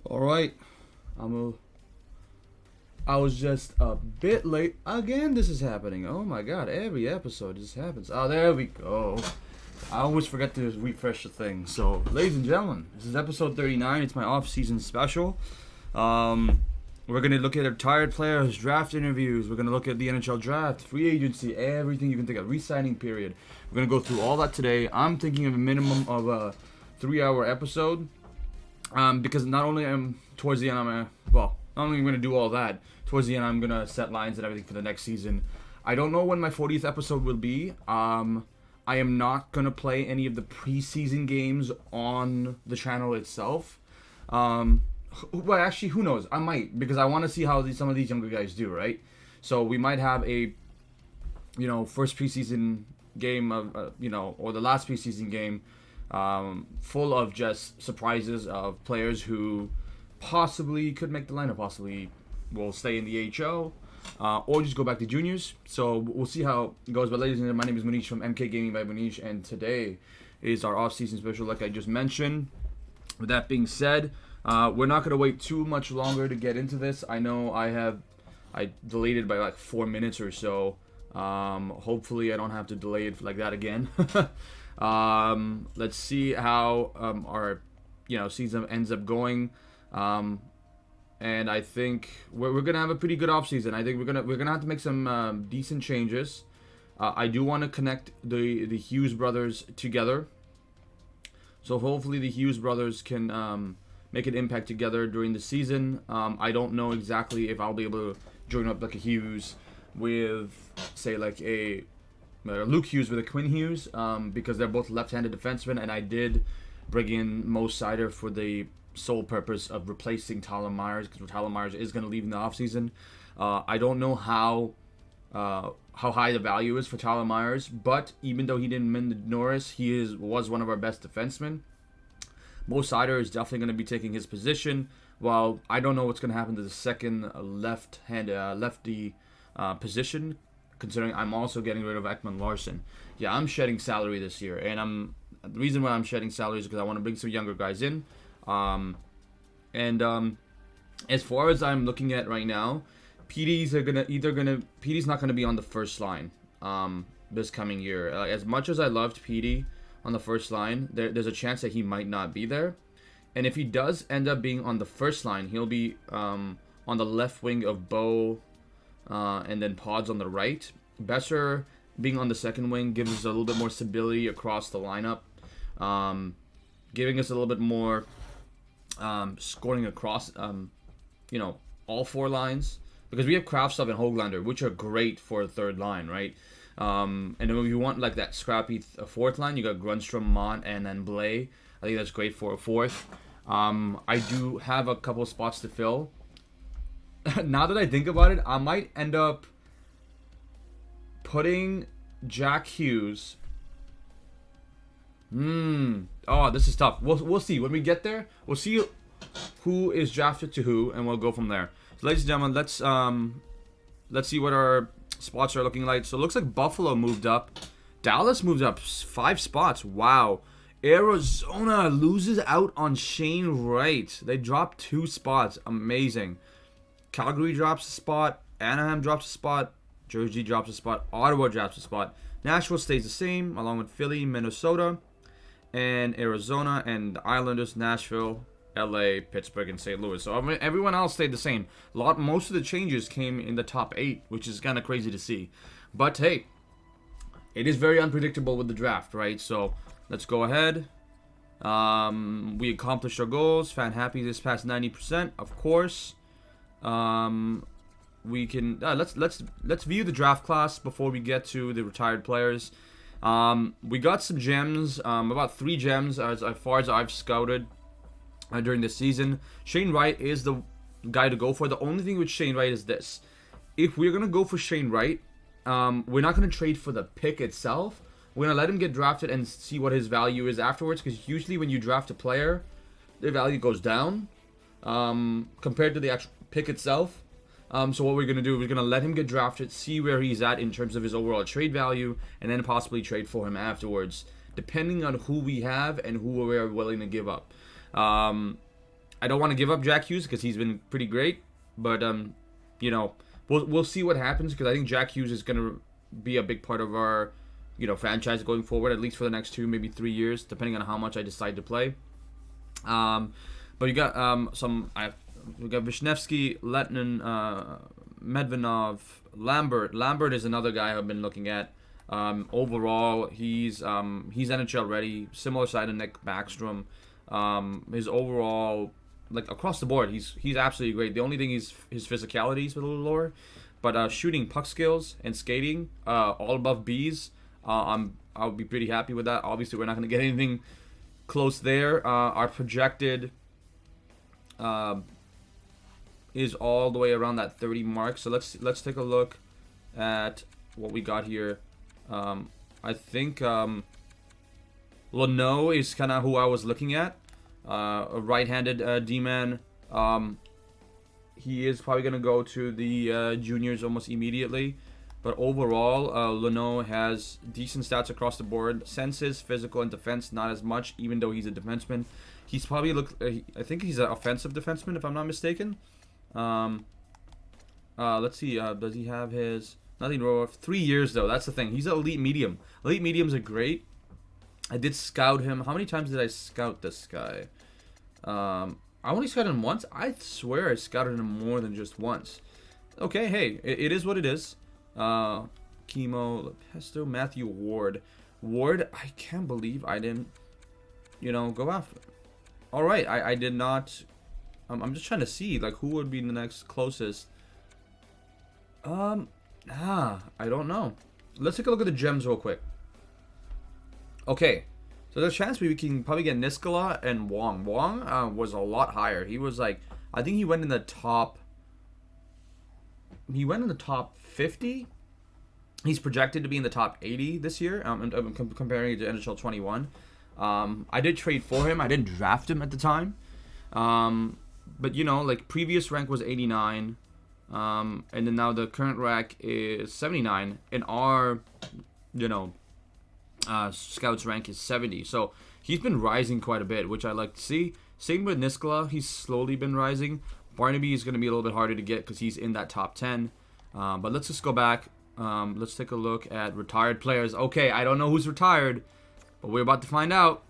All right, I was just a bit late again. This is happening. Oh my god, every episode this happens. Oh, there we go. I always forget to refresh the thing. So, ladies and gentlemen, this is episode 39. It's my off-season special. We're gonna look at retired players, draft interviews. We're gonna look at the NHL draft, free agency, everything you can think of, re-signing period. We're gonna go through all that today. I'm thinking of a minimum of a 3-hour episode. Because not only towards the end not only I'm gonna do all that, towards the end I'm gonna set lines and everything for the next season. I don't know when my 40th episode will be. I am not gonna play any of the preseason games on the channel itself. Well, actually, who knows? I might, because I want to see how some of these younger guys do, right? So we might have a, first preseason game of, or the last preseason game, full of just surprises of players who possibly could make the lineup, possibly will stay in the AHL, or just go back to juniors. So we'll see how it goes. But ladies and gentlemen, my name is Manish from MK Gaming by Manish, and today is our off-season special, like I just mentioned. With that being said, we're not going to wait too much longer to get into this. I know I delayed it by like 4 minutes or so. Hopefully I don't have to delay it like that again. Let's see how our season ends up going. And I think we're gonna have a pretty good offseason. I think we're gonna have to make some decent changes. I do want to connect the Hughes brothers together. So hopefully the Hughes brothers can make an impact together during the season. I don't know exactly if I'll be able to join up like a Hughes with, say, like a Luke Hughes with a Quinn Hughes, because they're both left-handed defensemen, and I did bring in Mo Seider for the sole purpose of replacing Tyler Myers, because Tyler Myers is going to leave in the offseason. I don't know how high the value is for Tyler Myers, but even though he didn't win the Norris, he was one of our best defensemen. Mo Seider is definitely going to be taking his position, while I don't know what's going to happen to the second lefty position, considering I'm also getting rid of Ekman Larson. Yeah, I'm shedding salary this year, and the reason why I'm shedding salary is because I want to bring some younger guys in. As far as I'm looking at right now, PD's not gonna be on the first line this coming year. As much as I loved PD on the first line, there's a chance that he might not be there. And if he does end up being on the first line, he'll be on the left wing of Bo, and then Pods on the right. Besser being on the second wing gives us a little bit more stability across the lineup, giving us a little bit more scoring across, all four lines. Because we have Kravtsov and Höglander, which are great for a third line, right? And then if you want like that scrappy fourth line, you got Grundstrom, Mont, and then Blay. I think that's great for a fourth. I do have a couple spots to fill. Now that I think about it, I might end up putting Jack Hughes. Oh, this is tough. We'll see when we get there. We'll see who is drafted to who, and we'll go from there. So, ladies and gentlemen, let's see what our spots are looking like. So it looks like Buffalo moved up. Dallas moved up 5 spots. Wow. Arizona loses out on Shane Wright. They dropped 2 spots. Amazing. Calgary drops a spot. Anaheim drops a spot. Jersey drops a spot. Ottawa drops a spot. Nashville stays the same, along with Philly, Minnesota, and Arizona, and the Islanders, Nashville, LA, Pittsburgh, and St. Louis. So everyone else stayed the same. Most of the changes came in the top 8, which is kind of crazy to see. But hey, it is very unpredictable with the draft, right? So let's go ahead. We accomplished our goals. Fan happy this past 90%, of course. We can let's view the draft class before we get to the retired players. We got some gems, about 3 gems as far as I've scouted during the season. Shane Wright is the guy to go for. The only thing with Shane Wright is this: if we're gonna go for Shane Wright, we're not gonna trade for the pick itself. We're gonna let him get drafted and see what his value is afterwards. Because usually when you draft a player, their value goes down compared to the actual pick itself. So what we're going to do, we're going to let him get drafted, see where he's at in terms of his overall trade value, and then possibly trade for him afterwards, depending on who we have and who we're willing to give up. I don't want to give up Jack Hughes because he's been pretty great, but you know, we'll see what happens because I think Jack Hughes is gonna be a big part of our, you know, franchise going forward, at least for the next 2, maybe 3 years, depending on how much I decide to play. But you got we got Vishnevsky, Letnin, Medvedov, Lambert. Lambert is another guy I've been looking at. Overall, he's NHL ready, similar side to Nick Backstrom. His overall, like across the board, he's absolutely great. The only thing is his physicality is a little lower, but shooting, puck skills, and skating, all above B's. I'll be pretty happy with that. Obviously, we're not going to get anything close there. Our projected is all the way around that 30 mark. So let's take a look at what we got here. I think Leno is kind of who I was looking at. A right-handed D-man. He is probably going to go to the juniors almost immediately. But overall, Leno has decent stats across the board. Senses, physical, and defense, not as much, even though he's a defenseman. He's probably I think he's an offensive defenseman, if I'm not mistaken. Let's see. Does he have his nothing wrong with 3 years though? That's the thing. He's an elite medium. Elite mediums are great. I did scout him. How many times did I scout this guy? I only scouted him once. I swear I scouted him more than just once. Okay, hey, it is what it is. Chemo, Lepesto, Matthew Ward. Ward, I can't believe I didn't, you know, go after. All right, I did not. I'm just trying to see like who would be the next closest. I don't know. Let's take a look at the gems real quick. Okay, so there's a chance we can probably get Niskala and Wong. Wong was a lot higher. He was like, I think he went in the top. He went in the top 50. He's projected to be in the top 80 this year. I'm comparing it to NHL 21. I did trade for him. I didn't draft him at the time. But you know, like previous rank was 89. And then now the current rank is 79. And our, you know, scouts rank is 70. So he's been rising quite a bit, which I like to see. Same with Niskala. He's slowly been rising. Barnaby is going to be a little bit harder to get because he's in that top 10. But let's just go back. Let's take a look at retired players. Okay, I don't know who's retired, but we're about to find out.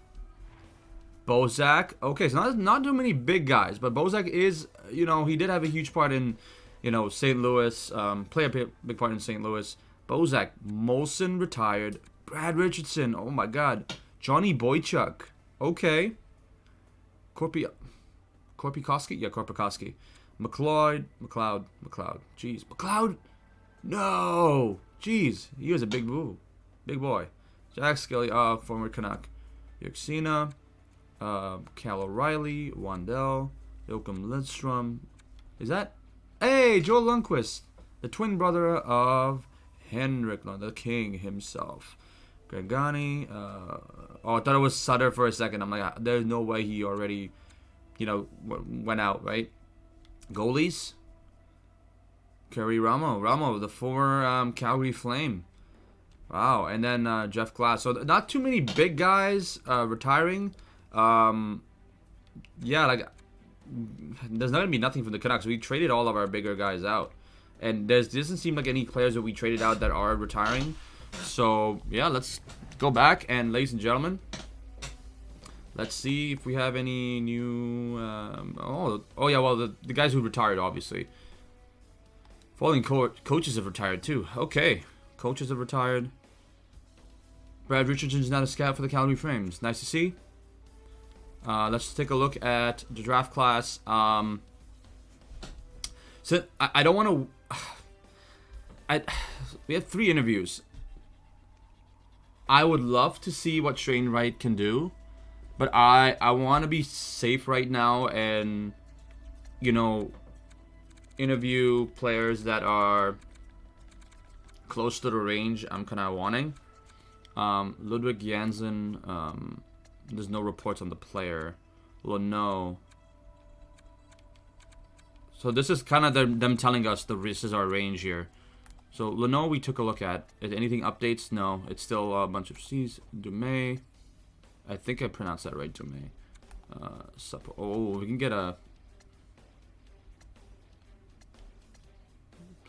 Bozak. Okay, so not too many big guys, but Bozak is, you know, he did have a huge part in, you know, St. Louis. Play a big part in St. Louis. Bozak. Molson retired. Brad Richardson. Oh my God. Johnny Boychuk. Okay. Korpikoski? Yeah, Korpikoski. McLeod. Jeez. McLeod? No! Jeez. He was a big boy. Jack Skelly, former Canuck. Yuxina. Cal O'Reilly. Wandell. Joachim Lidstrom. Is that? Hey, Joel Lundqvist. The twin brother of Henrik Lund, the king himself. Gregani. I thought it was Sutter for a second. I'm like, there's no way he already, you know, went out, right? Goalies. Kerry Ramo, the former Calgary Flame. Wow, and then Jeff Glass. So not too many big guys retiring. Yeah, like there's not gonna be nothing from the Canucks. We traded all of our bigger guys out, and there doesn't seem like any players that we traded out that are retiring. So yeah, let's go back and, ladies and gentlemen, let's see if we have any new. Oh yeah, well the guys who retired, obviously. Following coaches have retired too. Okay, coaches have retired. Brad Richardson is now a scout for the Calgary Flames. Nice to see. Let's take a look at the draft class. So I don't want to. We have 3 interviews. I would love to see what Shane Wright can do, but I want to be safe right now and, you know, interview players that are close to the range I'm kind of wanting. Ludwig Jansen, there's no reports on the player. Leno. So this is kind of them telling us this is our range here. So Leno we took a look at. Is anything updates? No. It's still a bunch of C's. Dumais. I think I pronounced that right, Dumais. Oh, we can get a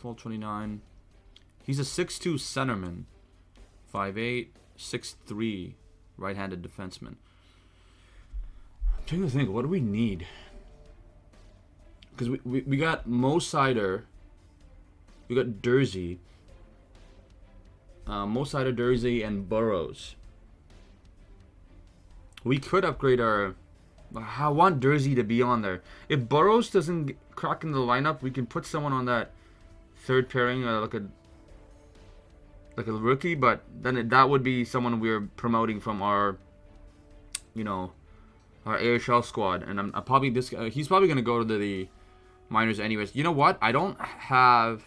1229. He's a 6'2 centerman, 5'8", 6'3", right-handed defenseman. I'm trying to think, what do we need? Because we got Mo Sider, we got Dursey, Mo Sider, Dursey, and Burrows. We could upgrade our... I want Dursey to be on there. If Burrows doesn't crack in the lineup, we can put someone on that third pairing, like a rookie. But then that would be someone we're promoting from our, our AHL squad. And I'm probably he's probably gonna go to the minors anyways. You know what? I don't have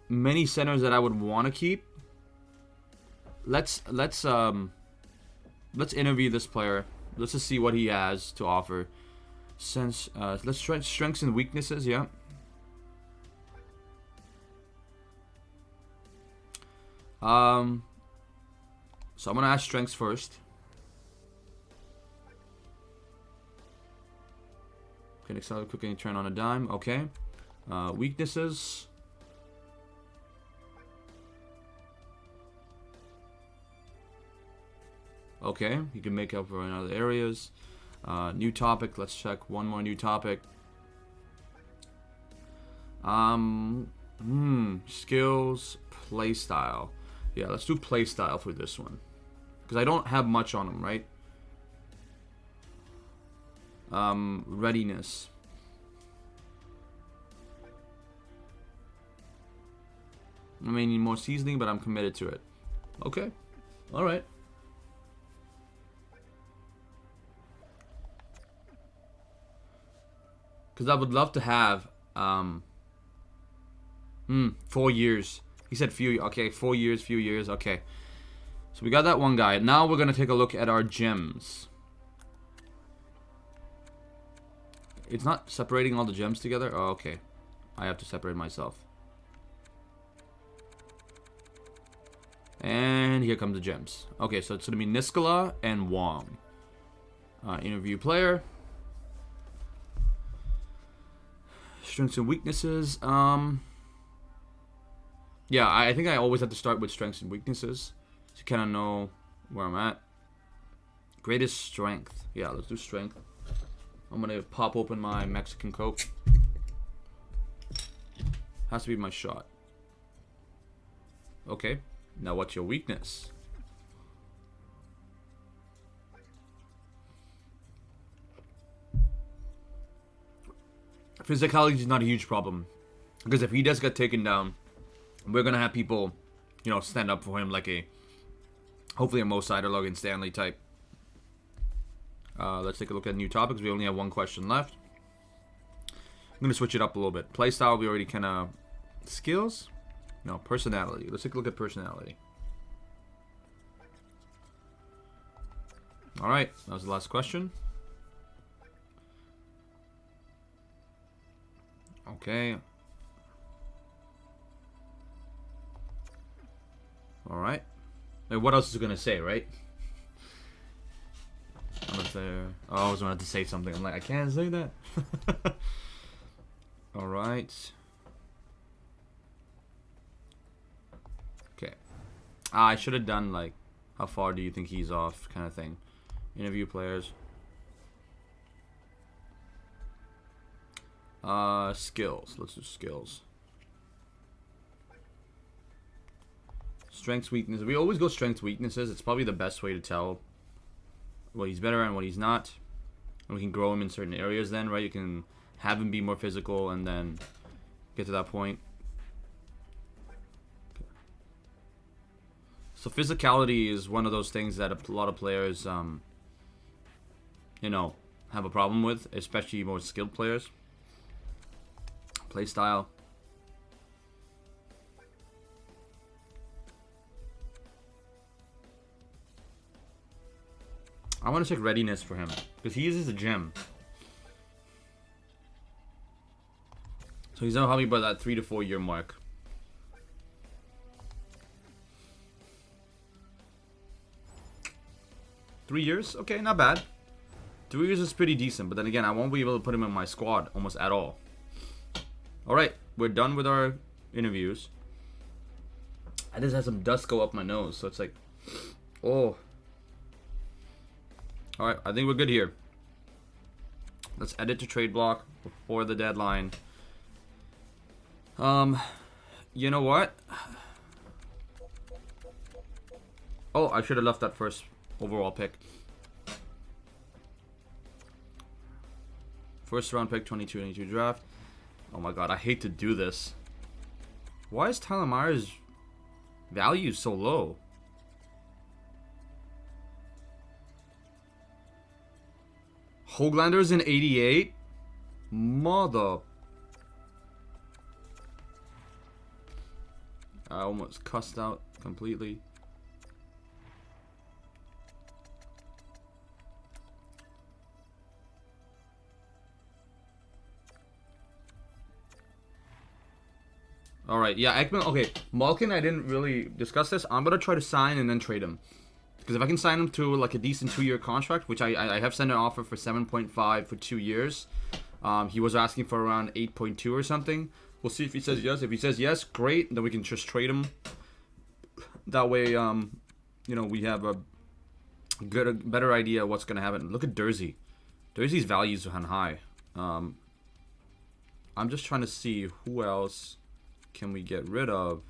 many centers that I would want to keep. Let's interview this player. Let's just see what he has to offer. Let's try strengths and weaknesses. Yeah. So I'm gonna ask strengths first. Can accelerate quickly and turn on a dime. Okay. Weaknesses. Okay, you can make up for in other areas. New topic. Let's check one more new topic. Skills, play style. Yeah, let's do play style for this one, because I don't have much on him, right? Readiness. I may need more seasoning, but I'm committed to it. Okay, all right. Because I would love to have 4 years. He said few. Okay, 4 years, few years. Okay. So we got that one guy. Now we're going to take a look at our gems. It's not separating all the gems together? Oh, okay. I have to separate myself. And here come the gems. Okay, so it's going to be Niskala and Wong. Interview player. Strengths and weaknesses. Yeah, I think I always have to start with strengths and weaknesses to kind of know where I'm at. Greatest strength. Yeah, let's do strength. I'm gonna pop open my Mexican Coke. Has to be my shot. Okay. Now what's your weakness? Physicality is not a huge problem, because if he does get taken down, we're gonna have people, stand up for him like hopefully a Mo Sider, Logan Stanley type. Let's take a look at new topics. We only have one question left. I'm gonna switch it up a little bit. Playstyle, we already kind of... Skills? No, personality. Let's take a look at personality. Alright, that was the last question. Okay. Alright. What else is it gonna say, right? I always wanted to say something. I'm like, I can't say that. Alright. Okay. I should have done, like, how far do you think he's off kind of thing. Interview players. Skills. Let's do skills. Strengths, weaknesses. We always go strengths, weaknesses. It's probably the best way to tell what he's better at and what he's not. And we can grow him in certain areas then, right? You can have him be more physical and then get to that point. So physicality is one of those things that a lot of players, have a problem with, especially more skilled players. Play style. I want to check readiness for him, because he uses a gem. So he's probably by that 3 to 4 year mark. 3 years? Okay, not bad. 3 years is pretty decent, but then again, I won't be able to put him in my squad almost at all. Alright, we're done with our interviews. I just had some dust go up my nose, so it's like, oh. Alright, I think we're good here. Let's edit to trade block before the deadline. You know what? Oh, I should have left that first overall pick. First round pick, 22 draft. Oh my god, I hate to do this. Why is Tyler Myers' value so low? Hoaglander's in 88? Mother. I almost cussed out completely. Alright, yeah, Ekman, okay, Malkin, I didn't really discuss this. I'm going to try to sign and then trade him. Because if I can sign him to, like, a decent 2-year contract, which I have sent an offer for 7.5 for 2 years. He was asking for around 8.2 or something. We'll see if he says yes. If he says yes, great, then we can just trade him. That way, you know, we have a better idea of what's going to happen. Look at Dursey. Dursey's values are high. I'm just trying to see who else can we get rid of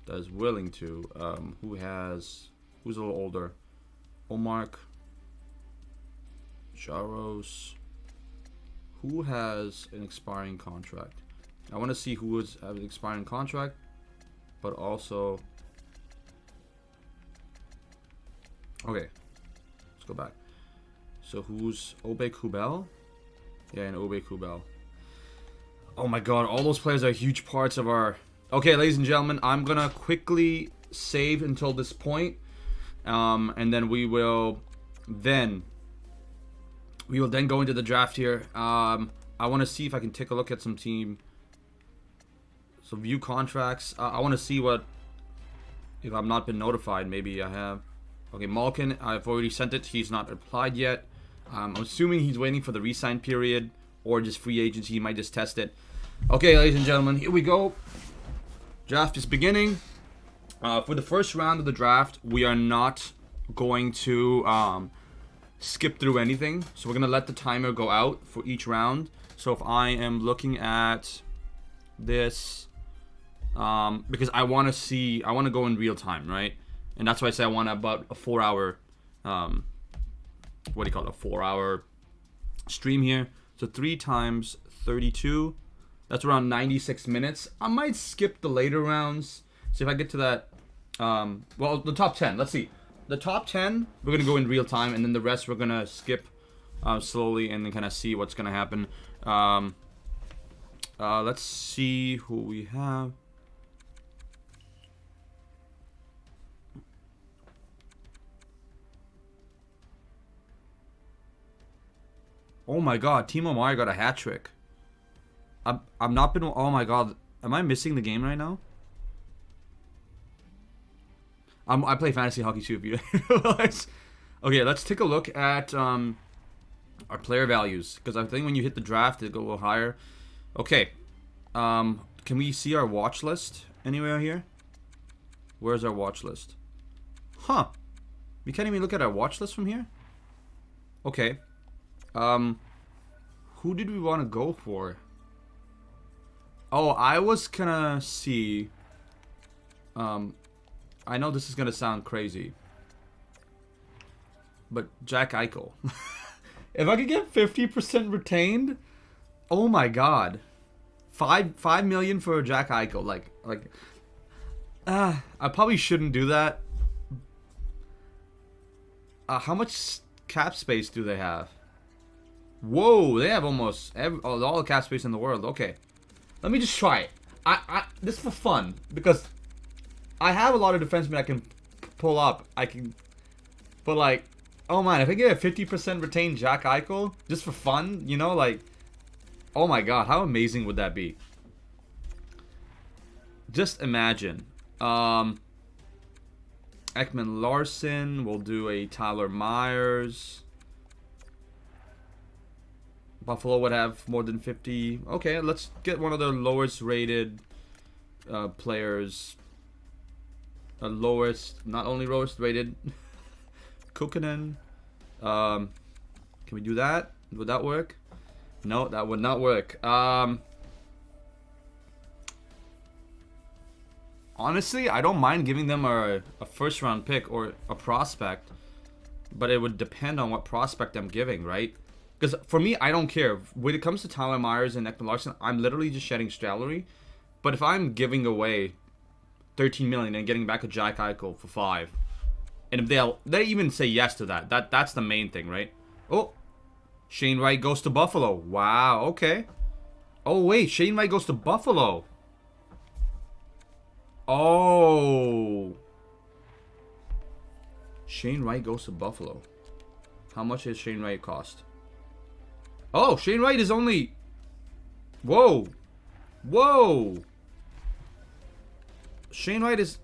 that is willing to. Who's a little older? Omark. Jaros. Who has an expiring contract? I want to see who has an expiring contract, but also. Okay, let's go back. So who's Obe Kubel? Yeah, and Obe Kubel. Oh my god, all those players are huge parts of our... Okay, ladies and gentlemen, I'm going to quickly save until this point. And then we will then go into the draft here. I want to see if I can take a look at some team... Some view contracts. I want to see what... If I've not been notified, maybe I have... Okay, Malkin, I've already sent it. He's not replied yet. I'm assuming he's waiting for the re-sign period or just free agency. He might just test it. Okay, ladies and gentlemen, here we go. Draft is beginning. For the first round of the draft, we are not going to skip through anything. So we're going to let the timer go out for each round. So if I am looking at this, because I want to go in real time, right? And that's why I say I want about a 4-hour, what do you call it, a 4-hour stream here. So 3 times 32, that's around 96 minutes. I might skip the later rounds. See if I get to that, well, the top 10, let's see. The top 10, we're going to go in real time, and then the rest we're going to skip slowly and then kind of see what's going to happen. Let's see who we have. Oh my god, Timo Meier got a hat trick. I'm not been... Oh my god, am I missing the game right now? I play fantasy hockey too, if you realize. Okay, let's take a look at our player values, because I think when you hit the draft, they go a little higher. Okay, can we see our watch list anywhere here? Where's our watch list? Huh. We can't even look at our watch list from here? Okay. Who did we want to go for? Oh, I was gonna see. I know this is gonna sound crazy, but Jack Eichel. If I could get 50% retained, oh my god, $5 million for Jack Eichel. I probably shouldn't do that. How much cap space do they have? Whoa, they have almost all the cap space in the world. Okay, let me just try it. This is for fun, because I have a lot of defensemen I can pull up. But like, oh man, if I get a 50% retained Jack Eichel just for fun, you know, like, oh my god, how amazing would that be? Just imagine. Ekman Larson. We'll do a Tyler Myers. Buffalo would have more than 50. Okay, let's get one of the lowest rated players. Lowest, not only lowest rated. Kukkonen. Can we do that? Would that work? No, that would not work. Honestly, I don't mind giving them a first round pick or a prospect, but it would depend on what prospect I'm giving, right? Because for me, I don't care. When it comes to Tyler Myers and Ekman Larson, I'm literally just shedding salary. But if I'm giving away $13 million and getting back a Jack Eichel for $5 million, and if they even say yes to that's the main thing, right? Oh, Shane Wright goes to Buffalo. Wow, okay. Oh wait, Shane Wright goes to Buffalo. Oh, Shane Wright goes to Buffalo. How much does Shane Wright cost? Oh, Shane Wright is only... Whoa. Whoa. Shane Wright is...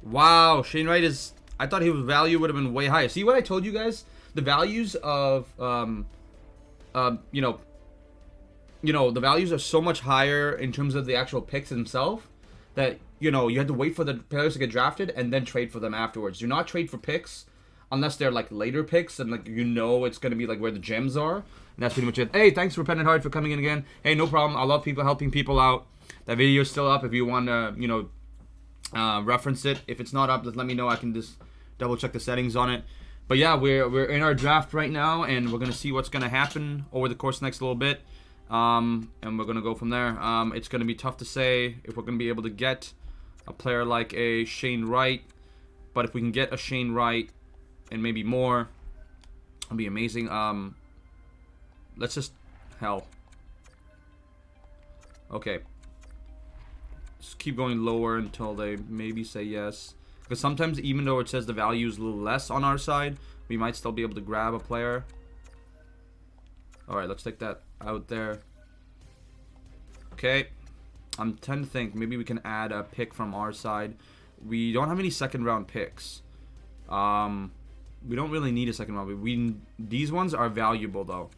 Wow, Shane Wright is... I thought his value would have been way higher. See what I told you guys? The values of... the values are so much higher in terms of the actual picks themselves that, you have to wait for the players to get drafted and then trade for them afterwards. Do not trade for picks unless they're like later picks and it's going to be like where the gems are. And that's pretty much it. Hey, thanks for Pendant Hard for coming in again. Hey, no problem. I love people helping people out. That video is still up if you want to, reference it. If it's not up, just let me know. I can just double check the settings on it. But yeah, we're in our draft right now, and we're gonna see what's gonna happen over the course of the next little bit, and we're gonna go from there. It's gonna be tough to say if we're gonna be able to get a player like a Shane Wright, but if we can get a Shane Wright and maybe more, it'll be amazing. Let's just okay. Just keep going lower until they maybe say yes. Because sometimes, even though it says the value is a little less on our side, we might still be able to grab a player. Alright, let's take that out there. Okay. I'm trying to think. Maybe we can add a pick from our side. We don't have any second round picks. We don't really need a second round. These ones are valuable, though.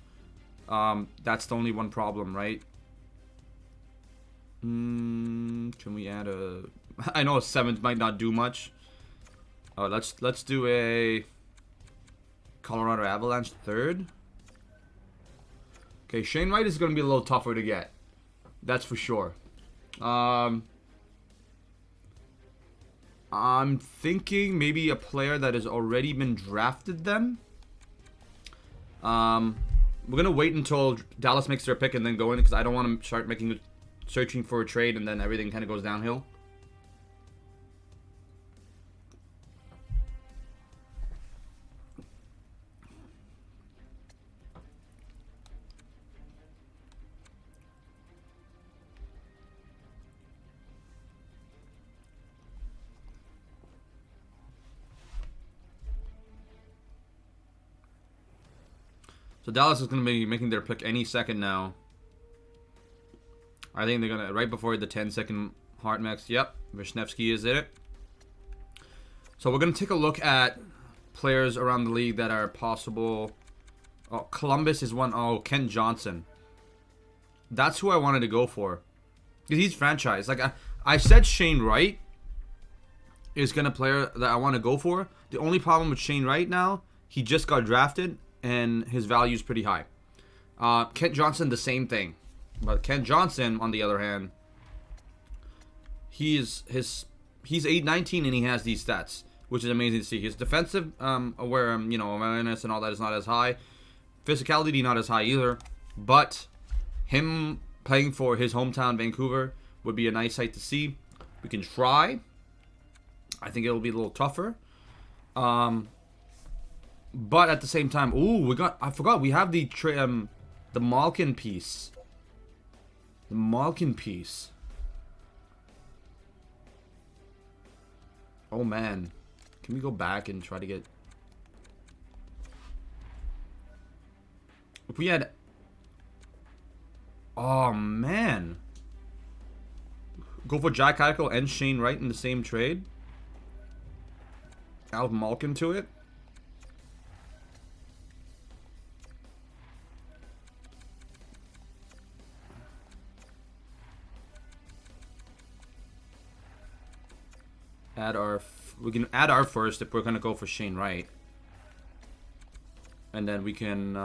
That's the only one problem, right? Can we add a... I know a 7th might not do much. Let's do a Colorado Avalanche 3rd. Okay, Shane Wright is going to be a little tougher to get. That's for sure. I'm thinking maybe a player that has already been drafted then. We're going to wait until Dallas makes their pick and then go in, because I don't want to start searching for a trade and then everything kind of goes downhill. So Dallas is going to be making their pick any second now. I think they're going to, right before the 10-second hard max. Yep, Vishnevsky is in it. So we're going to take a look at players around the league that are possible. Oh, Columbus is one. Oh, Kent Johnson. That's who I wanted to go for. Because he's franchise. Like, I said Shane Wright is going to player that I want to go for. The only problem with Shane Wright now, he just got drafted and his value is pretty high. Kent Johnson, the same thing. But Kent Johnson, on the other hand, he's 8'19" and he has these stats, which is amazing to see. His defensive awareness and all that is not as high. Physicality not as high either. But him playing for his hometown Vancouver would be a nice sight to see. We can try. I think it'll be a little tougher. But at the same time, I forgot we have the Malkin piece. The Malkin piece. Oh man. Can we go back and try to get... If we had... Oh, man. Go for Jack Eichel and Shane Wright in the same trade. Add Malkin to it. We can add our first if we're gonna go for Shane Wright, and then we can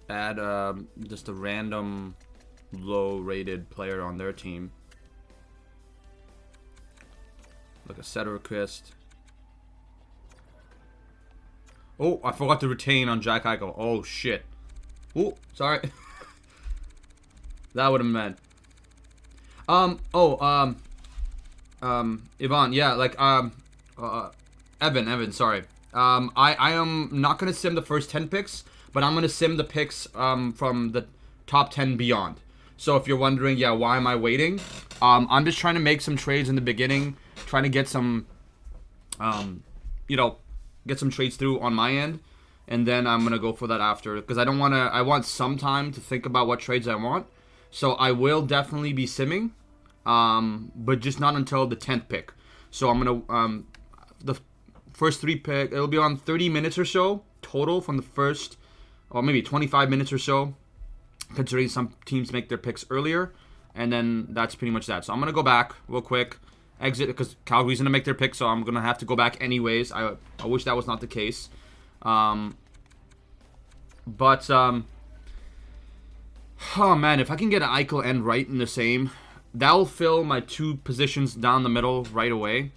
add just a random low-rated player on their team, like a Sederquist. Oh, I forgot to retain on Jack Eichel. Oh shit. Oh, sorry. That would have meant. Yvonne, yeah, like, Evan, sorry. I am not gonna sim the first 10 picks, but I'm gonna sim the picks, from the top 10 beyond. So if you're wondering, yeah, why am I waiting? I'm just trying to make some trades in the beginning, trying to get some, get some trades through on my end, and then I'm gonna go for that after, because I want some time to think about what trades I want. So I will definitely be simming, but just not until the 10th pick. So I'm gonna the first 3 pick, it'll be on 30 minutes or so total from the first, or maybe 25 minutes or so, considering some teams make their picks earlier, and then that's pretty much that. So I'm gonna go back real quick, exit, because Calgary's gonna make their pick, so I'm gonna have to go back anyways. I wish that was not the case, oh man, if I can get Eichel and Wright in the same, that'll fill my 2 positions down the middle right away.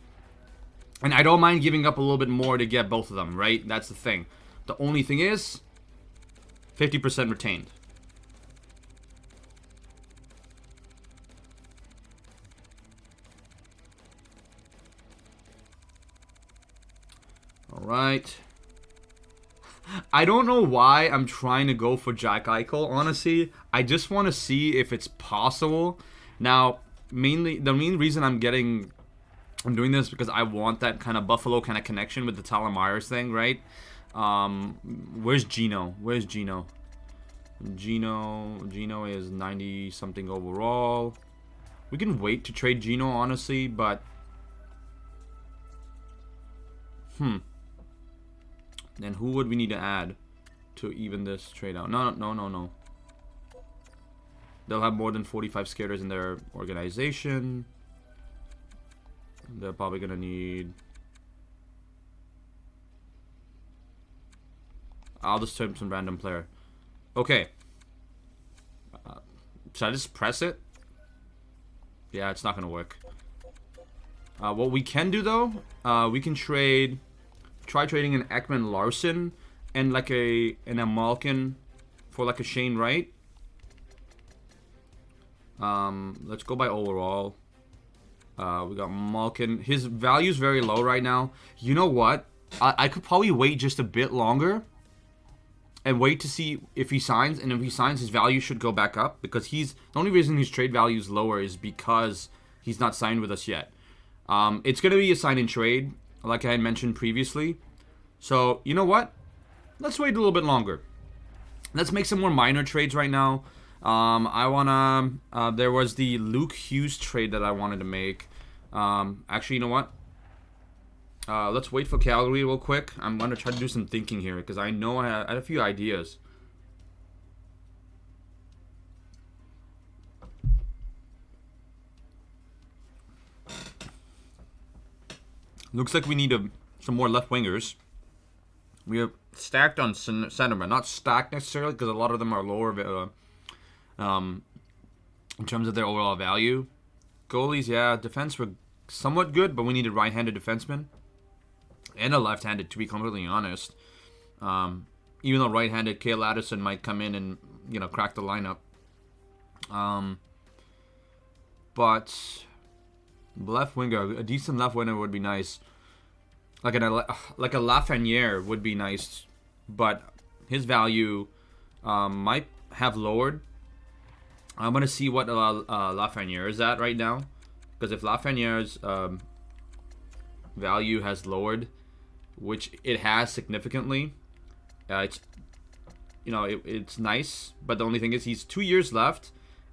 And I don't mind giving up a little bit more to get both of them, right? That's the thing. The only thing is, 50% retained. Alright. I don't know why I'm trying to go for Jack Eichel, honestly. I just want to see if it's possible. Now, the main reason I'm doing this because I want that kind of Buffalo kind of connection with the Tyler Myers thing, right? Where's Gino? Gino is 90 something overall. We can wait to trade Gino, honestly, but then who would we need to add to even this trade out? No. They'll have more than 45 skaters in their organization. They're probably gonna need. I'll just type some random player. Okay. Should I just press it? Yeah, it's not gonna work. What we can do though, we can try trading an Ekman Larson and like a Malkin for like a Shane Wright. Let's go by overall. We got Malkin. His value's very low right now. You know what? I could probably wait just a bit longer and wait to see if he signs. And if he signs, his value should go back up, because the only reason his trade value is lower is because he's not signed with us yet. It's going to be a sign and trade, like I had mentioned previously. So, you know what? Let's wait a little bit longer. Let's make some more minor trades right now. There was the Luke Hughes trade that I wanted to make. Actually, you know what? Let's wait for Calgary real quick. I'm going to try to do some thinking here, because I know I had a few ideas. Looks like we need some more left wingers. We are stacked on centermen. Not stacked necessarily, because a lot of them are lower in terms of their overall value. Goalies, yeah, defense were somewhat good, but we needed right-handed defensemen and a left-handed, to be completely honest. Even though right-handed, Cale Addison might come in and crack the lineup. But left winger, a decent left winger would be nice. Like a Lafreniere would be nice, but his value might have lowered. I'm gonna see what Lafreniere is at right now, because if Lafreniere's value has lowered, which it has significantly, it's nice. But the only thing is he's 2 years left,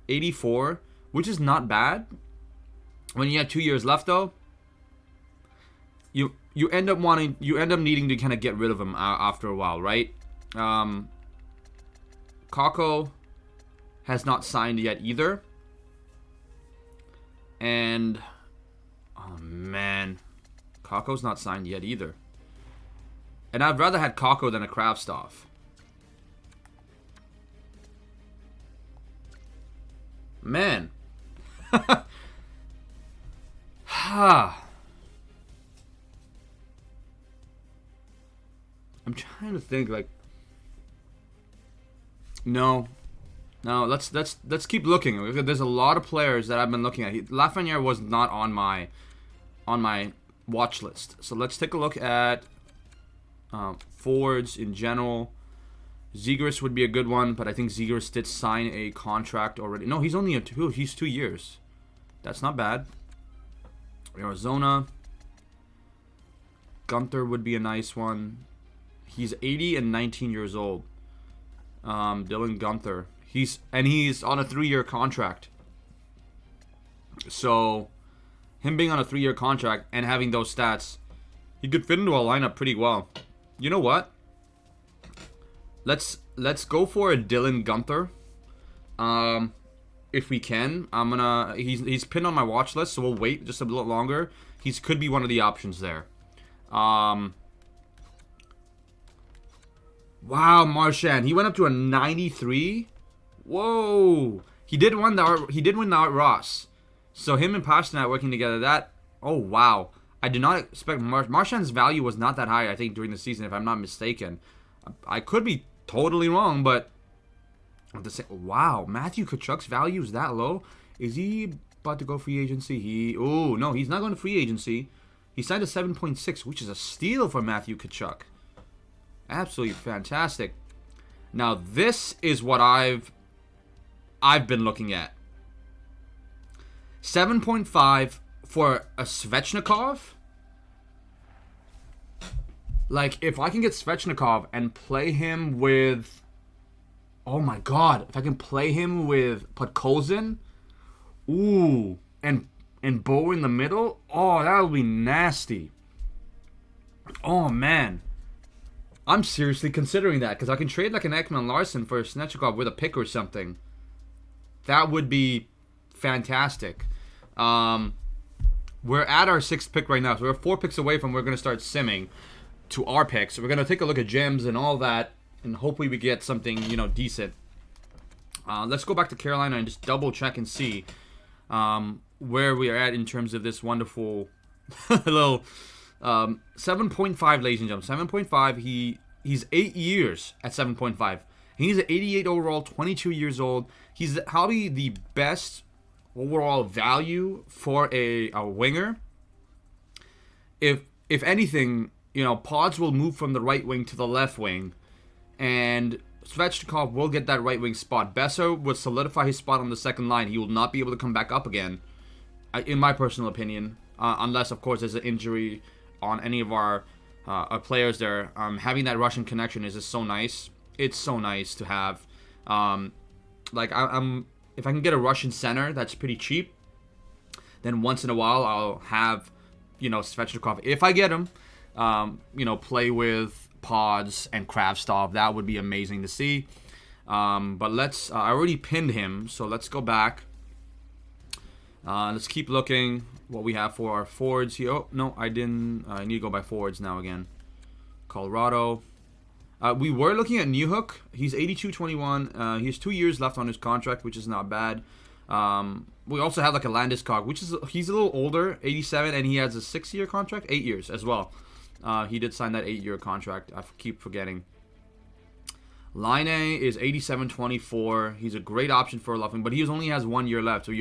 84, which is not bad. When you have 2 years left, though, you end up needing to kind of get rid of him after a while, right? Kakko has not signed yet either. And, oh man, Kakko's not signed yet either. And I'd rather had Kakko than a Kravtsov. Man. I'm trying to think, like, no, let's keep looking. There's a lot of players that I've been looking at. Lafreniere was not on my watch list. So let's take a look at forwards in general. Zegras would be a good one, but I think Zegras did sign a contract already. No, he's only he's 2 years. That's not bad. Arizona. Gunther would be a nice one. He's 80 and 19 years old. Dylan Gunther. He's on a 3-year contract. So, him being on a 3-year contract and having those stats, he could fit into a lineup pretty well. You know what? Let's go for a Dylan Gunther. If we can. He's pinned on my watch list, so we'll wait just a little longer. He could be one of the options there. Wow, Marchand. He went up to a 93. Whoa. He did win the Art Ross. So him and Pasternak working together, oh wow. I did not expect Marchand's value was not that high, I think, during the season, if I'm not mistaken. I could be totally wrong, but wow, Matthew Tkachuk's value is that low? Is he about to go free agency? No, he's not going to free agency. He signed a 7.6, which is a steal for Matthew Tkachuk. Absolutely fantastic. Now this is what I've been looking at. 7.5 for a Svechnikov. Like, if I can get Svechnikov and play him with, oh my god, if I can play him with Podkolzin, ooh, and Bo in the middle, oh, that would be nasty. Oh man. I'm seriously considering that, because I can trade like an Ekman Larson for Svechnikov with a pick or something. That would be fantastic. We're at our 6th pick right now, so we're 4 picks away from we're going to start simming to our picks. So we're going to take a look at gems and all that, and hopefully we get something, decent. Let's go back to Carolina and just double check and see where we are at in terms of this wonderful little 7.5, ladies and gentlemen. 7.5. He's 8 years at 7.5. He's an 88 overall, 22 years old. He's probably the best overall value for a winger. If anything, Pods will move from the right wing to the left wing, and Svechnikov will get that right wing spot. Besser would solidify his spot on the second line. He will not be able to come back up again, in my personal opinion, unless, of course, there's an injury on any of our players there. Having that Russian connection is just so nice. It's so nice to have. If I can get a Russian center that's pretty cheap, then once in a while I'll have, Svechnikov. If I get him, play with Pods and Kravtsov. That would be amazing to see. But let's. I already pinned him, so let's go back. Let's keep looking what we have for our forwards here. Oh, no, I didn't. I need to go by forwards now again. Colorado. We were looking at Newhook. He's 82-21. He has 2 years left on his contract, which is not bad. We also have like a Landeskog, he's a little older, 87, and he has a 6-year contract, 8 years as well. He did sign that 8-year contract. I keep forgetting. Line A is 87-24. He's a great option for Luffing, but he only has 1 year left. So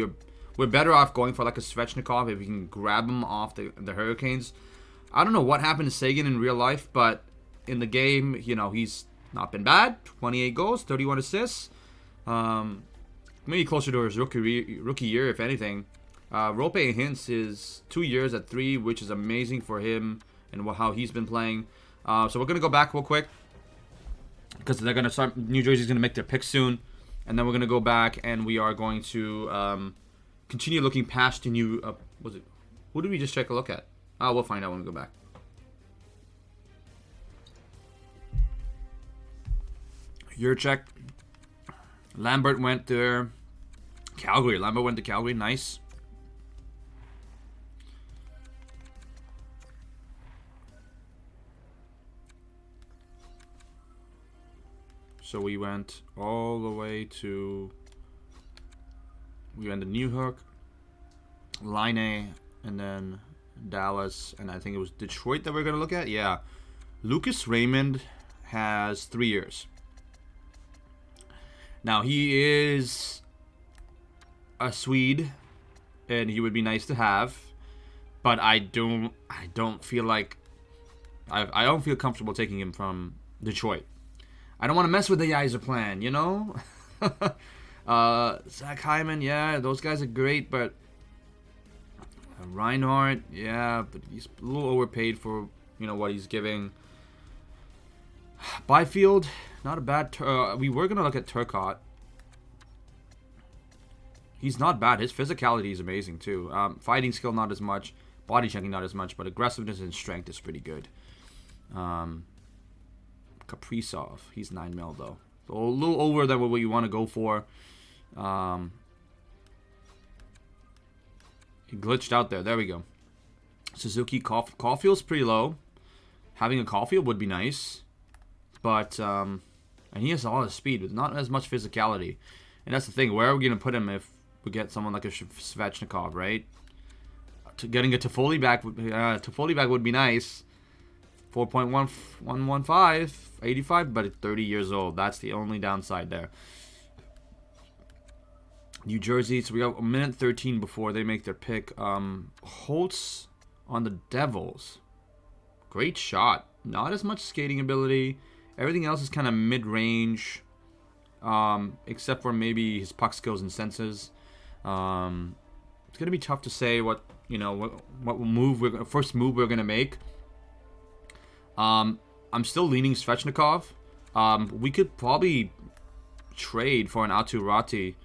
we're better off going for like a Svechnikov if we can grab him off the Hurricanes. I don't know what happened to Sagan in real life, but in the game, he's not been bad. 28 goals, 31 assists. Maybe closer to his rookie year, if anything. Rope Hintz is 2 years at 3, which is amazing for him and how he's been playing. So we're going to go back real quick. because they're gonna start. New Jersey's gonna make their pick soon, and then we're gonna go back and we are going to continue looking past the new. Was it? Who did we just take a look at? Oh, we'll find out when we go back. Your check. Lambert went there. Calgary. Lambert went to Calgary. Nice. So we went all the way to... We went to New Hook, Line, and then Dallas, and I think it was Detroit that we're going to look at. Yeah. Lucas Raymond has 3 years. Now, he is a Swede, and he would be nice to have, but I don't feel like... I don't feel comfortable taking him from Detroit. I don't want to mess with the Yzer plan, you know? Zach Hyman, yeah, those guys are great, but... Reinhardt, yeah, but he's a little overpaid for, you know, what he's giving. Byfield, not a bad... we were going to look at Turcotte. He's not bad. His physicality is amazing, too. Fighting skill, not as much. Body checking, not as much. But aggressiveness and strength is pretty good. Kaprizov, he's 9 mil though. So a little over than what you want to go for. He glitched out there. There we go. Suzuki, Caulfield's pretty low. Having a Caulfield would be nice. But, and he has a lot of speed, but not as much physicality. And that's the thing. Where are we going to put him if we get someone like a Svechnikov, right? Getting a Toffoli back would be nice. 4.115, 85, but at 30 years old. That's the only downside there. New Jersey, so we got a minute 13 before they make their pick. Holtz on the Devils. Great shot. Not as much skating ability. Everything else is kind of mid-range. Except for maybe his puck skills and senses. It's going to be tough to say what first move we're going to make. I'm still leaning Svechnikov. We could probably trade for an Aatu Ratti.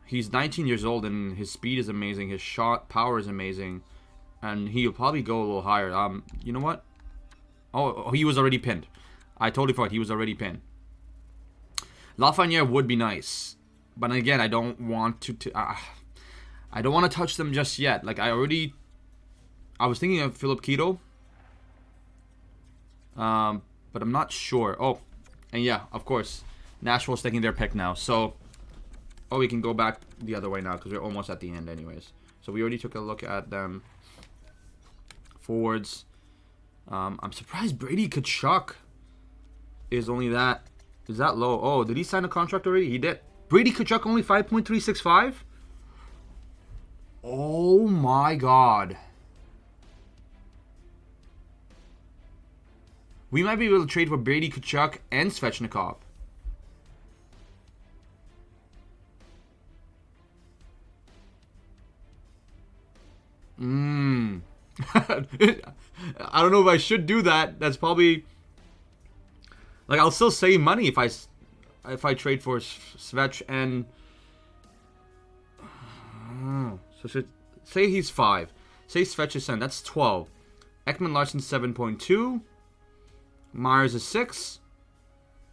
He's 19 years old and his speed is amazing. His shot power is amazing. And he'll probably go a little higher. You know what? Oh, he was already pinned. I totally forgot. He was already pinned. Lafreniere would be nice. But again, I don't want to I don't want to touch them just yet. Like, I was thinking of Philip Keto. But I'm not sure. Oh, and yeah, of course, Nashville's taking their pick now. So, we can go back the other way now because we're almost at the end anyways. So we already took a look at them. Forwards. I'm surprised Brady Tkachuk is only that. Is that low? Oh, did he sign a contract already? He did. Brady Tkachuk only 5.365? Oh my god. We might be able to trade for Brady Tkachuk and Svechnikov. I don't know if I should do that. That's probably... Like, I'll still save money if I trade for Svech and... So say he's 5. Say Svech is 10. That's 12. Ekman Larson 7.2. Myers is 6.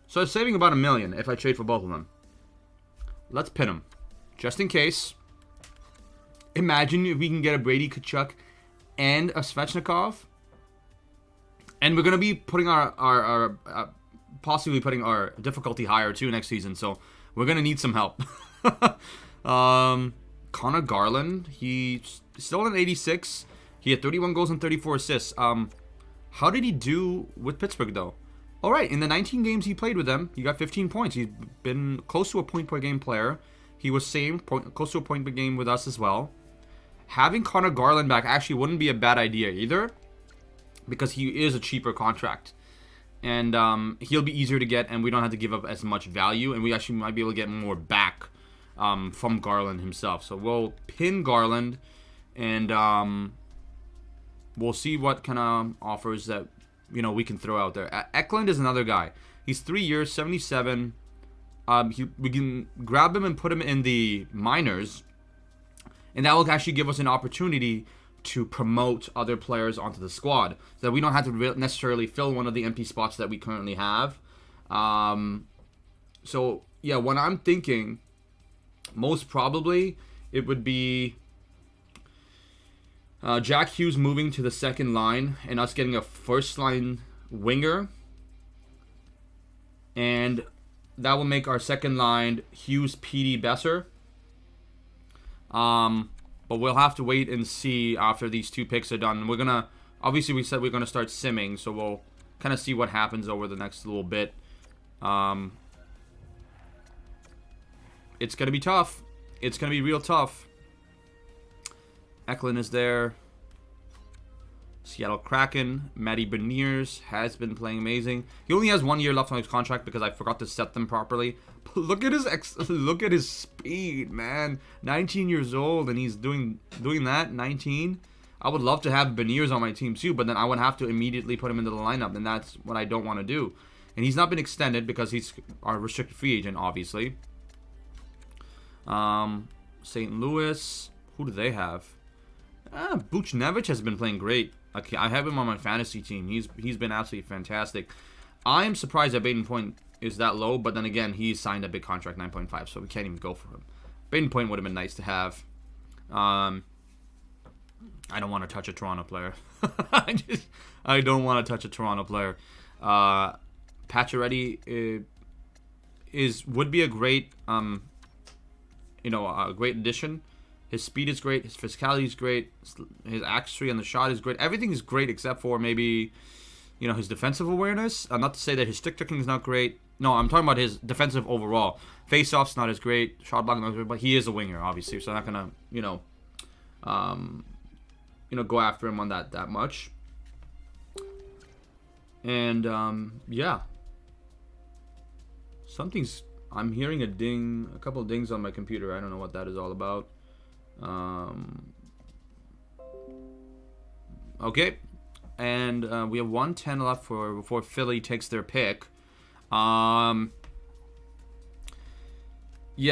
So I'm saving about $1 million if I trade for both of them. Let's pin them. Just in case. Imagine if we can get a Brady Tkachuk and a Svechnikov. And we're going to be putting our possibly putting our difficulty higher too next season. So we're going to need some help. Connor Garland, he's still an 86. He had 31 goals and 34 assists. How did he do with Pittsburgh, though? All right, in the 19 games he played with them, he got 15 points. He's been close to a point-per-game player. He was close to a point per game with us as well. Having Connor Garland back actually wouldn't be a bad idea either, because he is a cheaper contract. And he'll be easier to get, and we don't have to give up as much value, and we actually might be able to get more back from Garland himself. So we'll pin Garland, and... we'll see what kind of offers that we can throw out there. Eklund is another guy. He's 3 years, 77. We can grab him and put him in the minors, and that will actually give us an opportunity to promote other players onto the squad, so that we don't have to necessarily fill one of the empty spots that we currently have. So yeah, what I'm thinking, most probably, it would be Jack Hughes moving to the second line and us getting a first line winger, and that will make our second line Hughes, Petey, Besser. But we'll have to wait and see after these 2 picks are done. We're gonna, obviously we said we're gonna start simming, so we'll kind of see what happens over the next little bit. It's gonna be tough. It's gonna be real tough. Eklund is there. Seattle Kraken. Matty Beniers has been playing amazing. He only has 1 year left on his contract because I forgot to set them properly. But look at his speed, man. 19 years old and he's doing that. 19. I would love to have Beniers on my team too, but then I would have to immediately put him into the lineup, and that's what I don't want to do. And he's not been extended because he's our restricted free agent, obviously. St. Louis. Who do they have? Buchnevich has been playing great. Okay, I have him on my fantasy team. He's been absolutely fantastic. I am surprised that Baden Point is that low, but then again, he signed a big contract, 9.5, so we can't even go for him. Baden Point would have been nice to have. I don't want to touch a Toronto player. I don't want to touch a Toronto player. Pacioretty would be a great a great addition. His speed is great. His physicality is great. His accuracy on the shot is great. Everything is great except for maybe, his defensive awareness. Not to say that his stick tricking is not great. No, I'm talking about his defensive overall. Face-off's not as great. Shot blocking not as great, but he is a winger, obviously. So I'm not gonna, go after him on that much. And yeah, I'm hearing a couple of dings on my computer. I don't know what that is all about. Okay, and we have 1:10 left before Philly takes their pick. Yeah,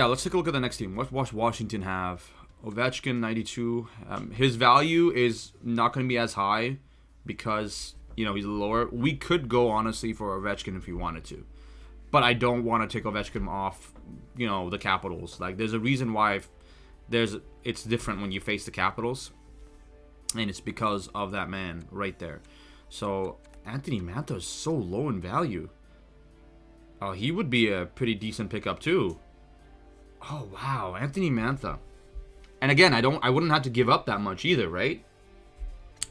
let's take a look at the next team. What does Washington have? Ovechkin, 92. His value is not going to be as high because he's lower. We could go honestly for Ovechkin if we wanted to, but I don't want to take Ovechkin off. The Capitals. Like, there's a reason why. It's different when you face the Capitals, and it's because of that man right there. So Anthony Mantha is so low in value. Oh, he would be a pretty decent pickup too. Oh wow, Anthony Mantha. And again, I wouldn't have to give up that much either, right?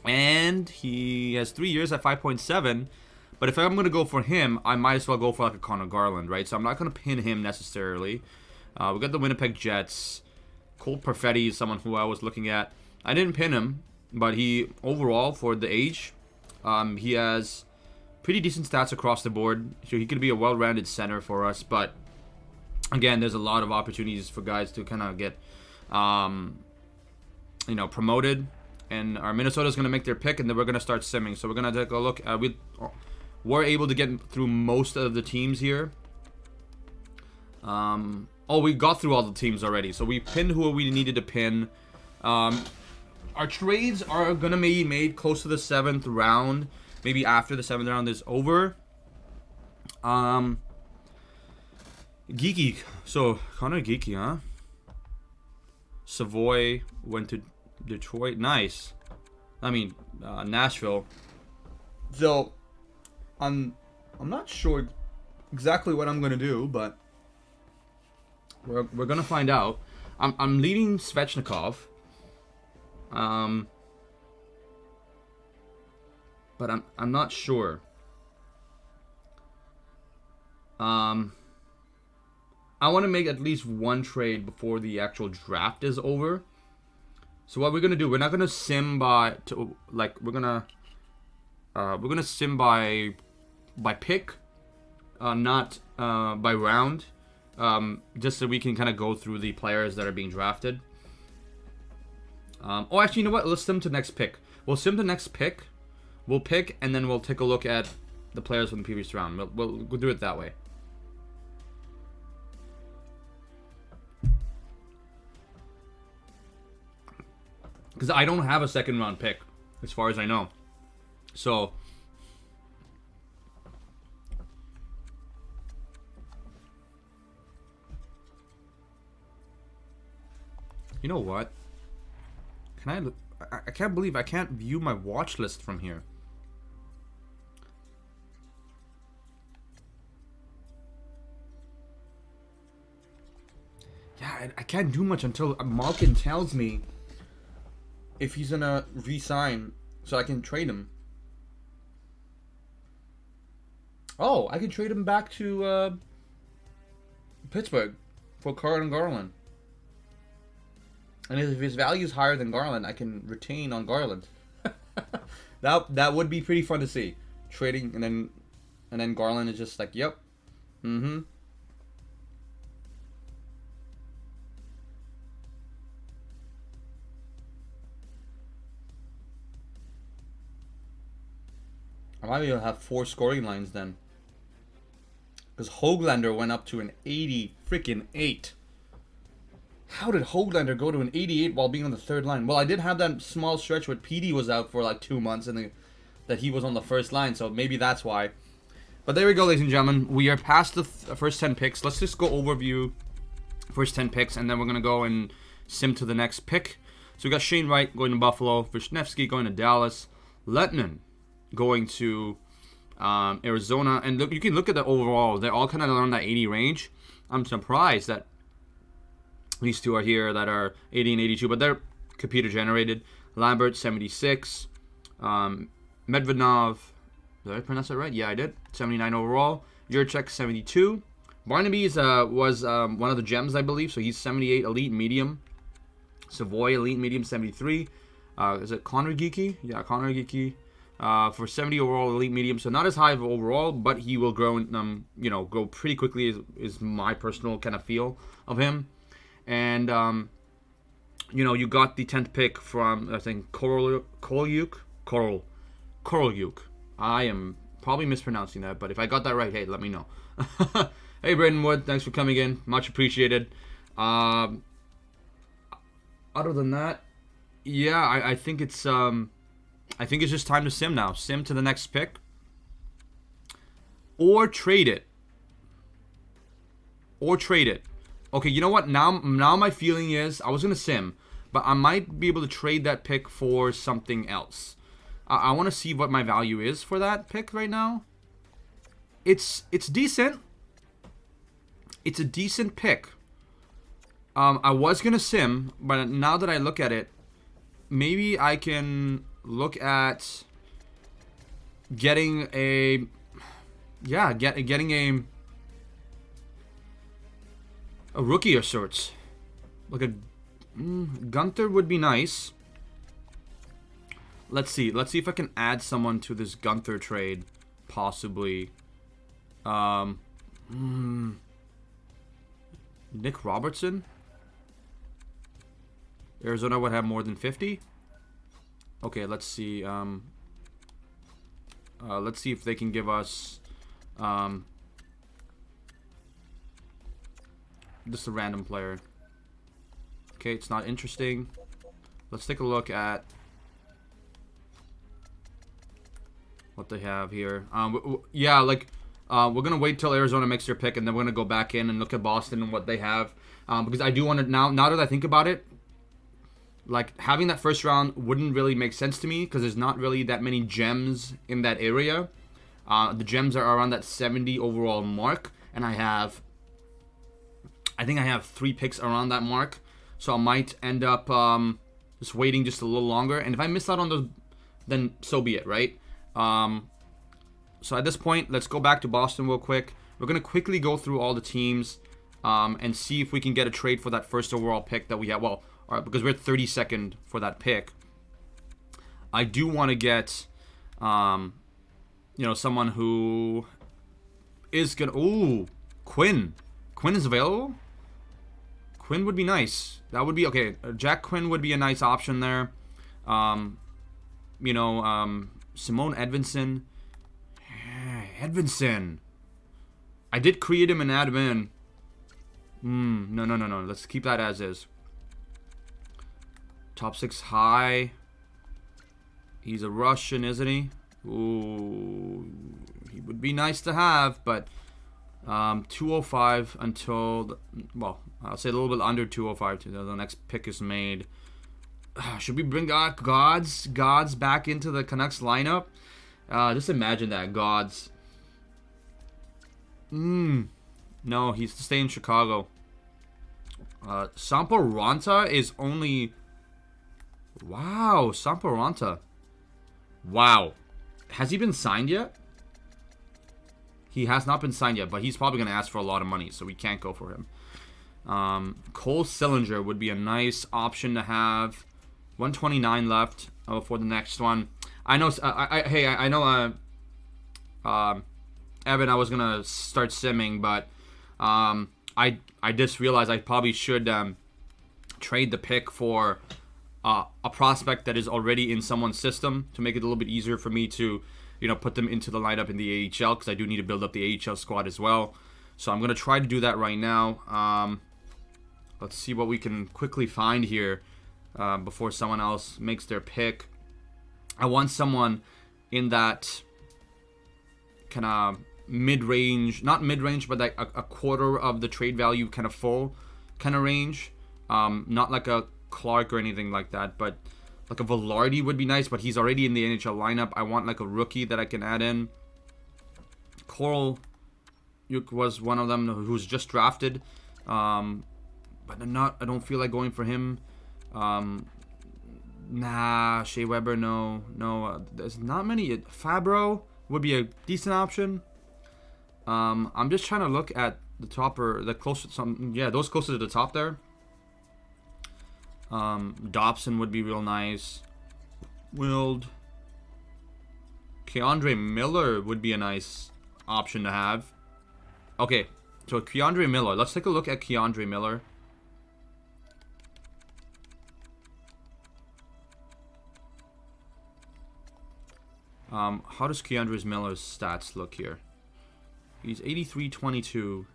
And he has 3 years at 5.7. But if I'm gonna go for him, I might as well go for like a Connor Garland, right? So I'm not gonna pin him necessarily. We got the Winnipeg Jets. Cole Perfetti is someone who I was looking at. I didn't pin him, but he, overall, for the age, he has pretty decent stats across the board. So he could be a well-rounded center for us. But, again, there's a lot of opportunities for guys to kind of get, promoted. And our Minnesota's going to make their pick, and then we're going to start simming. So we're going to take a look. We're able to get through most of the teams here. We got through all the teams already. So we pinned who we needed to pin. Our trades are going to be made close to the 7th round. Maybe after the 7th round is over. Geeky. So, Connor Geeky, huh? Savoy went to Detroit. Nice. Nashville. So, I'm not sure exactly what I'm going to do, but we're gonna find out. I'm leading Svechnikov. But I'm not sure. I want to make at least one trade before the actual draft is over. So what we're gonna do? We're not gonna sim we're gonna sim by pick, not by round. Just so we can kind of go through the players that are being drafted. Actually, you know what? Let's sim to next pick. We'll sim to next pick We'll pick, and then we'll take a look at the players from the previous round. We'll do it that way. Because I don't have a second round pick, as far as I know. So, you know what? Can I look? I can't believe I can't view my watch list from here. Yeah, I can't do much until Malkin tells me if he's gonna re-sign so I can trade him. Oh, I can trade him back to Pittsburgh for Carl and Garland. And if his value is higher than Garland, I can retain on Garland. That would be pretty fun to see. Trading and then Garland is just like, yep. Mm-hmm. I might be able to have 4 scoring lines then. Because Höglander went up to an 80 freaking 8. How did Höglander go to an 88 while being on the third line? Well, I did have that small stretch where PD was out for like 2 months and that he was on the first line, so maybe that's why. But there we go, ladies and gentlemen. We are past the first 10 picks. Let's just go overview first 10 picks, and then we're going to go and sim to the next pick. So we got Shane Wright going to Buffalo, Vishnevsky going to Dallas, Lettinen going to Arizona. And look, you can look at the overall. They're all kind of around that 80 range. I'm surprised that these two are here that are 80 and 82, but they're computer generated. Lambert, 76. Medvedov, did I pronounce that right? Yeah, I did. 79 overall. Jurček, 72. Barnaby was one of the gems, I believe, so he's 78 elite medium. Savoy elite medium, 73. Is it Connor Geeky? Yeah, Connor Geeky. For 70 overall elite medium, so not as high of overall, but he will grow, grow pretty quickly. Is my personal kind of feel of him. And, you got the 10th pick from, I think, Korolyuk. I am probably mispronouncing that, but if I got that right, hey, let me know. Hey, Brendan Wood, thanks for coming in. Much appreciated. Other than that, yeah, I think it's just time to sim now. Sim to the next pick. Or trade it. Okay, you know what? Now my feeling is I was going to sim, but I might be able to trade that pick for something else. I want to see what my value is for that pick right now. It's decent. It's a decent pick. I was going to sim, but now that I look at it, maybe I can look at getting a rookie of sorts. Like a Gunther would be nice. Let's see if I can add someone to this Gunther trade, possibly. Nick Robertson. Arizona would have more than 50. Okay, let's see. Let's see if they can give us just a random player. Okay, it's not interesting. Let's take a look at what they have here. Yeah, like we're gonna wait till Arizona makes their pick, and then we're gonna go back in and look at Boston and what they have. Because I do want to now that I think about it, like having that first round wouldn't really make sense to me because there's not really that many gems in that area. The gems are around that 70 overall mark, and I think I have 3 picks around that mark, so I might end up just waiting just a little longer. And if I miss out on those, then so be it, right? So at this point, let's go back to Boston real quick. We're gonna quickly go through all the teams and see if we can get a trade for that first overall pick that we have. Well, all right, because we're 32nd for that pick. I do want to get, someone who is gonna. Ooh, Quinn. Quinn is available. Quinn would be nice. That would be okay. Jack Quinn would be a nice option there. Simone Edvinsson. Edvinsson. I did create him and add him in. No. Let's keep that as is. Top 6 high. He's a Russian, isn't he? Ooh, he would be nice to have, but 205 until, well, I'll say a little bit under 205 till the next pick is made. Should we bring Gods back into the Canucks lineup? Just imagine that, Gods. No, he's to stay in Chicago. Sampo Ranta is only... Wow, Sampo Ranta. Wow. Has he been signed yet? He has not been signed yet, but he's probably going to ask for a lot of money, so we can't go for him. Cole Sillinger would be a nice option to have. 129 left for the next one. I know. I know. Evan, I was gonna start simming, but I just realized I probably should trade the pick for a prospect that is already in someone's system to make it a little bit easier for me to, put them into the lineup in the AHL, because I do need to build up the AHL squad as well. So I'm gonna try to do that right now. Let's see what we can quickly find here before someone else makes their pick. I want someone in that kind of mid-range, not mid-range, but like a quarter of the trade value kind of full kind of range. Not like a Clark or anything like that, but like a Velarde would be nice, but he's already in the NHL lineup. I want like a rookie that I can add in. Coral was one of them who's just drafted, but I don't feel like going for him. Nah, Shea Weber, no. There's not many. Fabro would be a decent option. I'm just trying to look at the top or the closest. Those closer to the top there. Dobson would be real nice. Keandre Miller would be a nice option to have. Okay, so Keandre Miller. Let's take a look at Keandre Miller. How does Keandre Miller's stats look here? He's 83-22.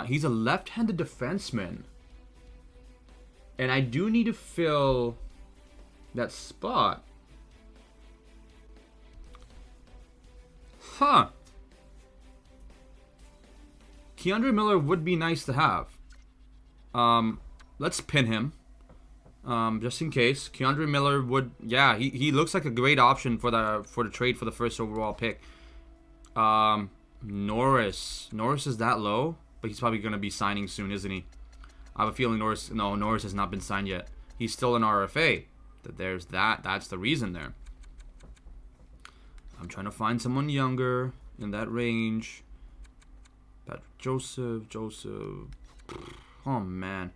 He's a left-handed defenseman. And I do need to fill that spot. Huh. Keandre Miller would be nice to have. Let's pin him. Just in case. Keandre Miller would... Yeah, he looks like a great option for the trade for the first overall pick. Norris. Norris is that low? But he's probably going to be signing soon, isn't he? I have a feeling Norris has not been signed yet. He's still an RFA. There's that. That's the reason there. I'm trying to find someone younger in that range. But Joseph. Oh, man.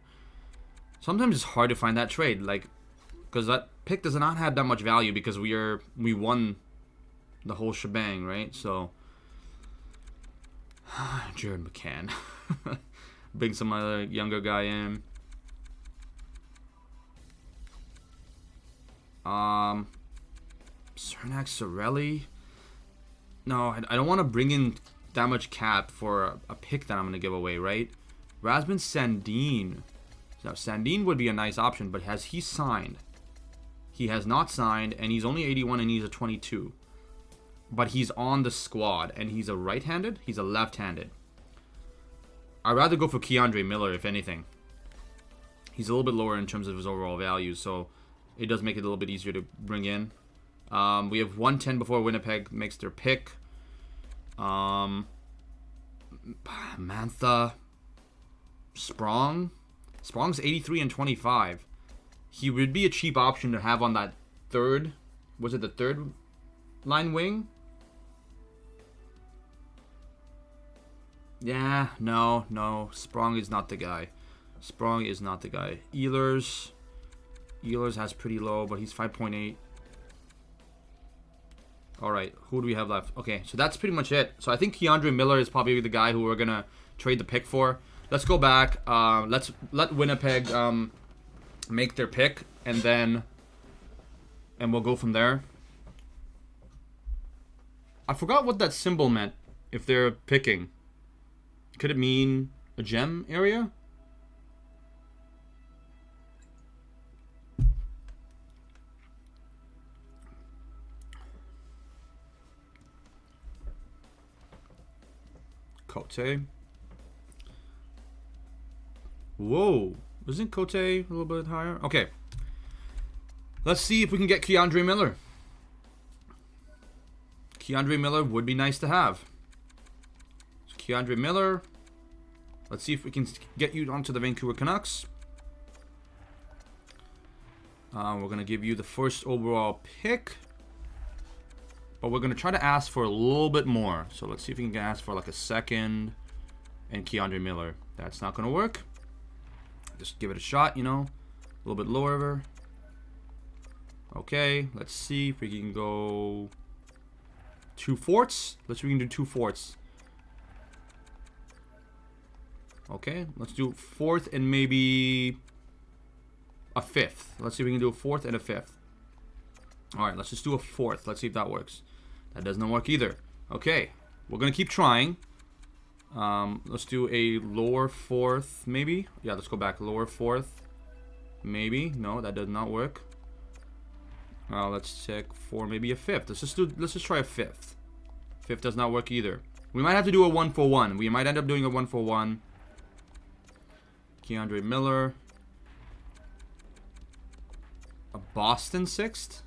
Sometimes it's hard to find that trade. Because that pick does not have that much value because we won the whole shebang, right? So, Jared McCann. Bring some other younger guy in. Cernak Sorelli. No, I don't want to bring in that much cap for a pick that I'm going to give away, right? Rasmus Sandin. Now, Sandin would be a nice option, but has he signed? He has not signed, and he's only 81 and he's a 22. But he's on the squad, and he's a right-handed? He's a left-handed. I'd rather go for Keandre Miller, if anything. He's a little bit lower in terms of his overall value, so it does make it a little bit easier to bring in. We have 110 before Winnipeg makes their pick. Mantha. Sprong. Sprong's 83 and 25. He would be a cheap option to have on that third. Was it the third line wing? Yeah, no. Sprong is not the guy. Ehlers has pretty low, but he's 5.8. Alright, who do we have left? Okay, so that's pretty much it. So I think Keandre Miller is probably the guy who we're going to trade the pick for. Let's go back. Let's let Winnipeg make their pick, and we'll go from there. I forgot what that symbol meant. If they're picking, could it mean a gem area? Cote. Whoa. Isn't Cote a little bit higher? Okay. Let's see if we can get Keandre Miller. Keandre Miller would be nice to have. So Keandre Miller. Let's see if we can get you onto the Vancouver Canucks. We're going to give you the first overall pick. But we're going to try to ask for a little bit more. So let's see if we can ask for like a second and Keandre Miller. That's not going to work. Just give it a shot, you know. A little bit lower. Okay, let's see if we can go 2 fourths. Let's see if we can do 2 fourths. Okay, let's do 4th and maybe a 5th. Let's see if we can do a 4th and a 5th. Alright, let's just do a 4th. Let's see if that works. That does not work either. Okay, we're going to keep trying. Let's do a lower 4th, maybe. Yeah, let's go back. Lower 4th, maybe. No, that does not work. Let's check for maybe a 5th. Let's just try a 5th. 5th does not work either. We might have to do a 1-for-1. We might end up doing a 1-for-1. Keandre Miller. A Boston 6th.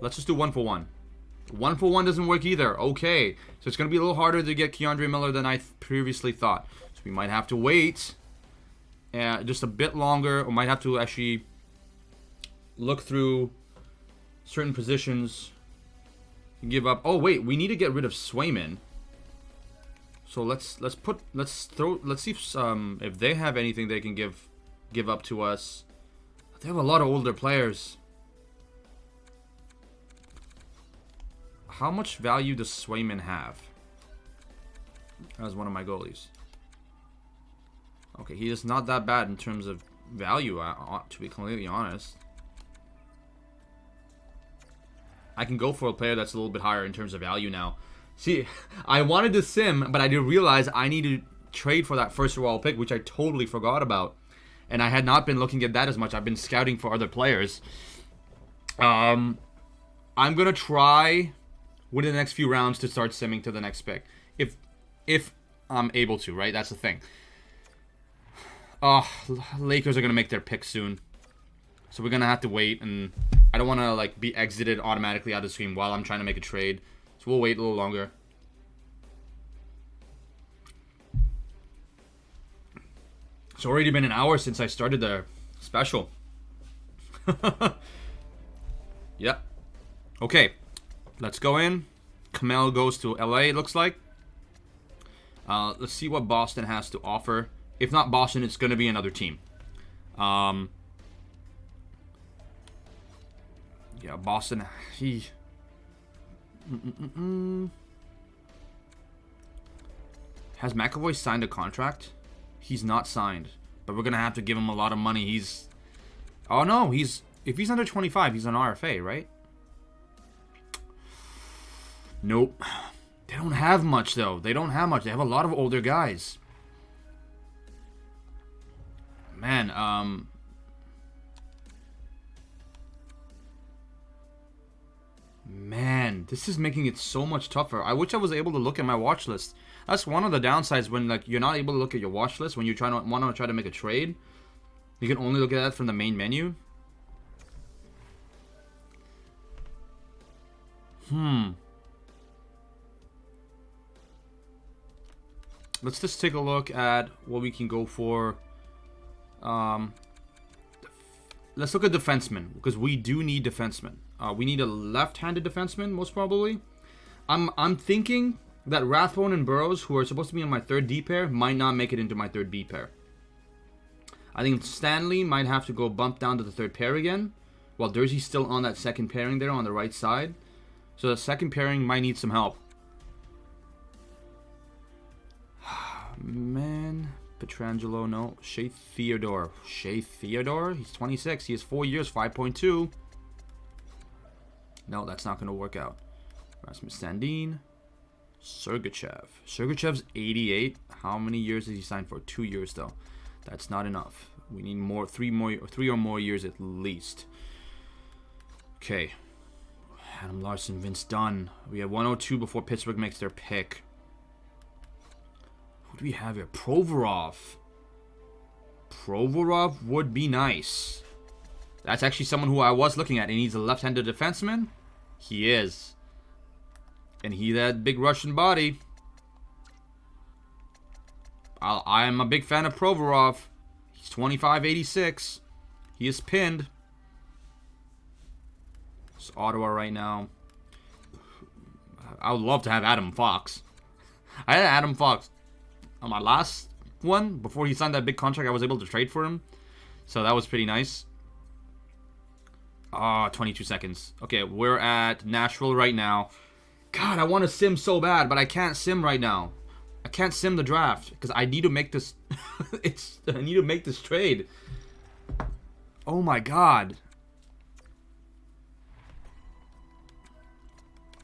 Let's just do 1-for-1. 1-for-1 doesn't work either. Okay. So it's going to be a little harder to get Keandre Miller than I previously thought. So we might have to wait just a bit longer. Or might have to actually look through certain positions. Give up. Oh, wait. We need to get rid of Swayman. So let's see if they have anything they can give up to us. They have a lot of older players. How much value does Swayman have as one of my goalies? Okay, he is not that bad in terms of value, to be completely honest. I can go for a player that's a little bit higher in terms of value now. See, I wanted to sim, but I did realize I need to trade for that first overall pick, which I totally forgot about. And I had not been looking at that as much. I've been scouting for other players. I'm going to try within the next few rounds to start simming to the next pick. If I'm able to, right? That's the thing. Lakers are going to make their pick soon. So we're going to have to wait. And I don't want to like be exited automatically out of the stream while I'm trying to make a trade. So we'll wait a little longer. It's already been an hour since I started the special. Yep. Okay. Let's go in. Kamel goes to LA, it looks like. Let's see what Boston has to offer. If not Boston, it's going to be another team. Yeah, Boston. Has McAvoy signed a contract? He's not signed, but we're gonna have to give him a lot of money. Oh no, if he's under 25, he's an RFA, right? Nope. They don't have much though. They don't have much. They have a lot of older guys. Man, Man, this is making it so much tougher. I wish I was able to look at my watch list. That's one of the downsides when like you're not able to look at your watch list when you're want to try to make a trade. You can only look at that from the main menu. Let's just take a look at what we can go for. Let's look at defensemen because we do need defensemen. We need a left-handed defenseman most probably. I'm thinking that Rathbone and Burrows, who are supposed to be on my third D pair, might not make it into my third B pair. I think Stanley might have to go bump down to the third pair again, while Durzee's still on that second pairing there on the right side. So the second pairing might need some help. Man, Pietrangelo, no. Shea Theodore. He's 26. He has 4 years, 5.2. No, that's not going to work out. Rasmus Sandin. Sergachev. Sergachev's 88. How many years has he signed for? 2 years, though. That's not enough. We need more, three or more years at least. Okay. Adam Larson, Vince Dunn. We have 102 before Pittsburgh makes their pick. Who do we have here? Provorov. Provorov would be nice. That's actually someone who I was looking at. And he's a left-handed defenseman. He is. And he that big Russian body. I'm a big fan of Provorov. He's 25-86. He is pinned. It's Ottawa right now. I would love to have Adam Fox. I had Adam Fox on my last one. Before he signed that big contract, I was able to trade for him. So that was pretty nice. 22 seconds. Okay, we're at Nashville right now. God, I want to sim so bad, but I can't sim right now. I can't sim the draft because I need to make this. I need to make this trade. Oh my god.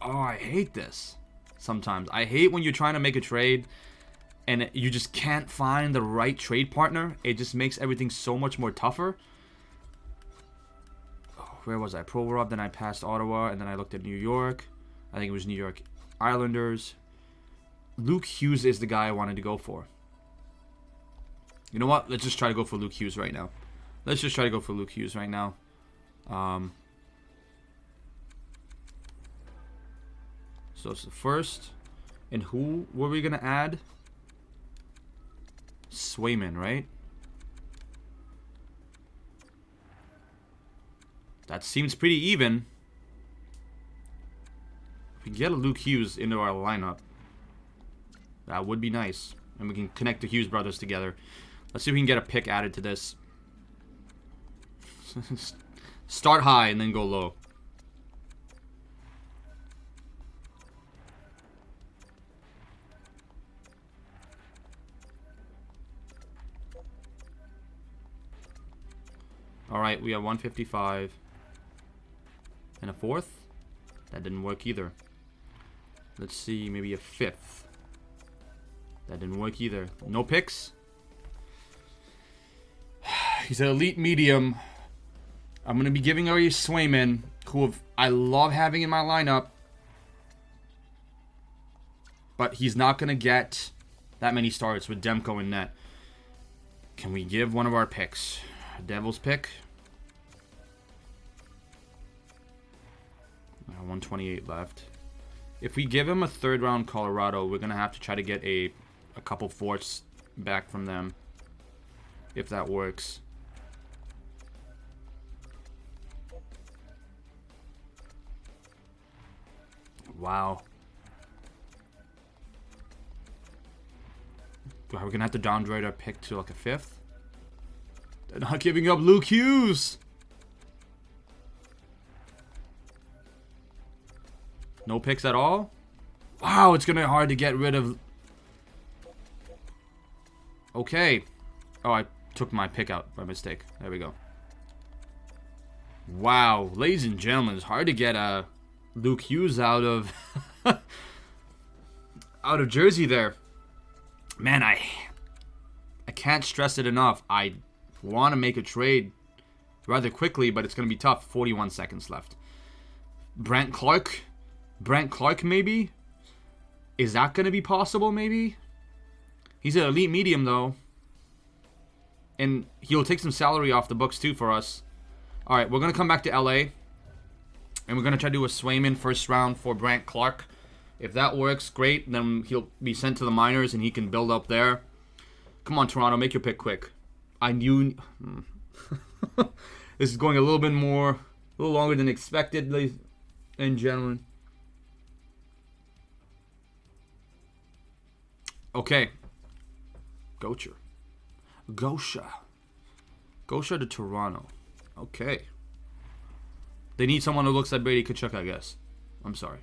Oh, I hate this. Sometimes I hate when you're trying to make a trade and you just can't find the right trade partner. It just makes everything so much more tougher. Oh, where was I? Provorov. Then I passed Ottawa, and then I looked at New York. I think it was New York Islanders. Luke Hughes is the guy I wanted to go for. You know what? Let's just try to go for Luke Hughes right now. Let's just try to go for Luke Hughes right now. So it's the first. And who were we going to add? Swayman, right? That seems pretty even. If we get a Luke Hughes into our lineup, that would be nice. And we can connect the Hughes brothers together. Let's see if we can get a pick added to this. Start high and then go low. Alright, we have 155. And a fourth? That didn't work either. Let's see, maybe a fifth. That didn't work either. No picks? He's an elite medium. I'm going to be giving away Swayman, who I love having in my lineup. But he's not going to get that many starts with Demko in net. Can we give one of our picks? Devil's pick? 128 left. If we give him a third round Colorado, we're going to have to try to get a couple fourths back from them. If that works. Wow. Are we going to have to downgrade our pick to like a fifth? They're not giving up Luke Hughes. No picks at all? Wow, it's going to be hard to get rid of... Okay. Oh, I took my pick out by mistake. There we go. Wow, ladies and gentlemen, it's hard to get Luke Hughes out of... out of Jersey there. Man, I can't stress it enough. I want to make a trade rather quickly, but it's going to be tough. 41 seconds left. Brent Clark, maybe? Is that going to be possible, maybe? He's an elite medium, though. And he'll take some salary off the books, too, for us. All right, we're going to come back to LA. And we're going to try to do a Swayman first round for Brent Clark. If that works, great. Then he'll be sent to the minors, and he can build up there. Come on, Toronto, make your pick quick. I knew... This is going a little bit more... A little longer than expected, ladies and gentlemen. Okay. Gosha to Toronto. Okay. They need someone who looks like Brady Tkachuk, I guess. I'm sorry.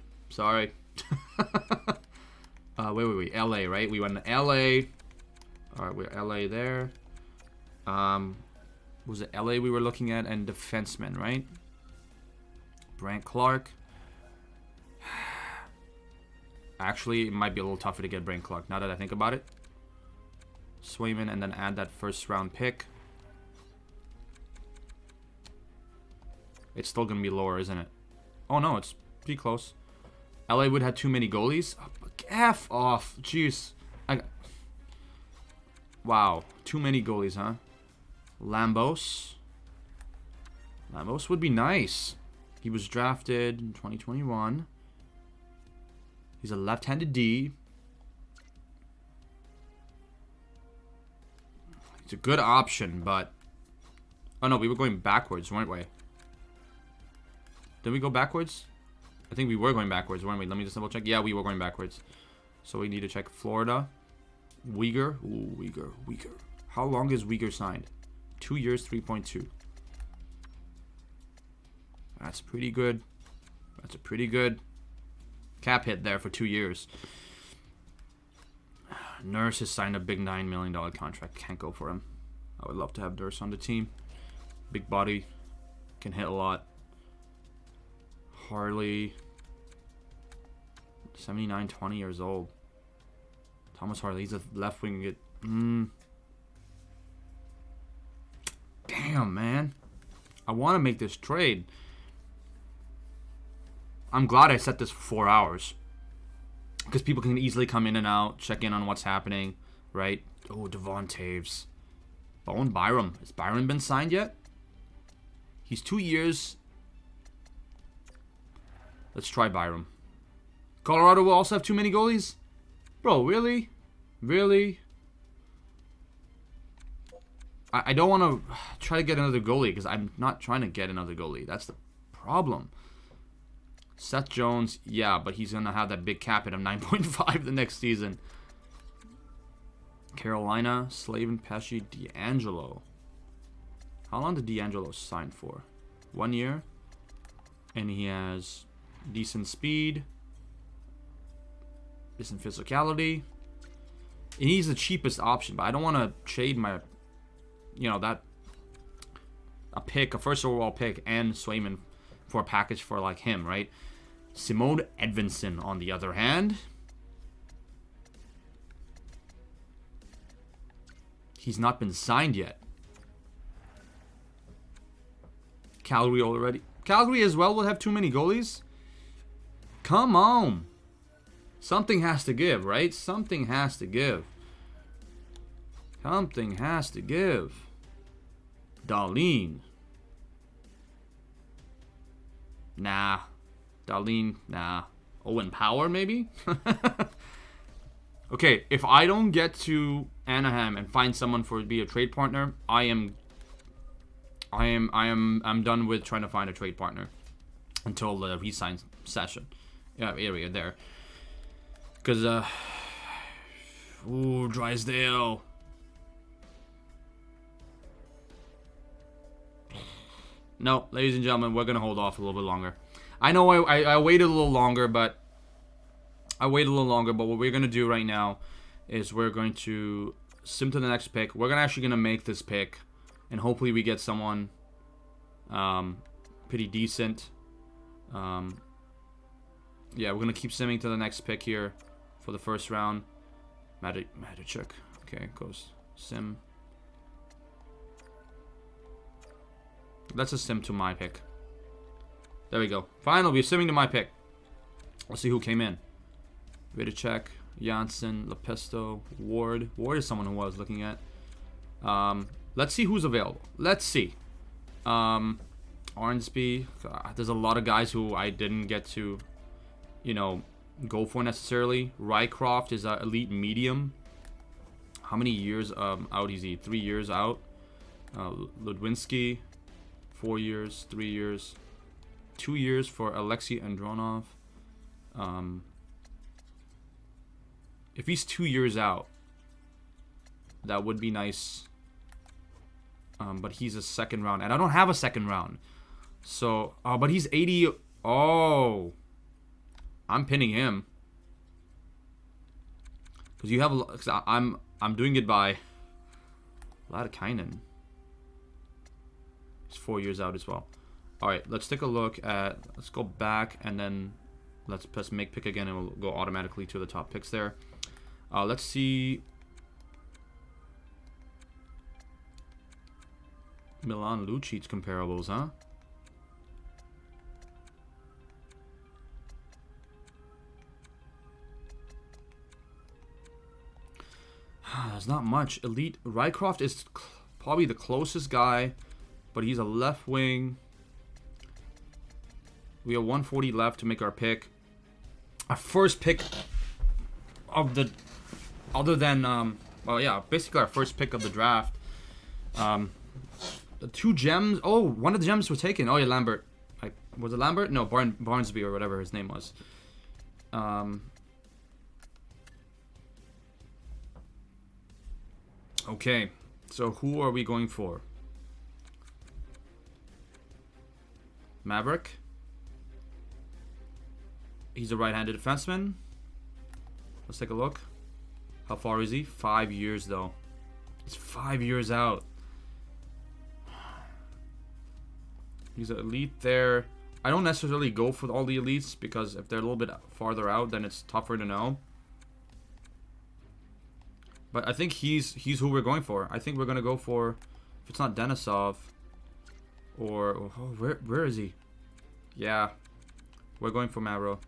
Wait. LA, right? We went to LA. Alright, we're LA there. Was it LA we were looking at? And defenseman, right? Brent Clark. Actually, it might be a little tougher to get Brain Clark now that I think about it. Swayman and then add that first round pick. It's still going to be lower, isn't it? Oh, no, it's pretty close. LA would have too many goalies. F off. Jeez. Wow. Too many goalies, huh? Lambos. Lambos would be nice. He was drafted in 2021. He's a left-handed D. It's a good option, but... Oh, no, we were going backwards, weren't we? Did we go backwards? I think we were going backwards, weren't we? Let me just double check. Yeah, we were going backwards. So we need to check Florida. Uyghur. Ooh, Uyghur. How long is Uyghur signed? 2 years, 3.2. That's pretty good. That's a pretty good cap hit there for 2 years. Nurse has signed a big $9 million contract. Can't go for him. I would love to have Nurse on the team. Big body. Can hit a lot. Harley. 79, 20 years old. Thomas Harley. He's a left wing. Damn, man. I want to make this trade. I'm glad I set this for 4 hours. Because people can easily come in and out, check in on what's happening, right? Oh, Devon Taves. Bowen Byram. Has Byram been signed yet? He's 2 years. Let's try Byram. Colorado will also have too many goalies? Bro, really? Really? I don't want to try to get another goalie because I'm not trying to get another goalie. That's the problem. Seth Jones, yeah, but he's going to have that big cap hit of 9.5 the next season. Carolina, Slavin, Pesci, D'Angelo. How long did D'Angelo sign for? 1 year. And he has decent speed. Decent physicality. And he's the cheapest option, but I don't want to trade my, a first overall pick, and Swayman for a package for like him, right? Simone Edvinsson, on the other hand, he's not been signed yet. Calgary already. Calgary as well will have too many goalies. Come on. Something has to give, right? Something has to give. Something has to give. Darlene. Nah. Darlene, nah. Owen Power, maybe? Okay, if I don't get to Anaheim and find someone to be a trade partner, I'm done with trying to find a trade partner until the re-sign session area there. Because, Drysdale. No, ladies and gentlemen, we're going to hold off a little bit longer. I know I waited a little longer, but what we're going to do right now is we're going to sim to the next pick. We're actually going to make this pick, and hopefully we get someone pretty decent. Yeah, we're going to keep simming to the next pick here for the first round. Matichuk. Okay, goes sim. Let's just sim to my pick. There we go. Finally, we're simming to my pick. Let's see who came in. Vidicek, Janssen, Lepesto, Ward. Ward is someone who I was looking at. Let's see who's available. Let's see. Ornsby. There's a lot of guys who I didn't get to, go for necessarily. Rycroft is elite medium. How many years out is he? 3 years out. Ludwinski, 4 years, 3 years. 2 years for Alexei Andronov. If he's 2 years out, that would be nice. But he's a second round, and I don't have a second round. So, but he's 80. Oh, I'm pinning him because you have a. Cause I'm doing it by Ladakainen. He's 4 years out as well. All right, let's take a look at. Let's go back and then Let's press make pick again, and we'll go automatically to the top picks there. Let's see. Milan Lucic's comparables, huh? There's not much. Elite Rycroft is probably the closest guy, but he's a left wing. We have 140 left to make our pick. Our first pick of the, other than well, yeah, basically our first pick of the draft. The 2 gems. Oh, one of the gems was taken. Oh yeah, Lambert. Was it Lambert? No, Barnsby or whatever his name was. Okay, so who are we going for? Maverick. He's a right-handed defenseman. Let's take a look. How far is he? 5 years though. He's 5 years out. He's an elite there. I don't necessarily go for all the elites because if they're a little bit farther out, then it's tougher to know. But I think he's who we're going for. I think we're gonna go for, if it's not Denisov, or where is he? Yeah, we're going for Lamaro.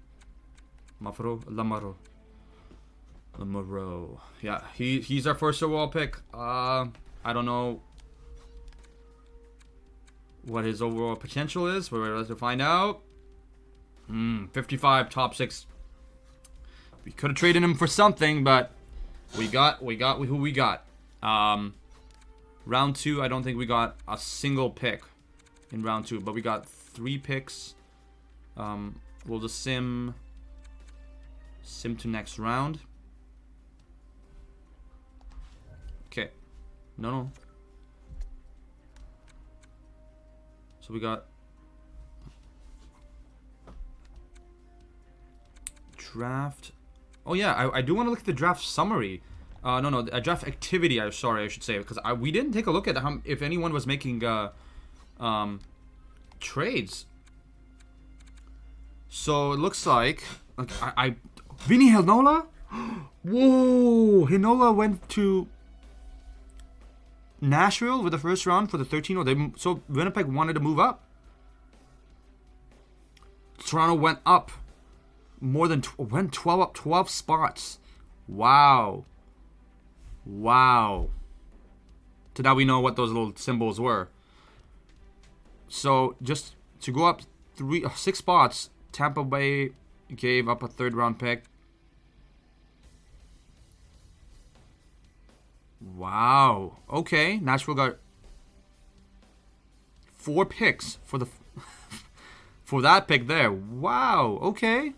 Yeah, he's our first overall pick. I don't know what his overall potential is. We're ready to find out. 55 top 6. We could have traded him for something, but we got who we got. Round 2, I don't think we got a single pick in round 2, but we got 3 picks. We'll just sim to next round. Okay. No. So we got draft. Oh yeah, I do want to look at the draft summary. No, draft activity. I should say, because we didn't take a look at if anyone was making trades. So it looks like Vinny Hinola. Whoa, Hinola went to Nashville with the first round for the 13. So Winnipeg wanted to move up. Toronto went up more than 12 spots. Wow. So now we know what those little symbols were. So just to go up 6 spots, Tampa Bay gave up a 3rd round pick. Wow. Okay, Nashville got 4 picks for the for that pick there. Wow. Okay.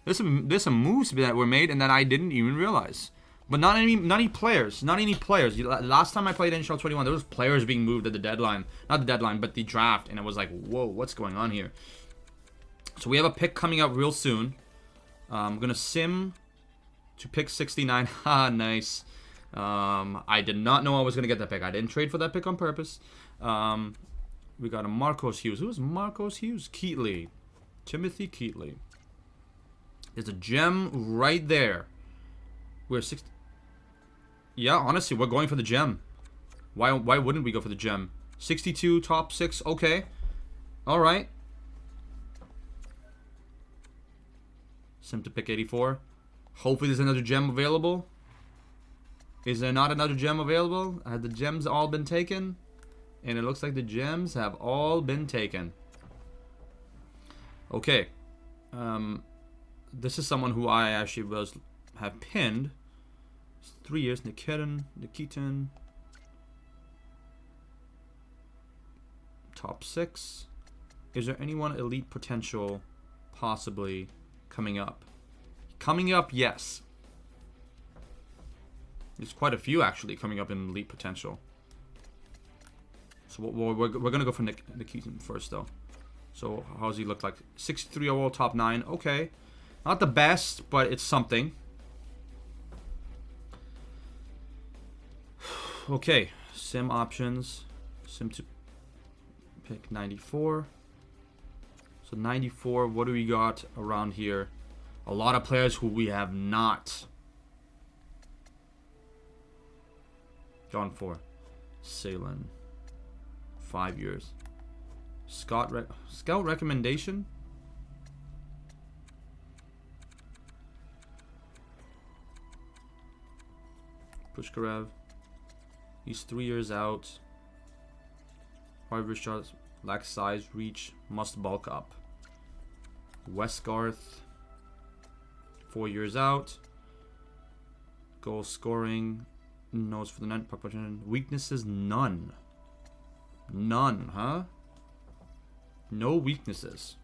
There's some moves that were made and that I didn't even realize. But not any players. Last time I played NHL 21, there was players being moved at the deadline. Not the deadline, but the draft. And it was like, whoa, what's going on here? So we have a pick coming up real soon. I'm going to sim to pick 69. Ha, nice. I did not know I was going to get that pick. I didn't trade for that pick on purpose. We got a Marcos Hughes. Who's Marcos Hughes? Keatley. Timothy Keatley. There's a gem right there. We're 60. Yeah, honestly, we're going for the gem. Why wouldn't we go for the gem? 62, top 6. Okay. All right. Sim to pick 84. Hopefully there's another gem available. Is there not another gem available? Have the gems all been taken? And it looks like the gems have all been taken. Okay. This is someone who I actually have pinned. It's 3 years. Nikitin. Top 6. Is there anyone elite potential possibly coming up? Coming up, yes. There's quite a few actually coming up in elite potential. So we're gonna go for Nikitin first though. So how does he look like? 63 overall, top 9. Okay, not the best, but it's something. Okay, sim options. Sim to pick 94. So 94, what do we got around here? A lot of players who we have not. John 4. Salen. 5 years. Scout recommendation? Pushkarev. He's 3 years out. Hard shots, lacks size, reach, must bulk up. Westgarth. 4 years out. Goal scoring. Nose for the net. Puck position. Weaknesses, none. None, huh? No weaknesses.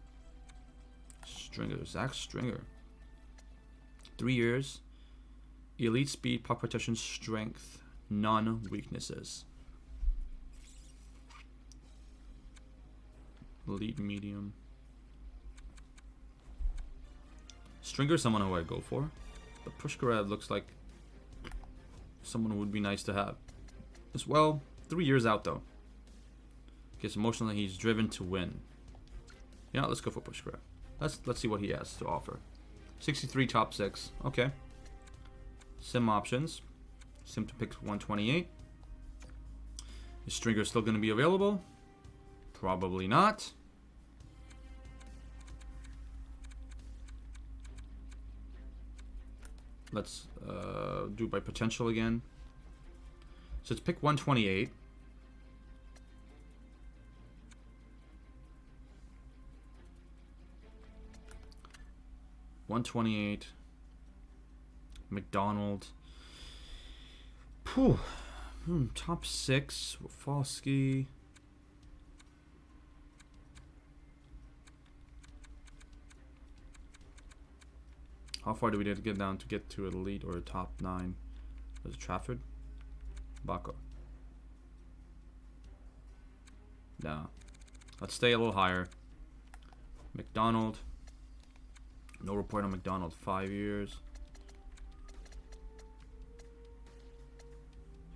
Stringer. Zach Stringer. 3 years. Elite speed, puck protection, strength. None weaknesses. Elite medium. Stringer, someone who I'd go for. But Pushkarev looks like someone who would be nice to have. As well, 3 years out though. Gets emotionally, he's driven to win. Yeah, let's go for Pushkarev. Let's see what he has to offer. 63 top 6. Okay. Sim options. Sim to pick 128. Is Stringer still going to be available? Probably not. Let's do by potential again. So it's pick 128. McDonald. Phew. Top 6. Wafalski. How far do we need to get down to get to elite or a top 9? Was it Trafford? Baco. No. Let's stay a little higher. McDonald. No report on McDonald. 5 years.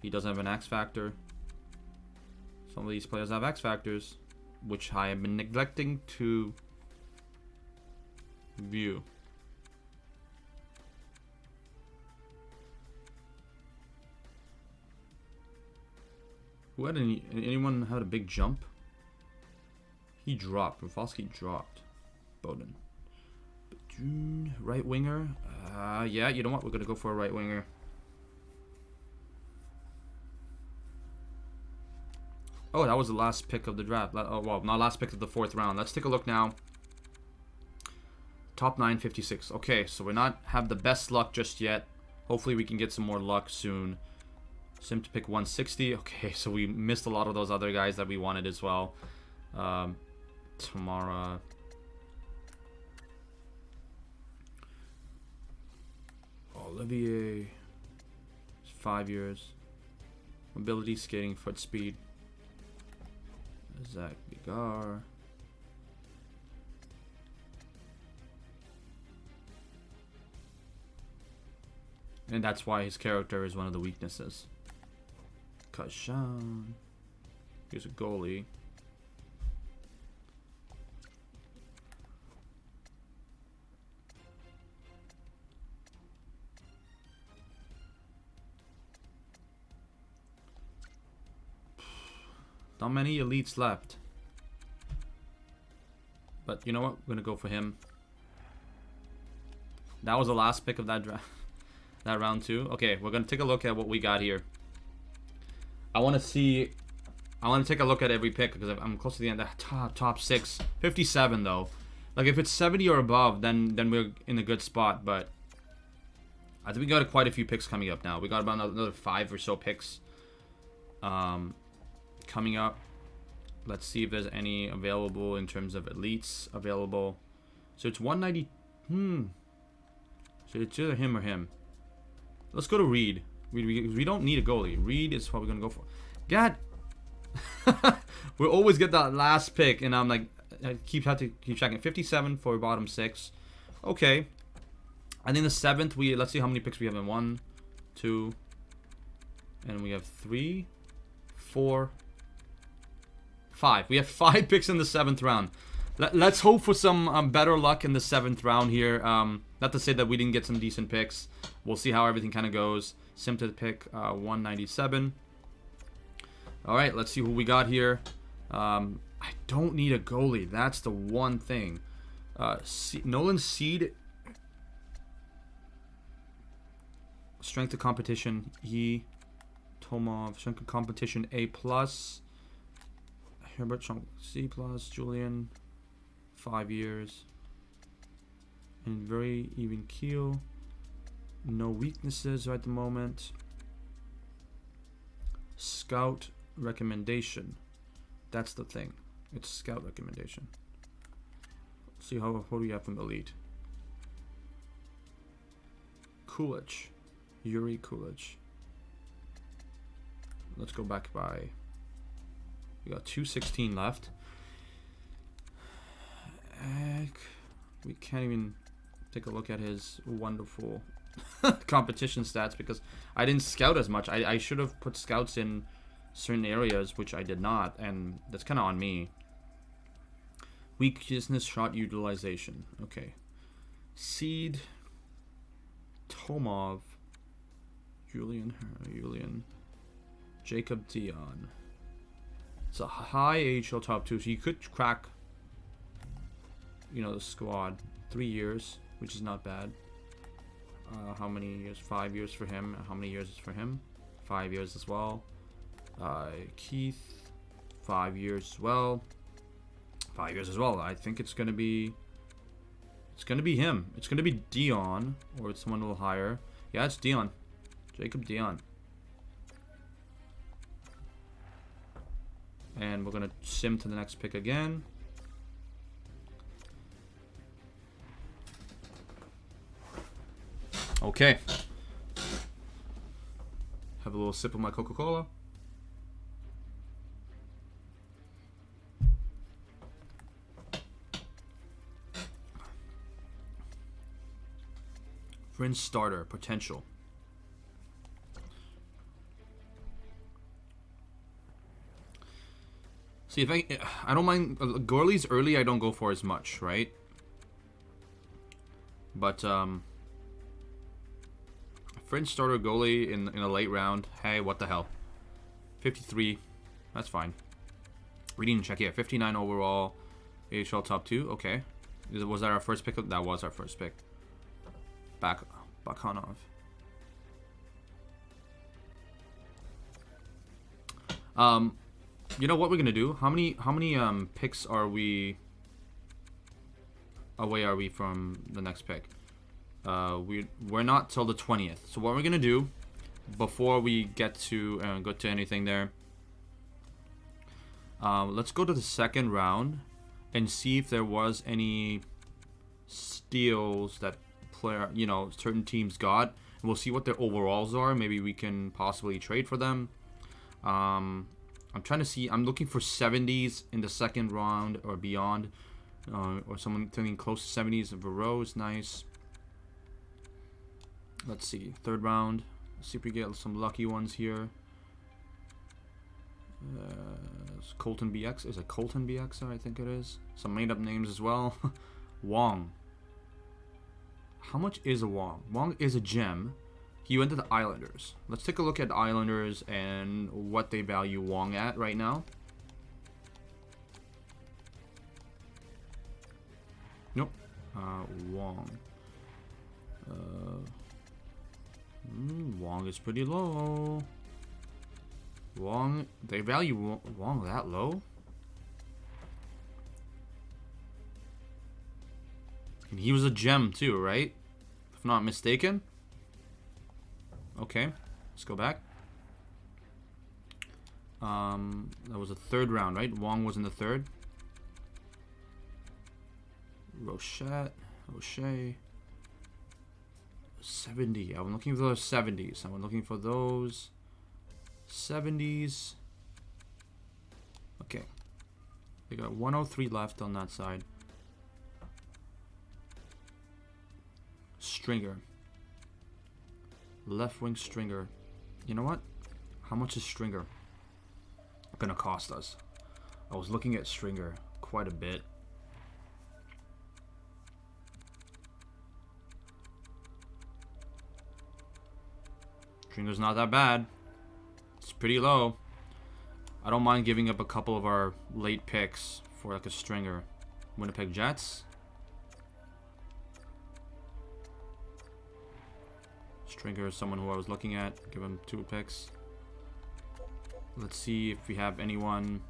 He doesn't have an X factor. Some of these players have X factors, which I have been neglecting to view. Who had anyone had a big jump? He dropped. Rafalski dropped. Bowden. Right winger. Yeah, you know what? We're gonna go for a right winger. Oh, that was the last pick of the draft. Oh, well, not last pick of the 4th round. Let's take a look now. Top 9, 56. Okay, so we're not have the best luck just yet. Hopefully we can get some more luck soon. Sim to pick 160. Okay, so we missed a lot of those other guys that we wanted as well. Tamara. Olivier. 5 years. Mobility, skating, foot speed. Zach Bigar. And that's why his character is one of the weaknesses. Kashan. Here's a goalie. Not many elites left. But you know what? We're gonna go for him. That was the last pick of that draft. That round 2. Okay, we're gonna take a look at what we got here. I want to take a look at every pick because I'm close to the end. Top 6. 57 though. Like if it's 70 or above, then we're in a good spot. But I think we got quite a few picks coming up now. We got about another 5 or so picks coming up. Let's see if there's any available in terms of elites available. So it's 190. So it's either him or him. Let's go to Reed. We don't need a goalie. Reed is what we're gonna go for. God, we always get that last pick, and I'm like, I have to keep checking. 57 for bottom 6. Okay. And in the 7th, let's see how many picks we have in 1, 2, and we have 3, 4, 5. We have 5 picks in the 7th round. Let's hope for some better luck in the 7th round here. Not to say that we didn't get some decent picks. We'll see how everything kind of goes. Sim to pick 197. All right, let's see who we got here. I don't need a goalie. That's the one thing. Nolan Seed. Strength of competition E. Tomov. Strength of competition A+. Herbert C+. Julian. 5 years. And very even keel. No weaknesses right at the moment. Scout recommendation. That's the thing. It's scout recommendation. Let's see who do we have from Elite. Kulich. Yuri Kulich. Let's go back by. We got 216 left. We can't even take a look at his wonderful competition stats because I didn't scout as much. I should have put scouts in certain areas, which I did not, and that's kind of on me. Weakness shot utilization. Okay. Seed. Tomov. Julian. Jacob Dion. It's a high AHL top 2, so you could crack, you know, the squad. 3 years, which is not bad. How many years? 5 years for him. How many years is for him? 5 years as well. Keith, 5 years as well. 5 years as well. I think it's gonna be him. It's gonna be Dion, or it's someone a little higher. Yeah, it's Dion. Jacob Dion. And we're gonna sim to the next pick again. Okay. Have a little sip of my Coca-Cola. Fringe starter potential. See, if I don't mind goalies early. I don't go for as much, right? But fringe starter goalie in a late round. Hey, what the hell? 53. That's fine. Reading check here. 59 overall. AHL top 2. Okay. Was that our first pick? That was our first pick. Bakhanov. You know what we're gonna do? How many picks are we away are we from the next pick? We're not till the 20th. So what we're gonna do before we get to go to anything there, let's go to the second round and see if there was any steals that certain teams got. And we'll see what their overalls are. Maybe we can possibly trade for them. I'm trying to see. I'm looking for 70s in the second round or beyond, or something close to 70s. Varro is nice. Let's see. Third round. See if we get some lucky ones here. Colton BX. Is it Colton BX? I think it is. Some made up names as well. Wong. How much is a Wong? Wong is a gem. He went to the Islanders. Let's take a look at the Islanders and what they value Wong at right now. Nope. Wong. Wong is pretty low. Wong, they value Wong that low? And he was a gem too, right? If not mistaken. Okay, let's go back. That was a third round, right? Wong was in the third. O'Shea. 70. I'm looking for those 70s. I'm looking for those 70s. Okay. They got 103 left on that side. Stringer. Left wing Stringer. You know what? How much is Stringer gonna cost us? I was looking at Stringer quite a bit. Stringer's not that bad. It's pretty low. I don't mind giving up a couple of our late picks for like a Stringer. Winnipeg Jets. Stringer is someone who I was looking at. Give him 2 picks. Let's see if we have anyone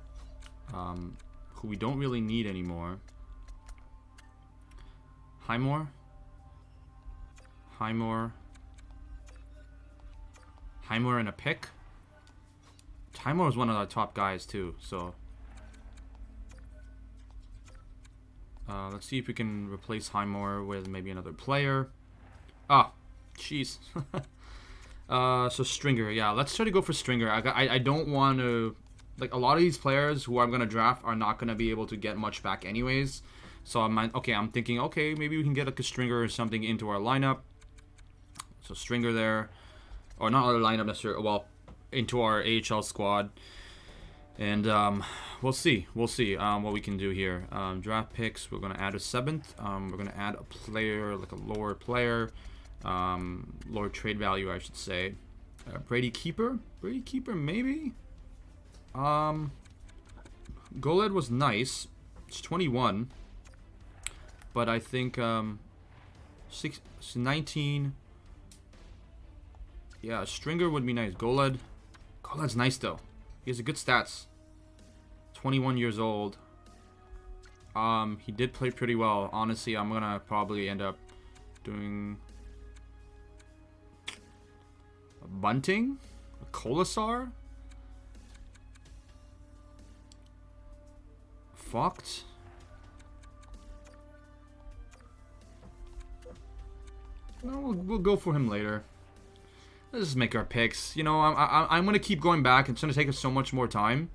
who we don't really need anymore. Highmore. Highmore and a pick. Highmore is one of our top guys too, so let's see if we can replace Highmore with maybe another player. Ah, jeez. So Stringer, yeah, let's try to go for Stringer. I don't want to, like, a lot of these players who I'm gonna draft are not gonna be able to get much back anyways. So I'm thinking, okay, maybe we can get like a Stringer or something into our lineup. So Stringer there, or not our lineup necessarily. Well, into our AHL squad, and we'll see what we can do here. Draft picks, we're gonna add a 7th. We're gonna add a player, like a lower player, lower trade value, I should say. Brady Keeper maybe. Goled was nice. It's 21, but I think 19. Yeah, Stringer would be nice. Goled's nice though. He has a good stats. 21 years old. He did play pretty well. Honestly, I'm gonna probably end up doing a Bunting, a Colasar, Focht. Well, we'll go for him later. Let's just make our picks. You know, I'm gonna keep going back. It's gonna take us so much more time.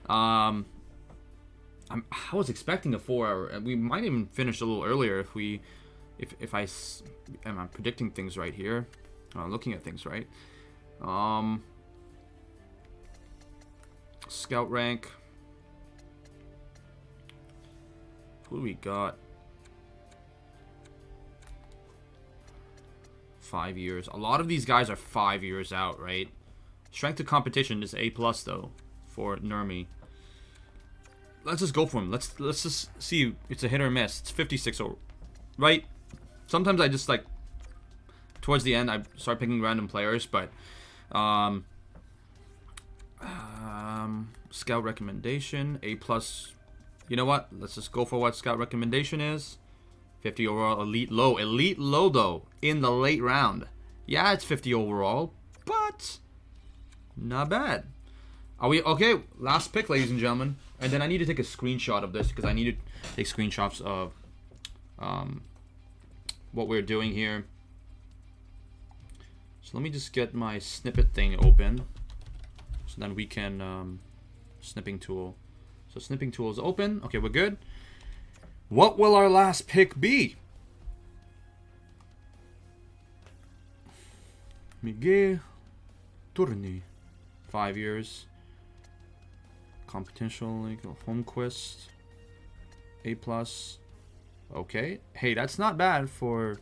I was expecting a 4-hour. We might even finish a little earlier if I'm predicting things right here, looking at things right. Scout rank. Who do we got? 5 years. A lot of these guys are 5 years out, right? Strength to competition is A+ though for Nurmi. Let's just go for him. Let's just see. It's a hit or miss. It's 56 over, right? Sometimes I just like towards the end I start picking random players, but scout recommendation A+. You know what? Let's just go for what scout recommendation is. 50 overall, elite low though, in the late round. Yeah, it's 50 overall, but not bad. Are we okay? Last pick, ladies and gentlemen, and then I need to take a screenshot of this because I need to take screenshots of what we're doing here. So let me just get my snippet thing open, so then we can snipping tool. So snipping tool is open. Okay, we're good. What will our last pick be? Miguel Tourny, 5 years. Competition League, Holmquist, A+. Okay. Hey, that's not bad for,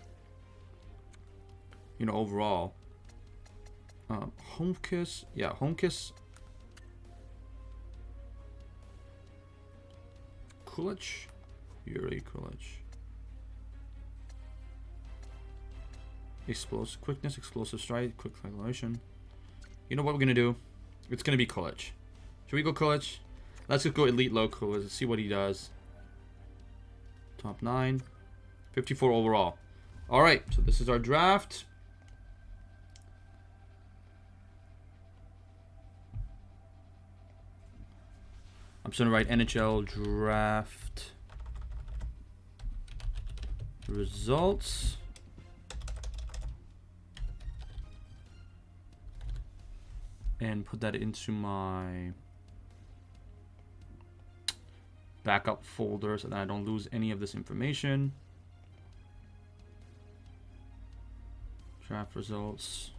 you know, overall. Holmquist, yeah, Holmquist. Kulich. Yuri Kulich. Explosive quickness, explosive strike, quick calculation. You know what we're gonna do? It's gonna be Kulich. Should we go Kulich? Let's just go elite low Kulich. Let's see what he does. Top 9. 54 overall. Alright, so this is our draft. I'm just gonna write NHL draft results. And put that into my backup folder so that I don't lose any of this information. Draft results.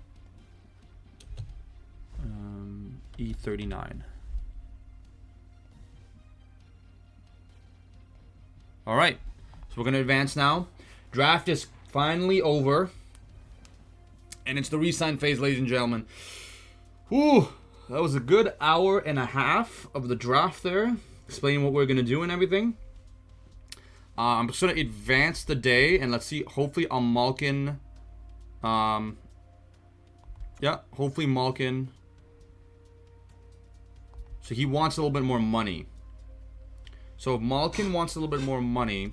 E39. All right, so we're gonna advance now. Draft is finally over, And it's the re-sign phase, ladies and gentlemen. Whew, that was a good hour and a half of the draft there, explaining what we're going to do and everything. I'm just going to advance the day, and let's see, hopefully Malkin... yeah, hopefully Malkin... So he wants a little bit more money. So if Malkin wants a little bit more money,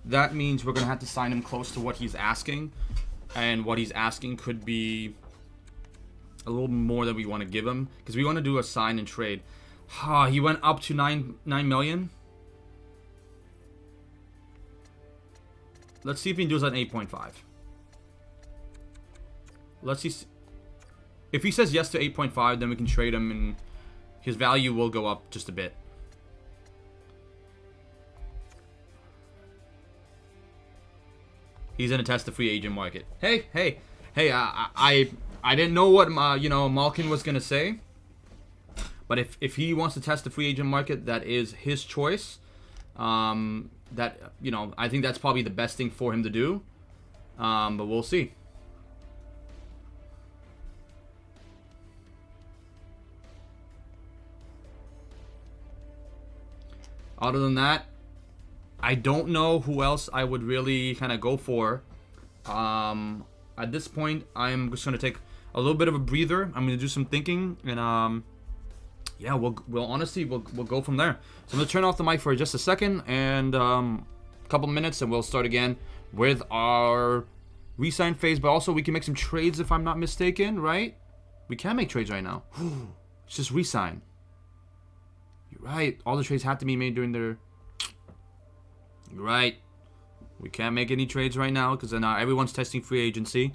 that means we're going to have to sign him close to what he's asking. And what he's asking could be a little more than we want to give him. Because we want to do a sign and trade. He went up to 9 million. Let's see if he can do this at 8.5. Let's see. If he says yes to 8.5, then we can trade him and his value will go up just a bit. He's gonna test the free agent market. Hey! I didn't know what Malkin was gonna say, but if he wants to test the free agent market, that is his choice. That I think that's probably the best thing for him to do. But we'll see. Other than that, I don't know who else I would really kind of go for. At this point, I'm just going to take a little bit of a breather. I'm going to do some thinking, and yeah, we'll go from there. So I'm going to turn off the mic for just a second, and a couple minutes, and we'll start again with our re-sign phase. But also, we can make some trades if I'm not mistaken, right? We can make trades right now. It's just re-sign. You're right. All the trades have to be made during their... You're right. We can't make any trades right now because then everyone's testing free agency.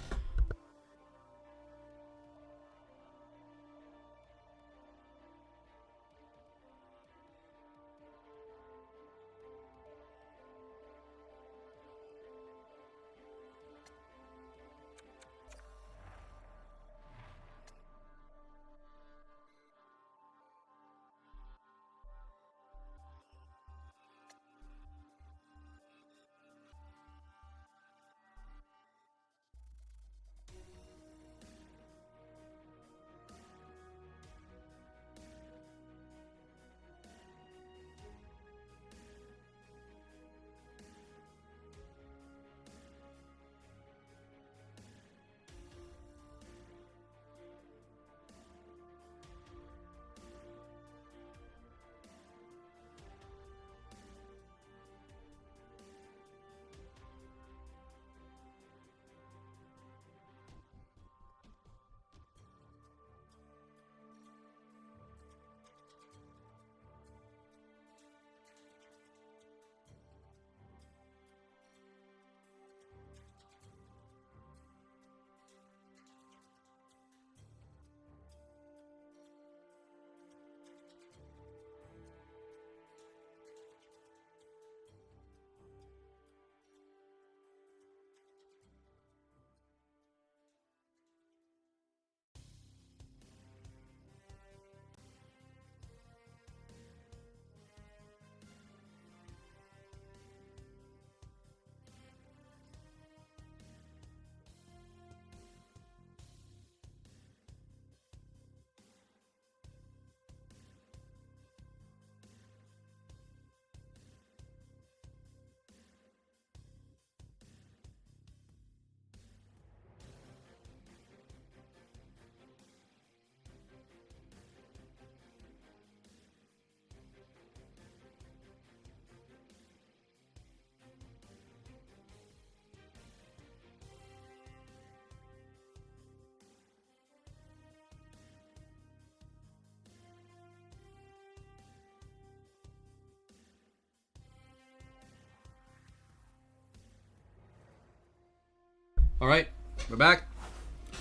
All right, we're back.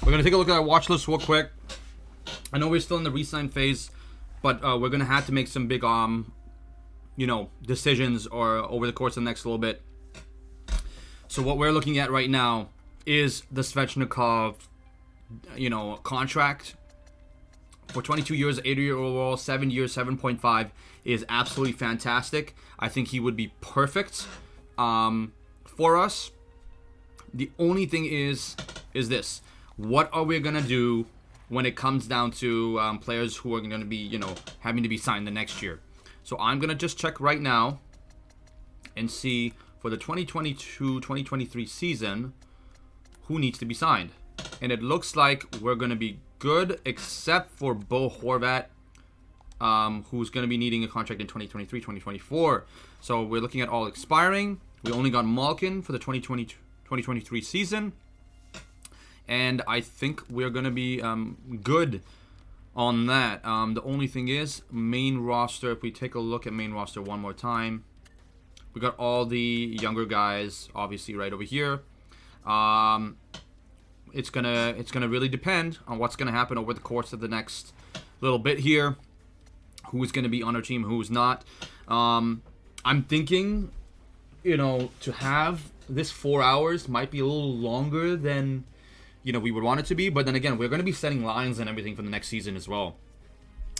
We're going to take a look at our watch list real quick. I know we're still in the re-sign phase, but we're going to have to make some big, decisions or over the course of the next little bit. So what we're looking at right now is the Svechnikov, contract. For 22 years, 80-year overall, 7 years, 7.5 is absolutely fantastic. I think he would be perfect for us. The only thing is this. what are we gonna do when it comes down to players who are going to be, having to be signed the next year. So I'm going to just check right now and see for the 2022-2023 season who needs to be signed. And it looks like we're going to be good except for Bo Horvat, who's going to be needing a contract in 2023-2024. So we're looking at all expiring. We only got Malkin for the 2022-2023 season. And I think we're going to be good on that. The only thing is, main roster, if we take a look at main roster one more time, we got all the younger guys, obviously, right over here. It's gonna really depend on what's going to happen over the course of the next little bit here. Who's going to be on our team, who's not. I'm thinking, to have this 4 hours might be a little longer than we would want it to be, but then again, we're going to be setting lines and everything for the next season as well.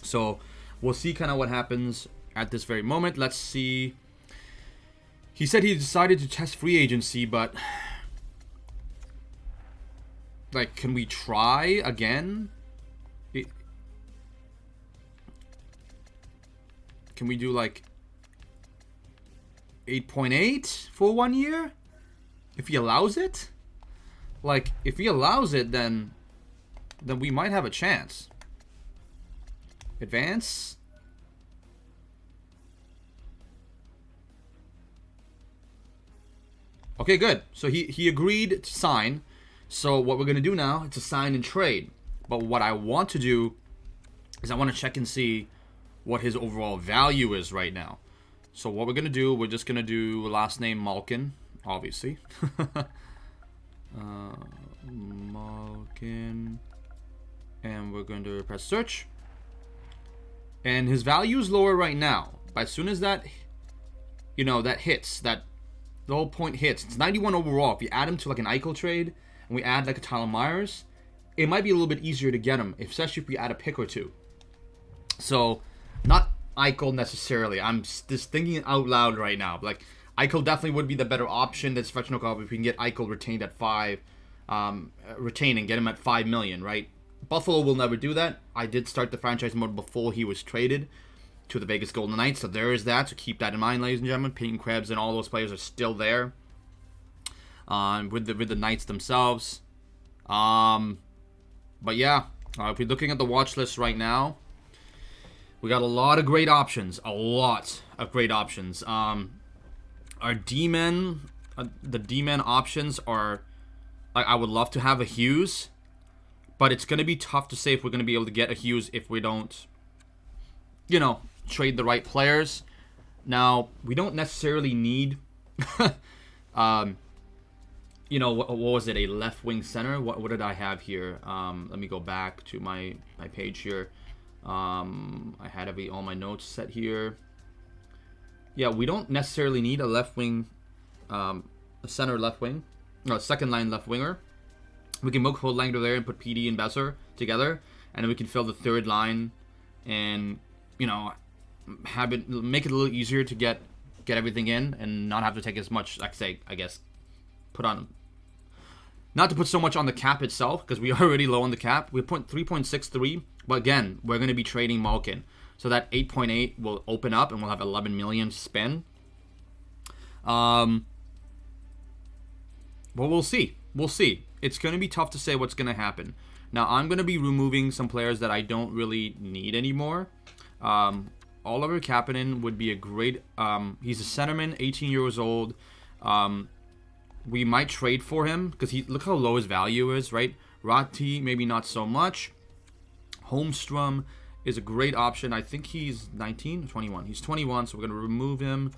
So we'll see kind of what happens at this very moment. Let's see. He said he decided to test free agency, but can we try again? Can we do 8.8 for 1 year? If he allows it? If he allows it, then we might have a chance. Advance. Okay, good. So he agreed to sign. So what we're going to do now is to sign and trade. But what I want to do is I want to check and see what his overall value is right now. So what we're going to do, we're just going to do last name Malkin, obviously. Malkin, and we're going to press search, and his value is lower right now, but as soon as that that hits, that the whole point hits, it's 91 overall. If you add him to an Eichel trade and we add a Tyler Myers, it might be a little bit easier to get him, especially if we add a pick or two. So not Eichel necessarily, I'm just thinking out loud right now, Eichel definitely would be the better option. That's Svechnikov if we can get Eichel retained at 5, retain and get him at $5 million, right? Buffalo will never do that. I did start the franchise mode before he was traded to the Vegas Golden Knights, so there is that. So keep that in mind, ladies and gentlemen. Peyton Krebs and all those players are still there with the Knights themselves. But yeah, if we're looking at the watch list right now, we got a lot of great options. Our D-men, the D-men options are, I would love to have a Hughes, but it's going to be tough to say if we're going to be able to get a Hughes if we don't, trade the right players. Now, we don't necessarily need, what was it, a left wing center? What did I have here? Let me go back to my page here. I had all my notes set here. Yeah, we don't necessarily need a left wing, a center left wing, no, second line left winger. We can move Langdor there and put PD and Besser together, and then we can fill the third line, and make it a little easier to get everything in, and not have to take as much. Not to put so much on the cap itself, because we are already low on the cap. We put 3.63, but again, we're going to be trading Malkin. So that 8.8 will open up, and we'll have 11 million to spend. But we'll see. It's going to be tough to say what's going to happen. Now, I'm going to be removing some players that I don't really need anymore. Oliver Kapanen would be a great... he's a centerman, 18 years old. We might trade for him, because look how low his value is, right? Ratti, maybe not so much. Holmstrom is a great option. I think he's 19 or 21. He's 21, so we're going to remove him.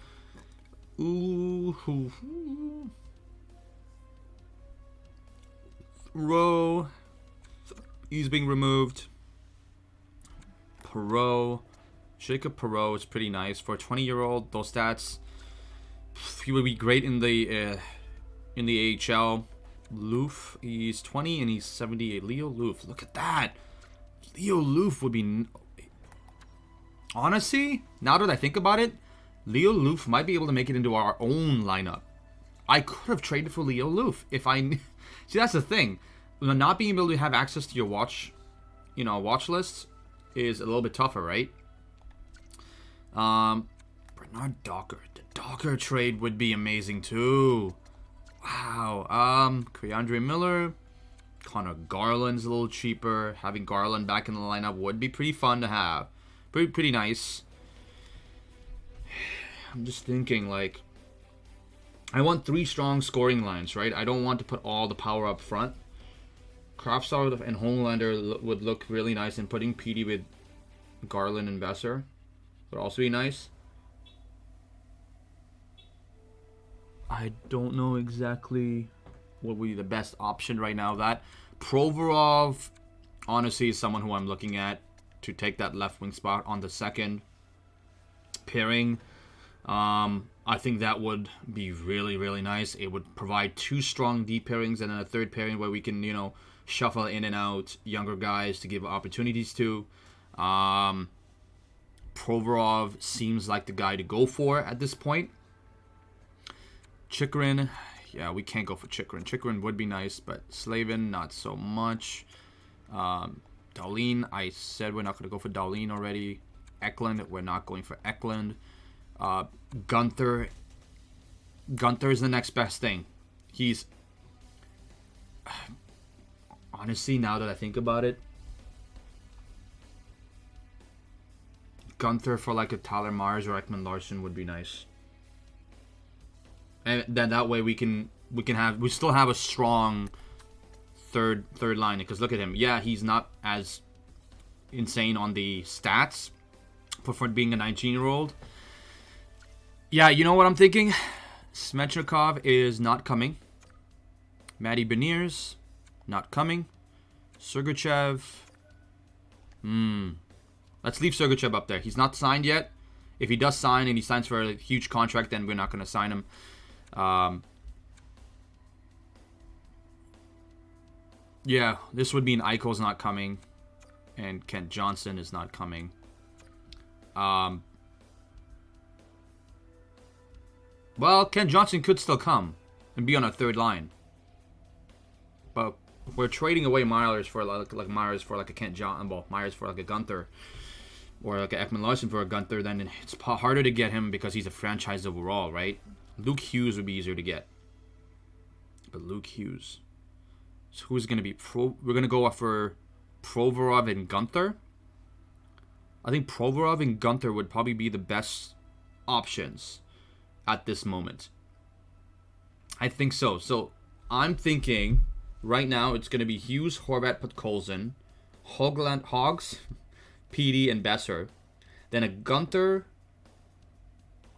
Rowe. He's being removed. Perreault. Jacob Perreault is pretty nice. For a 20-year-old, those stats, he would be great in the AHL. Loof, he's 20 and he's 78. Leo Loof, look at that. Leo Loof would be... Honestly, now that I think about it, Leo Loof might be able to make it into our own lineup. I could have traded for Leo Loof if I... See, that's the thing. not being able to have access to your watch list is a little bit tougher, right? Bernard Docker. The Docker trade would be amazing too. Wow. Keandre Miller. Connor Garland's a little cheaper. Having Garland back in the lineup would be pretty fun to have. Pretty nice. I'm just thinking, like, I want 3 strong scoring lines, right? I don't want to put all the power up front. Kraftstad and Homelander would look really nice, and putting PD with Garland and Besser would also be nice. I don't know exactly what would be the best option right now. That Provorov, honestly, is someone who I'm looking at to take that left wing spot on the second pairing. I think that would be really, really nice. It would provide 2 strong deep pairings and then a third pairing where we can, shuffle in and out younger guys to give opportunities to. Provorov seems like the guy to go for at this point. Chychrun, yeah, we can't go for Chychrun. Chychrun would be nice, but Slavin, not so much. Dahlin, I said we're not going to go for Dahlin already. Eklund, we're not going for Eklund. Gunther is the next best thing. He's... Honestly, now that I think about it, Gunther for like a Tyler Myers or Ekman Larson would be nice. And then that way we still have a strong third line, because look at him. Yeah, he's not as insane on the stats for being a 19-year-old. Yeah, you know what I'm thinking? Svechnikov is not coming. Matty Beniers, not coming. Sergachev. Let's leave Sergachev up there. He's not signed yet. If he does sign and he signs for a huge contract, then we're not going to sign him. Yeah, this would mean Eichel's not coming. And Kent Johnson is not coming. Well, Kent Johnson could still come and be on a third line. But we're trading away Myers for Myers for like a Kent Johnson, well, Myers for like a Gunther, or like a Ekman Larson for a Gunther. Then it's harder to get him because he's a franchise overall, right? Luke Hughes would be easier to get. But Luke Hughes. So who's going to be we're going to go for Provorov and Gunther. I think Provorov and Gunther would probably be the best options at this moment. I think so. So I'm thinking right now it's going to be Hughes, Horvat, Podkolzin, Hogs, PD, and Besser. Then a Gunther,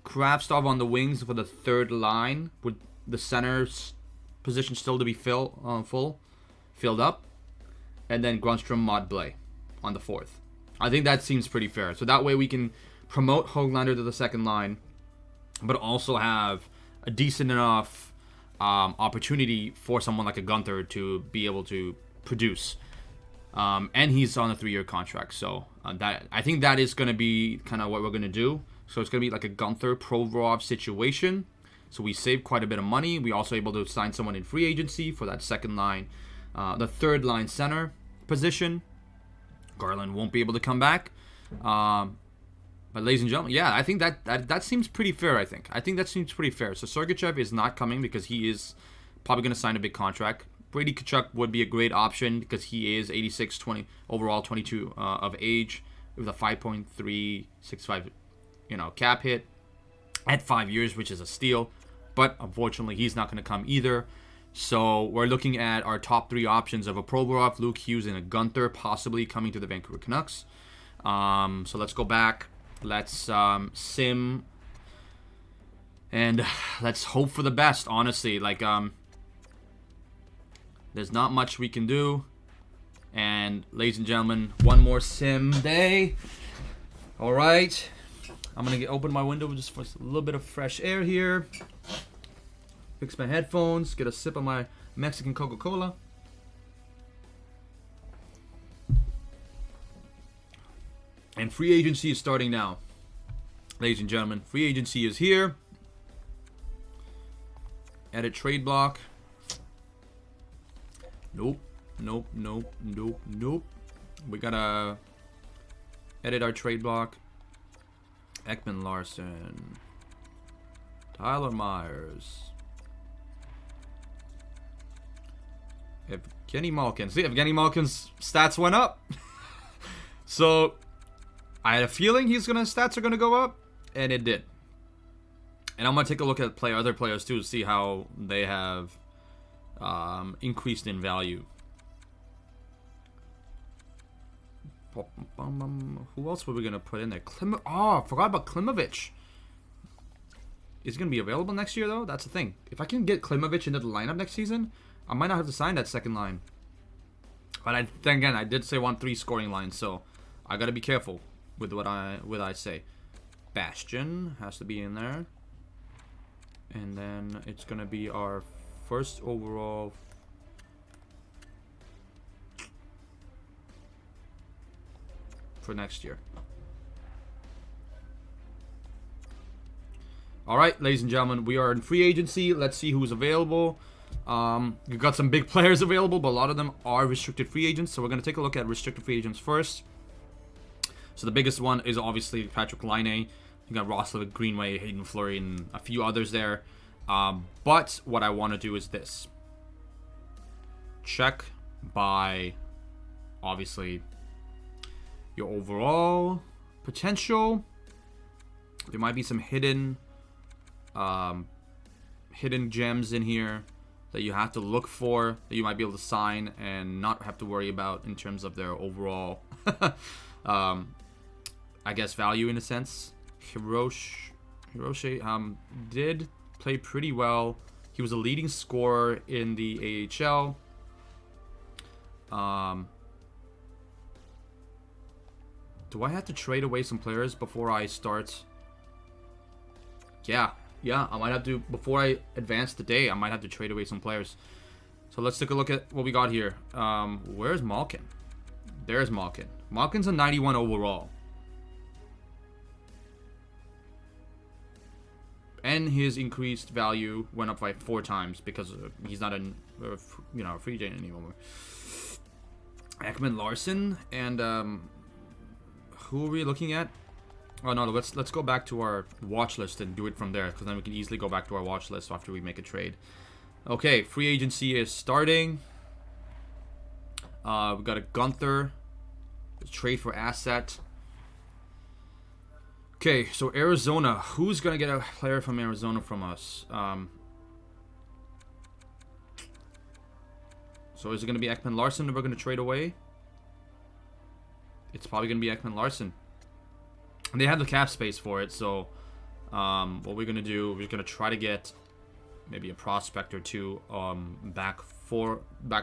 Kravtsov on the wings for the third line, with the center's position still to be filled up. And then Grunstrom, Modblay on the fourth. I think that seems pretty fair. So that way we can promote Höglander to the second line, but also have a decent enough opportunity for someone like a Gunther to be able to produce. And he's on a 3-year contract. So that I think that is going to be kind of what we're going to do. So it's going to be like a Gunther Provorov situation. So we save quite a bit of money. We also able to sign someone in free agency for that second line, the third line center position. Garland won't be able to come back. But ladies and gentlemen, yeah, I think that seems pretty fair, I think that seems pretty fair. So Sergachev is not coming because he is probably going to sign a big contract. Brady Tkachuk would be a great option because he is 86, 20 overall, 22 of age with a 5.365, cap hit at 5 years, which is a steal. But unfortunately, he's not going to come either. So we're looking at our top 3 options of a Provorov, Luke Hughes, and a Gunther possibly coming to the Vancouver Canucks. So let's go back. Let's sim. And let's hope for the best, honestly. There's not much we can do. And ladies and gentlemen, one more sim day. All right. I'm going to open my window just for a little bit of fresh air here. Fix my headphones. Get a sip of my Mexican Coca-Cola. And free agency is starting now. Ladies and gentlemen, free agency is here. Edit trade block. Nope. Nope. We gotta edit our trade block. Ekman Larson. Tyler Myers. Evgeny Malkin. See, Evgeny Malkin's stats went up. So, I had a feeling his stats are gonna go up, and it did. And I'm gonna take a look at other players too to see how they have increased in value. Who else were we gonna put in there? I forgot about Klimovich. Is he gonna be available next year though? That's the thing. If I can get Klimovich into the lineup next season, I might not have to sign that second line. But then again, I did say I want 3 scoring lines, so I gotta be careful with what I say. Bastion has to be in there. And then it's gonna be our first overall. For next year. Alright, ladies and gentlemen, we are in free agency. Let's see who's available. We've got some big players available, but a lot of them are restricted free agents. So we're going to take a look at restricted free agents first. So the biggest one is obviously Patrick Laine. You got Roslovic, Greenway, Hayden Fleury, and a few others there. But what I want to do is this. Check by, obviously, your overall potential. There might be some hidden gems in here that you have to look for, that you might be able to sign and not have to worry about in terms of their overall I guess value in a sense. Hiroshi did play pretty well. He was a leading scorer in the AHL. Do I have to trade away some players before I start? Yeah, I might have to, before I advance the day, I might have to trade away some players. So let's take a look at what we got here. Where's Malkin? There's Malkin. Malkin's a 91 overall. And his increased value went up by 4 times because he's not a free agent anymore. Ekman Larson and who are we looking at? Oh no, let's go back to our watch list and do it from there, because then we can easily go back to our watch list after we make a trade. Okay, free agency is starting. We got a Gunther, a trade for asset. Okay, so Arizona. Who's gonna get a player from Arizona from us? So is it gonna be Ekman Larson that we're gonna trade away? It's probably gonna be Ekman Larson. And they have the cap space for it, so what we're gonna do, we're gonna try to get maybe a prospect or two back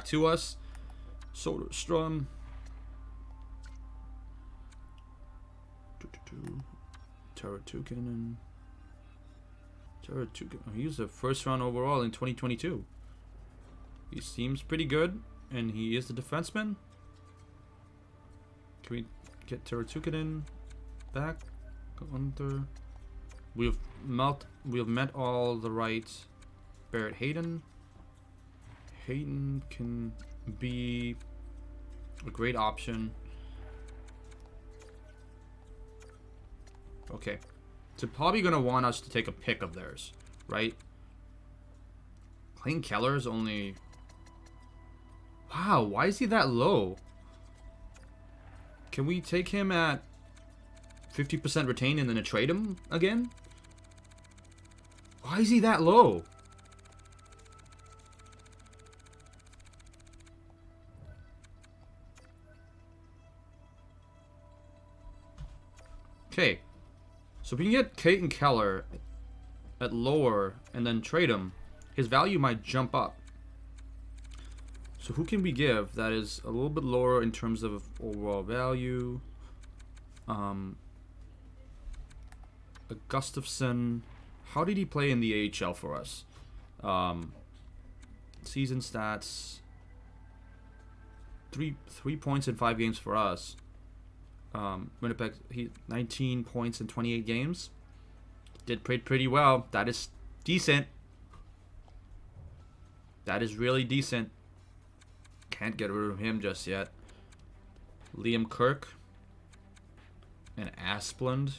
to us. Soderstrom. Taratukanen. He was a first round overall in 2022. He seems pretty good, and he is the defenseman. Can we get Taratukanen back? Gunther. We have met all the rights. Barrett Hayden. Hayden can be a great option. Okay. So probably gonna want us to take a pick of theirs, right? Clayton Keller is only... Wow, why is he that low? Can we take him at 50% retained and then trade him again? Why is he that low? Okay. So if we can get Clayton Keller at lower and then trade him, his value might jump up. So who can we give that is a little bit lower in terms of overall value? Gustafsson. How did he play in the AHL for us? Season stats. 3 points in 5 games for us. Winnipeg, he 19 points in 28 games. Did pretty well. That is decent. That is really decent. Can't get rid of him just yet. Liam Kirk. And Asplund.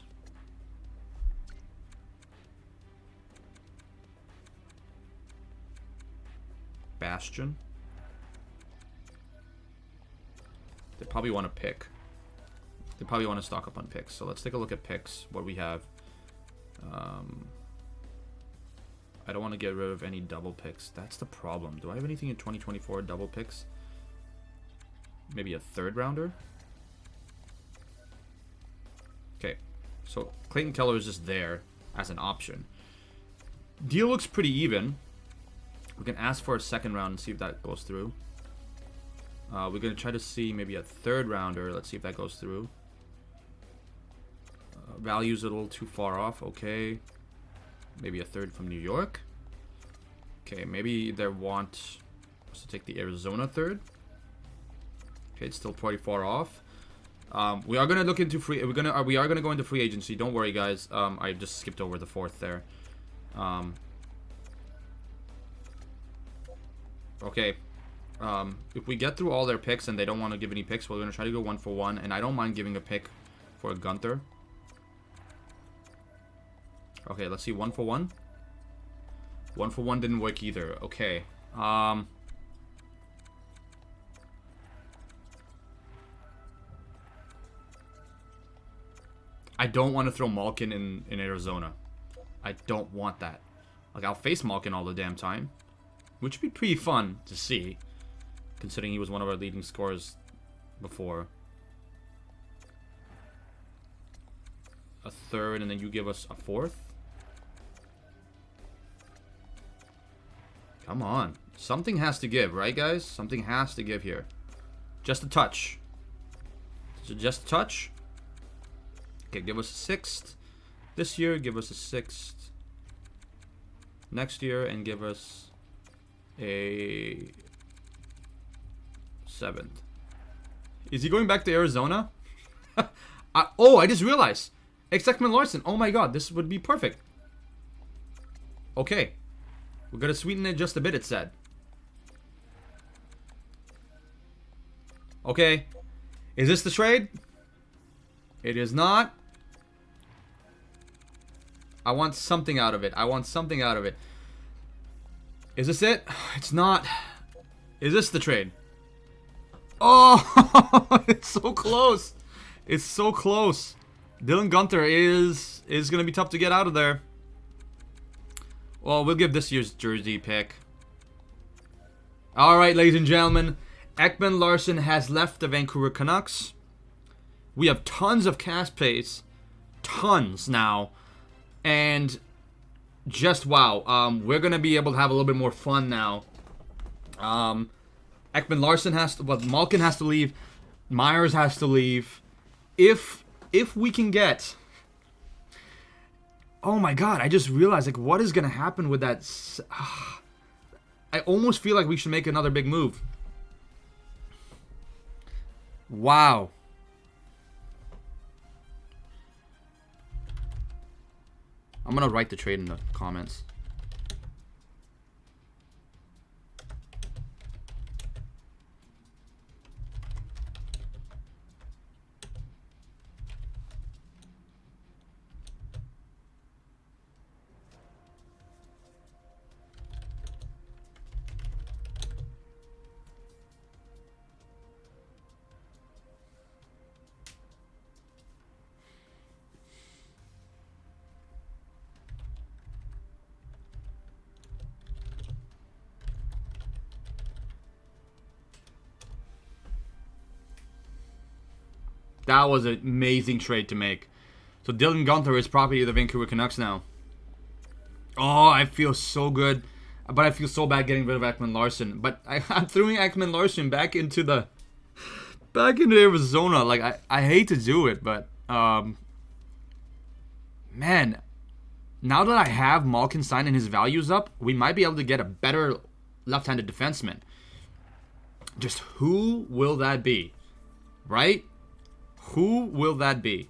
Bastion. They probably want to pick. They probably want to stock up on picks. So let's take a look at picks. What we have. I don't want to get rid of any double picks. That's the problem. Do I have anything in 2024 double picks? Maybe a third rounder? Okay. So Clayton Keller is just there as an option. Deal looks pretty even. We can ask for a second round and see if that goes through. We're going to try to see maybe a third rounder. Let's see if that goes through. Value's a little too far off. Okay. Maybe a third from New York. Okay, maybe they want us to take the Arizona third. Okay, it's still pretty far off. We are gonna look into free. We are gonna go into free agency. Don't worry, guys. I just skipped over the fourth there. Okay. If we get through all their picks and they don't want to give any picks, we're gonna try to go 1-for-1. And I don't mind giving a pick for a Gunther. Okay, let's see. 1-for-1. 1-for-1 didn't work either. Okay. I don't want to throw Malkin in Arizona. I don't want that. Like, I'll face Malkin all the damn time. Which would be pretty fun to see. Considering he was one of our leading scorers before. A third, and then you give us a fourth? Come on. Something has to give, right, guys? Something has to give here. Just a touch. So just a touch. Okay, give us a sixth. This year, give us a sixth. Next year, and give us a seventh. Is he going back to Arizona? I just realized. Ekman Larson. Oh my god, this would be perfect. Okay. We're gonna sweeten it just a bit, it said. Okay. Is this the trade? It is not. I want something out of it. I want something out of it. Is this it? It's not. Is this the trade? Oh, it's so close. It's so close. Dylan Gunther is going to be tough to get out of there. Well, we'll give this year's jersey pick. All right, ladies and gentlemen. Ekman Larson has left the Vancouver Canucks. We have tons of cap space. Tons now. And just wow. We're going to be able to have a little bit more fun now. Ekman Larson has to... Well, Malkin has to leave. Myers has to leave. If we can get... Oh my god, I just realized, like, what is going to happen with that... I almost feel like we should make another big move. Wow. I'm going to write the trade in the comments. That was an amazing trade to make. So Dylan Gunther is property of the Vancouver Canucks now. Oh, I feel so good. But I feel so bad getting rid of Ekman Larson. But I'm throwing Ekman Larson back into Arizona. Like, I hate to do it, but man, now that I have Malkin signed and his values up, we might be able to get a better left-handed defenseman. Just who will that be? Right? Who will that be?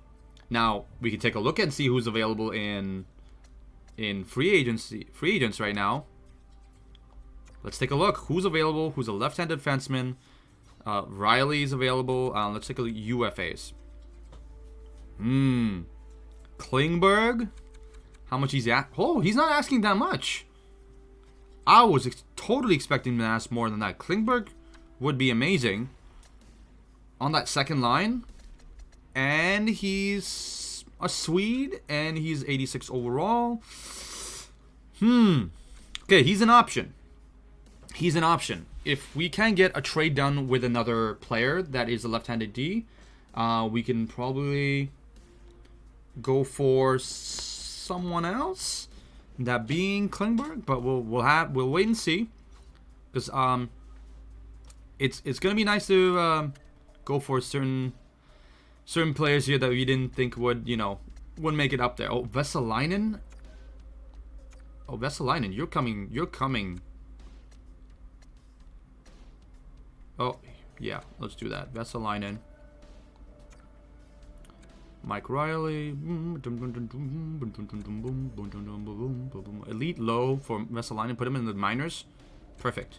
Now, we can take a look and see who's available in free agents right now. Let's take a look. Who's available? Who's a left-handed defenseman? Riley's available. Let's take a look at UFAs. Klingberg. How much he's at? Oh, he's not asking that much. I was totally expecting him to ask more than that. Klingberg would be amazing on that second line. And he's a Swede. And he's 86 overall. Okay, he's an option. He's an option. If we can get a trade done with another player that is a left-handed D, we can probably go for someone else. That being Klingberg, but we'll wait and see, because it's gonna be nice to go for certain players here that we didn't think would make it up there. Oh, Vesalainen. Oh, Vesalainen, you're coming. Oh, yeah, let's do that. Vesalainen. Mike Riley. Elite low for Vesalainen. Put him in the minors. Perfect.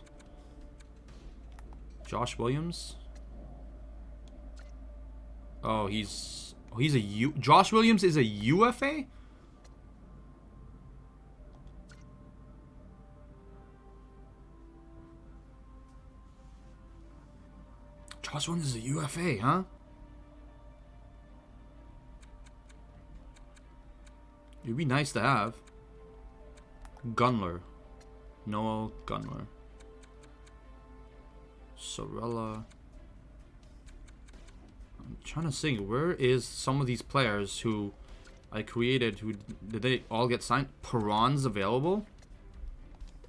Josh Williams. Oh, he's a Josh Williams is a UFA? Josh Williams is a UFA, huh? It'd be nice to have. Gunler. Noel Gunler. Sorella. I'm trying to think, where is some of these players who I created, did they all get signed? Perron's available?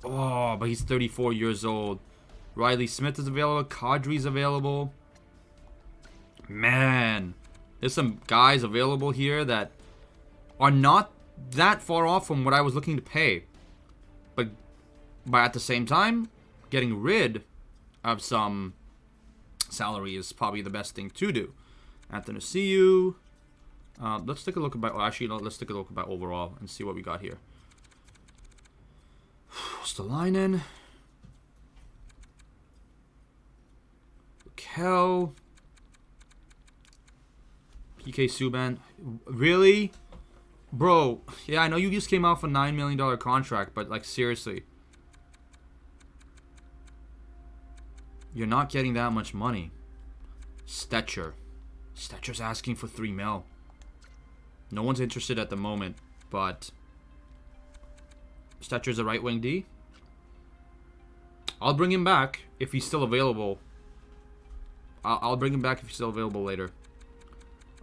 Oh, but he's 34 years old. Riley Smith is available. Kadri's available. Man, there's some guys available here that are not that far off from what I was looking to pay. But at the same time, getting rid of some salary is probably the best thing to do. Anthony Ciu. Let's take a look about. Let's take a look about overall and see what we got here. Stalainen. Kel. PK Subban. Really? Bro, yeah, I know you just came off a $9 million contract, but, like, seriously. You're not getting that much money. Stetcher. Stetcher's asking for $3 million. No one's interested at the moment, but Stetcher's a right wing D. I'll bring him back if he's still available. I'll bring him back if he's still available later.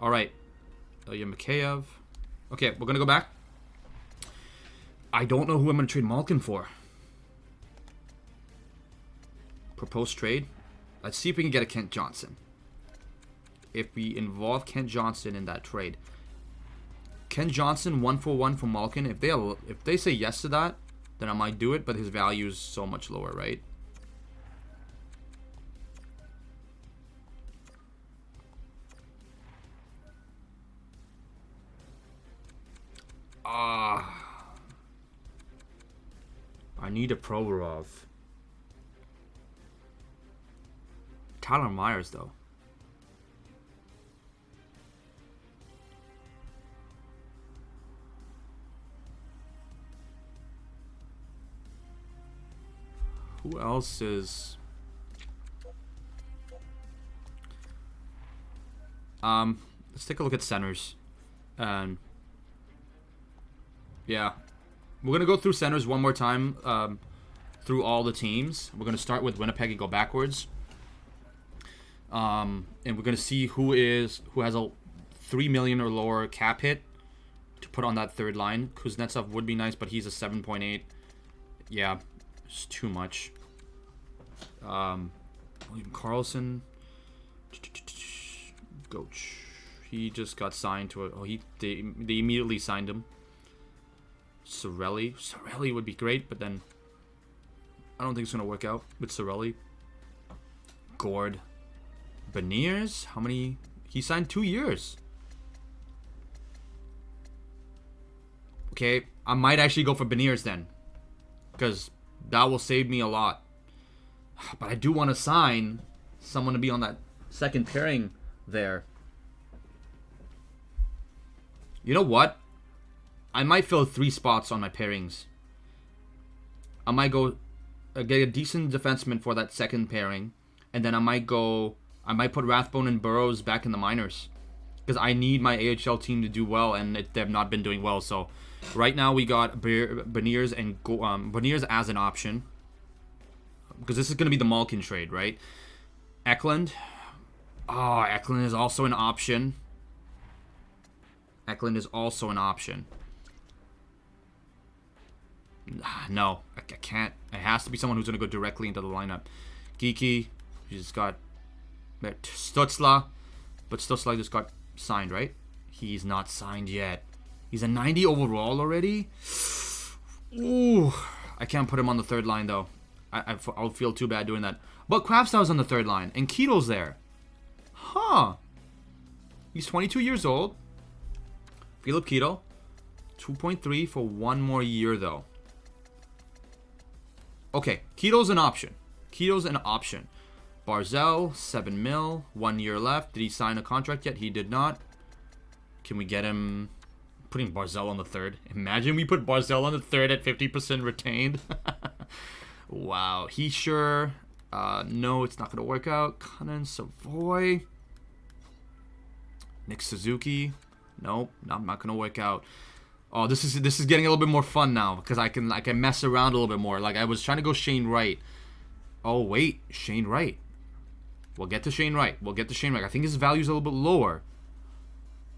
All right. Ilya Mikheyev. Okay, we're going to go back. I don't know who I'm going to trade Malkin for. Proposed trade. Let's see if we can get a Kent Johnson. If we involve Kent Johnson in that trade. Kent Johnson 1-for-1 for Malkin. If they say yes to that, then I might do it, but his value is so much lower, right? I need a Provorov. Tyler Myers, though. Who else is... let's take a look at centers. Yeah. We're going to go through centers one more time, through all the teams. We're going to start with Winnipeg and go backwards. And we're going to see who has a $3 million or lower cap hit to put on that third line. Kuznetsov would be nice, but he's a 7.8. Yeah, it's too much. William Karlsson. Goach. He just got signed to they immediately signed him. Sorelli. Sorelli would be great, but then I don't think it's going to work out with Sorelli. Gord. Beniers? How many? He signed 2 years. Okay, I might actually go for Beniers then, because that will save me a lot. But I do want to sign someone to be on that second pairing there. You know what? I might fill 3 spots on my pairings. I might go get a decent defenseman for that second pairing, and then I might put Rathbone and Burrows back in the minors, because I need my AHL team to do well, and they've not been doing well. So right now we got Beniers and Beniers as an option, because this is going to be the Malkin trade, right? Eklund. Oh, Eklund is also an option. Eklund is also an option. No, I can't. It has to be someone who's going to go directly into the lineup. Geeky, you just got Stutzla, but Stutzla just got signed, right? He's not signed yet. He's a 90 overall already? Ooh, I can't put him on the third line, though. I'll feel too bad doing that. But Kraftstow's on the third line, and Keto's there. Huh. He's 22 years old. Philip Keto. 2.3 for 1 more year, though. Okay, Keto's an option. Keto's an option. Barzell, 7 mil, 1 year left. Did he sign a contract yet? He did not. Can we get him... Putting Barzell on the third. Imagine we put Barzell on the third at 50% retained. Wow. He sure... no, it's not going to work out. Conan Savoy. Nick Suzuki. Nope, not going to work out. Oh, this is getting a little bit more fun now, because I can mess around a little bit more. Like, I was trying to go Shane Wright. Oh wait, Shane Wright. We'll get to Shane Wright. I think his value's a little bit lower.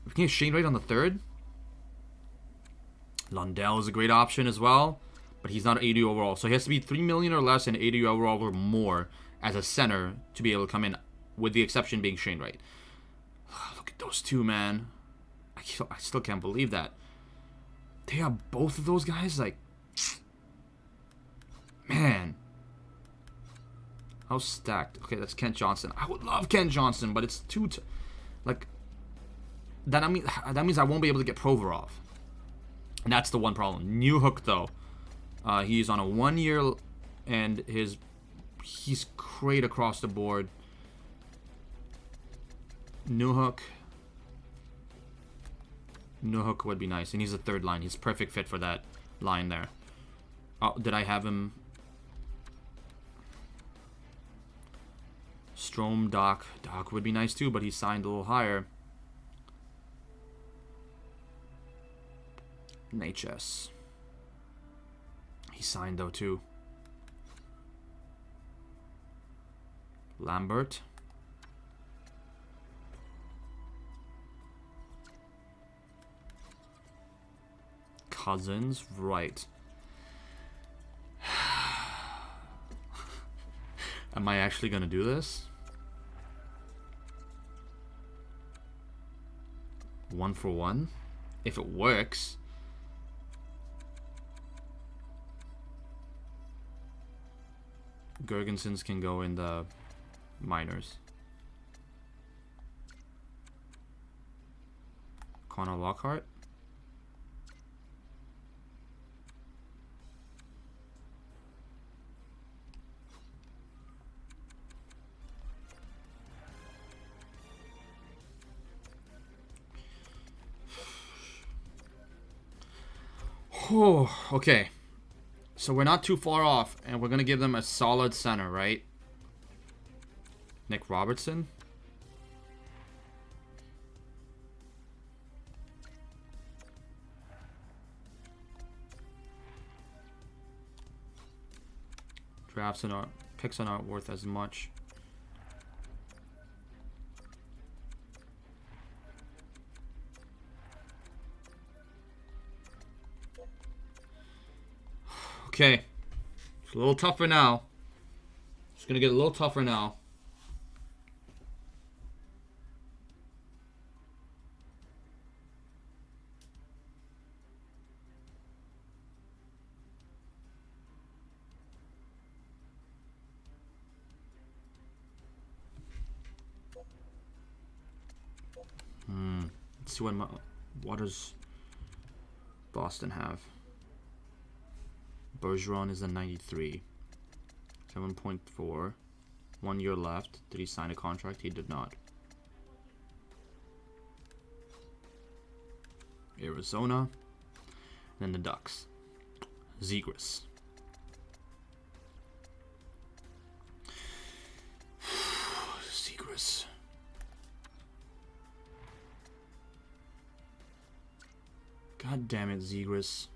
We can get Shane Wright on the third. Lundell is a great option as well, but he's not 80 overall, so he has to be 3 million or less and 80 overall or more as a center to be able to come in, with the exception being Shane Wright. Look at those two, man. I still can't believe that. They have both of those guys, like, man. How stacked. Okay, that's Kent Johnson. I would love Kent Johnson, but it's too, like, that means I won't be able to get Provorov. And that's the one problem. Newhook, though. He's on a 1 year, and he's great across the board. Newhook would be nice, and he's a third line. He's perfect fit for that line there. Oh, did I have him? Strome, Doc would be nice too, but he signed a little higher. HS. He signed though too. Lambert. Cousins, right. Am I actually gonna do this? 1 for 1? If it works. Gergensons can go in the minors. Connor Lockhart. Oh, okay. So we're not too far off, and we're going to give them a solid center, right? Nick Robertson. Picks are not worth as much. Okay, it's a little tougher now. It's gonna get a little tougher now. Let's see what does Boston have? Bergeron is a 93. 7.4. 1 year left. Did he sign a contract? He did not. Arizona. Then the Ducks. Zegras. Zegras. God damn it, Zegras.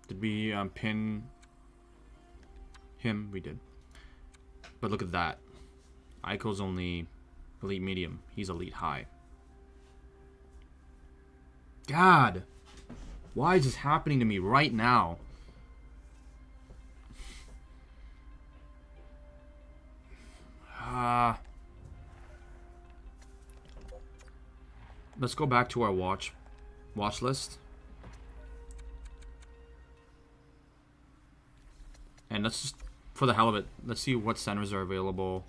Did we pin him? We did. But look at that. Eichel's only elite medium. He's elite high. God! Why is this happening to me right now? Let's go back to our watch list. And let's just, for the hell of it, let's see what centers are available.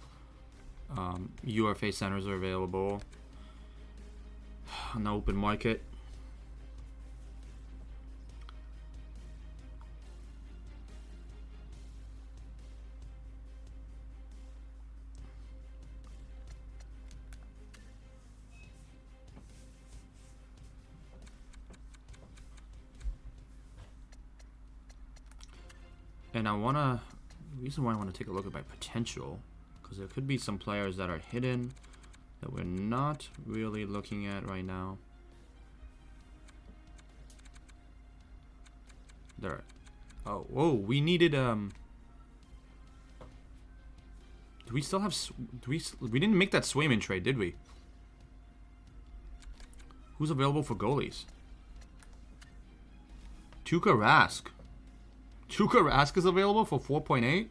UFA centers are available on the open market. And the reason why I want to take a look at my potential, because there could be some players that are hidden that we're not really looking at right now. There. Oh, whoa, we needed, do we still have, we didn't make that Swayman trade, did we? Who's available for goalies? Tuukka Rask. Tuukka Rask is available for 4.8.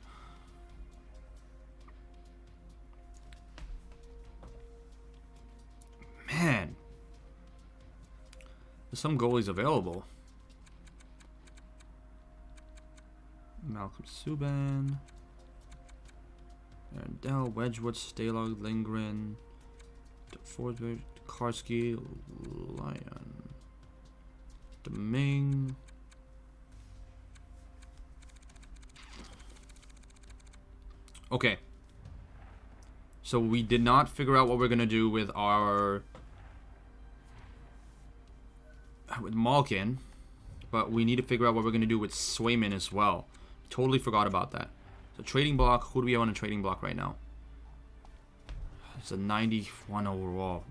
Man. There's some goalies available. Malcolm Subban. Ardell, Wedgwood, Stalog, Lindgren. Forsberg, Karski, Lyon. Domingue. Okay. So we did not figure out what we're gonna do with Malkin, but we need to figure out what we're gonna do with Swayman as well. Totally forgot about that. So trading block. Who do we have on a trading block right now? It's a 91 overall.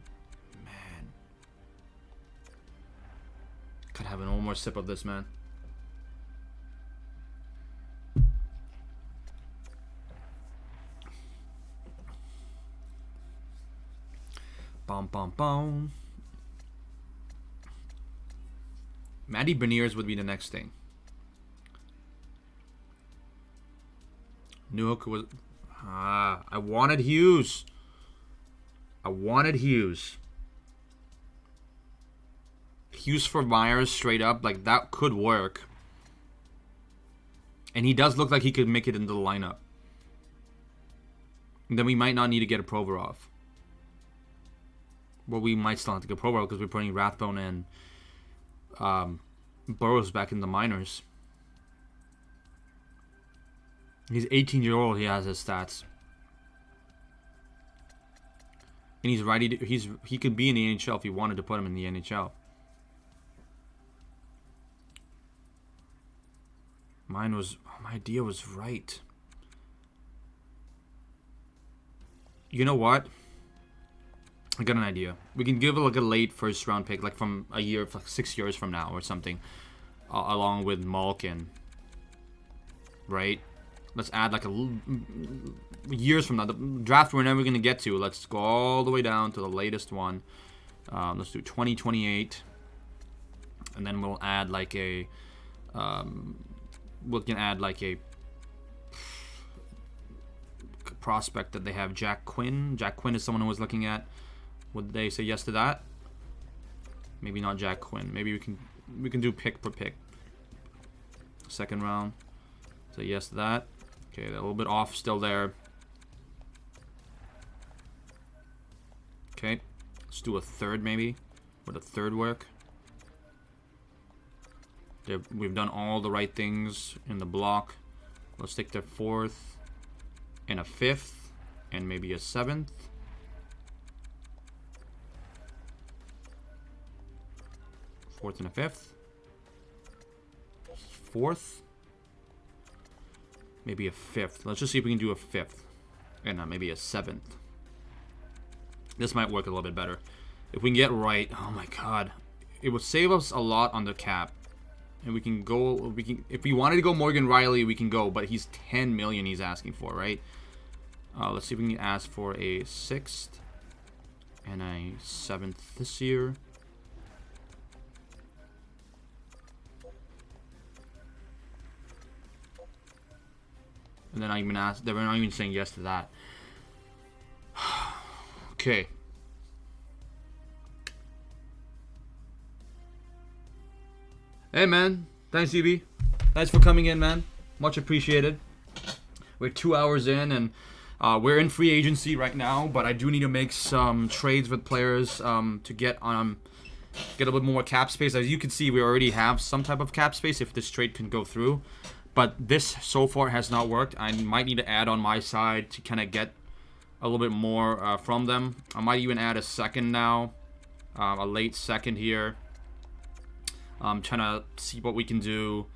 Man, could have one more sip of this, man. Bum, bum, bum. Matty Beniers would be the next thing. Newhook was... I wanted Hughes. Hughes for Myers straight up. Like, that could work. And he does look like he could make it into the lineup. And then we might not need to get a Provorov. Well, we might still have to get Provorov because we're putting Rathbone and Burrows back in the minors. He's 18-year-old. He has his stats, and he's ready. He could be in the NHL if you wanted to put him in the NHL. My idea was right. You know what? I got an idea. We can give like a late first round pick, like from a year, like 6 years from now or something, along with Malkin. Right? Let's add like years from now. The draft we're never gonna get to. Let's go all the way down to the latest one. Let's do 2028, and then we'll add like a. We can add like a prospect that they have, Jack Quinn. Jack Quinn is someone who was looking at. Would they say yes to that? Maybe not Jack Quinn. Maybe we can do pick per pick. Second round. Say yes to that. Okay, they're a little bit off still there. Okay, let's do a third maybe. Would a third work? We've done all the right things in the block. Let's take the 4th and a 5th and maybe a 7th. Fourth and a 5th. 4th. Maybe a 5th. Let's just see if we can do a 5th. And maybe a 7th. This might work a little bit better. If we can get right, oh my god. It would save us a lot on the cap. And we can go, if we wanted to go Morgan Riley, we can go. But he's 10 million he's asking for, right? Let's see if we can ask for a 6th and a 7th this year. And then I even asked, they're not even saying yes to that. Okay. Hey man, thanks EB. Thanks for coming in, man. Much appreciated. We're 2 hours in and we're in free agency right now, but I do need to make some trades with players to get a little bit more cap space. As you can see, we already have some type of cap space if this trade can go through. But this so far has not worked. I might need to add on my side to kind of get a little bit more from them. I might even add a 2nd now, a late 2nd here. I'm trying to see what we can do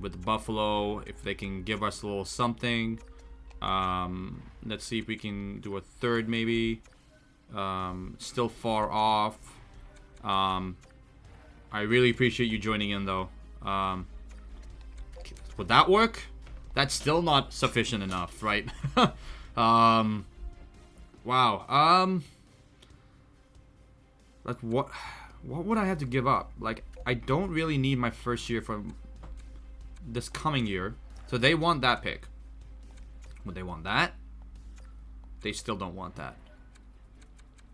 with Buffalo, if they can give us a little something. Let's see if we can do a 3rd maybe. Still far off. I really appreciate you joining in though. Would that work? That's still not sufficient enough, right? Wow. Like what would I have to give up? Like I don't really need my 1st year for this coming year. So they want that pick. Would they want that? They still don't want that.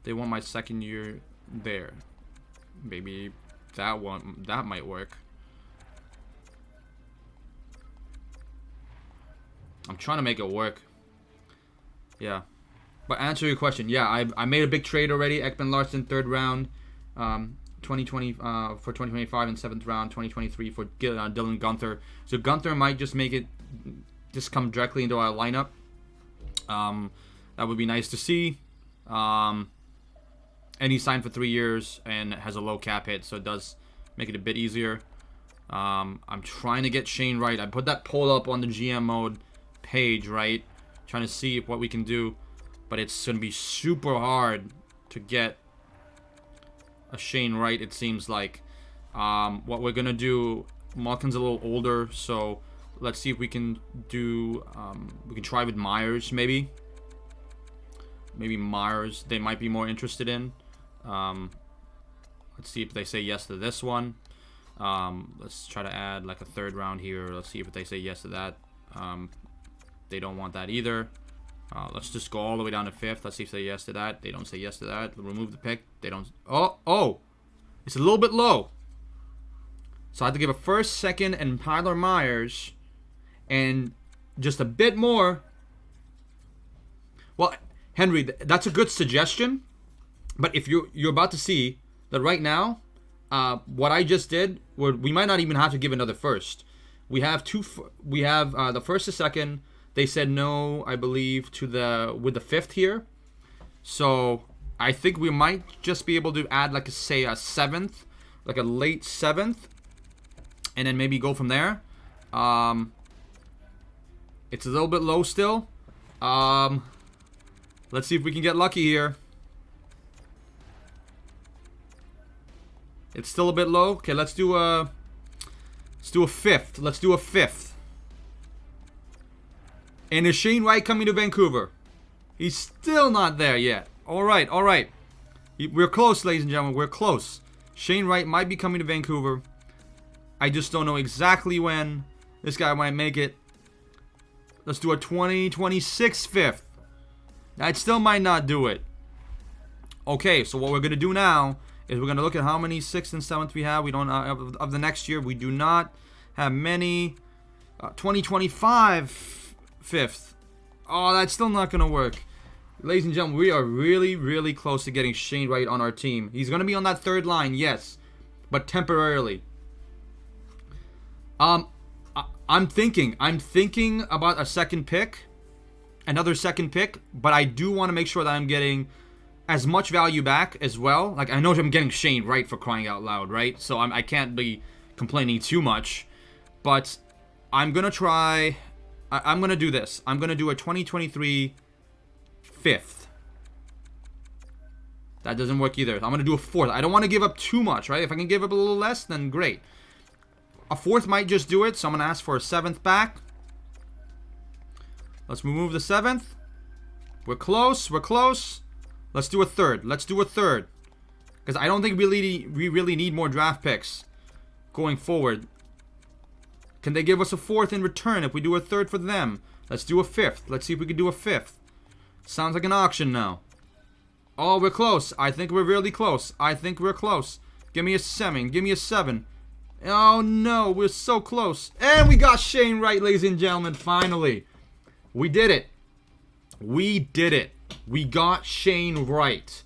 They want my 2nd year there. Maybe that might work. I'm trying to make it work. Yeah. But answer your question. Yeah, I made a big trade already. Ekman Larson, 3rd round. 2020 for 2025 and 7th round. 2023 for Dylan Guenther. So Guenther might just make it just come directly into our lineup. That would be nice to see. And he signed for 3 years and has a low cap hit, so it does make it a bit easier. I'm trying to get Shane Wright. I put that poll up on the GM mode page, right? Trying to see what we can do, but it's going to be super hard to get a Shane Wright, it seems like. What we're going to do, Malkin's a little older, so let's see if we can do, we can try with Myers, maybe. Maybe Myers, they might be more interested in. Let's see if they say yes to this one. Let's try to add like a 3rd round here. Let's see if they say yes to that. They don't want that either. Let's just go all the way down to 5th. Let's see if they say yes to that. They don't say yes to that. Remove the pick. They don't. Oh! It's a little bit low. So I have to give a 1st, 2nd, and Tyler Myers. And just a bit more. Well, Henry, that's a good suggestion. But if you're about to see that right now, what I just did, we might not even have to give another 1st. We have the 1st, the 2nd. They said no, I believe, with the 5th here. So I think we might just be able to add like a 7th, like a late 7th, and then maybe go from there. It's a little bit low still. Let's see if we can get lucky here. It's still a bit low. Okay, let's do a 5th. Let's do a 5th. And is Shane Wright coming to Vancouver? He's still not there yet. All right. We're close, ladies and gentlemen. We're close. Shane Wright might be coming to Vancouver. I just don't know exactly when. This guy might make it. Let's do a 2026 5th. That still might not do it. Okay, so what we're going to do now is we're going to look at how many 6th and 7th we have. We don't of the next year. We do not have many. 2025 5th. Oh, that's still not going to work. Ladies and gentlemen, we are really, really close to getting Shane Wright on our team. He's going to be on that 3rd line, yes, but temporarily. I'm thinking about a second pick, another second pick, but I do want to make sure that I'm getting as much value back as well. Like, I know I'm getting Shane Wright, for crying out loud, right? So I can't be complaining too much, but I'm gonna try. I'm gonna do this. I'm gonna do a 2023 fifth. That doesn't work either. I'm gonna do a fourth. I don't want to give up too much, right? If I can give up a little less, then great. A fourth might just do it, so I'm gonna ask for a seventh back. Let's remove the seventh. We're close. We're close. Let's do a third. Let's do a third. Because I don't think we really need more draft picks going forward. Can they give us a fourth in return if we do a third for them? Let's do a fifth. Let's see if we can do a fifth. Sounds like an auction now. Oh, we're close. I think we're really close. I think we're close. Give me a 7. Give me a 7. Oh, no. We're so close. And we got Shane Wright, ladies and gentlemen. Finally. We did it. We did it. We got Shane Wright.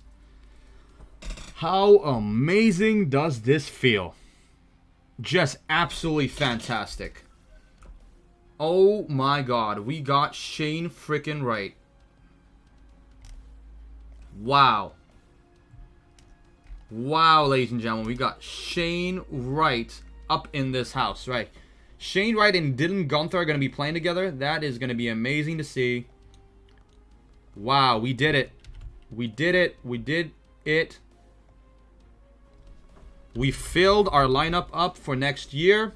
How amazing does this feel? Just absolutely fantastic. Oh my god, we got Shane frickin' Wright. Wow. Wow, ladies and gentlemen, we got Shane Wright up in this house, right? Shane Wright and Dylan Gunther are going to be playing together. That is going to be amazing to see. Wow, we did it. We did it. We did it. We filled our lineup up for next year.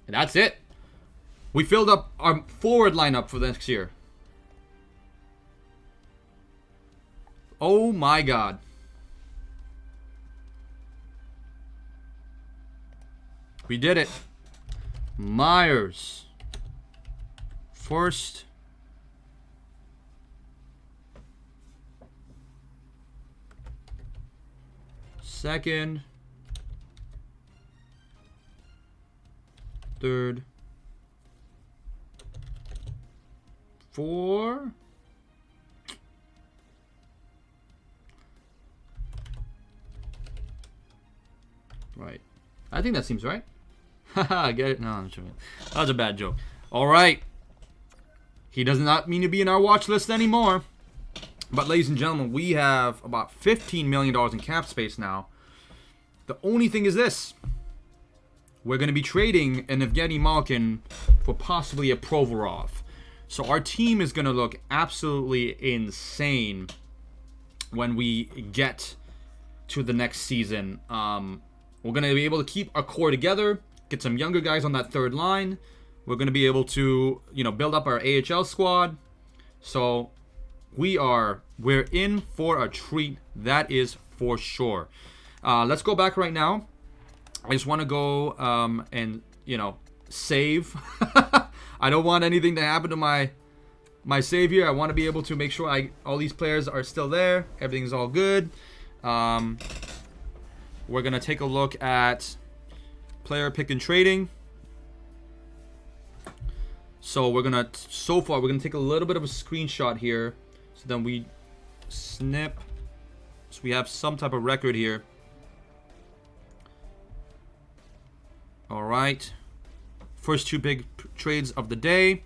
And that's it. We filled up our forward lineup for next year. Oh my god. We did it. Myers. First. Second. Third. 4. Right. I think that seems right. Haha, get it? No, I'm joking. That was a bad joke. Alright. He does not mean to be in our watch list anymore. But ladies and gentlemen, we have about $15 million in cap space now. The only thing is this. We're going to be trading an Evgeny Malkin for possibly a Provorov. So our team is going to look absolutely insane when we get to the next season. We're going to be able to keep our core together, get some younger guys on that third line. We're going to be able to, build up our AHL squad. So we're in for a treat. That is for sure. Let's go back right now. I just want to go and save. I don't want anything to happen to my save here. I want to be able to make sure all these players are still there. Everything's all good. We're gonna take a look at player pick and trading. So we're gonna take a little bit of a screenshot here. So then we snip. So we have some type of record here. All right. First 2 big trades of the day.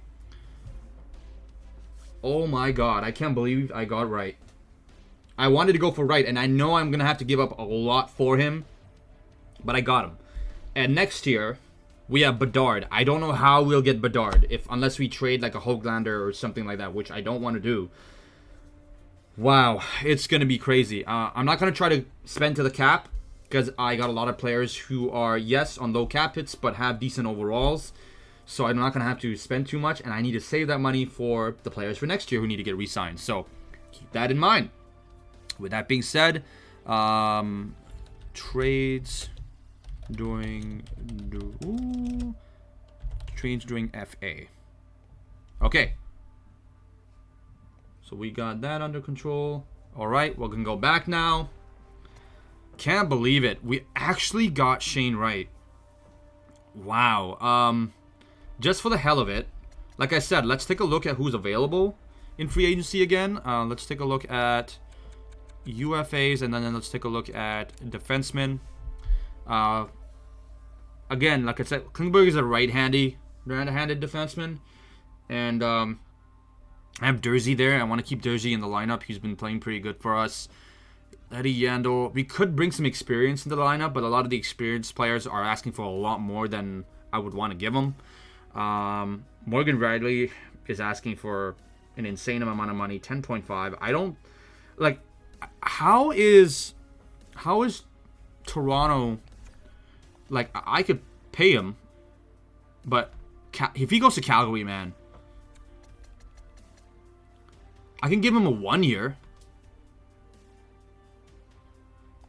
Oh my god, I can't believe I got Wright. I wanted to go for Wright, and I know I'm going to have to give up a lot for him, but I got him. And next year, we have Bedard. I don't know how we'll get Bedard, unless we trade like a Höglander or something like that, which I don't want to do. Wow, it's going to be crazy. I'm not going to try to spend to the cap, because I got a lot of players who are, yes, on low cap hits, but have decent overalls. So I'm not going to have to spend too much, and I need to save that money for the players for next year who need to get re-signed. So keep that in mind. With that being said, trades during FA. Okay. So we got that under control. All right, we can go back now. Can't believe it. We actually got Shane Wright. Wow. Just for the hell of it, like I said, let's take a look at who's available in free agency again. Let's take a look at UFAs, and then let's take a look at defensemen. Again, like I said, Klingberg is a right-handed defenseman, and I have Dursey there. I want to keep Dursey in the lineup. He's been playing pretty good for us. Eddie Yandel. We could bring some experience into the lineup, but a lot of the experienced players are asking for a lot more than I would want to give them. Morgan Riley is asking for an insane amount of money, 10.5. I don't like. How is Toronto? Like, I could pay him, but if he goes to Calgary, man, I can give him a 1 year.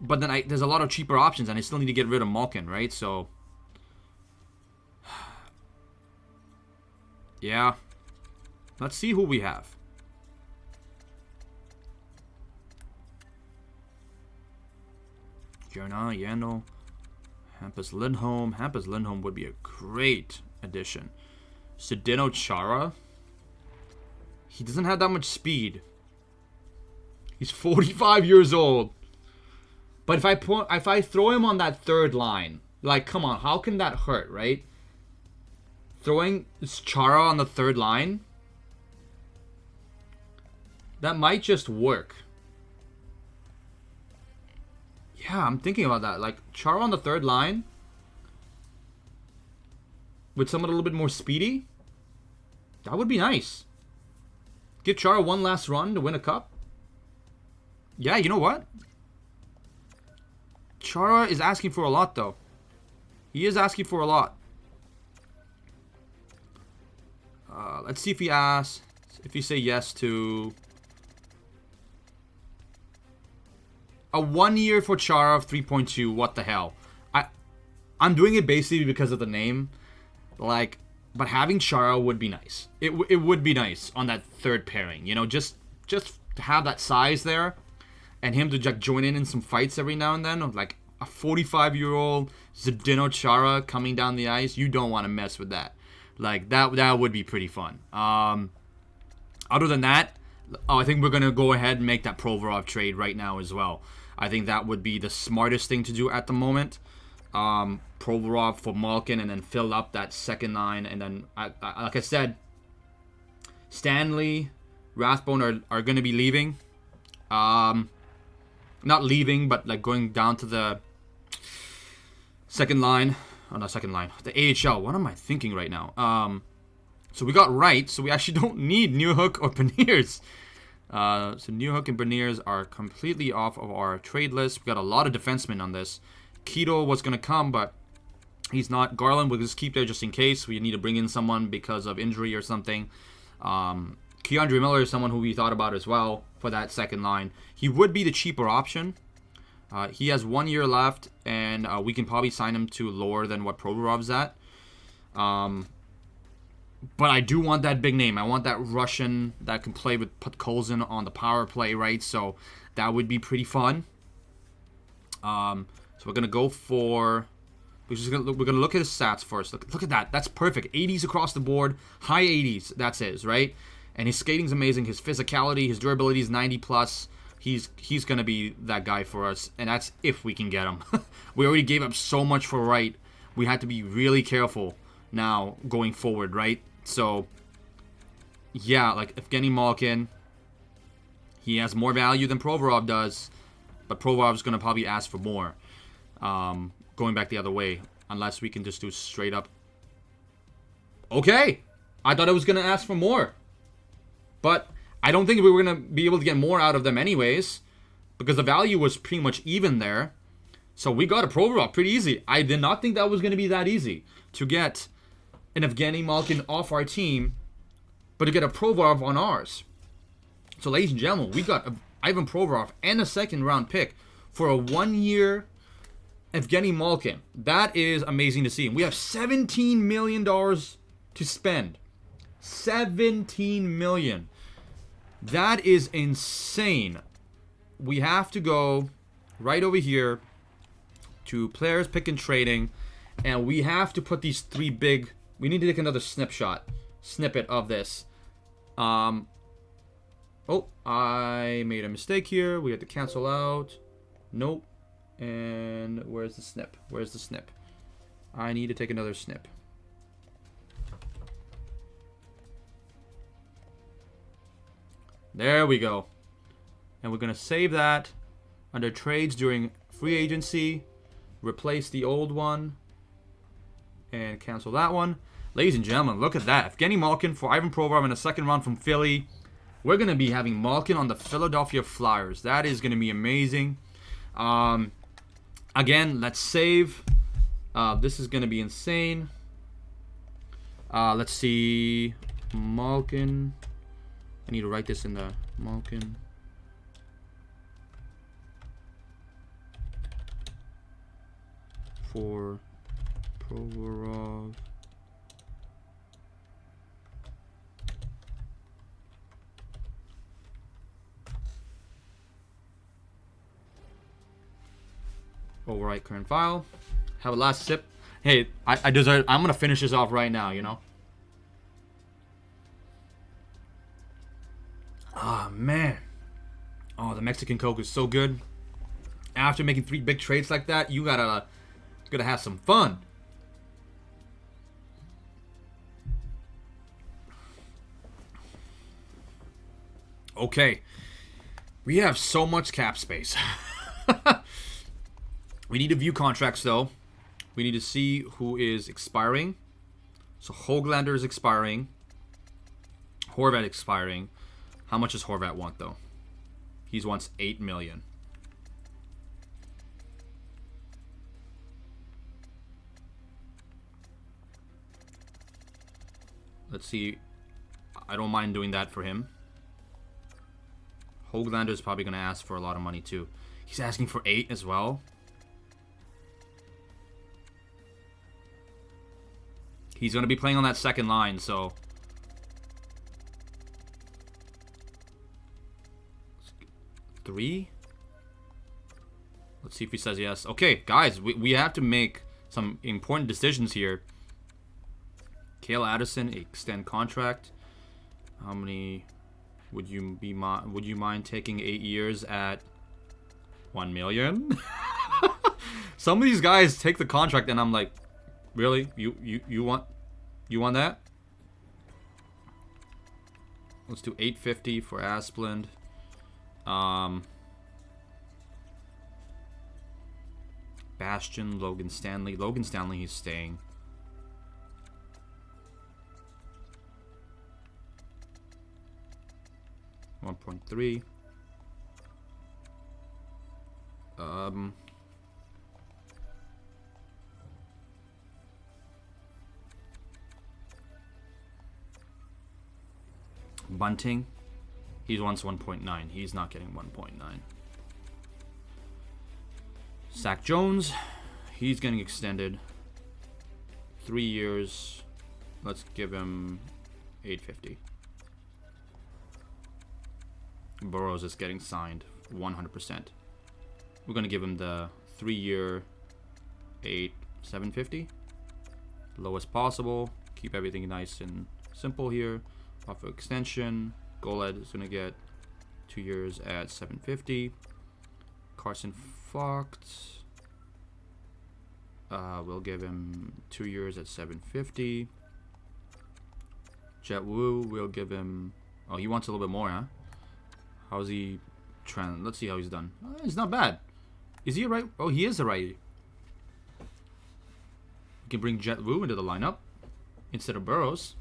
But then there's a lot of cheaper options, and I still need to get rid of Malkin, right? So, yeah. Let's see who we have. Jerna, Yandel, Hampus Lindholm. Hampus Lindholm would be a great addition. Zdeno Chara. He doesn't have that much speed. He's 45 years old. But if I throw him on that third line, like, come on, how can that hurt, right? Throwing Chara on the third line, that might just work. Yeah, I'm thinking about that. Like, Chara on the third line with someone a little bit more speedy, that would be nice. Give Chara one last run to win a cup. Yeah, you know what? Chara is asking for a lot, though. He is asking for a lot. Let's see if he say yes to a 1 year for Chara of 3.2. What the hell? I'm doing it basically because of the name. Like, but having Chara would be nice. It would be nice on that third pairing. You know, just to have that size there. And him to just join in some fights every now and then. Of like a 45-year-old Zdeno Chara coming down the ice. You don't want to mess with that. Like, that would be pretty fun. Other than that, I think we're going to go ahead and make that Provorov trade right now as well. I think that would be the smartest thing to do at the moment. Provorov for Malkin, and then fill up that second line. And then, like I said, Stanley, Rathbone are going to be leaving. Not leaving, but like going down to the second line. Oh, not second line. The AHL. What am I thinking right now? So we got Wright, so we actually don't need Newhook or Beniers. So Newhook and Beniers are completely off of our trade list. We got a lot of defensemen on this. Keto was going to come, but he's not. Garland will just keep there just in case. We need to bring in someone because of injury or something. Keandre Miller is someone who we thought about as well for that second line. He would be the cheaper option. He has 1 year left, and we can probably sign him to lower than what Provorov's at. But I do want that big name. I want that Russian that can play with Podkolzin on the power play, right? So that would be pretty fun. So we're gonna go for. We're gonna look at his stats first. Look at that. That's perfect. 80s across the board. High 80s. That's his, right? And his skating's amazing. His physicality, his durability is 90 plus. He's gonna be that guy for us, and that's if we can get him. We already gave up so much for Wright. We had to be really careful now going forward, right? So yeah, like Evgeny Malkin, he has more value than Provorov does, but Provorov's gonna probably ask for more. Going back the other way, unless we can just do straight up. Okay, I thought I was gonna ask for more, but I don't think we were going to be able to get more out of them anyways, because the value was pretty much even there. So we got a Provorov pretty easy. I did not think that was going to be that easy to get an Evgeny Malkin off our team, but to get a Provorov on ours. So ladies and gentlemen, we got Ivan Provorov and a second round pick for a 1 year Evgeny Malkin. That is amazing to see. And we have $17 million to spend. $17 million. That is insane. We have to go right over here to players pick and trading, and we have to put these three big. We need to take another snippet of this. Oh, I made a mistake here. We have to cancel out. Nope. And where's the snip? Where's the snip? I need to take another snip. There we go. And we're going to save that under trades during free agency. Replace the old one. And cancel that one. Ladies and gentlemen, look at that. Evgeny Malkin for Ivan Provorov in a second round from Philly. We're going to be having Malkin on the Philadelphia Flyers. That is going to be amazing. Again, let's save. This is going to be insane. Let's see. Malkin. I need to write this in the Malkin. For Provorov. Overwrite current file. Have a last sip. Hey, I deserve. I'm gonna finish this off right now. You know. Ah, man. Oh, the Mexican Coke is so good. After making 3 big trades like that, you gotta have some fun. Okay. We have so much cap space. We need to view contracts, though. We need to see who is expiring. So Höglander is expiring. Horvat expiring. How much does Horvat want, though? He wants $8 million. Let's see. I don't mind doing that for him. Höglander is probably going to ask for a lot of money, too. He's asking for 8 as well. He's going to be playing on that second line, so... $3? Let's see if he says yes. Okay, guys, we have to make some important decisions here. Cale Addison, extend contract. How many would you mind taking 8 years at $1 million? Some of these guys take the contract and I'm like, really? You want that? Let's do $850 for Asplund. Bastion, Logan Stanley. Logan Stanley, he's staying. $1.3. Bunting, he wants 1.9. He's not getting 1.9. Zach Jones, he's getting extended. 3 years. Let's give him $850. Burrows is getting signed 100%. We're gonna give him the 3-year $750. Lowest possible. Keep everything nice and simple here. Offer extension. Goled is gonna get 2 years at $750. Carson Fox. We'll give him 2 years at $750. Jet Wu, we'll give him. Oh, he wants a little bit more, huh? How's he trying? Let's see how he's done. He's not bad. Is he a right? Oh, he is a righty. We can bring Jet Wu into the lineup instead of Burrows.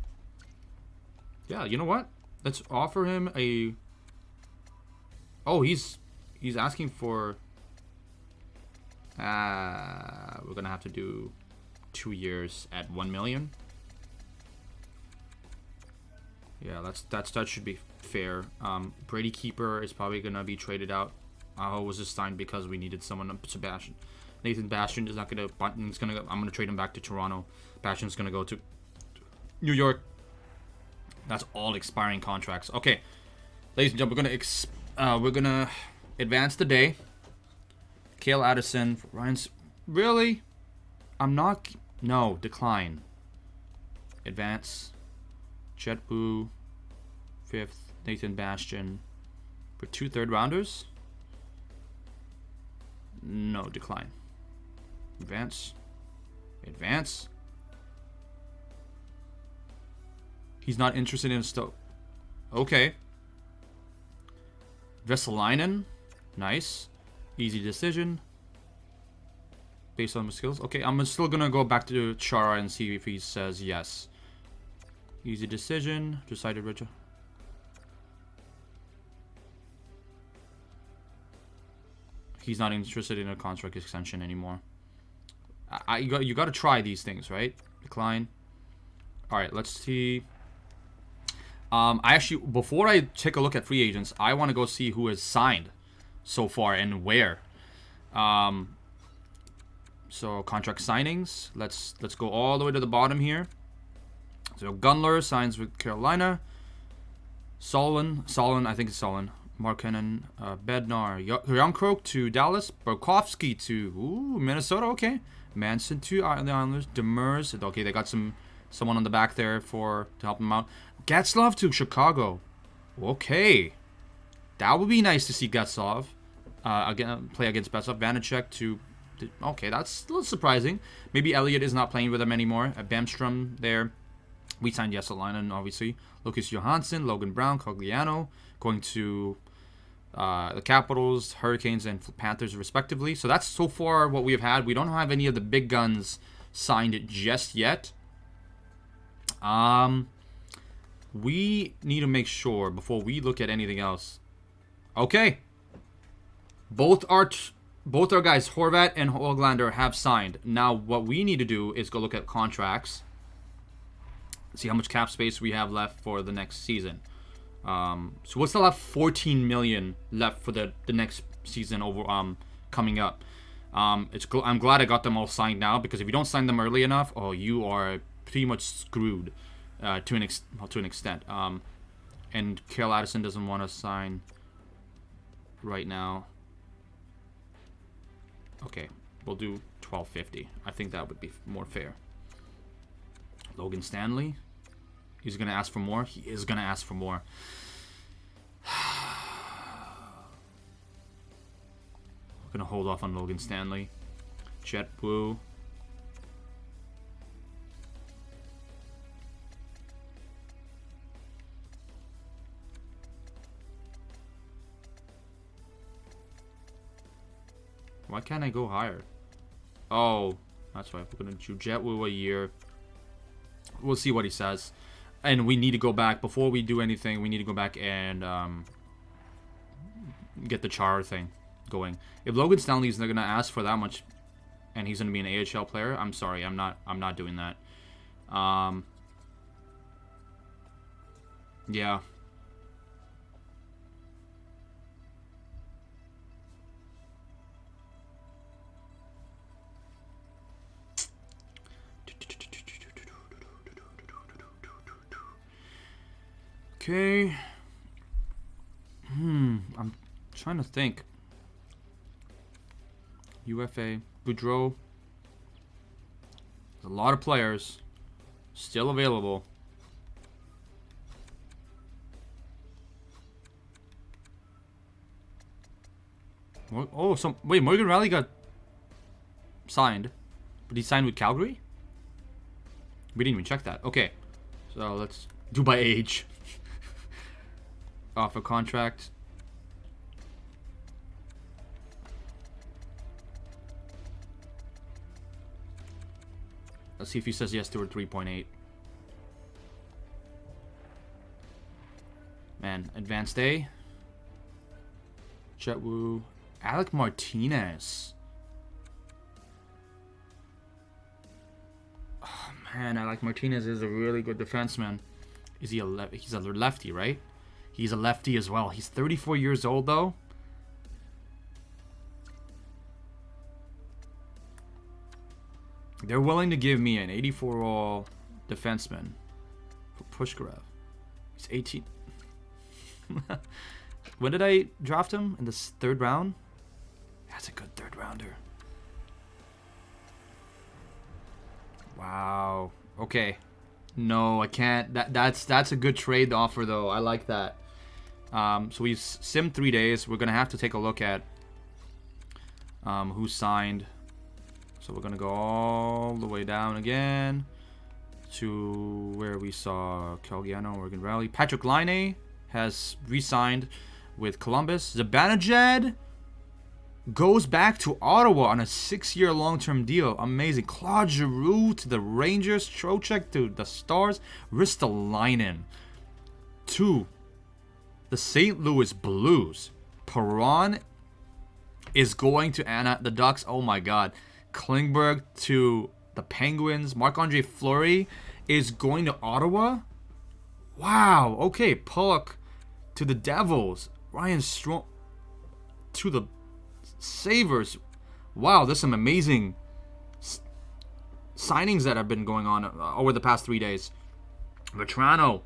Yeah, you know what? Let's offer him a. Oh, he's asking for. We're gonna have to do 2 years at $1 million. Yeah, that should be fair. Brady Keeper is probably gonna be traded out. Aho was just signed because we needed someone. Sebastian, Nathan Bastian is not gonna. Bunting's gonna go. I'm gonna trade him back to Toronto. Bastian's gonna go to New York. That's all expiring contracts. Okay, ladies and gentlemen, we're gonna advance the day. Cale Addison, Ryan's really. I'm not. No, decline. Advance. Jet Wu, 5th. Nathan Bastian. For 2 third-rounders? No, decline. Advance. Advance. He's not interested in Stoke. Okay. Vesalainen. Nice. Easy decision. Based on my skills. Okay, I'm still gonna go back to Chara and see if he says yes. Easy decision. Decided Richard. He's not interested in a contract extension anymore. You got to try these things, right? Decline. All right, let's see. I actually, before I take a look at free agents, I want to go see who has signed so far and where. So contract signings. Let's go all the way to the bottom here. So Gunler signs with Carolina. Solon, I think it's Solon. Markkanen, Bednar, Youngkrook to Dallas. Burakovsky to Minnesota. Okay, Manson to the Islanders. Demers. Okay, they got someone on the back there to help them out. Getzlaf to Chicago. Okay, that would be nice to see Getzlaf again play against Getzlaf. Vanacek to. Okay, that's a little surprising. Maybe Elliott is not playing with them anymore. Bemstrom there. We signed Vesalainen, obviously. Lucas Johansson, Logan Brown, Cogliano going to the Capitals, Hurricanes, and Panthers, respectively. So that's so far what we have had. We don't have any of the big guns signed just yet. We need to make sure before we look at anything else. Okay. Both our guys, Horvat and Höglander, have signed. Now, what we need to do is go look at contracts. See how much cap space we have left for the next season. So we'll still have $14 million left for the next season coming up. I'm glad I got them all signed now, because if you don't sign them early enough, you are pretty much screwed to an extent. And Carol Addison doesn't want to sign right now. Okay, we'll do $12.50. I think that would be more fair. Logan Stanley. He's going to ask for more. He is going to ask for more. I'm going to hold off on Logan Stanley. Jet Blue. Why can't I go higher? Oh, that's why we're going to do Jet Blue a year. We'll see what he says. And we need to go back, before we do anything, we need to go back and get the Char thing going. If Logan Stanley's not going to ask for that much and he's going to be an AHL player, I'm sorry, I'm not doing that. Yeah. Okay. I'm trying to think. UFA, Boudreaux. There's a lot of players still available. Wait, Morgan Riley got signed, but he signed with Calgary? We didn't even check that. Okay, so let's do by age. Off a contract. Let's see if he says yes to a 3.8. Man, advanced A. Chetwu. Alec Martinez. Oh, man, Alec Martinez is a really good defenseman. Is he he's a lefty, right? He's a lefty as well. He's 34 years old, though. They're willing to give me an 84-all defenseman for Pushkarev. He's 18. When did I draft him? In the third round? That's a good third rounder. Wow. Okay. No, I can't. That's a good trade offer, though. I like that. So we simmed 3 days. We're gonna have to take a look at who signed. So we're gonna go all the way down again to where we saw Calgiano, Oregon Valley. Patrick Laine has re-signed with Columbus. Zibanejad goes back to Ottawa on a 6-year long-term deal. Amazing. Claude Giroux to the Rangers. Trocheck to the Stars. Ristolainen to the St. Louis Blues. Perron is going to the Ducks. Oh my God. Klingberg to the Penguins. Marc-Andre Fleury is going to Ottawa. Wow. Okay. Pollock to the Devils. Ryan Strome to the Sabres. Wow, there's some amazing signings that have been going on over the past 3 days. Vetrano,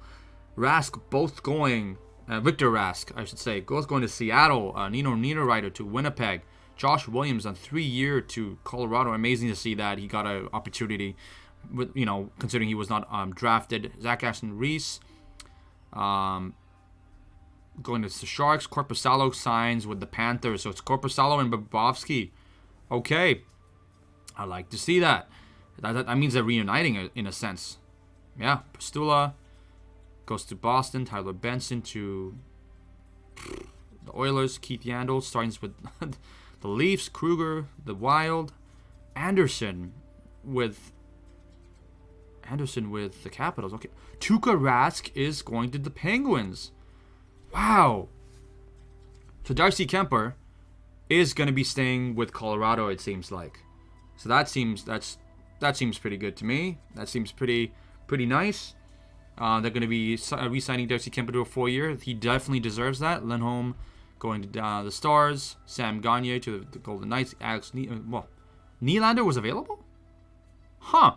Rask both going, Victor Rask, I should say, both going to Seattle. Nino Niederreiter to Winnipeg. Josh Williams on 3-year to Colorado. Amazing to see that he got an opportunity, with, considering he was not drafted. Zach Aston Reese going to the Sharks. Korpisalo signs with the Panthers. So it's Korpisalo and Bobrovsky. Okay. I like to see that. That means they're reuniting in a sense. Yeah. Pastula goes to Boston. Tyler Benson to the Oilers. Keith Yandel starts with the Leafs. Kruger, the Wild. Anderson with the Capitals. Okay. Tuukka Rask is going to the Penguins. Wow. So Darcy Kemper is going to be staying with Colorado, it seems like. So that seems pretty good to me. That seems pretty nice. They're going to be re-signing Darcy Kemper to a 4-year. He definitely deserves that. Lindholm going to the Stars. Sam Gagner to the Golden Knights. Nylander was available? Huh.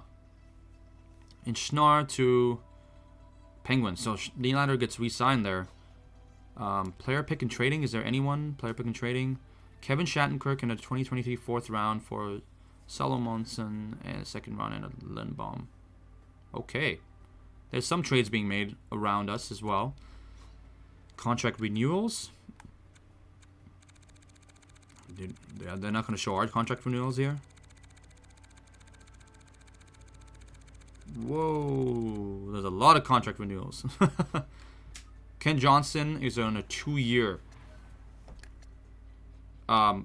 And Schnarr to Penguins. So Nylander gets re-signed there. Player pick and trading. Is there anyone? Player pick and trading. Kevin Shattenkirk in a 2023 4th round for Salomonson and a 2nd round and a Lindbaum. Okay. There's some trades being made around us as well. Contract renewals. They're not going to show our contract renewals here. Whoa. There's a lot of contract renewals. Ken Johnson is on a 2-year. How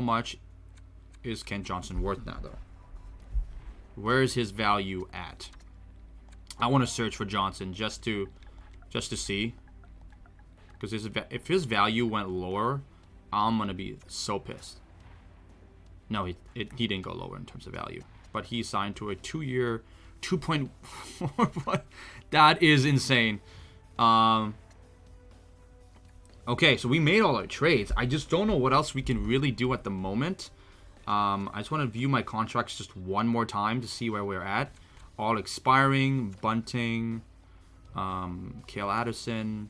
much is Ken Johnson worth now, though? Where is his value at? I want to search for Johnson just to see, because if his value went lower, I'm gonna be so pissed. No, he didn't go lower in terms of value, but he signed to a 2-year, 2.4. That is insane. Okay, so we made all our trades. I just don't know what else we can really do at the moment. I just want to view my contracts just one more time to see where we're at. All expiring. Bunting. Cale Addison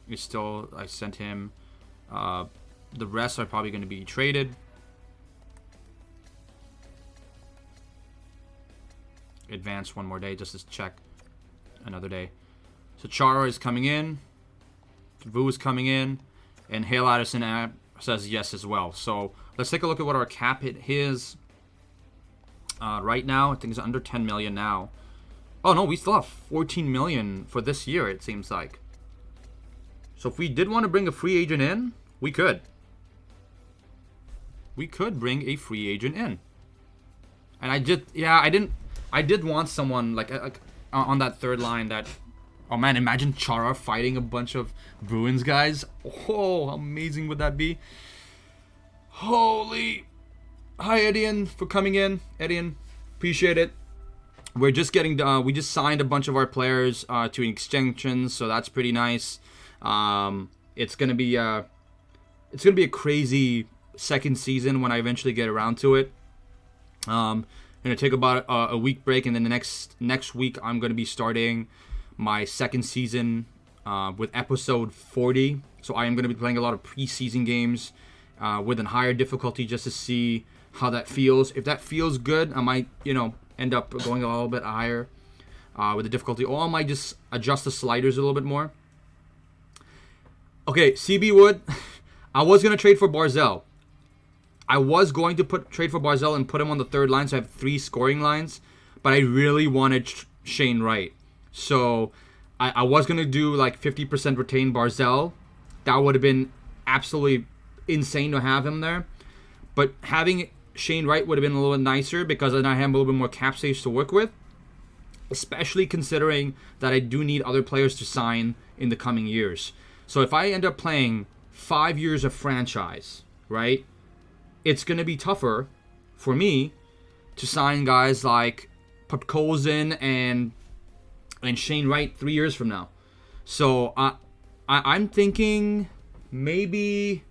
is still... I sent him. The rest are probably going to be traded. Advance one more day just to check another day. So Chara is coming in. Vu is coming in. And Hale Addison says yes as well. So let's take a look at what our cap hit is. Right now, I think it's under 10 million now. Oh no, we still have 14 million for this year, it seems like. So if we did want to bring a free agent in, we could. We could bring a free agent in. And I did want someone like on that third line that... Oh man, imagine Chara fighting a bunch of Bruins guys. Oh, how amazing would that be? Holy. Hi, Edian, for coming in. Edian, appreciate it. We're just getting, we just signed a bunch of our players to extensions, so that's pretty nice. It's gonna be a crazy second season when I eventually get around to it. I'm gonna take about a week break, and then the next week I'm gonna be starting my second season with episode 40. So I am going to be playing a lot of preseason games with a higher difficulty just to see how that feels. If that feels good, I might, end up going a little bit higher with the difficulty. Or I might just adjust the sliders a little bit more. Okay, CB Wood. I was going to trade for Barzell. I was going to trade for Barzell and put him on the third line, so I have 3 scoring lines. But I really wanted Shane Wright. So I was going to do like 50% retain Barzell. That would have been absolutely insane to have him there. But having Shane Wright would have been a little bit nicer because then I have a little bit more cap space to work with. Especially considering that I do need other players to sign in the coming years. So if I end up playing 5 years of franchise, right, it's going to be tougher for me to sign guys like Podkolzin and Shane Wright 3 years from now. So I'm thinking maybe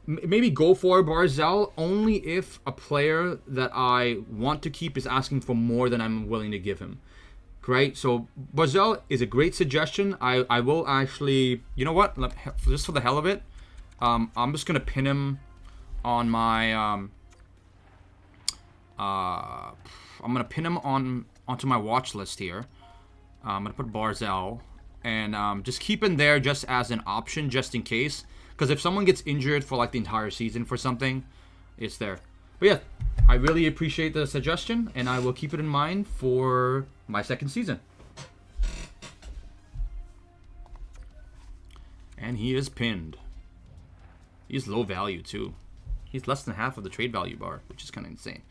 go for Barzell only if a player that I want to keep is asking for more than I'm willing to give him. Right? So Barzell is a great suggestion. I will actually, you know what? Just for the hell of it, I'm just gonna pin him on my I'm gonna pin him onto my watch list here. I'm gonna put Barzell and just keep him there just as an option, just in case. Because if someone gets injured for like the entire season for something, it's there. But yeah, I really appreciate the suggestion, and I will keep it in mind for my second season. And he is pinned. He's low value too. He's less than half of the trade value bar, which is kind of insane.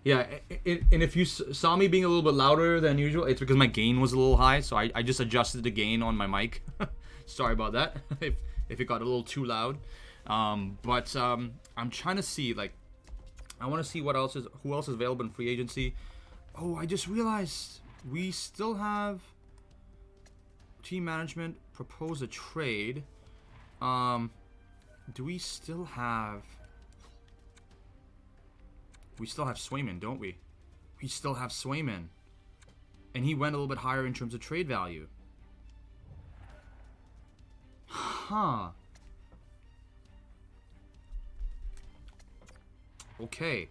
Yeah, and if you saw me being a little bit louder than usual, it's because my gain was a little high, so I just adjusted the gain on my mic. Sorry about that, if it got a little too loud. But I'm trying to see, like, I want to see who else is available in free agency. Oh, I just realized we still have team management propose a trade. Do we still have... We still have Swayman, don't we? We still have Swayman. And he went a little bit higher in terms of trade value. Huh. Okay.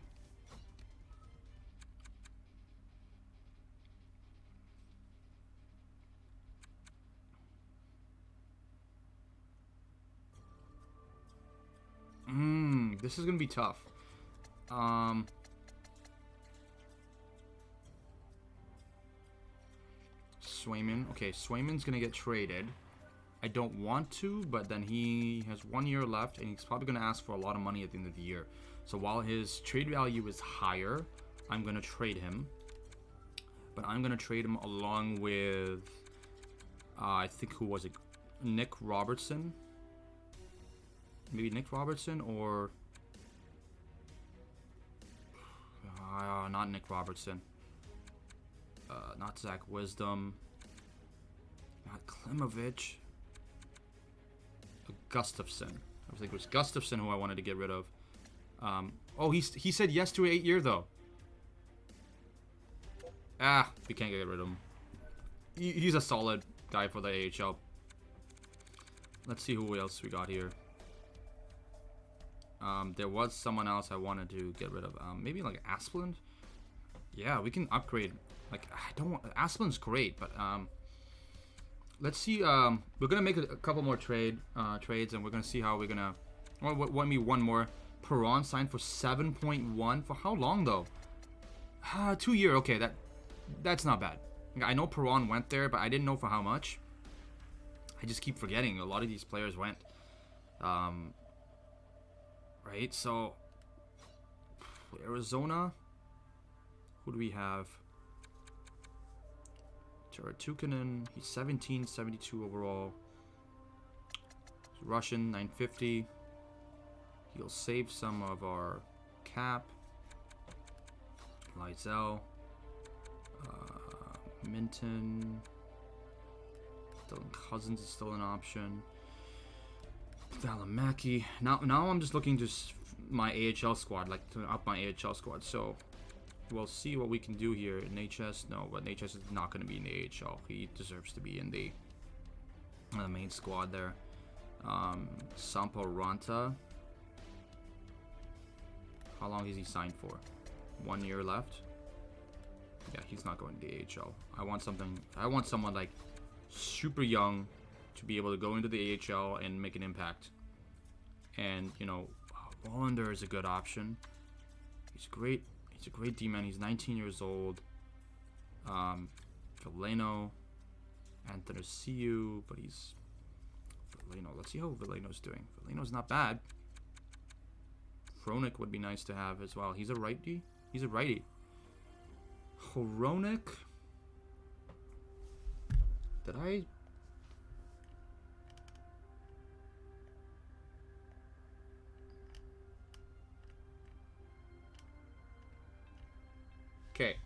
This is gonna be tough. Swayman. Okay, Swayman's gonna get traded. I don't want to, but then he has 1 year left, and he's probably gonna ask for a lot of money at the end of the year. So while his trade value is higher, I'm gonna trade him. But I'm gonna trade him along with, I think, who was it? Nick Robertson. Maybe Nick Robertson or... not Nick Robertson. Not Zach Wisdom. Not Klimovich. Gustafson. I think it was Gustafson who I wanted to get rid of. Oh, he said yes to an 8-year though. We can't get rid of him. He's a solid guy for the AHL. Let's see who else we got here. There was someone else I wanted to get rid of. Maybe like Asplund. Yeah, we can upgrade. Like, I don't want... Asplin's great, but let's see. We're gonna make a couple more trades, and we're gonna see how we're gonna... one more. Perron signed for 7.1. For how long though? 2 year. Okay, that's not bad. I know Perron went there, but I didn't know for how much. I just keep forgetting a lot of these players went. Right, so Arizona. Who do we have? Jared Tukinen. He's 1772 overall. He's Russian, 950. He'll save some of our cap. Lysell. Minton. Dylan Cousins is still an option. Valimaki. Now I'm just looking to my AHL squad, like to up my AHL squad. So we'll see what we can do here in HS. No, but HS is not going to be in the AHL. He deserves to be in the main squad there. Sampo Ranta. How long is he signed for? 1 year left. Yeah, he's not going to the AHL. I want someone like super young to be able to go into the AHL and make an impact. And, you know, Wallander is a good option. He's great. He's a great D-man. He's 19 years old. Veleno. Anthony, but he's... Veleno. Let's see how Veleno's doing. Veleno's not bad. Hronek would be nice to have as well. He's a righty. He's a righty. Hronek. Did I... Okay.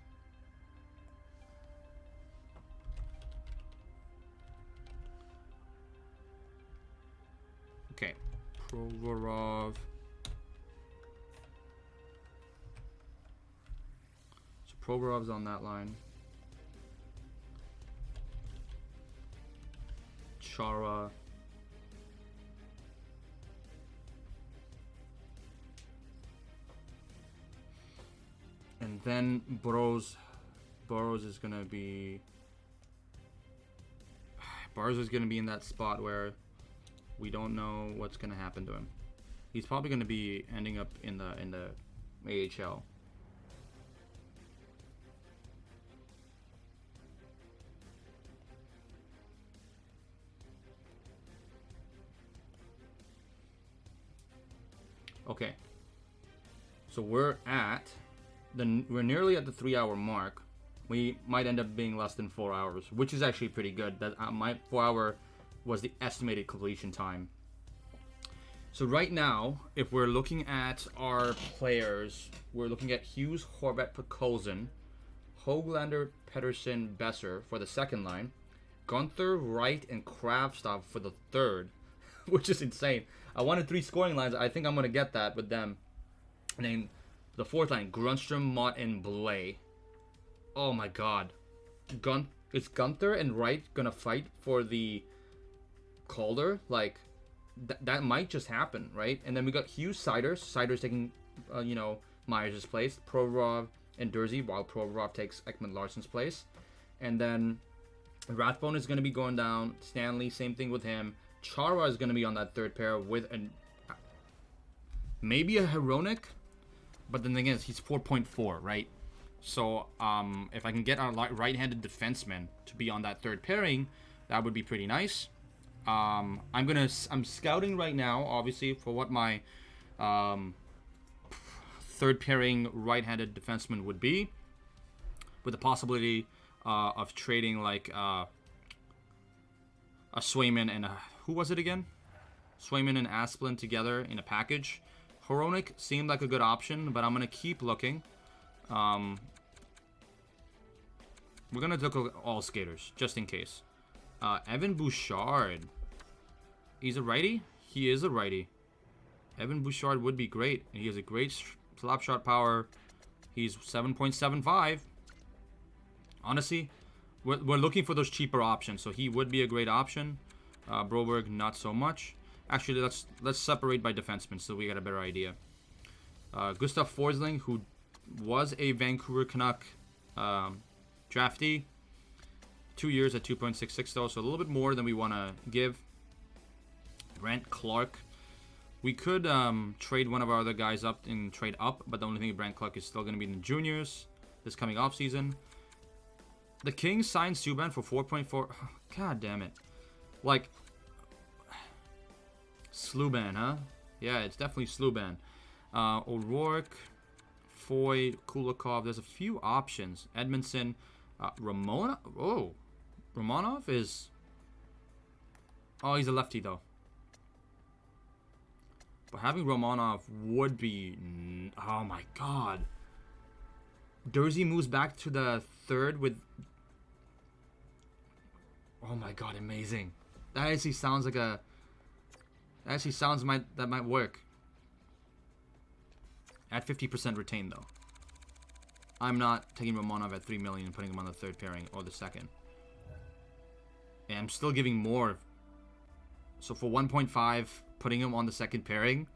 Okay. Provorov. So Provorov's on that line. Chara. And then Burrows is gonna be in that spot where we don't know what's gonna happen to him. He's probably gonna be ending up in the AHL. Okay. So we're nearly at the 3-hour mark. We might end up being less than 4 hours, which is actually pretty good. That my 4-hour was the estimated completion time. So right now, if we're looking at our players, we're looking at Hughes, Horvat, Podkolzin, Höglander, Pettersson, Besser for the second line, Gunther, Wright, and Kravtsov for the third, which is insane. I wanted 3 scoring lines. I think I'm going to get that with them. And then the fourth line, Grundstrom, Mott, and Blais. Oh my god. Is Gunther and Wright going to fight for the Calder? Like, that might just happen, right? And then we got Hughes, Siders taking, Myers' place. Provorov and Dursey, while Provorov takes Ekman Larsson's place. And then Rathbone is going to be going down. Stanley, same thing with him. Chara is going to be on that third pair with maybe a Hronek, but then again, he's 4.4, right? So if I can get a right-handed defenseman to be on that third pairing, that would be pretty nice. I'm scouting right now, obviously, for what my third pairing right-handed defenseman would be, with the possibility of trading like a Swayman and who was it again? Swayman and Asplund together in a package. Hronek seemed like a good option, but I'm gonna keep looking. We're gonna look at all skaters just in case. Evan Bouchard. He's a righty? He is a righty. Evan Bouchard would be great. And he has a great slap shot power. He's 7.75. Honestly, we're looking for those cheaper options. So he would be a great option. Broberg, not so much. Actually, let's separate by defensemen so we get a better idea. Gustav Forsling, who was a Vancouver Canuck draftee. 2 years at 2.66 though, so a little bit more than we want to give. Brent Clark. We could trade one of our other guys up and trade up, but the only thing with Brent Clark is still going to be in the juniors this coming off season. The Kings signed Subban for 4.4. God damn it. Like, Sluban, huh? Yeah, it's definitely Sluban. O'Rourke, Foy, Kulikov. There's a few options. Edmondson, Ramona. Oh, Romanov is. Oh, he's a lefty though. But having Romanov would be. Oh my god. Dursey moves back to the third with. Oh my god, amazing. That actually sounds like a. That actually sounds that might work. At 50% retained though. I'm not taking Romanov at 3 million and putting him on the third pairing or the second. And I'm still giving more. So for 1.5, putting him on the second pairing,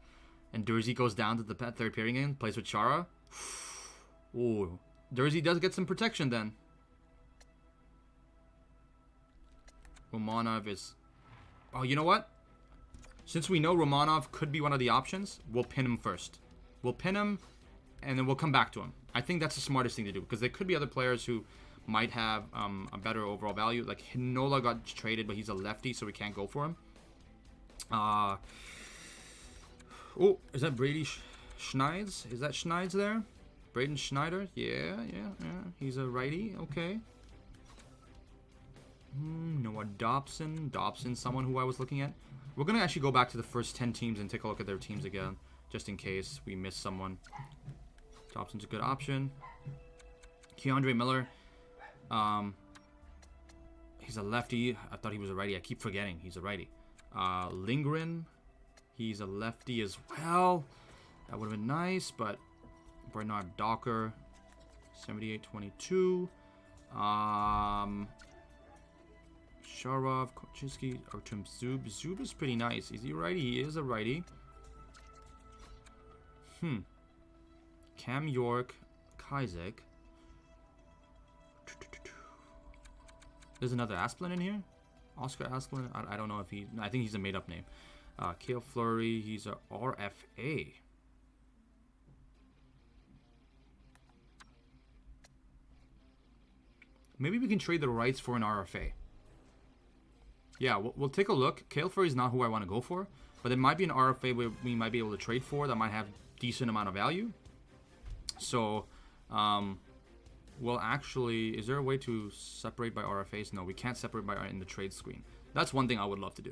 and Dursey goes down to the third pairing and plays with Chara. Ooh, Jersey does get some protection then. Romanov is... Oh, you know what? Since we know Romanov could be one of the options, we'll pin him first. We'll pin him, and then we'll come back to him. I think that's the smartest thing to do, because there could be other players who might have a better overall value. Like, Hinola got traded, but he's a lefty, so we can't go for him. Oh, is that Brady Schneids? Is that Schneids there? Braden Schneider? Yeah. He's a righty. Okay. Noah Dobson. Dobson, someone who I was looking at. We're going to actually go back to the first 10 teams and take a look at their teams again, just in case we miss someone. Dobson's a good option. Keandre Miller. He's a lefty. I thought he was a righty. I keep forgetting he's a righty. Lindgren. He's a lefty as well. That would have been nice, but Bernard Docker. 78-22. Sharov, Kochinsky, Artem Zub. Zub is pretty nice. Is he a righty? He is a righty. Cam York, Kizek. There's another Asplin in here? Oscar Asplin? I don't know if he... I think he's a made-up name. Kale Fleury, he's a RFA. Maybe we can trade the rights for an RFA. Yeah, we'll take a look. Kale Fleury is not who I want to go for, but there might be an RFA where we might be able to trade for that might have decent amount of value. So, well, actually, is there a way to separate by RFAs? No, we can't separate by in the trade screen. That's one thing I would love to do.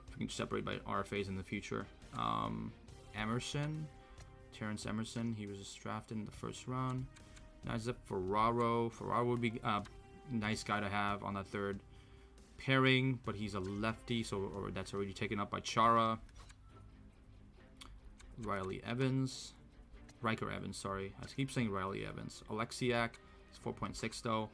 If we can separate by RFAs in the future. Emerson, Terrence Emerson, he was just drafted in the first round. Nice up Ferraro. Ferraro would be a nice guy to have on that third pairing, but he's a lefty, so that's already taken up by Chara. Riley Evans. Riker Evans, sorry. I keep saying Riley Evans. Alexiak, he's 4.6 though.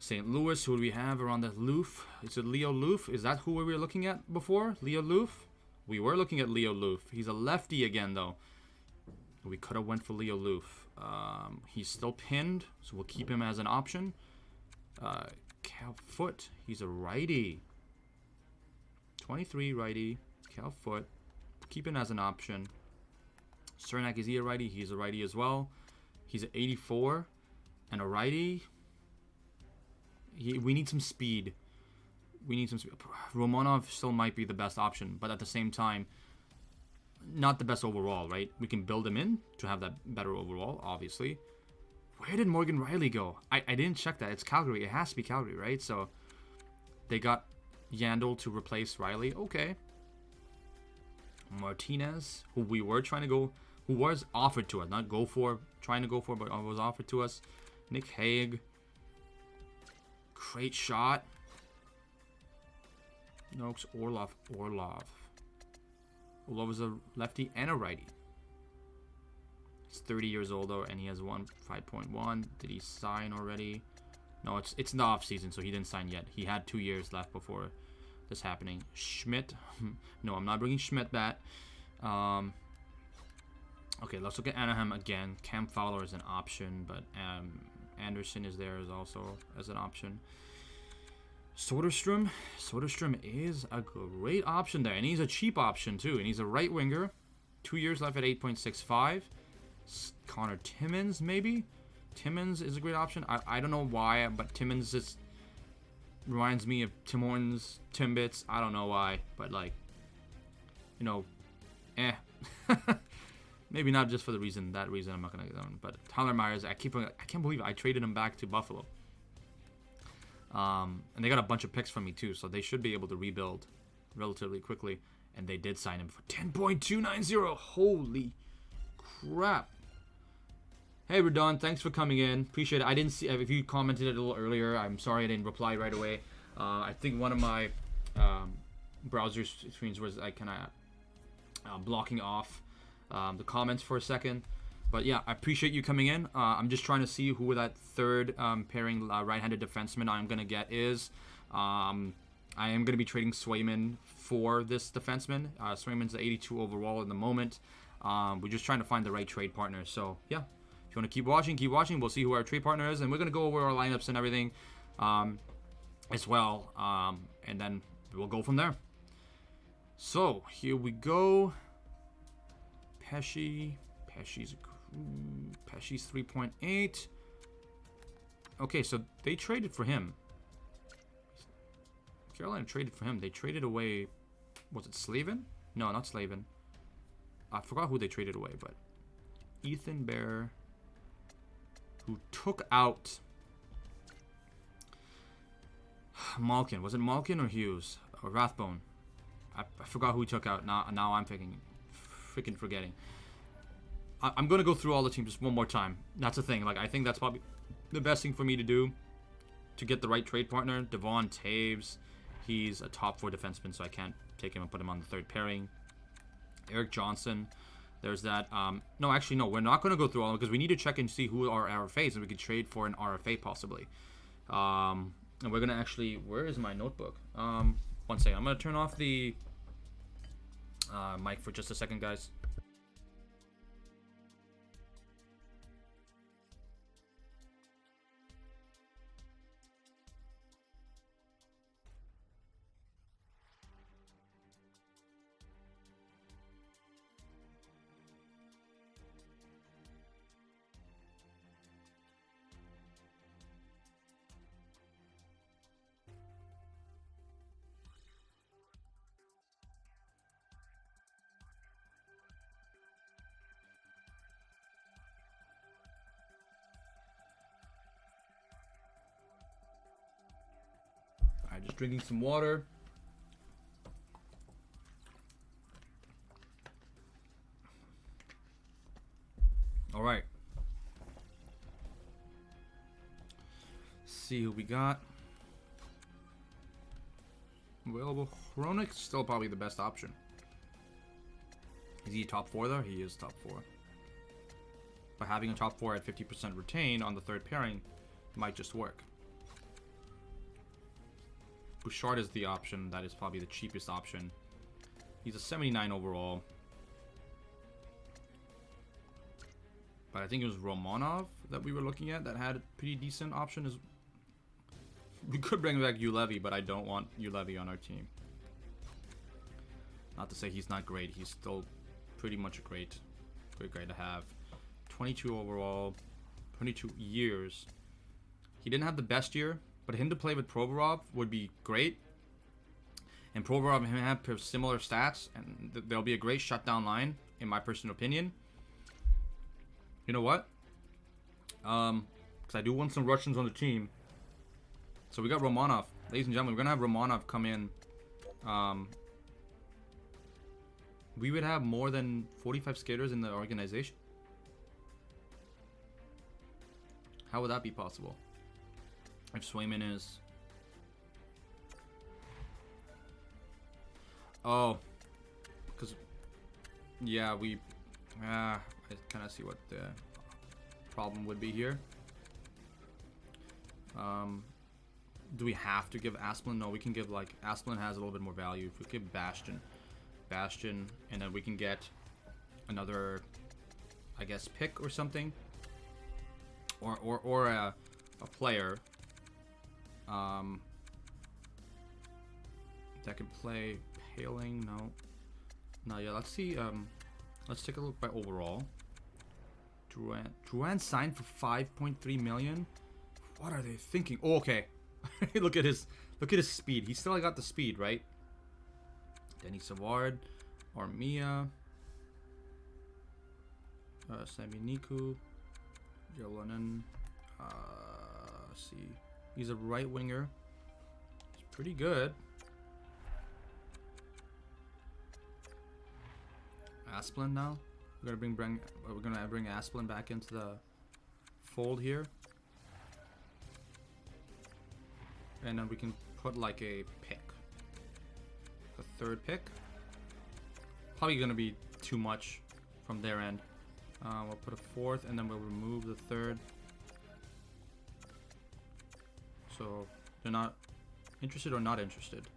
St. Louis, who do we have around the Loof? Is it Leo Loof? Is that who we were looking at before? Leo Loof? We were looking at Leo Loof. He's a lefty again though. We could have went for Leo Loof. He's still pinned, so we'll keep him as an option. Cal Foot, he's a righty. 23 righty. Cal Foot, keep him as an option. Cernak, is he a righty? He's a righty as well. He's an 84 and a righty. We need some speed. Romanov still might be the best option, but at the same time, not the best overall, right? We can build him in to have that better overall, obviously. Where did Morgan Riley go? I didn't check that. It's Calgary. It has to be Calgary, right? So they got Yandel to replace Riley. Okay. Martinez, who we were trying to go, who was offered to us, not go for, trying to go for, but was offered to us. Nick Hague. Great shot. Noakes, Orlov. Orlov is a lefty and a righty. He's 30 years old though, and he has 5.1. Did he sign already? No, it's in the off season, so he didn't sign yet. He had 2 years left before this happening. Schmidt. No, I'm not bringing Schmidt back. Okay, let's look at Anaheim again. Cam Fowler is an option, but Anderson is there as also as an option. Soderstrom is a great option there, and he's a cheap option too, and he's a right winger. 2 years left at 8.65. Connor Timmins, maybe? Timmins is a great option. I don't know why, but Timmins just reminds me of Tim Hortons, Timbits. I don't know why, but like, you know, maybe not just for that reason I'm not gonna get on. But Tyler Myers, I can't believe I traded him back to Buffalo. And they got a bunch of picks from me too, so they should be able to rebuild relatively quickly. And they did sign him for 10.290. Holy crap! Hey Radon, thanks for coming in. Appreciate it. I didn't see if you commented it a little earlier. I'm sorry I didn't reply right away. I think one of my browser screens was kind of blocking off the comments for a second. But yeah, I appreciate you coming in. I'm just trying to see who that third pairing right-handed defenseman I'm going to get is. I am going to be trading Swayman for this defenseman. Swayman's the 82 overall in the moment. We're just trying to find the right trade partner. So yeah, if you want to keep watching, keep watching. We'll see who our trade partner is, and we're gonna go over our lineups and everything, as well, and then we'll go from there. So here we go. Pesci's 3.8. Okay, so they traded for him. Carolina traded for him. They traded away, was it Slavin? No, not Slavin. I forgot who they traded away, but Ethan Bear, who took out Malkin. Was it Malkin or Hughes or Rathbone? I forgot who he took out. Now I'm freaking forgetting. I'm gonna go through all the teams just one more time. That's the thing. Like, I think that's probably the best thing for me to do to get the right trade partner. Devon Taves, he's a top 4 defenseman, so I can't take him and put him on the third pairing. Eric Johnson, there's that. No, actually, no, we're not gonna go through all of them because we need to check and see who are RFAs, and we could trade for an RFA possibly. And we're gonna actually. Where is my notebook? One second. I'm gonna turn off the mic for just a second, guys. Alright, just drinking some water. Alright. See who we got. Available. Hronik's still probably the best option. Is he top 4 though? He is top 4. But having a top 4 at 50% retain on the third pairing might just work. Bouchard is the option. That is probably the cheapest option. He's a 79 overall. But I think it was Romanov that we were looking at that had a pretty decent option. We could bring back Ulevy, but I don't want Ulevy on our team. Not to say he's not great. He's still pretty much a great guy to have. 22 overall, 22 years. He didn't have the best year, but him to play with Provorov would be great. And Provorov and him have similar stats, and there'll be a great shutdown line, in my personal opinion. You know what? Because I do want some Russians on the team. So we got Romanov. Ladies and gentlemen, we're going to have Romanov come in. We would have more than 45 skaters in the organization. How would that be possible? If Swayman is... Oh. Because... Yeah, we... I kind of see what the problem would be here. Do we have to give Asplin? No, we can give, like... Asplin has a little bit more value. If we give Bastion, and then we can get another, I guess, pick or something. Or a player that can play Paling. No, yeah, let's see. Let's take a look by overall. Drouin signed for 5.3 million. What are they thinking? Oh, okay. look at his speed. He still got the speed, right? Denny Savard, Armia, Sami Niku, Jolonen. See, he's a right winger. He's pretty good. Asplin now. We're gonna bring Asplin back into the fold here, and then we can put like a pick, a third pick. Probably gonna be too much from their end. We'll put a fourth, and then we'll remove the third. So they're not interested or not interested.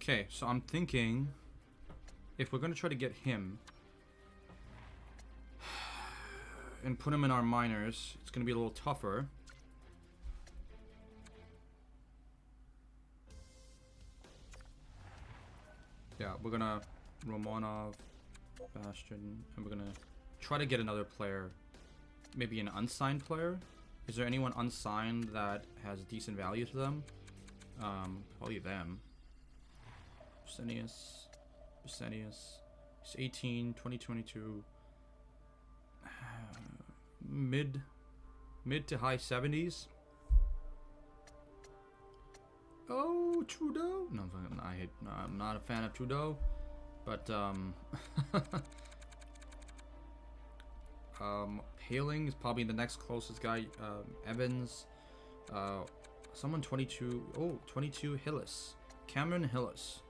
Okay, so I'm thinking if we're going to try to get him and put him in our minors, it's going to be a little tougher. Yeah, we're going to Romanov, Bastion, and we're going to try to get another player. Maybe an unsigned player. Is there anyone unsigned that has decent value to them? Probably them. Busenius. He's 18, 2022. Mid to high 70s. Oh, Trudeau. No, I'm not a fan of Trudeau, but Paling is probably the next closest guy. Evans, someone 22. Oh, 22 Hillis. Cameron Hillis.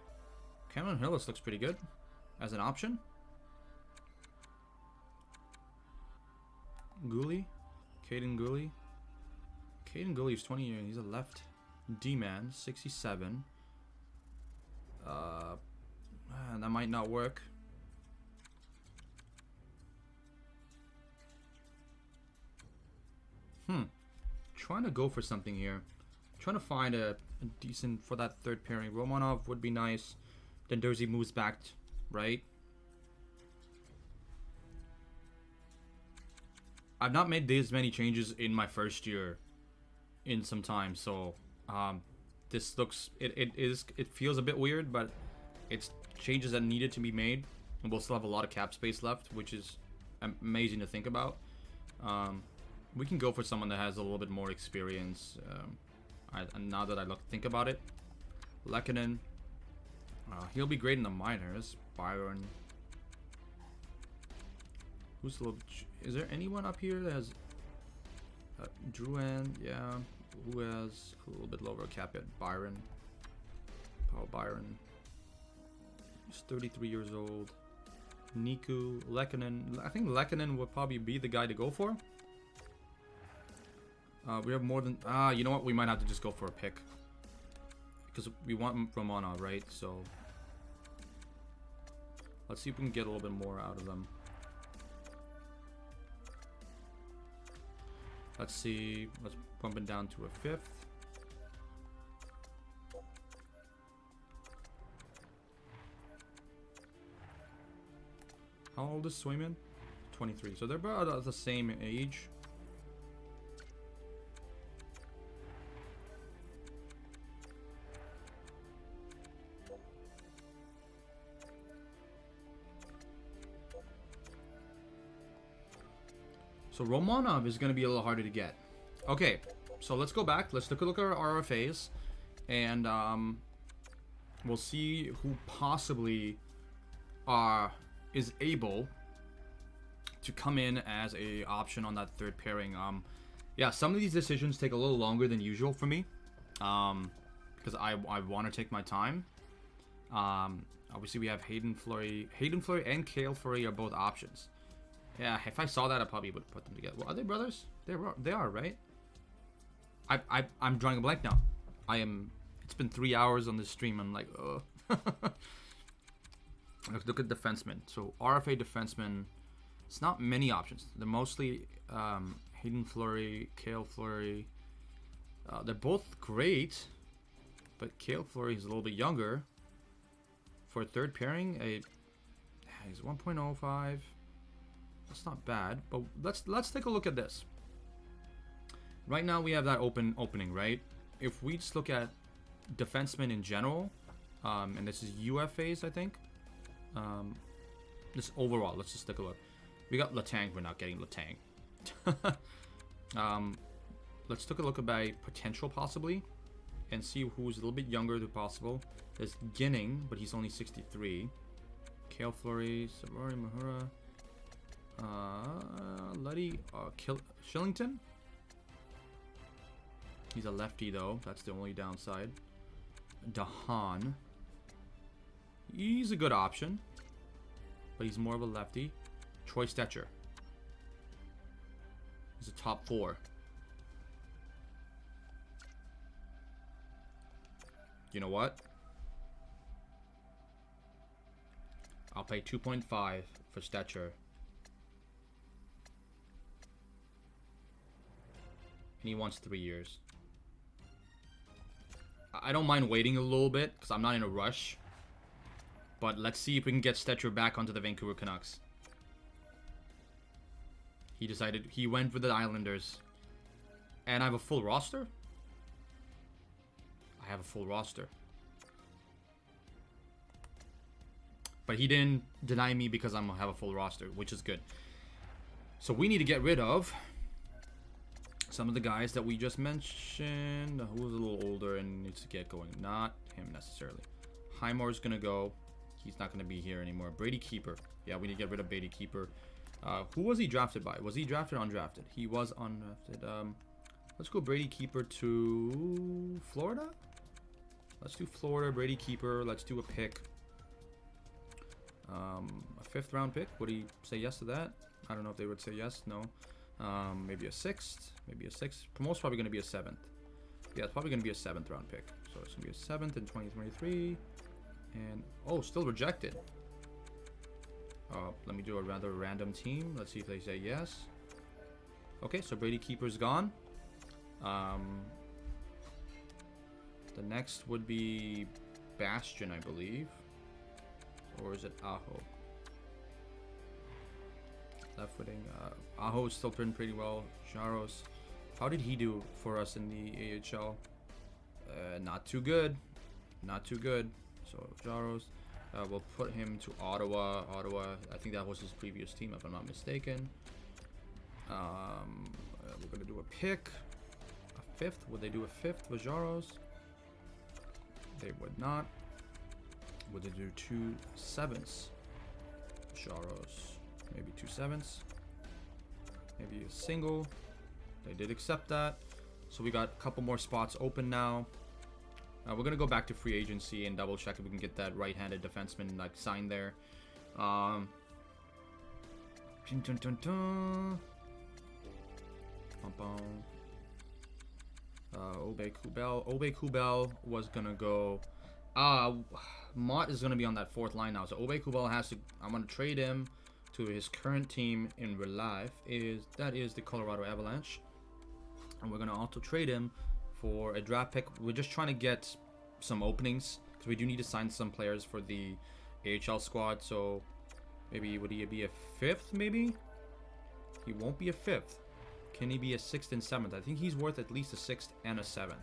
Cameron Hillis looks pretty good as an option. Gooley, Caden Gooley. Caden Gooley's 20 years. He's a left D-man, 67. That might not work. Trying to go for something here. Trying to find a decent for that third pairing. Romanov would be nice. Then Dursey moves back, right? I've not made this many changes in my first year in some time, so this looks it feels a bit weird, but it's changes that needed to be made, and we'll still have a lot of cap space left, which is amazing to think about. We can go for someone that has a little bit more experience. Now that I think about it, Lehkonen, he'll be great in the minors. Byron. Who's a little? Is there anyone up here that has Drouin? Yeah, who has a little bit lower cap at Byron? Paul Byron. He's 33 years old. Niku, Lehkonen. I think Lehkonen would probably be the guy to go for. We have more than... you know what? We might have to just go for a pick. Because we want Romanov, right? So... let's see if we can get a little bit more out of them. Let's see. Let's bump it down to a 5th. How old is Swayman? 23. So they're about the same age. So Romanov is going to be a little harder to get. Okay, so let's go back. Let's take a look at our RFAs. And we'll see who possibly is able to come in as a option on that third pairing. Yeah, some of these decisions take a little longer than usual for me. Because I want to take my time. Obviously, we have Hayden Fleury. Hayden Fleury and Cale Fleury are both options. Yeah, if I saw that, I probably would put them together. Well, are they brothers? They are, right? I'm drawing a blank now. It's been 3 hours on this stream. I'm like, ugh. Look at defensemen. So RFA defensemen, it's not many options. They're mostly Hayden Fleury, Cale Fleury. They're both great, but Cale Fleury is a little bit younger. For a third pairing, he's 1.05. That's not bad, but let's take a look at this. Right now we have that opening, right? If we just look at defensemen in general, and this is UFAs, I think. This overall, let's just take a look. We got Letang. We're not getting Letang. Let's take a look at potential possibly, and see who's a little bit younger than possible. There's Ginning, but he's only 63. Cale Fleury, Savari Mahura. Letty Shillington. He's a lefty though. That's the only downside. Dahan. He's a good option, but he's more of a lefty. Troy Stetcher. He's a top 4. You know what? I'll pay 2.5 for Stetcher. And he wants 3 years. I don't mind waiting a little bit because I'm not in a rush. But let's see if we can get Stetcher back onto the Vancouver Canucks. He went with the Islanders. And I have a full roster? I have a full roster. But he didn't deny me because I'm gonna have a full roster, which is good. So we need to get rid of some of the guys that we just mentioned. Who's a little older and needs to get going? Not him necessarily. Highmore's gonna go. He's not gonna be here anymore. Brady Keeper. Yeah, we need to get rid of Brady Keeper. Who was he drafted by? Was he drafted or undrafted? He was undrafted. Let's go Brady Keeper to Florida. Let's do Florida, Brady Keeper. Let's do a pick. A 5th round pick. Would he say yes to that? I don't know if they would say yes. No. Maybe a 6th. Maybe a 6th. Most probably going to be a 7th. Yeah, it's probably going to be a 7th round pick. So it's going to be a 7th in 2023. And, oh, still rejected. Let me do a rather random team. Let's see if they say yes. Okay, so Brady Keeper's gone. The next would be Bastion, I believe. Or is it Aho? Left footing. Aho is still doing pretty well. Jaros. How did he do for us in the AHL? Not too good. Not too good. So Jaros. We'll put him to Ottawa. Ottawa, I think that was his previous team, if I'm not mistaken. We're going to do a pick. A 5th. Would they do a 5th with Jaros? They would not. Would they do 2 7ths? Jaros. Maybe 2 7ths. Maybe a single. They did accept that. So we got a couple more spots open now. We're going to go back to free agency and double check if we can get that right-handed defenseman like signed there. Obe Kubel was going to go... Mott is going to be on that 4th line now. So Obe Kubel has to... I'm going to trade him to his current team in real life. That is the Colorado Avalanche. And we're going to also trade him for a draft pick. We're just trying to get some openings because we do need to sign some players for the AHL squad. So maybe would he be a 5th? Maybe he won't be a 5th. Can he be a 6th and 7th? I think he's worth at least a 6th and a 7th.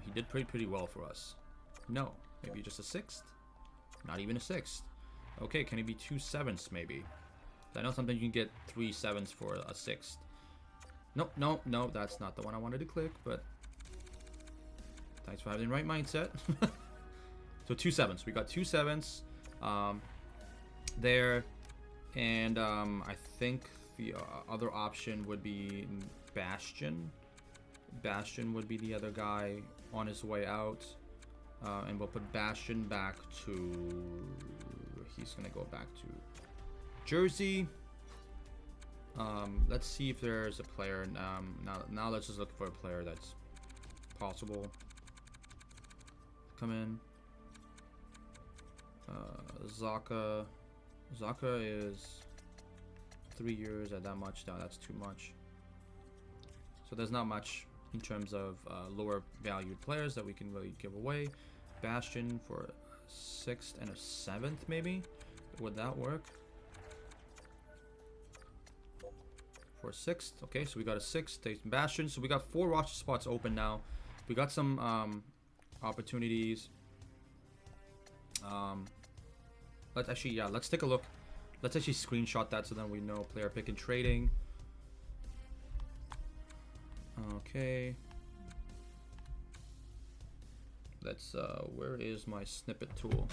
He did pretty well for us. No, maybe just a 6th. Not even a 6th. Okay, can he be 2 7ths maybe? I know sometimes you can get 3 7ths for a 6th. No, that's not the one I wanted to click, but thanks for having the right mindset. So 2 7ths. We got 2 7ths there. And I think the other option would be Bastion. Bastion would be the other guy on his way out. And we'll put Bastion back to... He's going to go back to Jersey. Let's see if there's a player. Now let's just look for a player that's possible. Come in. Zaka. Zaka is 3 years at that much. No, that's too much. So there's not much in terms of lower valued players that we can really give away. Bastion for a 6th and a 7th maybe. Would that work? For a 6th. Okay, so we got a 6th. Takes Bastion. So we got 4 roster spots open now. We got some opportunities. Let's actually, yeah, let's take a look. Let's actually screenshot that so then we know player pick and trading. Okay. Let's, where is my snippet tool?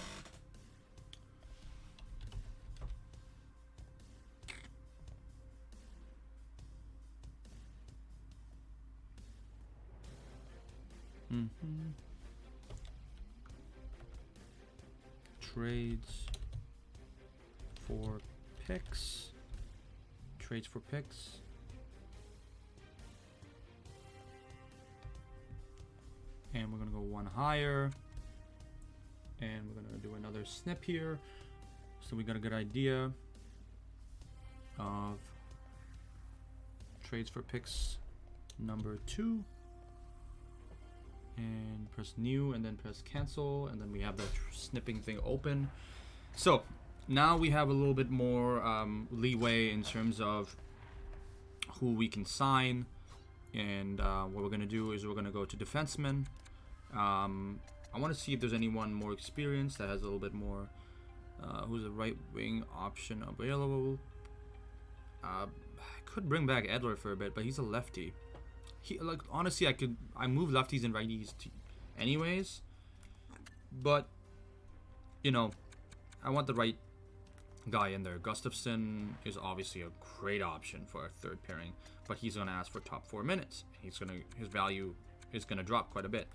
Trades for picks. Trades for picks. And we're gonna go one higher. And we're gonna do another snip here. So we got a good idea of trades for picks number 2. And press new and then press cancel, and then we have the snipping thing open. So now we have a little bit more leeway in terms of who we can sign. And what we're going to do is we're going to go to defenseman. I want to see if there's anyone more experienced that has a little bit more. Who's a right wing option available? I could bring back Edler for a bit, but he's a lefty. Honestly, I move lefties and righties anyways. But you know, I want the right guy in there. Gustafsson is obviously a great option for our third pairing, but he's gonna ask for top 4 minutes. His value is gonna drop quite a bit.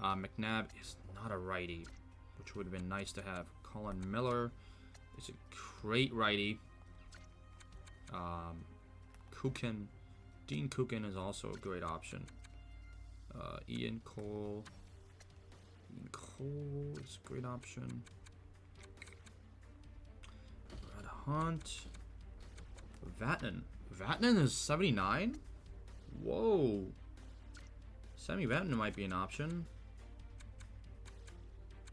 McNabb is not a righty, which would have been nice to have. Colin Miller is a great righty. Dean Kukin is also a great option. Ian Cole is a great option. Brad Hunt. Vatanen is 79? Whoa. Sammy Vatanen might be an option.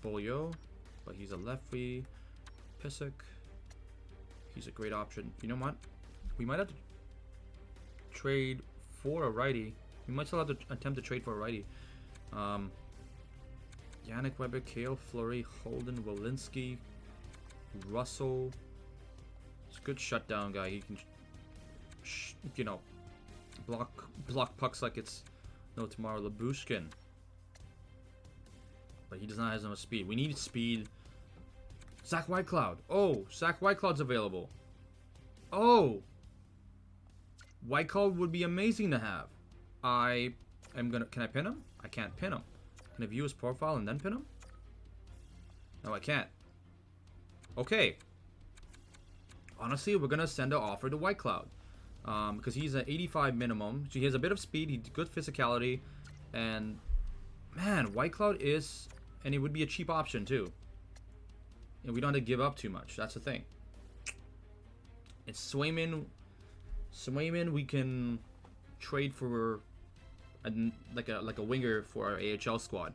Bolio, but he's a lefty. Pissick. He's a great option. You know what? We might have to trade for a righty. We might still have to attempt to trade for a righty. Yannick Weber, Kale Fleury, Holden, Walensky, Russell. He's a good shutdown guy. He can, you know, block pucks like it's no tomorrow. Labushkin, but he does not have enough speed. We need speed. Zach Whitecloud. Oh, Zach Whitecloud's available. Oh, Whitecloud would be amazing to have. Can I pin him? I can't pin him. Can I view his profile and then pin him? No, I can't. Okay. Honestly, we're gonna send an offer to Whitecloud. Because he's an 85 minimum. So he has a bit of speed, he's good physicality, and man, Whitecloud is, and it would be a cheap option too. And we don't have to give up too much. That's the thing. It's Swayman. We can trade for like a winger for our AHL squad.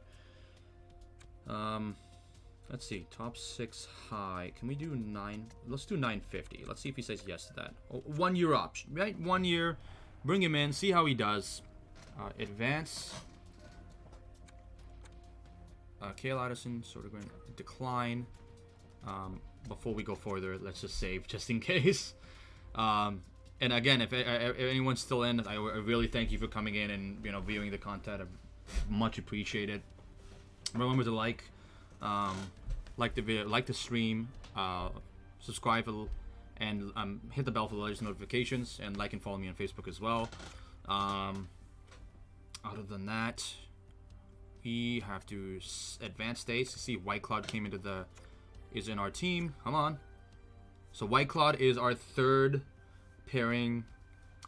Let's see, top 6 high. Can we do 9? Let's do 950. Let's see if he says yes to that. 1 year option, right? 1 year. Bring him in. See how he does. Advance. Kale Addison, sort of going to decline. Before we go further, let's just save just in case. And again, if anyone's still in, I really thank you for coming in and viewing the content. I much appreciate it. Remember to like the video, like the stream, subscribe, and hit the bell for the latest notifications, and like and follow me on Facebook as well. Other than that, we have to advance states to see if Whitecloud is in our team. Come on. So Whitecloud is our third pairing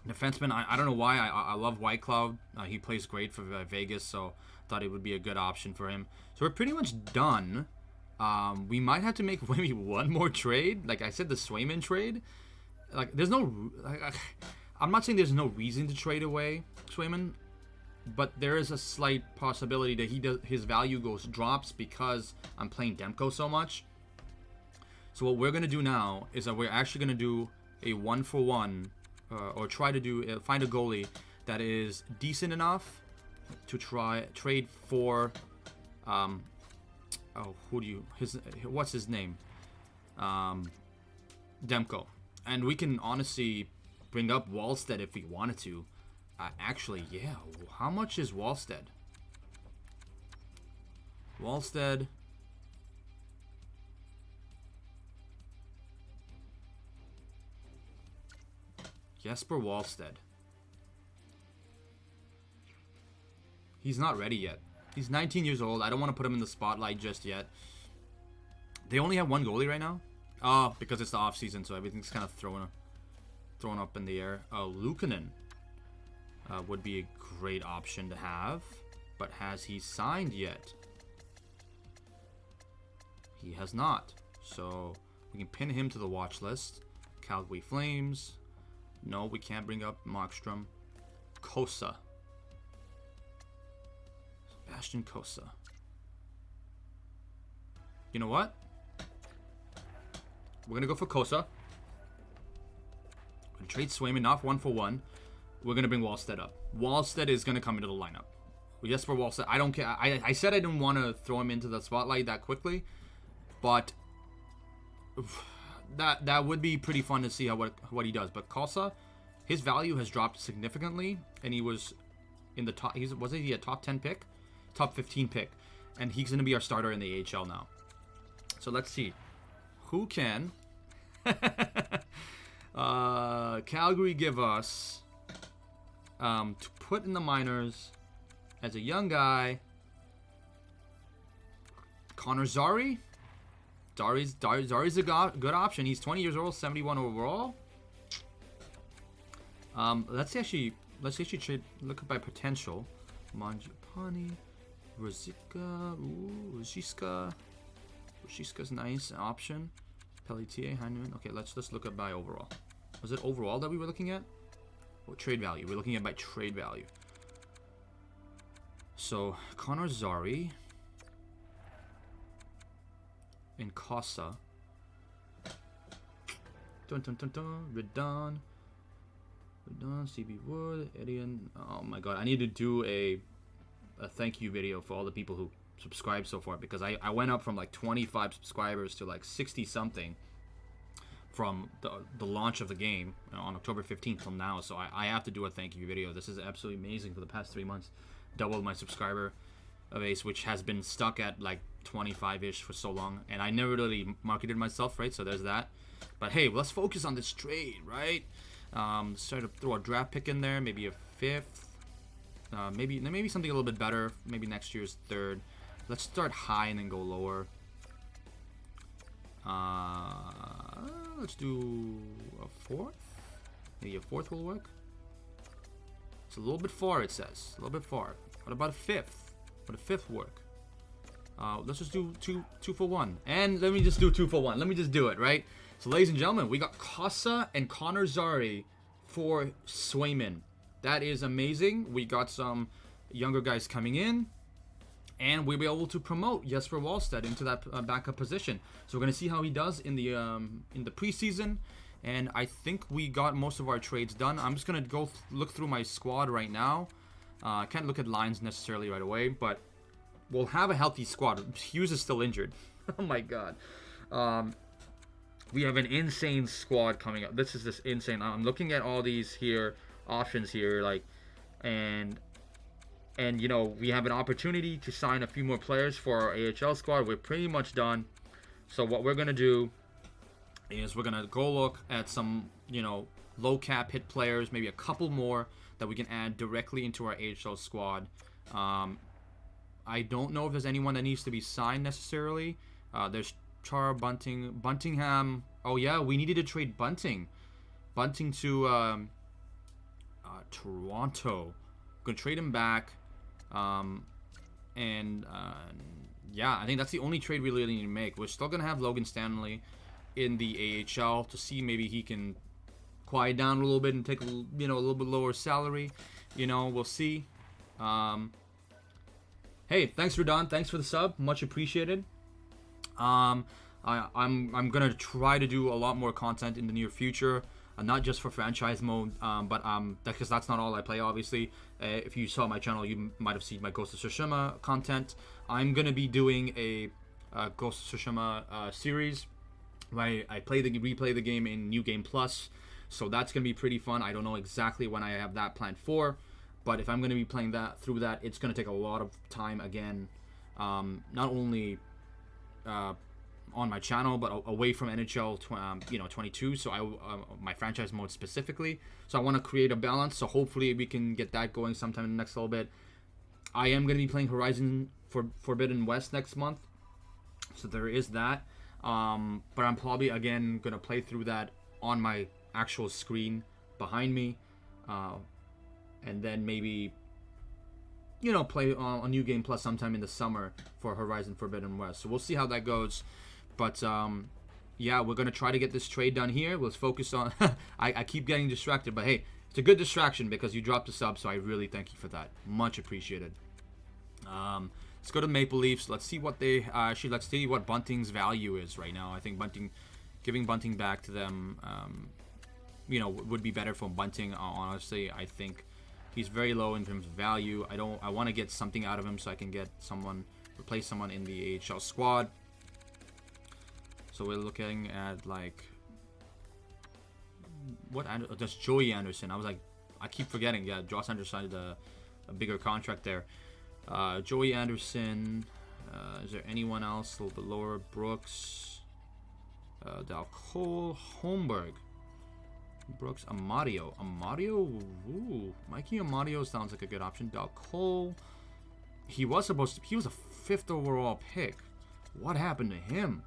defenseman. I don't know why. I love Whitecloud. He plays great for Vegas, so thought it would be a good option for him. So we're pretty much done. We might have to make maybe one more trade. Like I said, the Swayman trade. Like there's no. I'm not saying there's no reason to trade away Swayman, but there is a slight possibility that his value drops because I'm playing Demko so much. So what we're gonna do now is that we're actually gonna do a 1-for-1, or try to find a goalie that is decent enough to trade for. What's his name? Demko, and we can honestly bring up Wallstead if we wanted to. Actually, yeah. How much is Wallstead? Jesper Wallstead. He's not ready yet. He's 19 years old. I don't want to put him in the spotlight just yet. They only have one goalie right now. Because it's the off season, so everything's kind of thrown up in the air. Luukkonen would be a great option to have, but has he signed yet? He has not. So We can pin him to the watch list. Calgary Flames. No, we can't bring up Markstrom. Kosa. Sebastian Kosa. You know what? We're going to go for Kosa. We're going to trade Swayman off 1-for-1. We're going to bring Wallstedt up. Wallstedt is going to come into the lineup. Yes, for Wallstedt. I don't care. I said I didn't want to throw him into the spotlight that quickly. But that would be pretty fun to see what he does. But Kosa, his value has dropped significantly. And he was in the top... Wasn't he a top 10 pick? Top 15 pick. And he's going to be our starter in the AHL now. So let's see. Who can Calgary give us to put in the minors as a young guy? Connor Zary. Zary's a good option. He's 20 years old, 71 overall. Let's actually trade. Look at by potential. Mangiapane, Ruzicka, Ruzicka's nice option. Pelletier, Heinemann. Okay, let's look at by overall. Was it overall that we were looking at? Or trade value? We're looking at by trade value. So Connor Zary and Kosa. Redon, CB Wood, Edian. Oh my god, I need to do a thank you video for all the people who subscribed so far, because I went up from like 25 subscribers to like 60 something from the launch of the game on October 15th till now. So I have to do a thank you video. This is absolutely amazing. For the past 3 months, doubled my subscriber base, which has been stuck at like 25-ish for so long, and I never really marketed myself, right? So there's that. But hey, let's focus on this trade, right? Start to throw a draft pick in there, maybe a 5th, maybe something a little bit better, maybe next year's 3rd. Let's start high and then go lower. Let's do a 4th. Maybe a 4th will work. It's a little bit far, it says. A little bit far. What about a 5th? Would a 5th work? Let's just do two for one. And let me just do 2 for 1. Let me just do it, right? So, ladies and gentlemen, we got Kosa and Connor Zary for Swayman. That is amazing. We got some younger guys coming in. And we'll be able to promote Jesper Wallstedt into that backup position. So we're going to see how he does in the preseason. And I think we got most of our trades done. I'm just going to go look through my squad right now. I can't look at lines necessarily right away, but we'll have a healthy squad. Hughes is still injured. Oh my god. We have an insane squad coming up. This is just insane. I'm looking at all these here options here, like, and you know, we have an opportunity to sign a few more players for our AHL squad. We're pretty much done. So what we're gonna do is we're gonna go look at some, you know, low cap hit players, maybe a couple more that we can add directly into our AHL squad. I don't know if there's anyone that needs to be signed necessarily. There's Char Buntingham. Oh yeah, we needed to trade Bunting to Toronto. Gonna trade him back. Yeah, I think that's the only trade we really need to make. We're still gonna have Logan Stanley in the AHL to see maybe he can quiet down a little bit and take a little bit lower salary. You know, we'll see. Hey, thanks Redon. Thanks for the sub. Much appreciated. I'm gonna try to do a lot more content in the near future, not just for franchise mode, but because that's not all I play. Obviously, if you saw my channel, you might have seen my Ghost of Tsushima content. I'm gonna be doing a Ghost of Tsushima series. Right, I replay the game in New Game Plus, so that's gonna be pretty fun. I don't know exactly when I have that planned for, but if I'm gonna be playing that through that, it's gonna take a lot of time again. Not only on my channel, but away from NHL 22, so my franchise mode specifically. So I want to create a balance, so hopefully we can get that going sometime in the next little bit. I am going to be playing Horizon Forbidden West next month, so there is that. But I'm probably, again, going to play through that on my actual screen behind me, and then maybe, you know, play a New Game Plus sometime in the summer for Horizon Forbidden West. So we'll see how that goes. But yeah, we're going to try to get this trade done here. Let's focus on... I keep getting distracted, but hey, it's a good distraction because you dropped a sub, so I really thank you for that. Much appreciated. Let's go to Maple Leafs. Let's see what they... actually, let's see what Bunting's value is right now. I think giving Bunting back to them, you know, would be better for Bunting. Honestly, I think he's very low in terms of value. I want to get something out of him so I can get someone... replace someone in the AHL squad. So we're looking at like that's Joey Anderson. I keep forgetting. Yeah, Josh Anderson signed a bigger contract there. Joey Anderson. Is there anyone else a little bit lower? Brooks, Dal Cole, Holmberg, Brooks, Amadio. Ooh, Mikey Amadio sounds like a good option. Dal Cole. He was a 5th overall pick. What happened to him?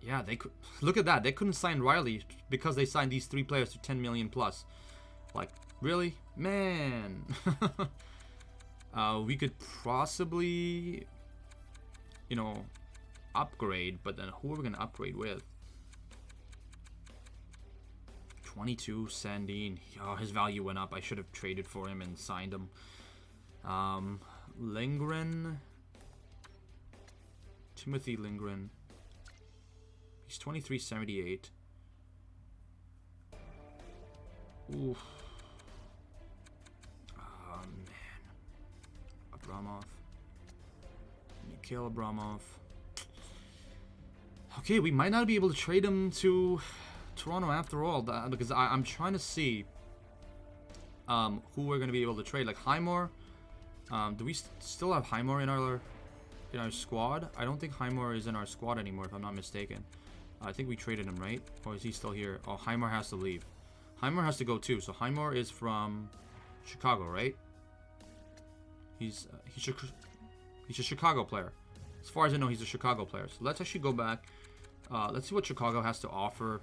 Yeah, they could look at that. They couldn't sign Riley because they signed these 3 players to 10 million plus. Like, really? Man. We could possibly, you know, upgrade, but then who are we going to upgrade with? 22, Sandine. Oh, his value went up. I should have traded for him and signed him. Lindgren. Timothy Lindgren. He's 23.78. Oof. Oh, man. Abramov. Mikhail Abramov. Okay, we might not be able to trade him to Toronto after all, because I'm trying to see who we're going to be able to trade. Like Highmore. Do we still have Highmore in our squad? I don't think Highmore is in our squad anymore, if I'm not mistaken. I think we traded him, right? Or is he still here? Oh, Highmore has to leave. Highmore has to go too. So Highmore is from Chicago, right? He's a Chicago player. As far as I know, he's a Chicago player. So let's actually go back. Let's see what Chicago has to offer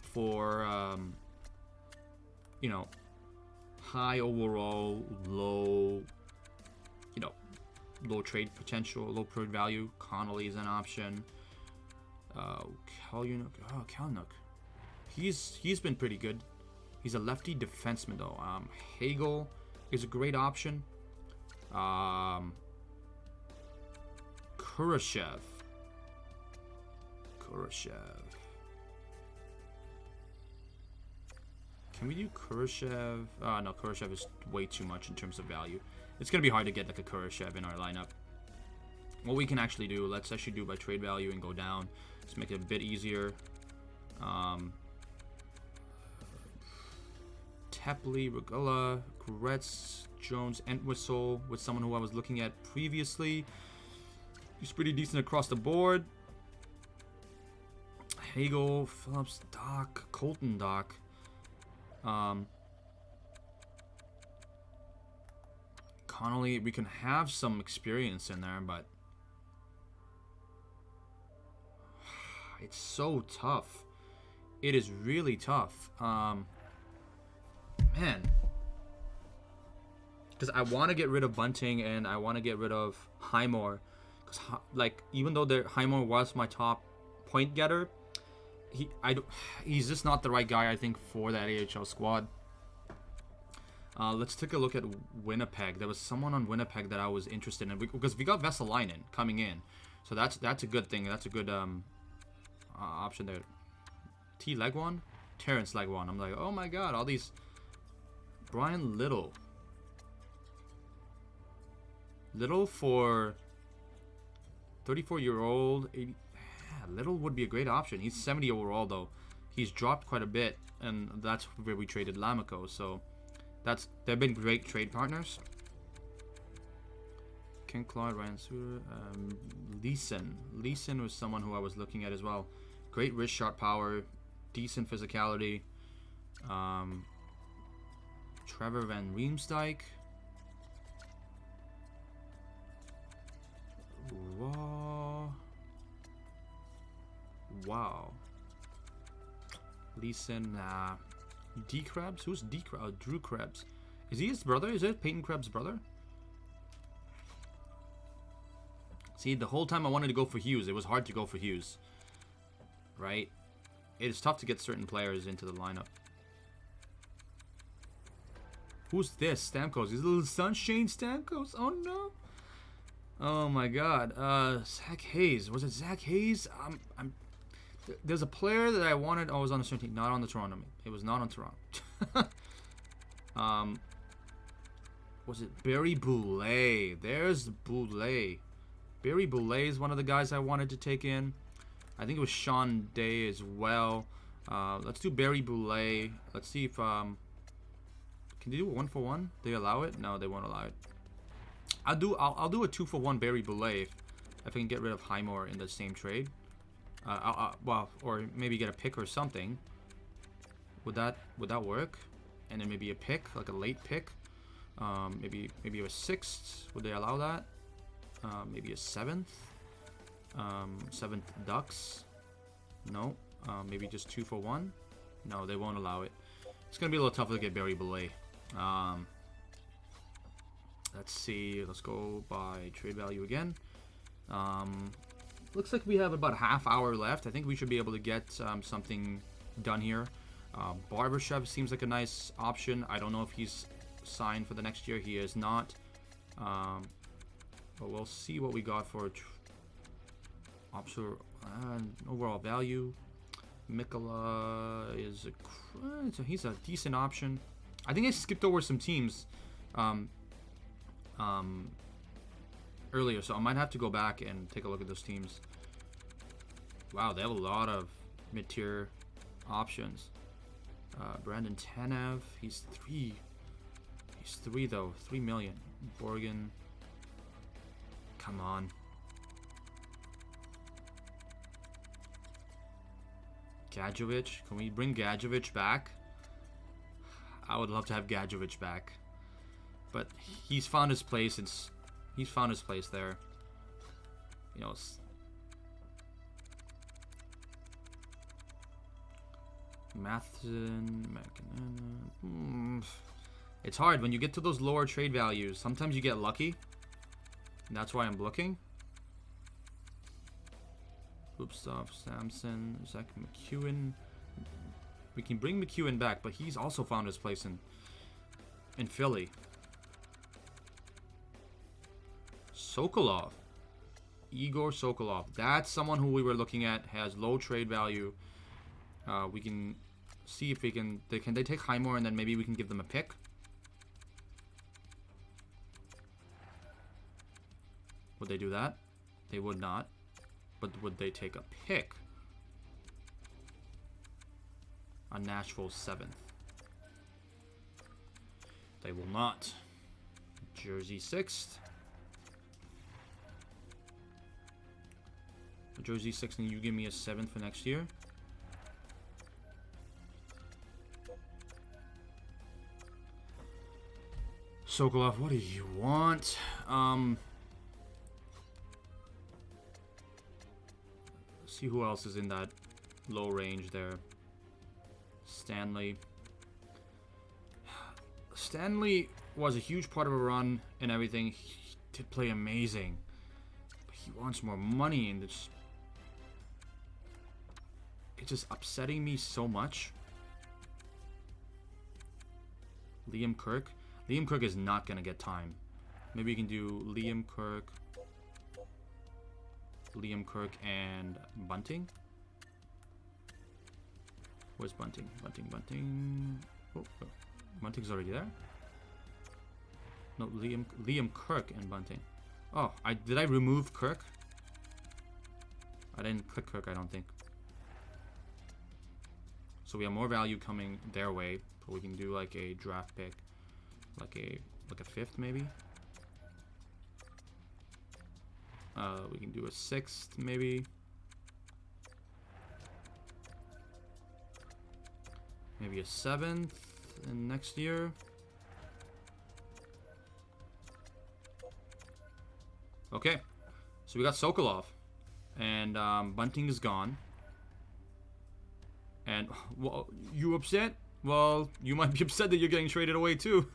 for, you know, high overall, low, you know, low trade potential, low trade value. Connolly is an option. Kalynuk. He's been pretty good. He's a lefty defenseman though. Hagel is a great option. Kurashev. Can we do Kurashev? No, Kurashev is way too much in terms of value. It's gonna be hard to get like a Kurashev in our lineup. What we can actually do, let's actually do by trade value and go down. Let's make it a bit easier. Tepley, Regula, Gretz, Jones, Entwistle with someone who I was looking at previously. He's pretty decent across the board. Hagel, Phillips, Doc, Colton Doc. Connolly, we can have some experience in there, but it's so tough. It is really tough. Man. Because I want to get rid of Bunting and I want to get rid of Highmore. Because, like, even though Highmore was my top point getter, he's just not the right guy, I think, for that AHL squad. Let's take a look at Winnipeg. There was someone on Winnipeg that I was interested in because we got Vesalainen coming in, so that's a good thing. That's a good option there. Terrence Legwand. I'm like, oh my god, all these. Brian Little for 34-year-old. Little would be a great option. He's 70 overall though. He's dropped quite a bit, and that's where we traded Lamico. So they've been great trade partners. Ken Claude, Ryan Suter, Leeson was someone who I was looking at as well. Great wrist shot power, decent physicality. Trevor Van Riemsdyk. Wow. Leeson, D Krebs? Who's D Krebs? Oh, Drew Krebs. Is he his brother? Is it Peyton Krebs' brother? See, the whole time I wanted to go for Hughes. It was hard to go for Hughes. Right? It's tough to get certain players into the lineup. Who's this? Stamkos. He's a little sunshine Stamkos. Oh, no. Oh, my God. Zach Hayes. Was it Zach Hayes? There's a player that I wanted. Oh, it was on the certain team. Not on the Toronto. It was not on Toronto. Was it Barry Boulay? There's Boulay. Barry Boulay is one of the guys I wanted to take in. I think it was Sean Day as well. Let's do Barry Boulay. Let's see if can they do a 1-for-1? They allow it? No, they won't allow it. I'll do a 2-for-1 Barry Boulay if I can get rid of Highmore in the same trade. Well, or maybe get a pick or something. Would that work? And then maybe a pick, like a late pick. Maybe a 6th. Would they allow that? Maybe a 7th. 7th Ducks. No. Maybe just 2-for-1. No, they won't allow it. It's gonna be a little tougher to get Barry Boulay. Let's see. Let's go by trade value again. Looks like we have about a half hour left. I think we should be able to get something done here. Barbashev seems like a nice option. I don't know if he's signed for the next year. He is not. But we'll see what we got for overall value. Mikola is he's a decent option. I think I skipped over some teams earlier, so I might have to go back and take a look at those teams. Wow, they have a lot of mid-tier options. Brandon Tanev, he's 3 though, 3 million. Borgen, come on. Gadjovich, can we bring Gadjovich back? I would love to have Gadjovich back, but he's found his place. He's found his place there. You know, Matheson, it's hard when you get to those lower trade values. Sometimes you get lucky, and that's why I'm looking. Gupstov, Samson, Zach McEwen. We can bring McEwen back, but he's also found his place in Philly. Sokolov. Igor Sokolov. That's someone who we were looking at. Has low trade value. We can see if we can. They take Highmore and then maybe we can give them a pick. Would they do that? They would not. But would they take a pick on Nashville's 7th? They will not. Jersey 6th. Jersey 6th, and you give me a 7th for next year. Sokolov, what do you want? See who else is in that low range there. Stanley. Stanley was a huge part of a run and everything. He did play amazing. But he wants more money, and it's just upsetting me so much. Liam Kirk. Liam Kirk is not going to get time. Maybe you can do Liam Kirk and Bunting. Where's Bunting? Bunting. Oh, Bunting's already there. No, Liam Kirk and Bunting. Oh, did I remove Kirk? I didn't click Kirk, I don't think. So we have more value coming their way, but we can do like a draft pick, like a 5th maybe. We can do a 6th maybe. Maybe a 7th in next year. Okay, so we got Sokolov, and Bunting is gone. And, well, you upset? Well, you might be upset that you're getting traded away too.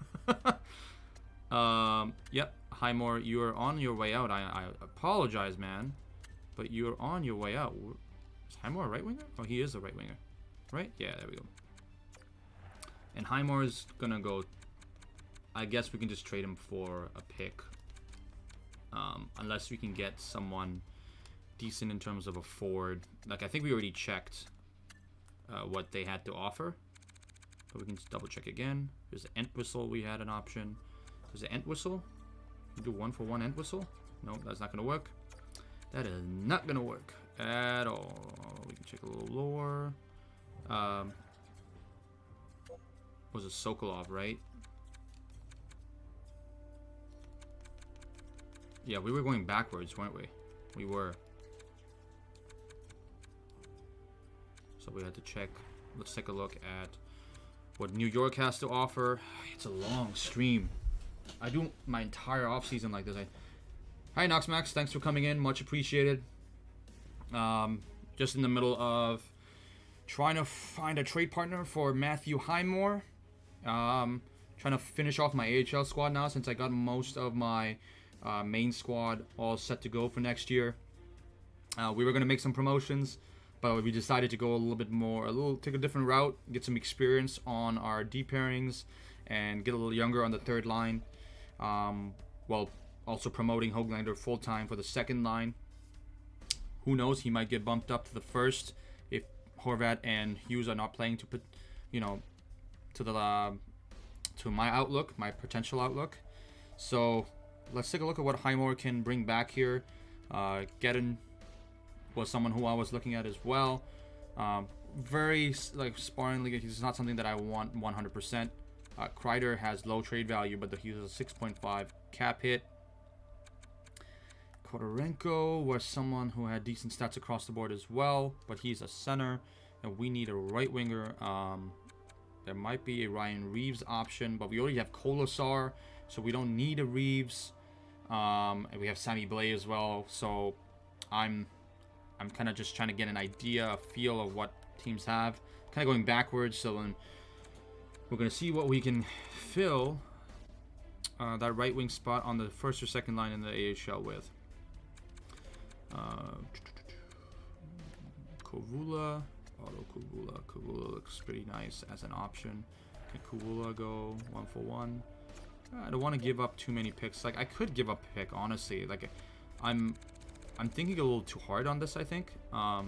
Yep, Highmore, you are on your way out. I apologize, man, but you're on your way out. Is Highmore a right winger? Oh, he is a right winger, right? Yeah, there we go. And Highmore is gonna go. I guess we can just trade him for a pick, unless we can get someone decent in terms of a forward. Like, I think we already checked what they had to offer, but we can just double check again. There's the Entwistle. We had an option. There's the Entwistle. We do 1-for-1 Entwistle. No, that's not gonna work. That is not gonna work at all. We can check a little lower. Was it Sokolov, right? Yeah, we were going backwards, weren't we? We were. So we had to check. Let's take a look at what New York has to offer. It's a long stream. I do my entire offseason like this. Hi, Noxmax. Thanks for coming in. Much appreciated. Just in the middle of trying to find a trade partner for Matthew Highmore. Trying to finish off my AHL squad now since I got most of my main squad all set to go for next year. We were going to make some promotions, but we decided to go a little bit more, take a different route, get some experience on our D pairings, and get a little younger on the third line, while also promoting Höglander full-time for the second line. Who knows, he might get bumped up to the first if Horvat and Hughes are not playing to put, to my outlook, my potential outlook. So let's take a look at what Highmore can bring back here. Gedden was someone who I was looking at as well. Very sparingly. He's not something that I want 100%. Kreider has low trade value, but he has a 6.5 cap hit. Kodorenko was someone who had decent stats across the board as well, but he's a center, and we need a right winger. There might be a Ryan Reeves option, but we already have Kolesar, so we don't need a Reeves. And we have Sammy Blais as well, so I'm kind of just trying to get an idea, a feel of what teams have. Kind of going backwards, so then we're going to see what we can fill that right wing spot on the first or second line in the AHL with. Kovula. Auto Kovula. Kovula looks pretty nice as an option. Can Kovula go 1-for-1? I don't want to give up too many picks. Like, I could give up a pick, honestly. Like, I'm thinking a little too hard on this, I think. I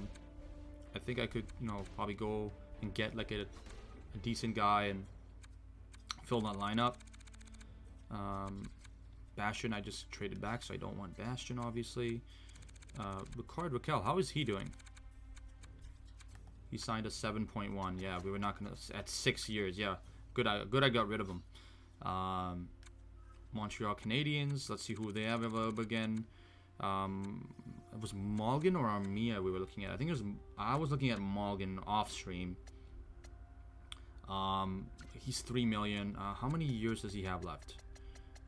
think I could, probably go and get like a decent guy and fill that lineup. Bastian, I just traded back, so I don't want Bastian, obviously. Ricard Raquel, how is he doing? He signed a 7.1. Yeah, we were not gonna at 6 years. Yeah, good. I got rid of him. Montreal Canadiens. Let's see who they have available again. It was Malgin or Armia we were looking at. I was looking at Malgin off stream. He's 3 million. How many years does he have left?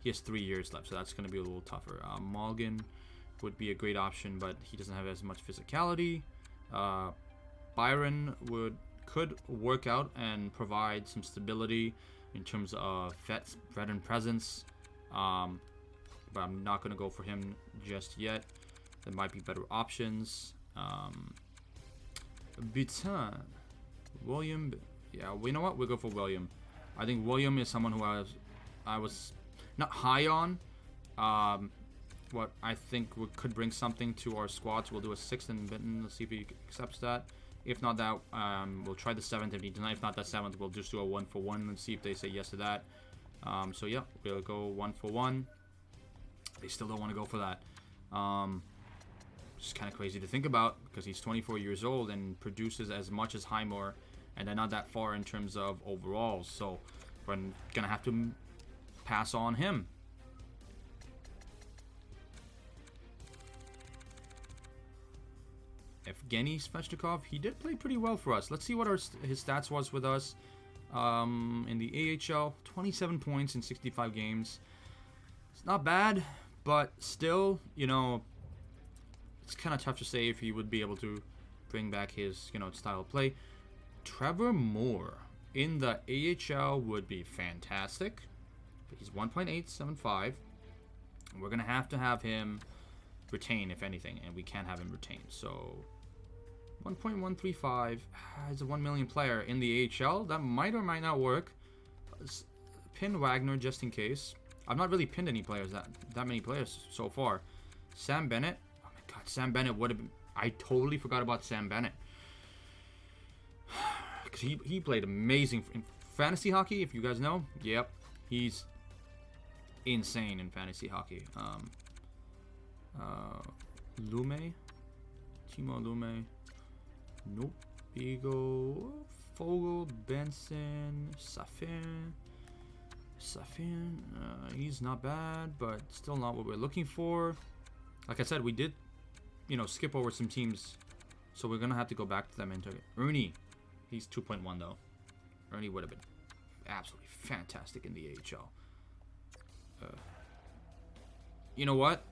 He has 3 years left, so that's going to be a little tougher. Malgin would be a great option, but he doesn't have as much physicality. Byron could work out and provide some stability in terms of veteran presence, but I'm not going to go for him just yet. There might be better options. Butin, William. Yeah, you know what? We'll go for William. I think William is someone who I was not high on. What I think could bring something to our squads. We'll do a 6th and Benton. Let's see if he accepts that. If not that, we'll try the 7th if he denies. If not that 7th, we'll just do a 1-for-1 and see if they say yes to that. So yeah, we'll go 1-for-1. They still don't want to go for that. It's kind of crazy to think about because he's 24 years old and produces as much as Highmore, and they're not that far in terms of overalls. So we're gonna have to pass on him. Evgeny Svechnikov, he did play pretty well for us. Let's see what his stats was with us in the AHL. 27 points in 65 games. It's not bad, but still, it's kind of tough to say if he would be able to bring back his, style of play. Trevor Moore in the AHL would be fantastic. He's 1.875. We're going to have him retain, if anything, and we can't have him retain. So 1.135 is a 1 million player in the AHL. That might or might not work. Pin Wagner just in case. I've not really pinned any players, that many players so far. Sam Bennett. Oh my god, Sam Bennett would have been... I totally forgot about Sam Bennett. Because he played amazing in fantasy hockey, if you guys know. Yep, he's insane in fantasy hockey. Lume? Timo Lume. Nope. Beagle. Fogel. Benson. Safin. He's not bad, but still not what we're looking for. Like I said, we did, skip over some teams, so we're gonna have to go back to them and it. Ernie, he's 2.1 though. Ernie would have been absolutely fantastic in the AHL. You know what?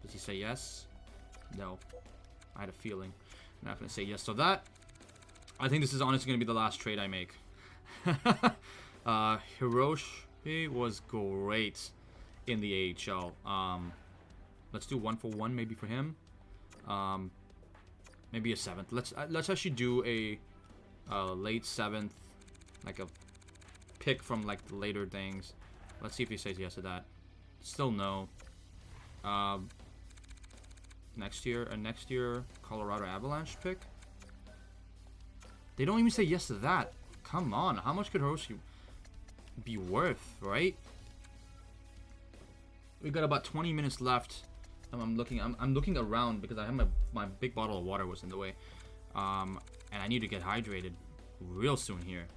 Does he say yes? No. I had a feeling. I'm not gonna say yes to that. I think this is honestly gonna be the last trade I make. Hiroshi was great in the AHL. Let's do 1-for-1 maybe for him. Maybe a 7th. Let's actually do a late 7th, like a pick from like the later things. Let's see if he says yes to that. Still no. Next year Colorado Avalanche pick. They don't even say yes to that. Come on, how much could Hiroshi be worth, right? We got about 20 minutes left. I'm looking around because I have my big bottle of water was in the way, and I need to get hydrated real soon here.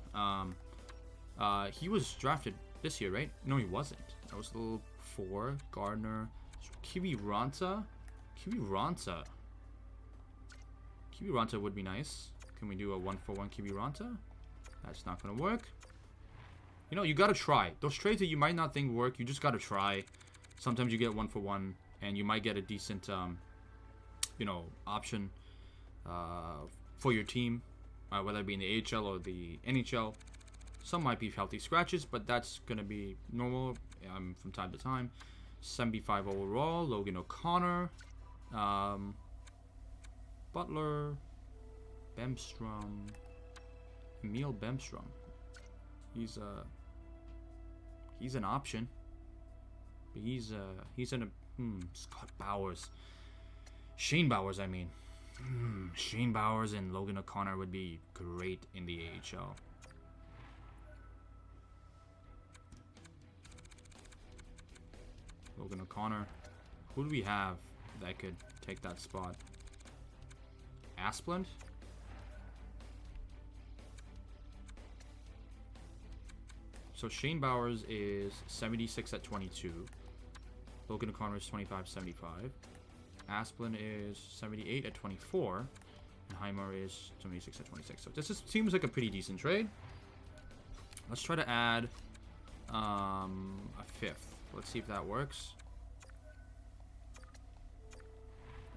He was drafted this year, right? No, he wasn't. That was a little 4. Gardner, Kiviranta would be nice. Can we do a 1-for-1 Kiviranta? That's not gonna work. You gotta try. Those trades that you might not think work, you just gotta try. Sometimes you get 1-for-1, and you might get a decent, option for your team, whether it be in the AHL or the NHL. Some might be healthy scratches, but that's gonna be normal from time to time. 75 overall. Logan O'Connor, Butler, Bemstrom, Emil Bemstrom. He's an option. But he's in a Scott Bowers. Shane Bowers, I mean. Shane Bowers and Logan O'Connor would be great in the AHL. Logan O'Connor. Who do we have that could take that spot? Asplund? So Shane Bowers is 76 at 22. Logan O'Connor is 25-75. Asplund is 78 at 24. And Heimer is 76 at 26. So this seems like a pretty decent trade. Let's try to add a 5th. Let's see if that works.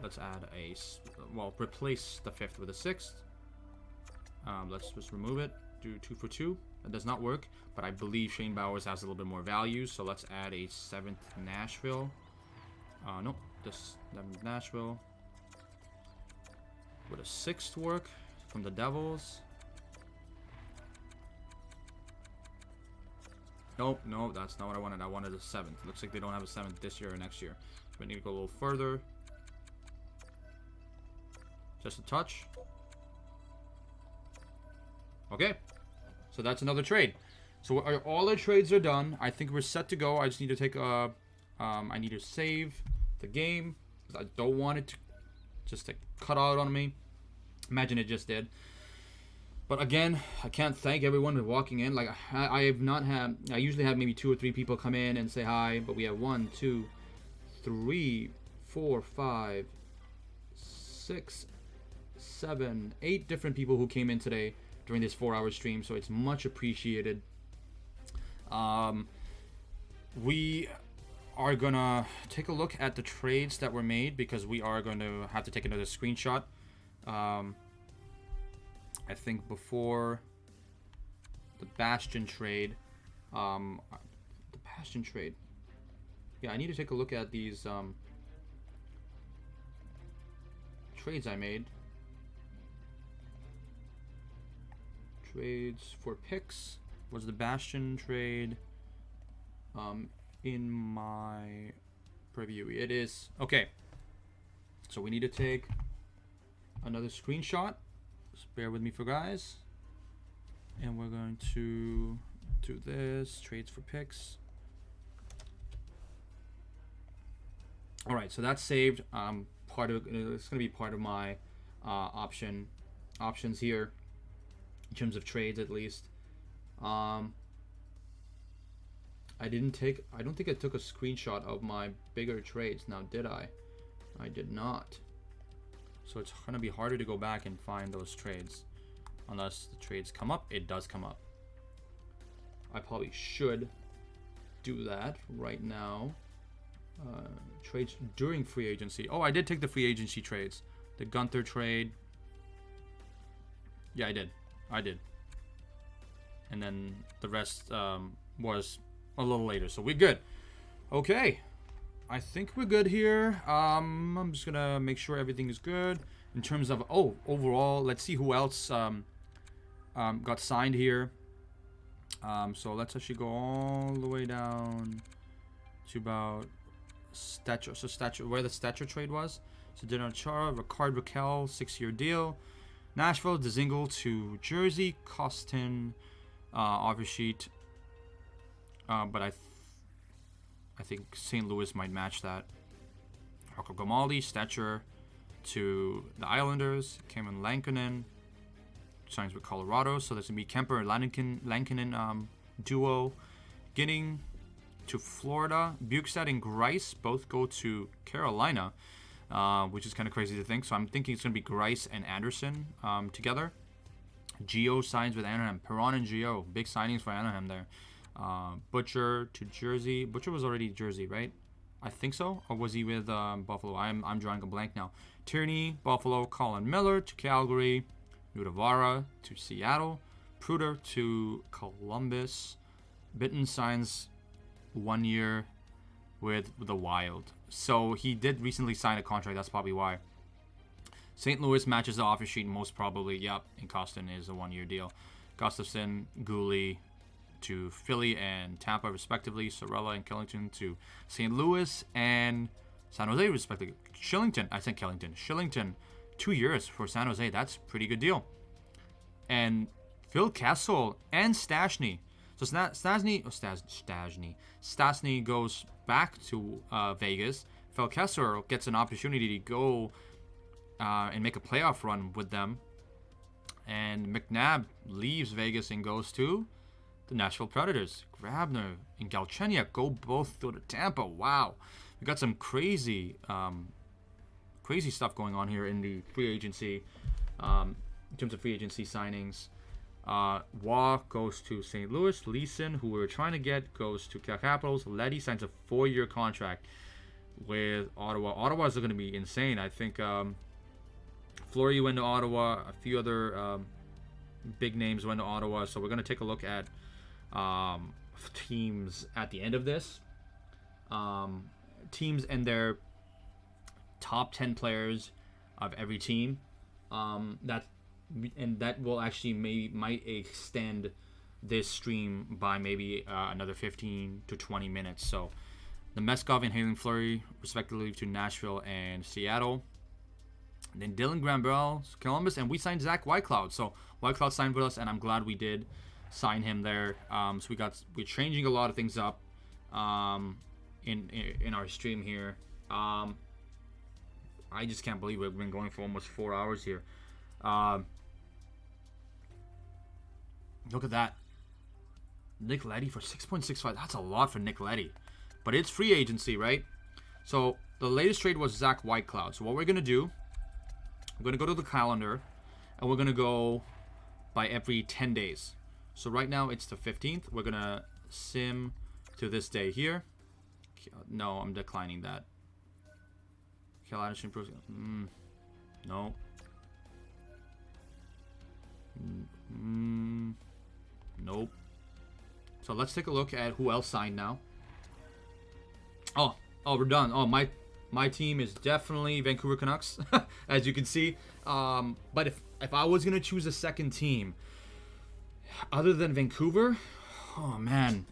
Let's add replace the 5th with a 6th. Let's just remove it. Do 2-for-2. That does not work, but I believe Shane Bowers has a little bit more value, so let's add a 7th Nashville. Nope, just Nashville. Would a 6th work from the Devils? Nope, no, that's not what I wanted. I wanted a 7th. Looks like they don't have a 7th this year or next year. So we need to go a little further. Just a touch. Okay. So that's another trade. So all our trades are done. I think we're set to go. I just need to take a... I need to save the game. I don't want it to just to cut out on me. Imagine it just did. But again, I can't thank everyone for walking in. Like, I have not had... I usually have maybe 2 or 3 people come in and say hi. But we have 1, 2, 3, 4, 5, 6, 7, 8 different people who came in today during this 4-hour stream, so it's much appreciated. We are gonna take a look at the trades that were made because we are going to have to take another screenshot. I think before the Bastion trade, Yeah, I need to take a look at these trades I made. Trades for picks. Was the Bastion trade in my preview? It is. Okay. So we need to take another screenshot. Just bear with me for guys. And we're going to do this. Trades for picks. All right, so that's saved. Part of it's going to be part of my options here in terms of trades, at least. I don't think I took a screenshot of my bigger trades. Now, did I? I did not. So it's going to be harder to go back and find those trades. Unless the trades come up. It does come up. I probably should do that right now. Trades during free agency. Oh, I did take the free agency trades. The Gunther trade. Yeah, I did. And then the rest was a little later. So we're good. Okay. I think we're good here. I'm just gonna make sure everything is good in terms of overall. Let's see who else got signed here. So let's actually go all the way down to about Stature. So Stature, where the Stature trade was. So Dinar Chara, Ricard Raquel, 6-year deal. Nashville, Dzingel to Jersey, Costin, offer sheet. But I think St. Louis might match that. Rocco Grimaldi, Stature to the Islanders. Cameron Lankinen signs with Colorado. So there's going to be Kemper and Lankinen duo. Ginning to Florida. Bukestad and Grice both go to Carolina, which is kind of crazy to think. So I'm thinking it's going to be Grice and Anderson together. Gio signs with Anaheim. Perron and Gio. Big signings for Anaheim there. Butcher to Jersey. Butcher was already Jersey, right? I think so. Or was he with Buffalo? I'm drawing a blank now. Tierney, Buffalo. Colin Miller to Calgary. Nudavara to Seattle. Pruder to Columbus. Bitten signs 1 year with the Wild. So he did recently sign a contract. That's probably why. St. Louis matches the offer sheet most probably. Yep. And Costin is a 1 year deal. Gustafson, Gooley to Philly and Tampa respectively. Sorella and Killington to St. Louis and San Jose respectively. Shillington 2 years for San Jose. That's a pretty good deal. And Phil Kessel and Stastny. So Stastny goes back to Vegas. Phil Kessel gets an opportunity to go and make a playoff run with them. And McNabb leaves Vegas and goes to the Nashville Predators. Grabner and Galchenyuk go both to Tampa. Wow. We got some crazy stuff going on here in the free agency, in terms of free agency signings. Waugh goes to St. Louis. Leeson, who we were trying to get, goes to Capitals. Leddy signs a 4-year contract with Ottawa. Ottawa is going to be insane. I think Fleury went to Ottawa. A few other big names went to Ottawa. So we're going to take a look at teams at the end of this. Teams and their top 10 players of every team. That will actually might extend this stream by maybe another 15 to 20 minutes. So the Meskov and Halen Fleury respectively to Nashville and Seattle. And then Dylan Granville, Columbus, and we signed Zach Whitecloud. So Whitecloud signed with us, and I'm glad we did sign him there. So we're changing a lot of things up in our stream here. I just can't believe we've been going for almost 4 hours here. Look at that. Nick Leddy for 6.65. That's a lot for Nick Leddy. But it's free agency, right? So the latest trade was Zach Whitecloud. So what we're going to do, we're going to go to the calendar, and we're going to go by every 10 days. So right now it's the 15th. We're going to sim to this day here. No, I'm declining that. No. Nope. So let's take a look at who else signed now. Oh, Oh, we're done. Oh, my team is definitely Vancouver Canucks, as you can see. But if I was gonna choose a second team, other than Vancouver, oh man,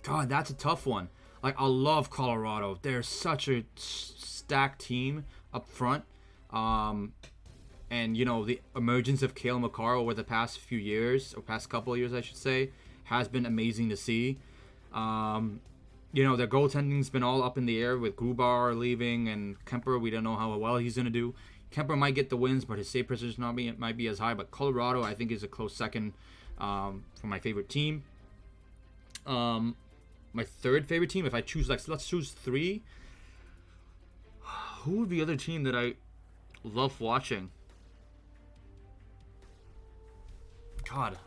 God, that's a tough one. Like, I love Colorado. They're such a stacked team up front. And, you know, the emergence of Cale Makar over the past few years, or past couple of years, I should say, has been amazing to see. You know, their goaltending's been all up in the air with Grubauer leaving and Kemper. We don't know how well he's going to do. Kemper might get the wins, but his save percentage might be as high. But Colorado, I think, is a close second for my favorite team. My third favorite team, if I choose, like, let's choose three. Who would be the other team that I love watching? God,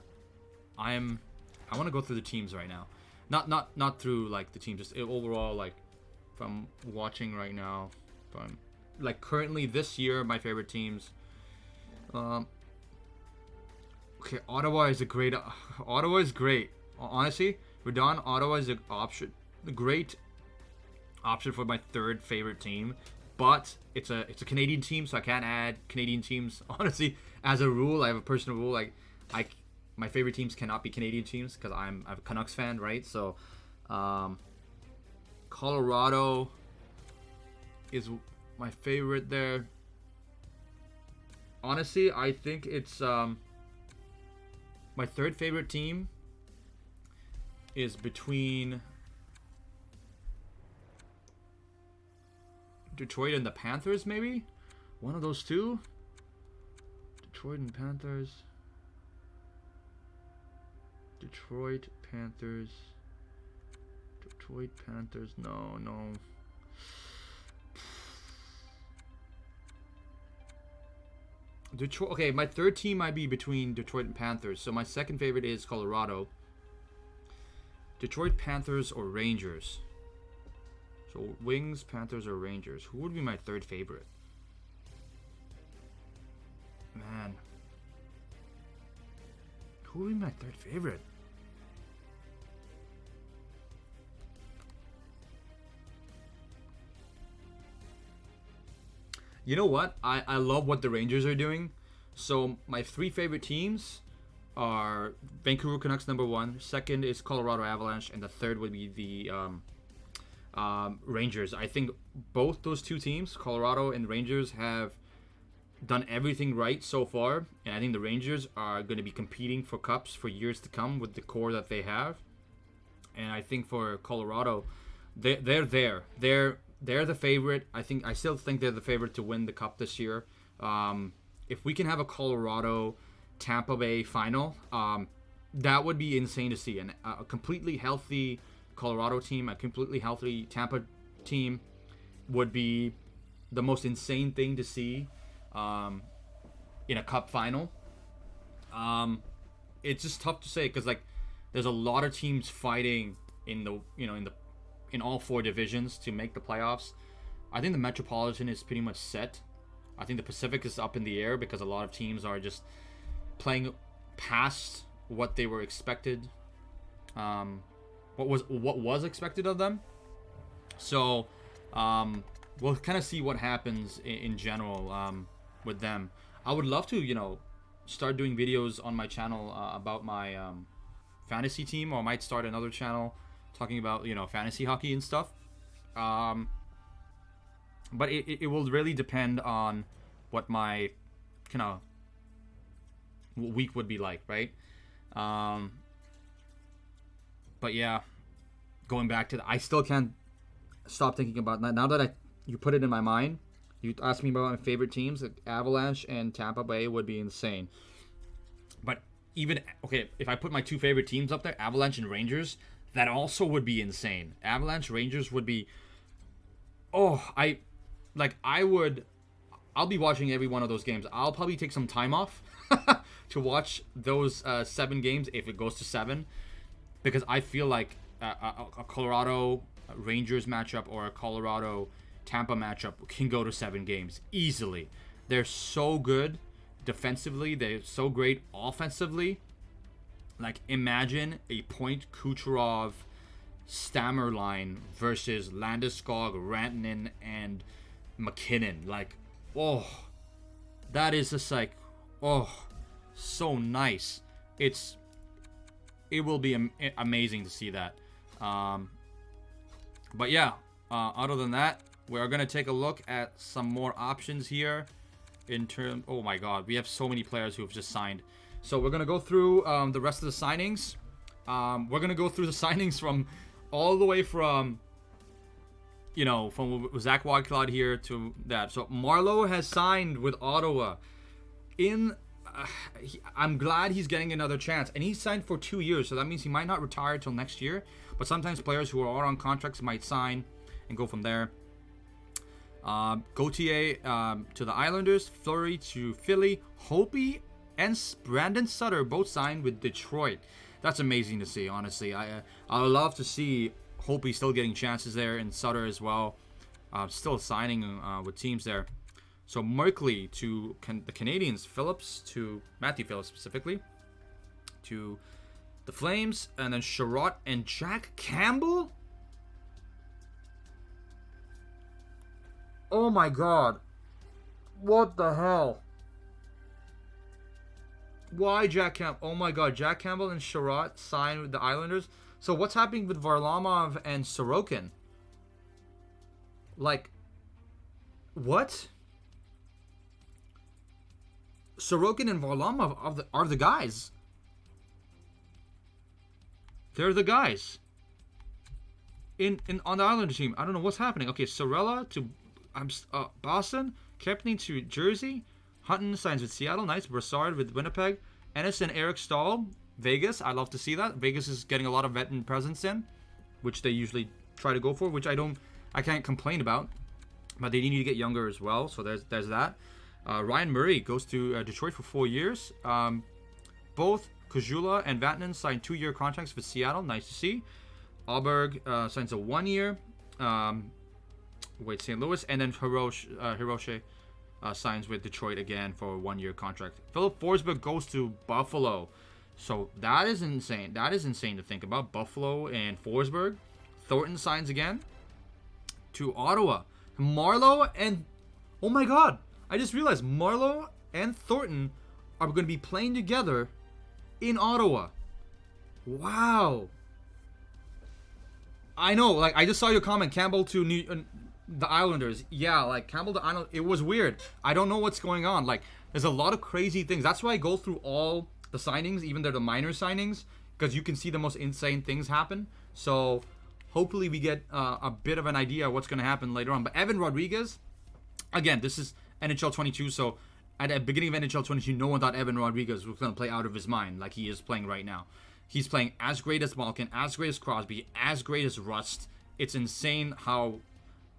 I want to go through the teams right now. Not through, like, the team, just overall, like, if I'm watching right now, from, like, currently this year, my favorite teams. Okay, Ottawa is great. Honestly, we're done. Ottawa is a great option for my third favorite team, but it's a Canadian team, so I can't add Canadian teams. Honestly, as a rule, I have a personal rule, like, my favorite teams cannot be Canadian teams because I'm a Canucks fan, right? So, Colorado is my favorite there. Honestly, I think it's my third favorite team is between Detroit and the Panthers, maybe? One of those two? Detroit and Panthers. Detroit Panthers. No. Detroit. Okay, my third team might be between Detroit and Panthers. So my second favorite is Colorado. Detroit, Panthers, or Rangers. So Wings, Panthers, or Rangers. Who would be my third favorite? Man. Who would be my third favorite? You know what? I love what the Rangers are doing. So my three favorite teams are Vancouver Canucks number one, second is Colorado Avalanche, and the third would be the Rangers. I think both those two teams, Colorado and Rangers, have done everything right so far, and I think the Rangers are going to be competing for cups for years to come with the core that they have. And I think for Colorado, they're there. They're the favorite. I still think they're the favorite to win the cup this year. If we can have a Colorado Tampa Bay final, that would be insane to see. And a completely healthy Colorado team, a completely healthy Tampa team would be the most insane thing to see in a cup final. It's just tough to say because, like, there's a lot of teams fighting in all four divisions to make the playoffs. I think the Metropolitan is pretty much set. I think the Pacific is up in the air because a lot of teams are just playing past what they were expected. What was expected of them. So we'll kind of see what happens in general with them. I would love to, start doing videos on my channel about my fantasy team, or I might start another channel talking about fantasy hockey and stuff. But it will really depend on what my kind of week would be like, right? But yeah, going back to I still can't stop thinking about that. Now that you put it in my mind, you asked me about my favorite teams. Like Avalanche and Tampa Bay would be insane. But even if I put my two favorite teams up there, Avalanche and Rangers, that also would be insane. Avalanche, Rangers would be. I'll be watching every one of those games. I'll probably take some time off to watch those 7 games if it goes to 7, because I feel like a Colorado Rangers matchup or a Colorado Tampa matchup can go to 7 games easily. They're so good defensively. They're so great offensively. Like, imagine a Point Kucherov Stammer line versus Landeskog, Rantanen, and McKinnon. Like, oh, that is just like, oh, so nice. It will be amazing to see that. But yeah, other than that, we're gonna take a look at some more options here. In terms, oh my God, we have so many players who have just signed. So we're gonna go through the rest of the signings. We're gonna go through the signings from all the way from, from Zach Whitecloud here to that. So Marleau has signed with Ottawa. I'm glad he's getting another chance, and he's signed for 2 years, so that means he might not retire till next year. But sometimes players who are on contracts might sign and go from there. Gauthier to the Islanders, Fleury to Philly, Hopi and Brandon Sutter both signed with Detroit. That's amazing to see, honestly. I would love to see Hopi still getting chances there, and Sutter as well, still signing with teams there. So Merkley to the Canadiens, Phillips to Matthew Phillips specifically to the Flames, and then Sherratt and Jack Campbell. Oh my God. What the hell? Why Jack Campbell? Oh my God. Jack Campbell and Sherratt signed with the Islanders. So what's happening with Varlamov and Sorokin? Like, what? Sorokin and Varlamov are the guys. They're the guys. On the Islanders team. I don't know what's happening. Okay, Sorella to Boston, Kempney to Jersey, Hutton signs with Seattle, nice. Brassard with Winnipeg, Ennis and Eric Stahl, Vegas. I love to see that. Vegas is getting a lot of veteran presence in, which they usually try to go for, which I can't complain about. But they need to get younger as well, so there's that. Ryan Murray goes to Detroit for 4 years. Both Kajula and Vatanen signed 2-year contracts with Seattle. Nice to see. Alberg signs a 1 year. St. Louis, and then Hiroshi signs with Detroit again for a 1-year contract. Philip Forsberg goes to Buffalo, so that is insane. That is insane to think about. Buffalo and Forsberg. Thornton signs again to Ottawa. Marleau and, oh my God, I just realized Marleau and Thornton are going to be playing together in Ottawa. Wow. I know, like, I just saw your comment, Campbell to the Islanders. Yeah, like, Campbell to Islanders, it was weird. I don't know what's going on. Like, there's a lot of crazy things. That's why I go through all the signings, even they're the minor signings, because you can see the most insane things happen. So, hopefully we get a bit of an idea of what's going to happen later on. But Evan Rodriguez, again, this is NHL 22, so at the beginning of NHL 22, no one thought Evan Rodriguez was going to play out of his mind like he is playing right now. He's playing as great as Malkin, as great as Crosby, as great as Rust. It's insane how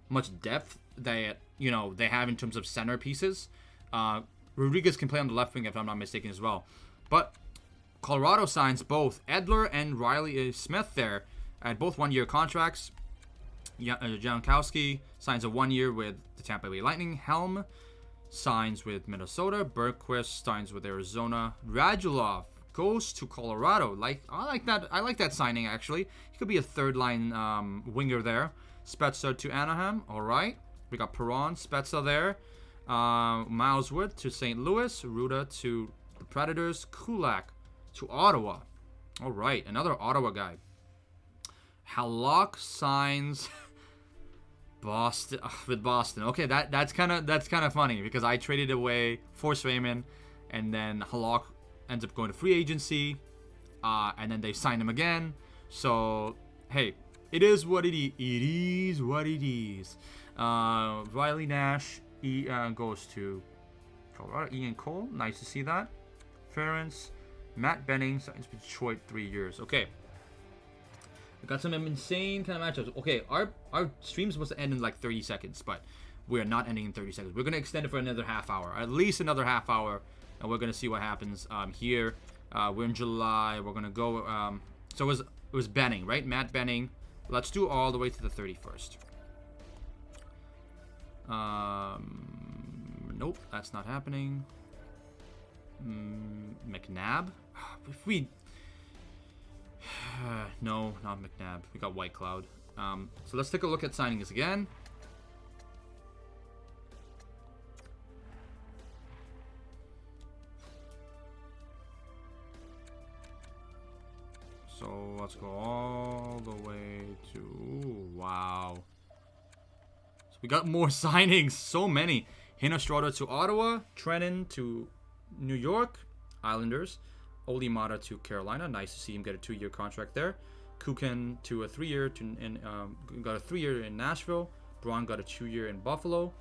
much depth they have in terms of center pieces. Rodriguez can play on the left wing if I'm not mistaken as well. But Colorado signs both Edler and Riley Smith there at both 1-year contracts. Jankowski signs a 1 year with the Tampa Bay Lightning. Helm signs with Minnesota. Bergquist signs with Arizona. Radulov goes to Colorado. I like that signing, actually. He could be a third-line winger there. Spezza to Anaheim. All right. We got Perron, Spezza there. Miles Wood to St. Louis. Ruda to the Predators. Kulak to Ottawa. All right. Another Ottawa guy. Halak signs Boston with Boston. Okay, that's kind of funny because I traded away Force Raymond, and then Halak ends up going to free agency, and then they signed him again. So hey, it is what it is. It is what it is. Riley Nash goes to Colorado. Ian Cole, nice to see that. Ference, Matt Benning signs with Detroit 3 years. Okay. We got some insane kind of matchups. Okay, our stream's supposed to end in like 30 seconds, but we're not ending in 30 seconds. We're going to extend it for another half hour, at least another half hour, and we're going to see what happens here. We're in July. We're going to go... so it was Benning, right? Matt Benning. Let's do all the way to the 31st. Nope, that's not happening. McNabb? If we... No, not McNabb. We got White Cloud. So let's take a look at signings again. So let's go all the way to... Ooh, wow. So we got more signings. So many. Hinostroda to Ottawa. Trennan to New York. Islanders. Oli Mata to Carolina. Nice to see him get a 2-year contract there. Kukin to a 3-year got a 3-year in Nashville. Braun got a 2-year in Buffalo.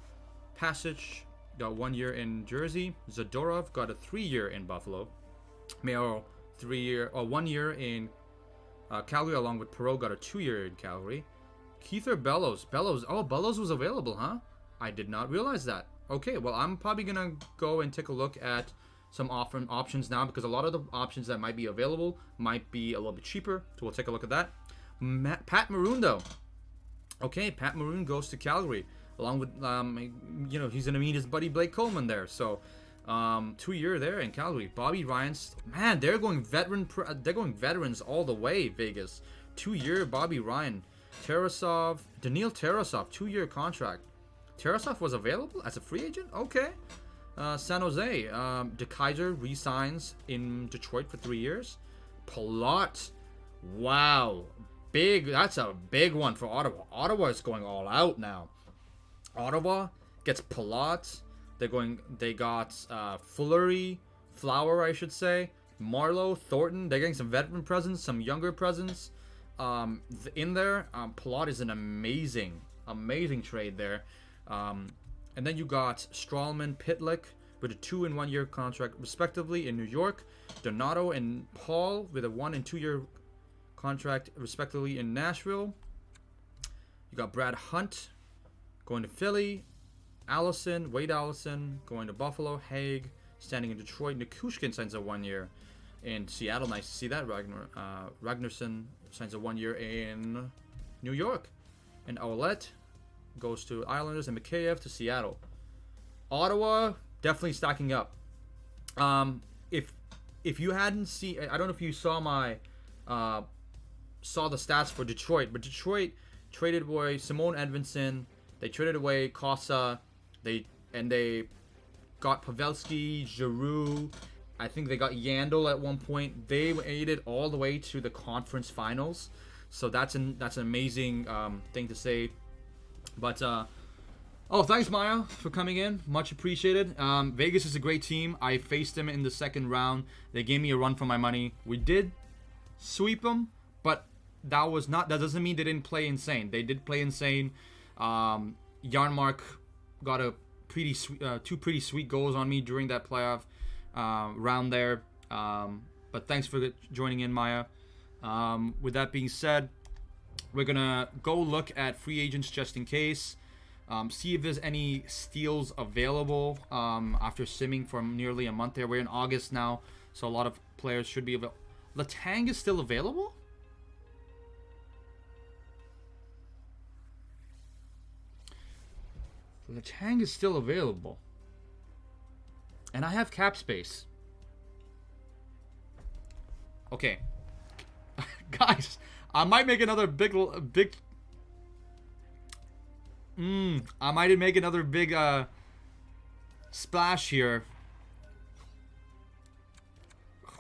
Passage got 1 year in Jersey. Zadorov got a 3-year in Buffalo. Mayo 1 year in Calgary, along with Perot got a 2-year in Calgary. Keither Bellows. Bellows was available, huh? I did not realize that. Okay, well, I'm probably gonna go and take a look at some options now, because a lot of the options that might be available might be a little bit cheaper. So we'll take a look at that. Pat Maroon, though. Okay, Pat Maroon goes to Calgary, along with he's gonna meet his buddy Blake Coleman there. So 2-year there in Calgary. Bobby Ryan's, man, they're going veterans all the way. Vegas, 2-year Bobby Ryan. Daniil Tarasov, 2-year contract. Tarasov was available as a free agent. Okay. San Jose, De Kaiser re-signs in Detroit for 3 years. Palat, wow, big. That's a big one for Ottawa. Ottawa is going all out now. Ottawa gets Palat. They got Flower, I should say. Marlowe, Thornton. They're getting some veteran presence, some younger presence in there. Palat is an amazing trade there. And then you got Strawman, Pitlick with a 2- and 1-year contract respectively in New York. Donato and Paul with a 1- and 2-year contract respectively in Nashville. You got Brad Hunt going to Philly. Wade Allison going to Buffalo. Haig standing in Detroit. Nikushkin signs a 1-year in Seattle. Nice to see that. Ragnarsson signs a 1-year in New York. And Ouellette goes to Islanders, and Mikheyev to Seattle. Ottawa definitely stacking up. If you hadn't seen, I don't know if you saw saw the stats for Detroit, but Detroit traded away Simone Edvinsson. They traded away Kossa. They got Pavelski, Giroux. I think they got Yandel at one point. They made it all the way to the conference finals. So that's an amazing thing to say. But, thanks, Maya, for coming in. Much appreciated. Vegas is a great team. I faced them in the second round. They gave me a run for my money. We did sweep them, but that doesn't mean they didn't play insane. They did play insane. Janmark got two pretty sweet goals on me during that playoff round there. But thanks for joining in, Maya. With that being said, we're going to go look at free agents just in case. See if there's any steals available after simming for nearly a month there. We're in August now, so a lot of players should be available. Letang is still available? Letang is still available. And I have cap space. Okay. Guys, I might make another big splash here.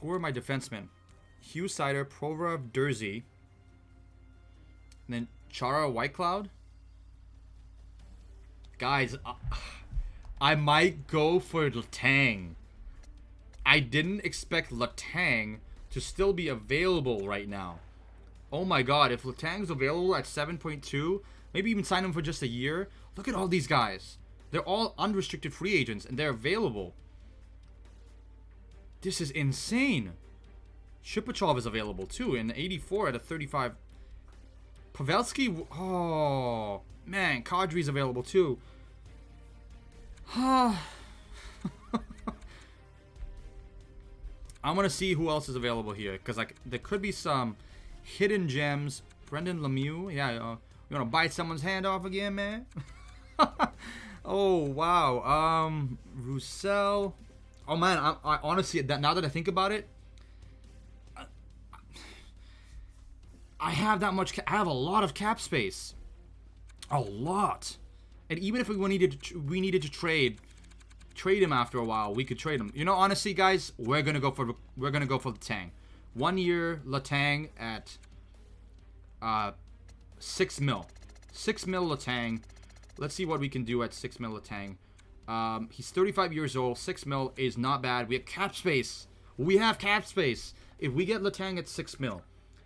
Who are my defensemen? Hugh Sider, Provorov, Dursey, and then Chara Whitecloud. Guys, I might go for Letang. I didn't expect Letang to still be available right now. Oh my god, if Letang's available at 7.2, maybe even sign him for just a year. Look at all these guys. They're all unrestricted free agents and they're available. This is insane. Shipachyov is available too in 84 at a 35. Pavelski, oh man, Kadri's available too. I want to see who else is available here, because like there could be some hidden gems. Brendan Lemieux, yeah, you want to bite someone's hand off again, man? Oh wow, Roussel. Oh man, I honestly, now that I think about it, I have that much. I have a lot of cap space. A lot. And even if we needed to trade him after a while, we could trade him. You know, honestly, guys, we're gonna go for Letang. 1 year Letang at 6 mil. 6 mil Letang. Let's see what we can do at 6 mil Letang. He's 35 years old. 6 mil is not bad. We have cap space. We have cap space. If we get Letang at 6 mil,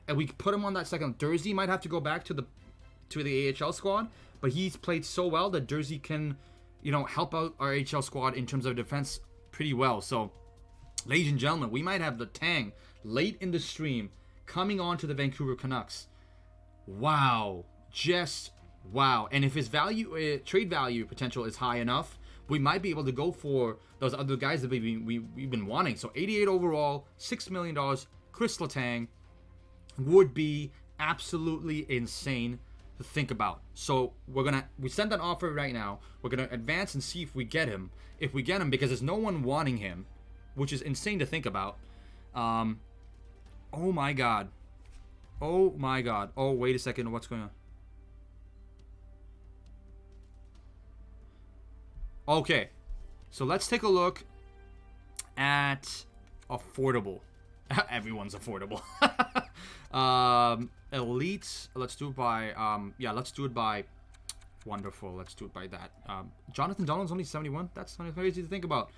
and we put him on that second, Dursey might have to go back to the AHL squad, but he's played so well that Dursey can, you know, help out our AHL squad in terms of defense pretty well. So, ladies and gentlemen, we might have Letang late in the stream coming on to the Vancouver Canucks. Wow. Just wow. And if his trade value potential is high enough, we might be able to go for those other guys that we've been wanting. So 88 overall, $6 million, Chris Letang would be absolutely insane to think about. So we sent that offer right now. We're gonna advance and see if we get him. If we get him, because there's no one wanting him, which is insane to think about. Oh my god. Oh my god. Oh, wait a second. What's going on? Okay, so let's take a look at affordable. Everyone's affordable. Elite. Let's do it by. Let's do it by. Wonderful. Let's do it by that. Jonathan Donald's only 71. That's crazy to think about.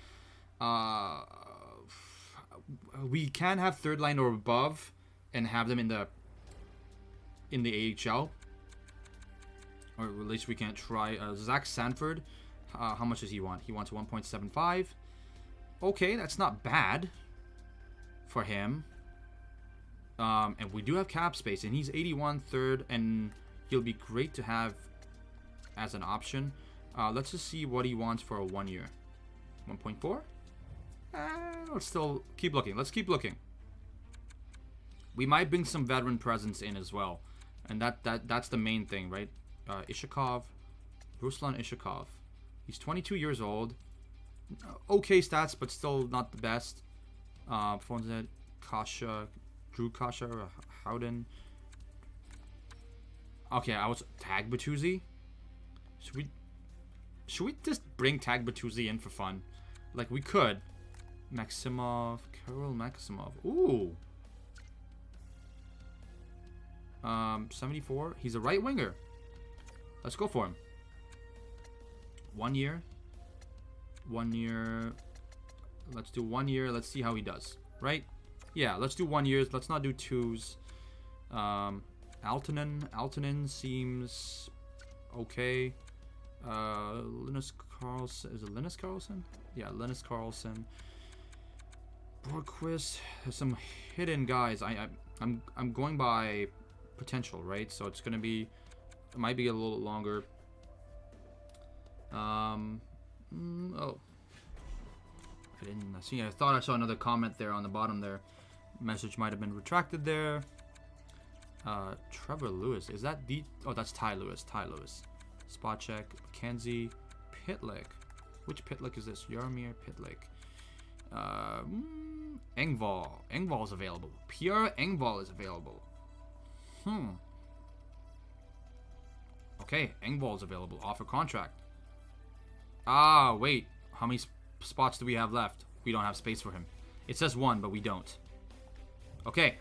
We can have third line or above, and have them in the AHL, or at least we can try. Zach Sanford. How much does he want? He wants 1.75. Okay, that's not bad for him. And we do have cap space, and he's 81 third, and he'll be great to have as an option. Let's just see what he wants for a 1 year. 1.4? Let's still keep looking. Let's keep looking. We might bring some veteran presence in as well, and that's the main thing, right? Ishakov, Ruslan Ishakov. He's 22 years old. Okay stats, but still not the best. Fonzet, Kasha, Drew Kasha, Howden. Okay, I was Tag Bertuzzi. Should we just bring Tag Bertuzzi in for fun? Like, we could. Maximov, Kirill Maximov. Ooh. 74. He's a right winger. Let's go for him. 1 year. 1 year. Let's do 1 year. Let's see how he does. Right? Yeah, let's do 1 year. Let's not do twos. Altonen seems okay. Linus Carlson. Is it Linus Carlson? Yeah, Linus Carlson. Borquist. There's some hidden guys. I'm going by potential, right? So it's gonna be. It might be a little longer. Oh, I didn't see. I thought I saw another comment there on the bottom there. Message might have been retracted there. Trevor Lewis, is that the? Oh, that's Ty Lewis. Ty Lewis. Spot check. Mackenzie Pitlick. Which Pitlick is this? Yarmir Pitlick. Engvall. Engvall is available. Pierre Engvall is available. Okay, Engvall is available. Offer contract. Ah, wait. How many spots do we have left? We don't have space for him. It says 1, but we don't. Okay.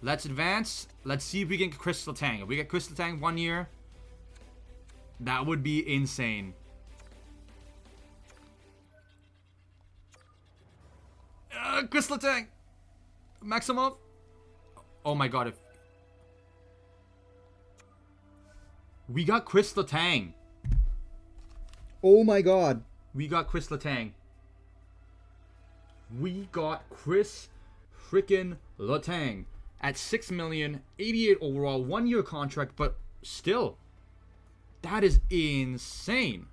Let's advance. Let's see if we get Chris Letang. If we get Chris Letang 1 year, that would be insane. Chris Letang. Maximov. Oh my god. If we got Chris Letang. Oh my god. We got Chris Letang. We got Chris freaking Letang at $6 million, 88 overall, 1 year contract, but still, that is insane.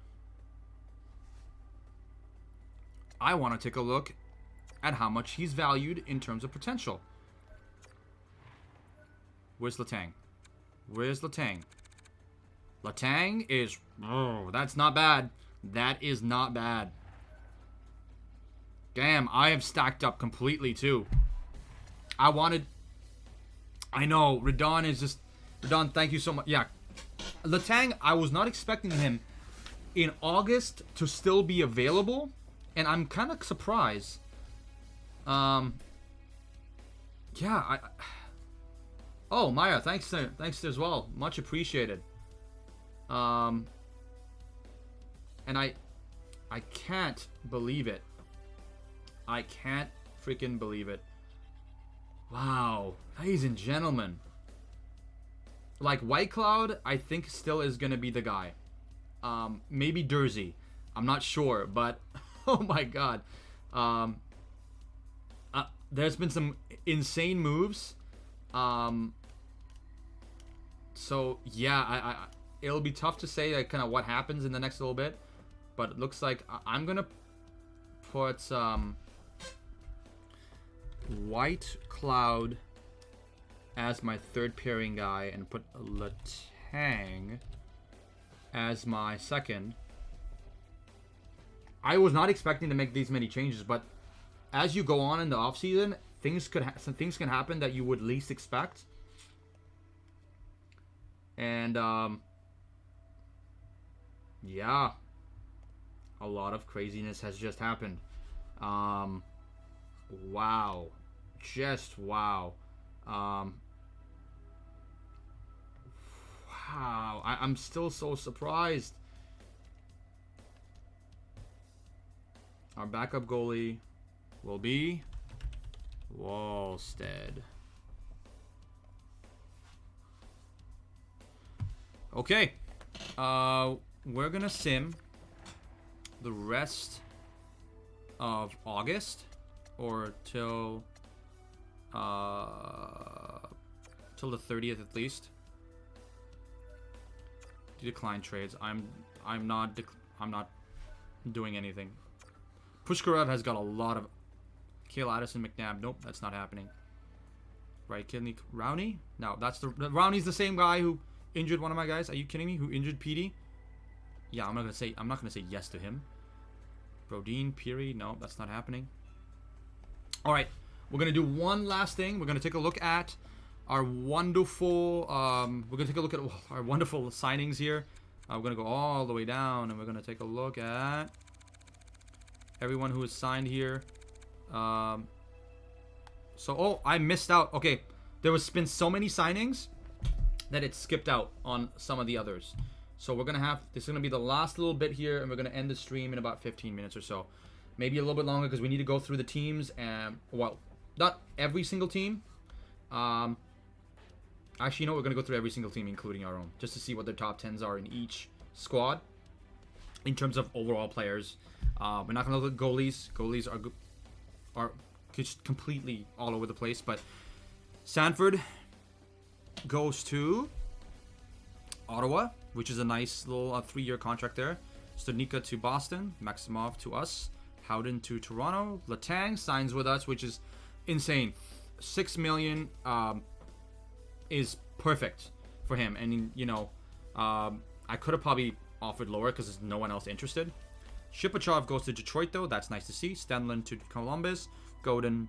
I want to take a look at how much he's valued in terms of potential. Where's Letang? Where's Letang? Letang is... Oh, that's not bad. That is not bad. Damn, I have stacked up completely too. I wanted I know. Radon is just... Radon, thank you so much. Yeah. Letang, I was not expecting him in August to still be available. And I'm kind of surprised. Yeah, Oh, Maya, thanks as well. Much appreciated. And I can't believe it. I can't freaking believe it. Wow, ladies and gentlemen. Like White Cloud, I think still is gonna be the guy. Maybe Dursey. I'm not sure, but oh my god. There's been some insane moves. So yeah, it'll be tough to say like kind of what happens in the next little bit, but it looks like I'm gonna put White Cloud as my third pairing guy and put Letang as my second. I was not expecting to make these many changes, but as you go on in the offseason, things can happen that you would least expect. And yeah, a lot of craziness has just happened. Wow, just wow. Wow, I'm still so surprised. Our backup goalie will be Wallstead. Okay, we're gonna sim the rest of August, or till the 30th at least. Decline trades. I'm not doing anything. Pushkarev has got a lot of... Kale Addison, McNabb. Nope, that's not happening. Right, Kidney Rowney? No, that's the Rowney's the same guy who injured one of my guys. Are you kidding me? Who injured Petey? Yeah, I'm not gonna say yes to him. Brodeen, Peary. No, that's not happening. All right, we're gonna do one last thing. We're gonna take a look at our wonderful. We're gonna take a look at our wonderful signings here. We're gonna go all the way down, and we're gonna take a look at everyone who is signed here. I missed out. Okay, there was been so many signings that it skipped out on some of the others. So we're gonna this is gonna be the last little bit here, and we're gonna end the stream in about 15 minutes or so, maybe a little bit longer because we need to go through the teams and well, not every single team. Actually, we're gonna go through every single team, including our own, just to see what their top 10s are in each squad in terms of overall players. We're not gonna look at goalies. Goalies are just completely all over the place. But Sanford goes to Ottawa, which is a nice little 3-year contract there. Studnicka to Boston, Maximov to us, Howden to Toronto. Letang signs with us, which is insane. $6 million is perfect for him, and I could have probably offered lower because there's no one else interested. Shipachyov goes to Detroit, though. That's nice to see. Stenlund to Columbus. Godin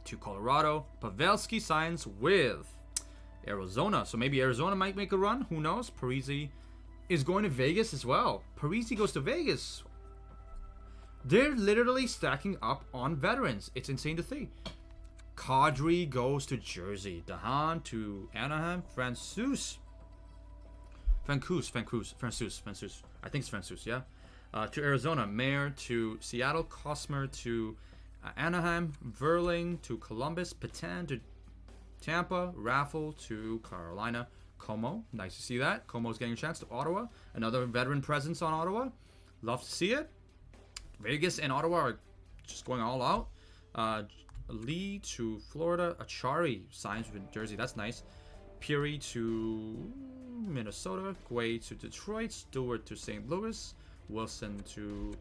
to Colorado. Pavelski signs with Arizona. So maybe Arizona might make a run. Who knows? Parisi is going to Vegas as well. Parisi goes to Vegas. They're literally stacking up on veterans. It's insane to think. Kadri goes to Jersey. Dahan to Anaheim. Francouz. I think it's Francouz, yeah. To Arizona. Mayer to Seattle. Cosmer to Anaheim. Verling to Columbus. Patan to Tampa. Raffle to Carolina. Como. Nice to see that. Como's getting a chance to Ottawa. Another veteran presence on Ottawa. Love to see it. Vegas and Ottawa are just going all out. Lee to Florida. Achari signs with Jersey. That's nice. Peary to Minnesota. Guay to Detroit. Stewart to St. Louis. Wilson to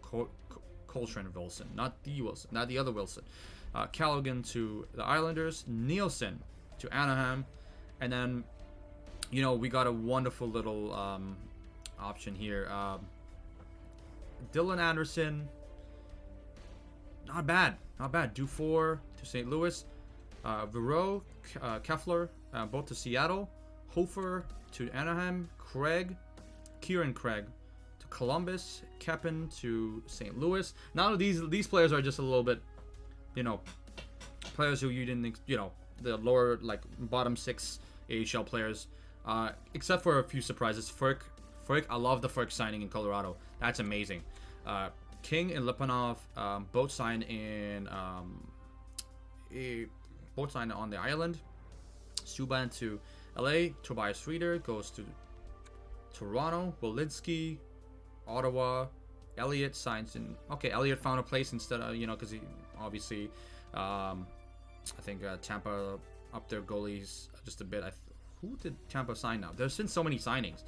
Coltrane Wilson. Not the Wilson. Not the other Wilson. Callaghan to the Islanders. Nielsen to Anaheim. And then, we got a wonderful little option here. Dylan Anderson. Not bad. Dufour to St. Louis. Vero, Keffler, both to Seattle. Hofer to Anaheim. Kieran Craig to Columbus. Keppen to St. Louis. Now these players are just a little bit, players who you didn't, the lower, like, bottom 6 AHL players. Except for a few surprises. Frk, I love the Frk signing in Colorado. That's amazing. King and Lipanov both signed on the island. Subban to LA. Tobias Reeder goes to Toronto. Walensky, Ottawa. Elliott signs in. Okay, Elliott found a place instead of, because he obviously, I think Tampa upped their goalies just a bit. Who did Tampa sign now? There's been so many signings.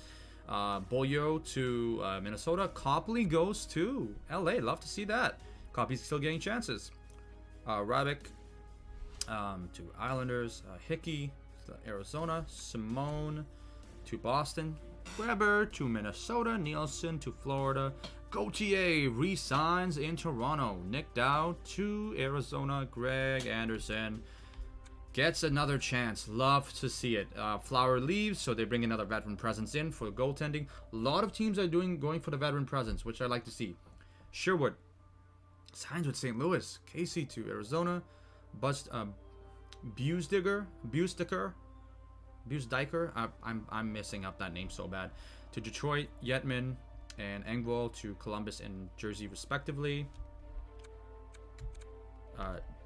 Boyo to Minnesota. Copley goes to LA. Love to see that. Copley's still getting chances. Rabic to Islanders. Hickey to Arizona. Simone to Boston. Weber to Minnesota. Nielsen to Florida. Gauthier re-signs in Toronto. Nick Dowd to Arizona. Greg Anderson gets another chance. Love to see it. Flower leaves, so they bring another veteran presence in for goaltending. A lot of teams are going for the veteran presence, which I like to see. Sherwood signs with St. Louis. Casey to Arizona. Buesdiker. I'm messing up that name so bad. To Detroit. Yetman and Engvall to Columbus and Jersey, respectively.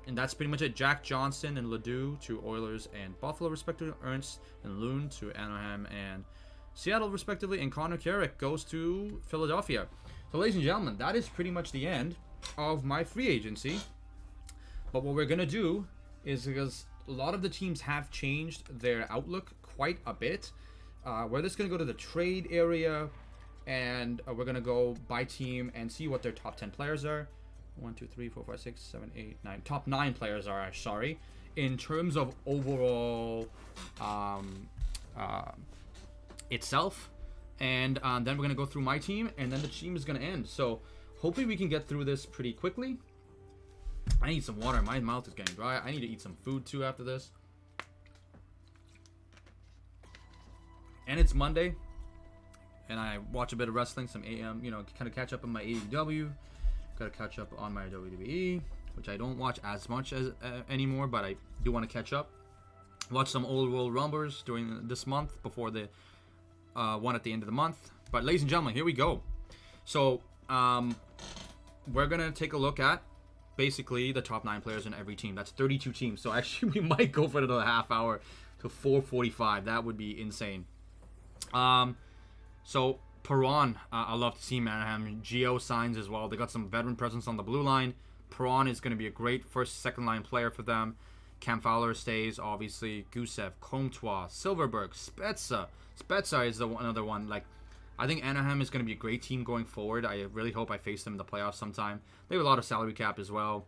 And that's pretty much it. Jack Johnson and Ledoux to Oilers and Buffalo, respectively. Ernst and Loon to Anaheim and Seattle, respectively. And Connor Carrick goes to Philadelphia. So, ladies and gentlemen, that is pretty much the end of my free agency. But what we're going to do is, because a lot of the teams have changed their outlook quite a bit, we're just going to go to the trade area, and we're going to go by team and see what their top 10 players are. 1, 2, 3, 4, 5, 6, 7, 8, 9. Top 9 players are, sorry, in terms of overall itself. And then we're going to go through my team, and then the team is going to end. So hopefully we can get through this pretty quickly. I need some water. My mouth is getting dry. I need to eat some food too after this. And it's Monday, and I watch a bit of wrestling, some AM, kind of catch up on my AEW. Got to catch up on my WWE, which I don't watch as much as anymore, but I do want to catch up. Watch some old Royal Rumbles during this month before the one at the end of the month. But ladies and gentlemen, here we go. So we're gonna take a look at basically the top 9 players in every team. That's 32 teams. So actually, we might go for another half hour to 4:45. That would be insane. So Perron, I love to see Anaheim. Geo signs as well. They got some veteran presence on the blue line. Perron is going to be a great first, second line player for them. Cam Fowler stays, obviously. Gusev, Comtois, Silverberg, Spezza. Spezza is another one. Like, I think Anaheim is going to be a great team going forward. I really hope I face them in the playoffs sometime. They have a lot of salary cap as well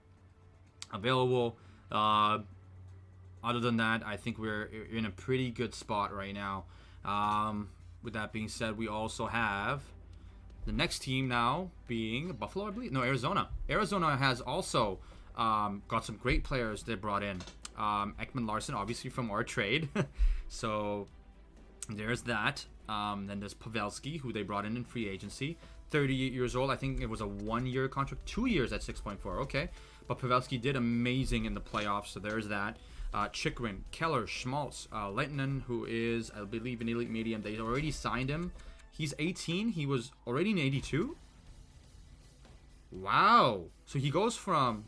available. Other than that, I think we're in a pretty good spot right now. With that being said, we also have the next team now being Buffalo, I believe. No, Arizona. Arizona has also got some great players they brought in. Ekman Larson, obviously from our trade. So there's that. Then there's Pavelski, who they brought in free agency. 38 years old. I think it was a 1-year contract. 2 years at 6.4. Okay. But Pavelski did amazing in the playoffs, so there's that. Chikrin, Keller, Schmaltz, Lehtinen, who is, I believe, an elite medium. They already signed him. He's 18. He was already in 82. Wow. So he goes from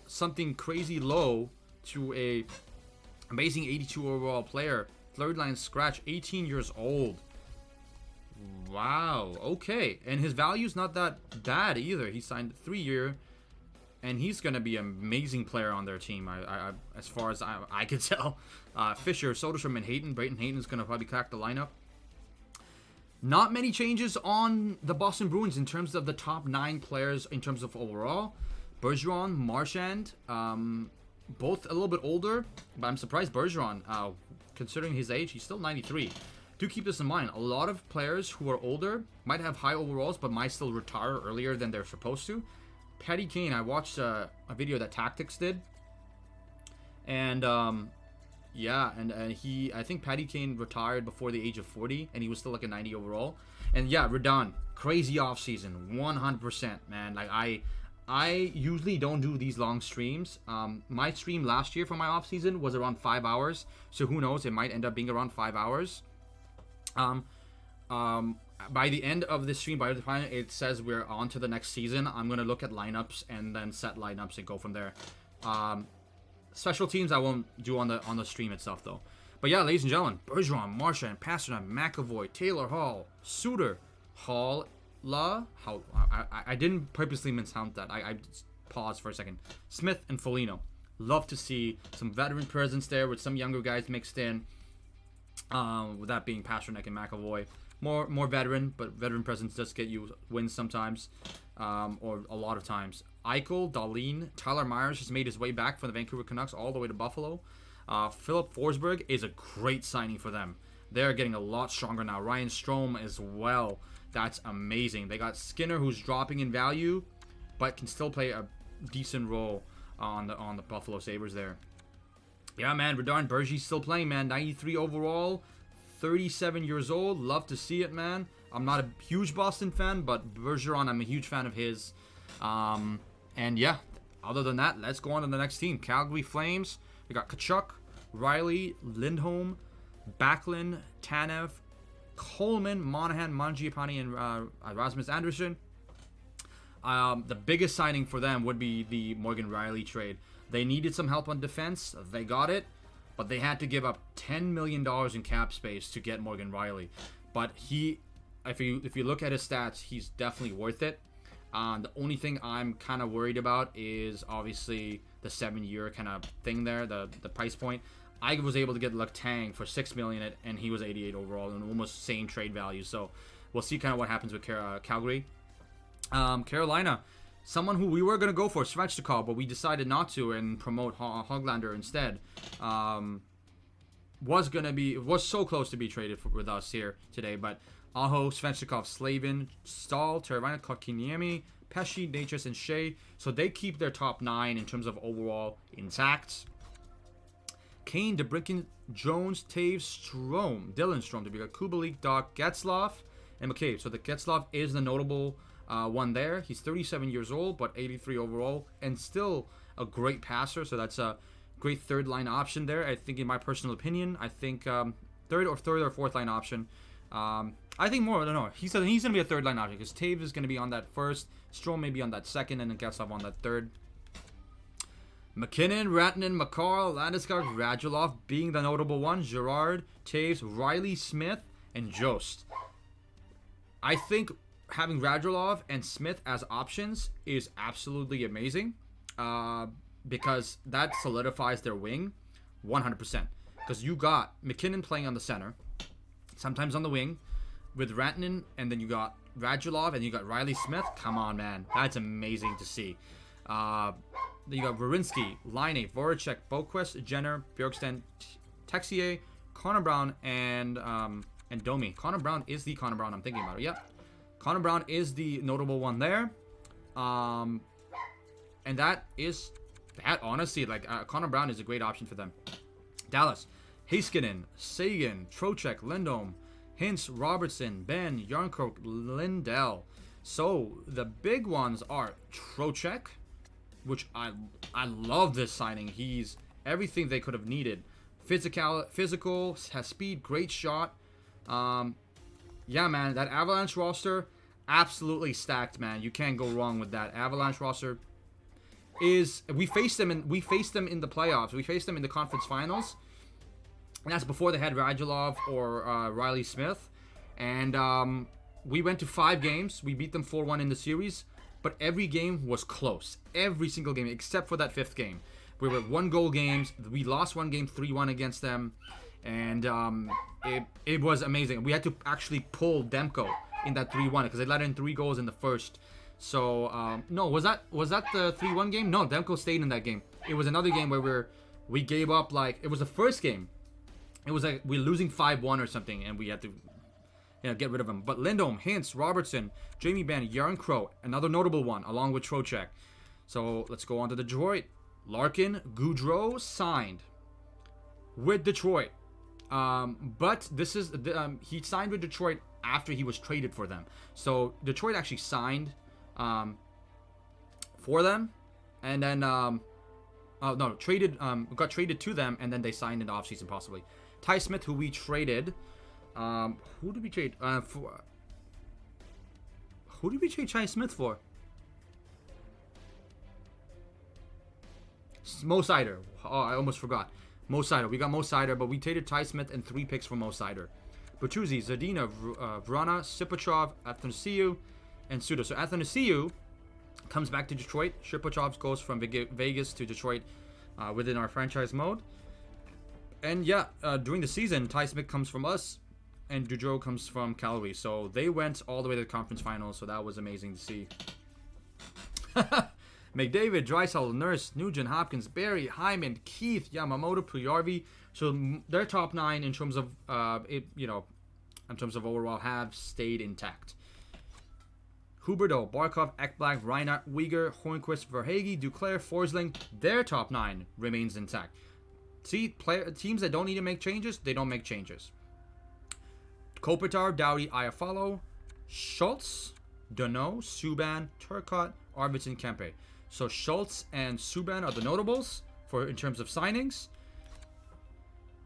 something crazy low to a amazing 82 overall player. Third line scratch, 18 years old. Wow. Okay. And his value's not that bad either. He signed a 3-year. And he's going to be an amazing player on their team, I as far as I can tell. Fisher, Soderstrom, and Hayton. Brayton Hayton is going to probably crack the lineup. Not many changes on the Boston Bruins in terms of the top 9 players in terms of overall. Bergeron, Marchand, both a little bit older, but I'm surprised Bergeron, considering his age, he's still 93. Do keep this in mind. A lot of players who are older might have high overalls, but might still retire earlier than they're supposed to. Patty Kane, I watched a video that Tactics did, and Yeah, and I think Patty Kane retired before the age of 40, and he was still like a 90 overall. And yeah, Redon, crazy offseason, 100%, man. Like I usually don't do these long streams. My stream last year for my offseason was around 5 hours, so who knows, it might end up being around 5 hours. By the end of this stream, by the time it says we're on to the next season, I'm gonna look at lineups and then set lineups and go from there. Special teams I won't do on the stream itself though. But yeah, ladies and gentlemen, Bergeron, Marchand, Pastrnak, McAvoy, Taylor Hall, Suter, Hall, I didn't purposely miscount that. I just paused for a second. Smith and Foligno. Love to see some veteran presence there with some younger guys mixed in. With that being Pastrnak and McAvoy. More veteran, but veteran presence does get you wins sometimes, or a lot of times. Eichel, Dahlin, Tyler Myers has made his way back from the Vancouver Canucks all the way to Buffalo. Philip Forsberg is a great signing for them. They're getting a lot stronger now. Ryan Strome as well. That's amazing. They got Skinner, who's dropping in value, but can still play a decent role on the Buffalo Sabres there. Yeah, man, Redon Bergey's still playing, man. 93 overall, 37 years old. Love to see it, man. I'm not a huge Boston fan, but Bergeron, I'm a huge fan of his. And yeah, other than that, let's go on to the next team. Calgary Flames. We got Tkachuk, Riley, Lindholm, Backlund, Tanev, Coleman, Monahan, Mangiapane, and Rasmus Anderson. The biggest signing for them would be the Morgan Riley trade. They needed some help on defense. They got it, but they had to give up $10 million in cap space to get Morgan Riley. But if you look at his stats, he's definitely worth it. The only thing I'm kind of worried about is obviously the 7-year kind of thing there, the price point. I was able to get Letang for $6 million, and he was 88 overall, and almost same trade value. So we'll see kind of what happens with Calgary. Carolina, someone who we were going to go for, Svechnikov, but we decided not to and promote Höglander instead. Was so close to be traded with us here today, but Aho, Svechnikov, Slavin, Stahl, Teravainen, Kotkaniemi, Pesci, Natchez, and Shea. So they keep their top 9 in terms of overall intact. Kane, DeBrincat, Jones, Taves, Strome, Dylan Strome, to be a Kubalik, Doc, Getzlaf, and McCabe. So the Getzlaf is the notable one there. He's 37 years old, but 83 overall, and still a great passer. So that's a great third line option there. I think, in my personal opinion, I think third or fourth line option. I think more. I don't know. He's going to be a third line option because Taves is going to be on that first, Strome may be on that second, and then Getzlaf on that third. McKinnon, Rantanen, Makar, Landeskog, Radulov being the notable one. Gerard, Taves, Riley Smith, and Jost. I think having Radulov and Smith as options is absolutely amazing because that solidifies their wing 100%. Because you got McKinnon playing on the center, sometimes on the wing, with Rantanen, and then you got Radulov, and you got Riley Smith. Come on, man. That's amazing to see. Then you got Werenski, Laine, Voracek, Boquist, Jenner, Bjorkstrand, Texier, Connor Brown, and Domi. Connor Brown is the Connor Brown I'm thinking about. Yep. Connor Brown is the notable one there. And that honestly, like, Connor Brown is a great option for them. Dallas, Heiskanen, Sagan, Trocheck, Lindholm, Hintz, Robertson, Ben, Yarncroke, Lindell. So the big ones are Trocheck, which I love this signing. He's everything they could have needed. Physical, has speed, great shot. Yeah, man, that Avalanche roster, absolutely stacked, man. You can't go wrong with that. Avalanche roster is, we faced them in the playoffs. We faced them in the conference finals. And that's before they had Radulov or Riley Smith. And we went to 5 games. We beat them 4-1 in the series. But every game was close. Every single game, except for that 5th game. We were 1-goal games. We lost one game 3-1 against them. And it was amazing. We had to actually pull Demko in that 3-1 because they let in 3 goals in the first. So, no, was that the 3-1 game? No, Demko stayed in that game. It was another game where we gave up, like, it was the first game. It was like we're losing 5-1 or something, and we had to, get rid of him. But Lindholm, Hintz, Robertson, Jamie Benn, Yarncroke, another notable one, along with Trocheck. So let's go on to Detroit. Larkin, Goudreau signed. with Detroit. But this is he signed with Detroit after he was traded for them. So Detroit actually signed for them, and then got traded to them, and then they signed in the offseason possibly. Ty Smith, who we traded, who did we trade for? Who did we trade Ty Smith for? Mo Seider. Oh, I almost forgot. Mo Seider. We got Mo Seider, but we traded Ty Smith and 3 picks for Mo Seider. Bertuzzi, Zadina, Vrana, Sipachov, Athanasiou, and Suda. So Athanasiou comes back to Detroit. Sipachov goes from Vegas to Detroit within our franchise mode. And yeah, during the season, Ty Smith comes from us, and Gaudreau comes from Calgary. So they went all the way to the conference finals, so that was amazing to see. McDavid, Draisaitl, Nurse, Nugent, Hopkins, Barry, Hyman, Keith, Yamamoto, Puljujarvi. So their top 9 in terms of in terms of overall have stayed intact. Huberdeau, Barkov, Ekblad, Reinhardt, Uyghur, Hornquist, Verhaeghe, Duclair, Forsling. Their top 9 remains intact. See, teams that don't need to make changes, they don't make changes. Kopitar, Doughty, Iafallo, Schultz, Danault, Subban, Turcotte, Arvidsson, Kempe. So Schultz and Subban are the notables in terms of signings.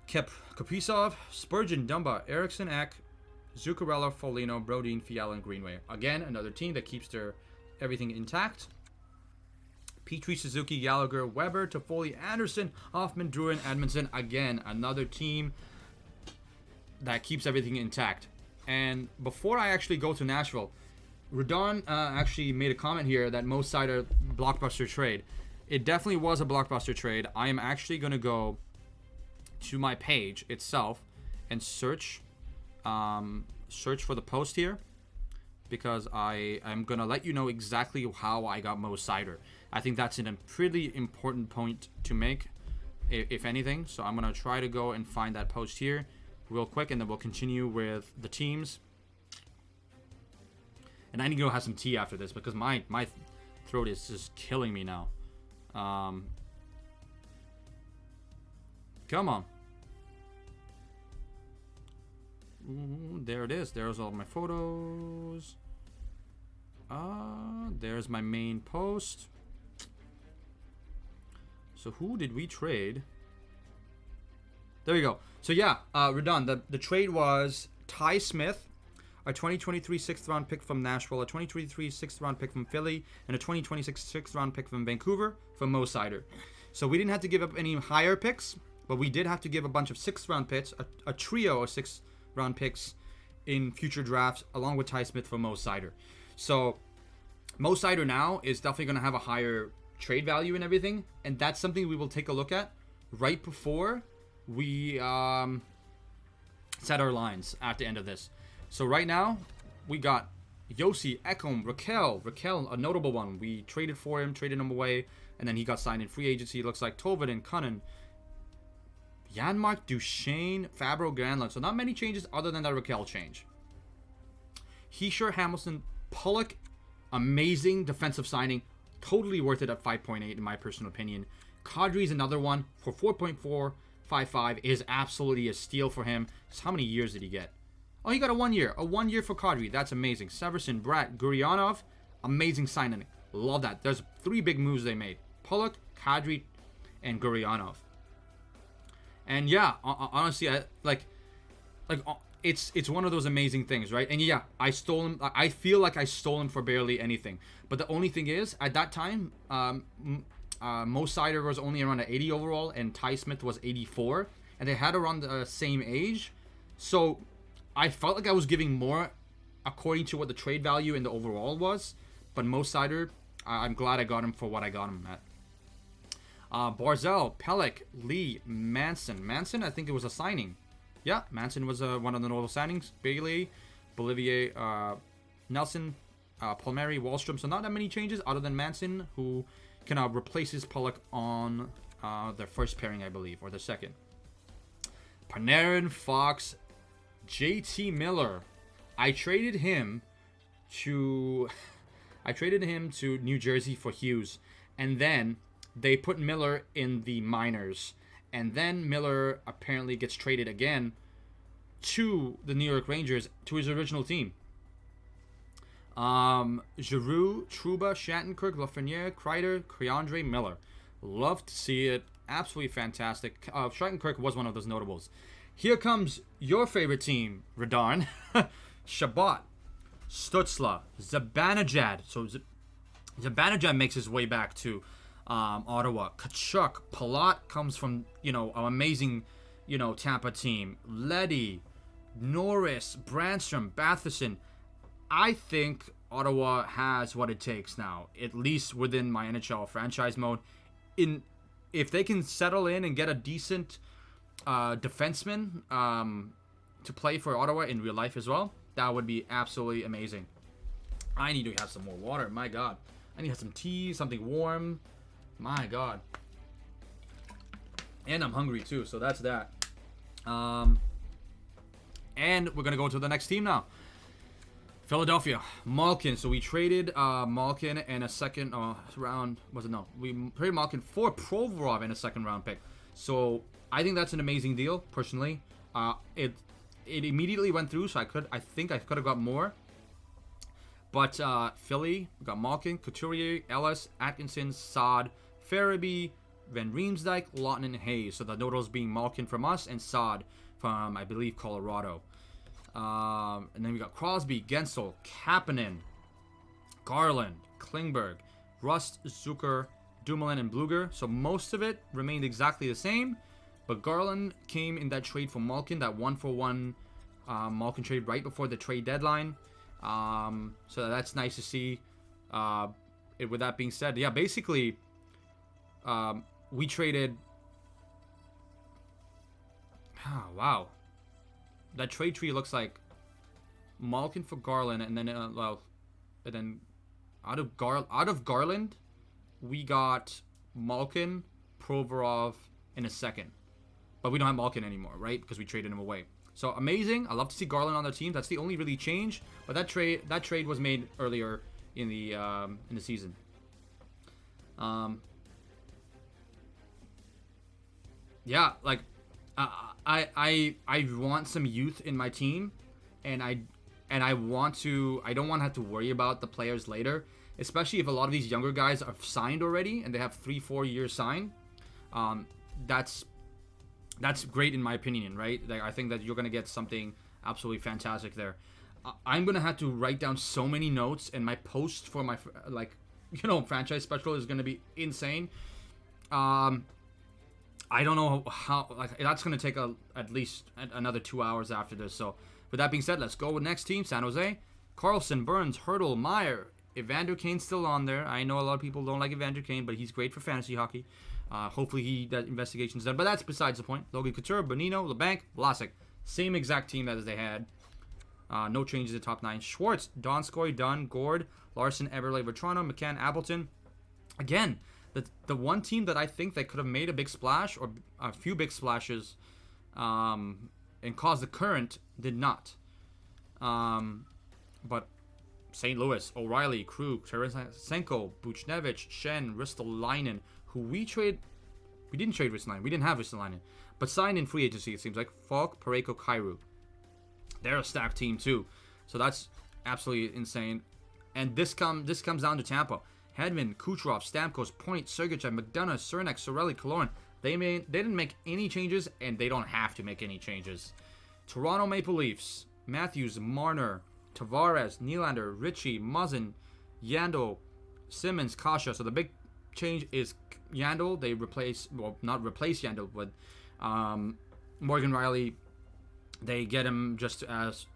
Kaprizov, Spurgeon, Dumba, Eriksson, Ek, Zuccarello, Foligno, Brodin, Fiala, and Greenway. Again, another team that keeps their everything intact. Petrie, Suzuki, Gallagher, Weber, Toffoli, Anderson, Hoffman, Drouin, Edmondson. Again, another team that keeps everything intact. And before I actually go to Nashville, Radon actually made a comment here that Mo Seider blockbuster trade. It definitely was a blockbuster trade. I am actually going to go to my page itself and search for the post here, because I am going to let you know exactly how I got Mo Seider. I think that's a pretty important point to make, if anything. So I'm going to try to go and find that post here real quick, and then we'll continue with the teams. And I need to go have some tea after this, because my throat is just killing me now. Come on. Ooh, there it is. There's all my photos. There's my main post. So who did we trade? There we go. So yeah, Radon, the trade was Ty Smith, a 2023 6th round pick from Nashville, a 2023 6th round pick from Philly, and a 2026 6th round pick from Vancouver for Mo Seider. So we didn't have to give up any higher picks, but we did have to give a bunch of 6th round picks, a trio of 6th round picks in future drafts, along with Ty Smith for Mo Seider. So Mo Seider now is definitely going to have a higher trade value and everything, and that's something we will take a look at right before we set our lines at the end of this. So right now, we got Yossi, Ekholm, Raquel, a notable one. We traded for him, traded him away, and then he got signed in free agency. It looks like Tovin, Cunnan, Janmark, Duchesne, Fabro, Granlund. So not many changes other than that Raquel change. Heischer, Hamilton, Pollock, amazing defensive signing. Totally worth it at 5.8 in my personal opinion. Kadri's another one for 4.455 is absolutely a steal for him. So how many years did he get? Oh, he got a 1 year. A 1 year for Kadri. That's amazing. Severson, Bratt, Gurionov. Amazing signing. Love that. There's 3 big moves they made. Pollock, Kadri, and Gurionov. And yeah, honestly, it's one of those amazing things, right? And yeah, I stole him. I feel like I stole him for barely anything. But the only thing is, at that time, Mo Seider was only around 80 overall, and Ty Smith was 84. And they had around the same age. So I felt like I was giving more according to what the trade value in the overall was. But Mo Seider, I'm glad I got him for what I got him at. Barzell, Pelech, Lee, Manson. Manson, I think it was a signing. Yeah, Manson was one of the notable signings. Bailey, Bolivier, Nelson, Palmieri, Wallstrom. So not that many changes other than Manson, who can replaces Pollock on their first pairing, I believe, or the second. Panarin, Fox, JT Miller. I traded him to New Jersey for Hughes, and then they put Miller in the minors, And then Miller apparently gets traded again to the New York Rangers, to his original team. Giroux, Trouba, Shattenkirk, Lafreniere, Kreider, Keandre Miller. Love to see it. Absolutely fantastic. Shattenkirk was one of those notables. Here comes your favorite team, Radarn. Shabbat, Stutzla, Zibanejad. So Zibanejad makes his way back to Ottawa. Kachuk, Palat comes from, an amazing, Tampa team. Leddy, Norris, Brandstrom, Batherson. I think Ottawa has what it takes now, at least within my NHL franchise mode. If they can settle in and get a decent defenseman to play for Ottawa in real life as well, that would be absolutely amazing. I need to have some more water. My God. I need to have some tea, something warm. My God. And I'm hungry too, so that's that. And we're going to go to the next team now. Philadelphia, Malkin. So we traded Malkin in a second round. We traded Malkin for Provorov in a second round pick. So I think that's an amazing deal, personally. It immediately went through, so I think I could have got more. But Philly, we got Malkin, Couturier, Ellis, Atkinson, Saad, Farabee, Van Riemsdyk, Lawton, and Hayes. So the notables being Malkin from us and Saad from, I believe, Colorado. And then we got Crosby, Gensel, Kapanen, Garland, Klingberg, Rust, Zucker, Dumoulin, and Bluger. So most of it remained exactly the same. But Garland came in that trade for Malkin, that 1-for-1 Malkin trade right before the trade deadline. So that's nice to see. With that being said, yeah, basically, we traded. Oh, wow. That trade tree looks like Malkin for Garland, and then out of Garland, we got Malkin, Provorov in a second, but we don't have Malkin anymore, right? Because we traded him away. So amazing! I love to see Garland on the team. That's the only really change. But that trade was made earlier in the season. Yeah, like. I want some youth in my team, and I don't want to have to worry about the players later, especially if a lot of these younger guys are signed already and they have 3-4 years signed. That's great in my opinion, right? Like, I think that you're gonna get something absolutely fantastic there. I'm gonna have to write down so many notes, and my post for my franchise special is gonna be insane. I don't know how, that's going to take at least another 2 hours after this. So, with that being said, let's go with next team, San Jose. Carlson, Burns, Hurdle, Meyer, Evander Kane's still on there. I know a lot of people don't like Evander Kane, but he's great for fantasy hockey. Hopefully that investigation's done, but that's besides the point. Logan Couture, Bonino, LeBanc, Vlasic. Same exact team as they had. No changes in top 9. Schwartz, Donskoy, Dunn, Gord, Larson, Eberle, Vetrano, McCann, Appleton. Again, the one team that I think that could have made a big splash, or a few big splashes, and caused the current, did not. But St. Louis, O'Reilly, Krug, Tarasenko, Buchnevich, Shen, Ristolainen, who we didn't trade Ristolainen. We didn't have Ristolainen, but signed in free agency, it seems like. Falk, Parayko, Kyrou. They're a stacked team too. So that's absolutely insane. And this comes down to Tampa. Hedman, Kucherov, Stamkos, Point, Sergachev, McDonough, Cernak, Sorelli, Killorn. They didn't make any changes, and they don't have to make any changes. Toronto Maple Leafs, Matthews, Marner, Tavares, Nylander, Ritchie, Muzzin, Yandel, Simmons, Kasha. So the big change is Yandel. They not replace Yandel, but Morgan Riley, they get him just as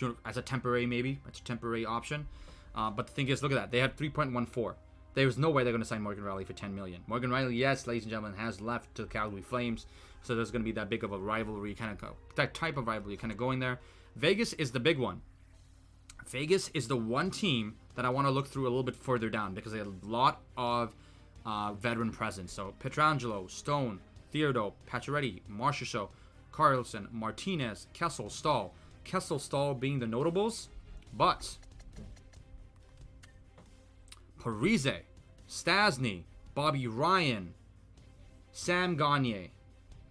a temporary, maybe. It's a temporary option. But the thing is, look at that. They had 3.14. There's no way they're going to sign Morgan Riley for $10 million. Morgan Riley, yes, ladies and gentlemen, has left to the Calgary Flames. So there's going to be that big of a rivalry, that type of rivalry kind of going there. Vegas is the big one. Vegas is the one team that I want to look through a little bit further down because they have a lot of veteran presence. So Pietrangelo, Stone, Theodore, Pacioretty, Marchessault, Carlson, Martinez, Kessel, Stahl. Kessel, Stahl being the notables, but Parise, Stasny, Bobby Ryan, Sam Gagner,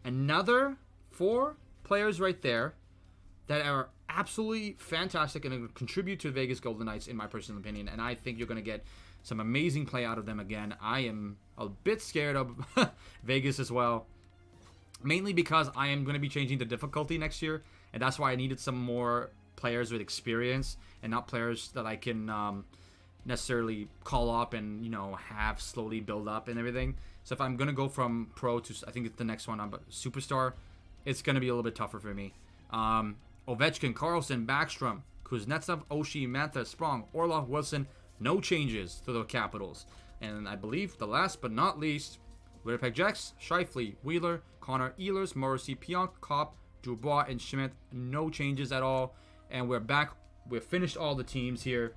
Another 4 players right there that are absolutely fantastic and contribute to the Vegas Golden Knights, in my personal opinion. And I think you're going to get some amazing play out of them again. I am a bit scared of Vegas as well, mainly because I am going to be changing the difficulty next year, and that's why I needed some more players with experience and not players that I can necessarily call up and have slowly build up and everything. So if I'm going to go from pro to, I think it's the next one, but superstar, it's going to be a little bit tougher for me. Ovechkin, Carlson, Backstrom, Kuznetsov, Oshie, Mantha, Sprong, Orlov, Wilson, no changes to the Capitals. And I believe the last but not least, Winnipeg Jets, Scheifele, Wheeler, Connor, Ehlers, Morrissey, Pionk, Kopp, Dubois, and Schmidt, no changes at all. And we're back. We've finished all the teams here.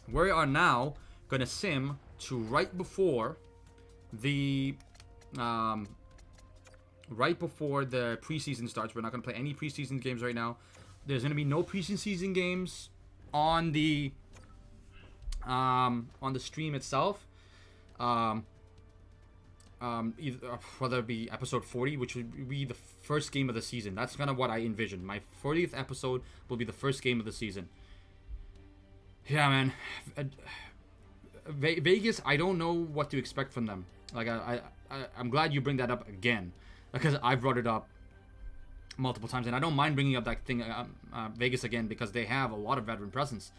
We are now going to sim to right before the preseason starts. We're not going to play any preseason games right now. There's going to be no preseason games on the stream itself. Whether it be episode 40, which would be the first game of the season. That's kind of what I envisioned. My 40th episode will be the first game of the season. Yeah, man. Vegas, I don't know what to expect from them. Like, I'm glad you bring that up again, because I've brought it up multiple times, and I don't mind bringing up that thing, Vegas again, because they have a lot of veteran presence.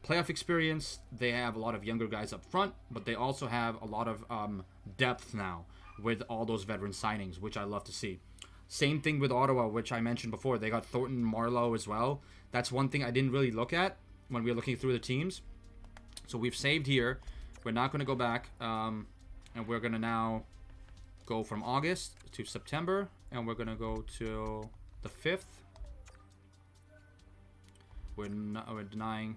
Playoff experience, they have a lot of younger guys up front, but they also have a lot of depth now with all those veteran signings, which I love to see. Same thing with Ottawa, which I mentioned before. They got Thornton, Marlowe as well. That's one thing I didn't really look at when we were looking through the teams. So we've saved here. We're not going to go back, and we're going to now go from August to September, and we're going to go to the 5th. We're denying.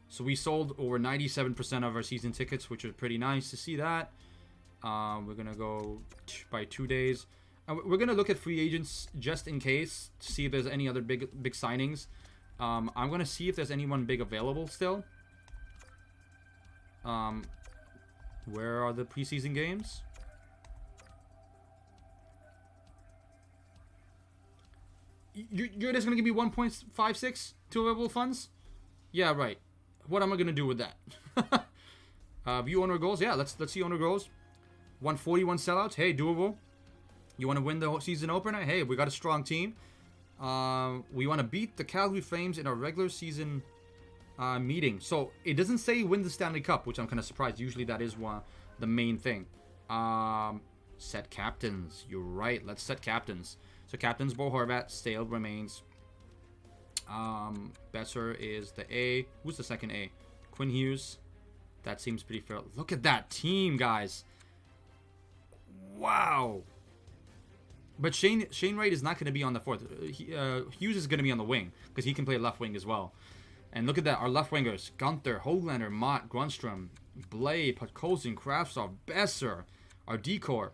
So we sold over 97% of our season tickets, which was pretty nice to see that. We're going to go by 2 days. And we're going to look at free agents just in case to see if there's any other big signings. I'm going to see if there's anyone big available still. Where are the preseason games? You're just going to give me 1.56 to available funds? Yeah, right. What am I going to do with that? View owner goals? Yeah, let's see owner goals. 141 sellouts? Hey, doable. You want to win the whole season opener? Hey, we got a strong team. We want to beat the Calgary Flames in our regular season meeting. So it doesn't say win the Stanley Cup, which I'm kind of surprised. Usually that is the main thing. Set captains. You're right. Let's set captains. So captains, Bo Horvat. Stale remains. Besser is the A. Who's the second A? Quinn Hughes. That seems pretty fair. Look at that team, guys. Wow. But Shane Wright is not going to be on the 4th. Hughes is going to be on the wing because he can play left wing as well. And look at that. Our left wingers. Gunther, Hoglander, Mott, Grunstrom, Blay, Podkolzin, Kraftsov, Besser. Our decor.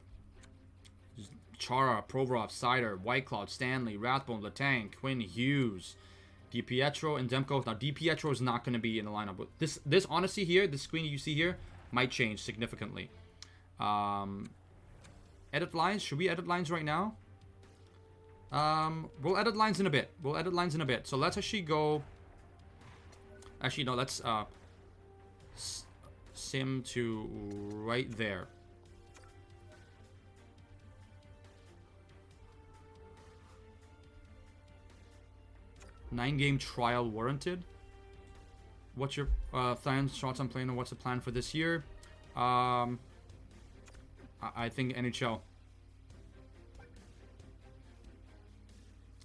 Chara, Provorov, Sider, Whitecloud, Stanley, Rathbone, Letang, Quinn Hughes, DiPietro, and Demko. Now, DiPietro is not going to be in the lineup. But this honestly here, the screen you see here, might change significantly. Edit lines. Should we edit lines right now? We'll edit lines in a bit. So let's actually go... Actually, no, let's sim to right there. Nine-game trial warranted. What's your thoughts on playing, and what's the plan for this year? I think NHL.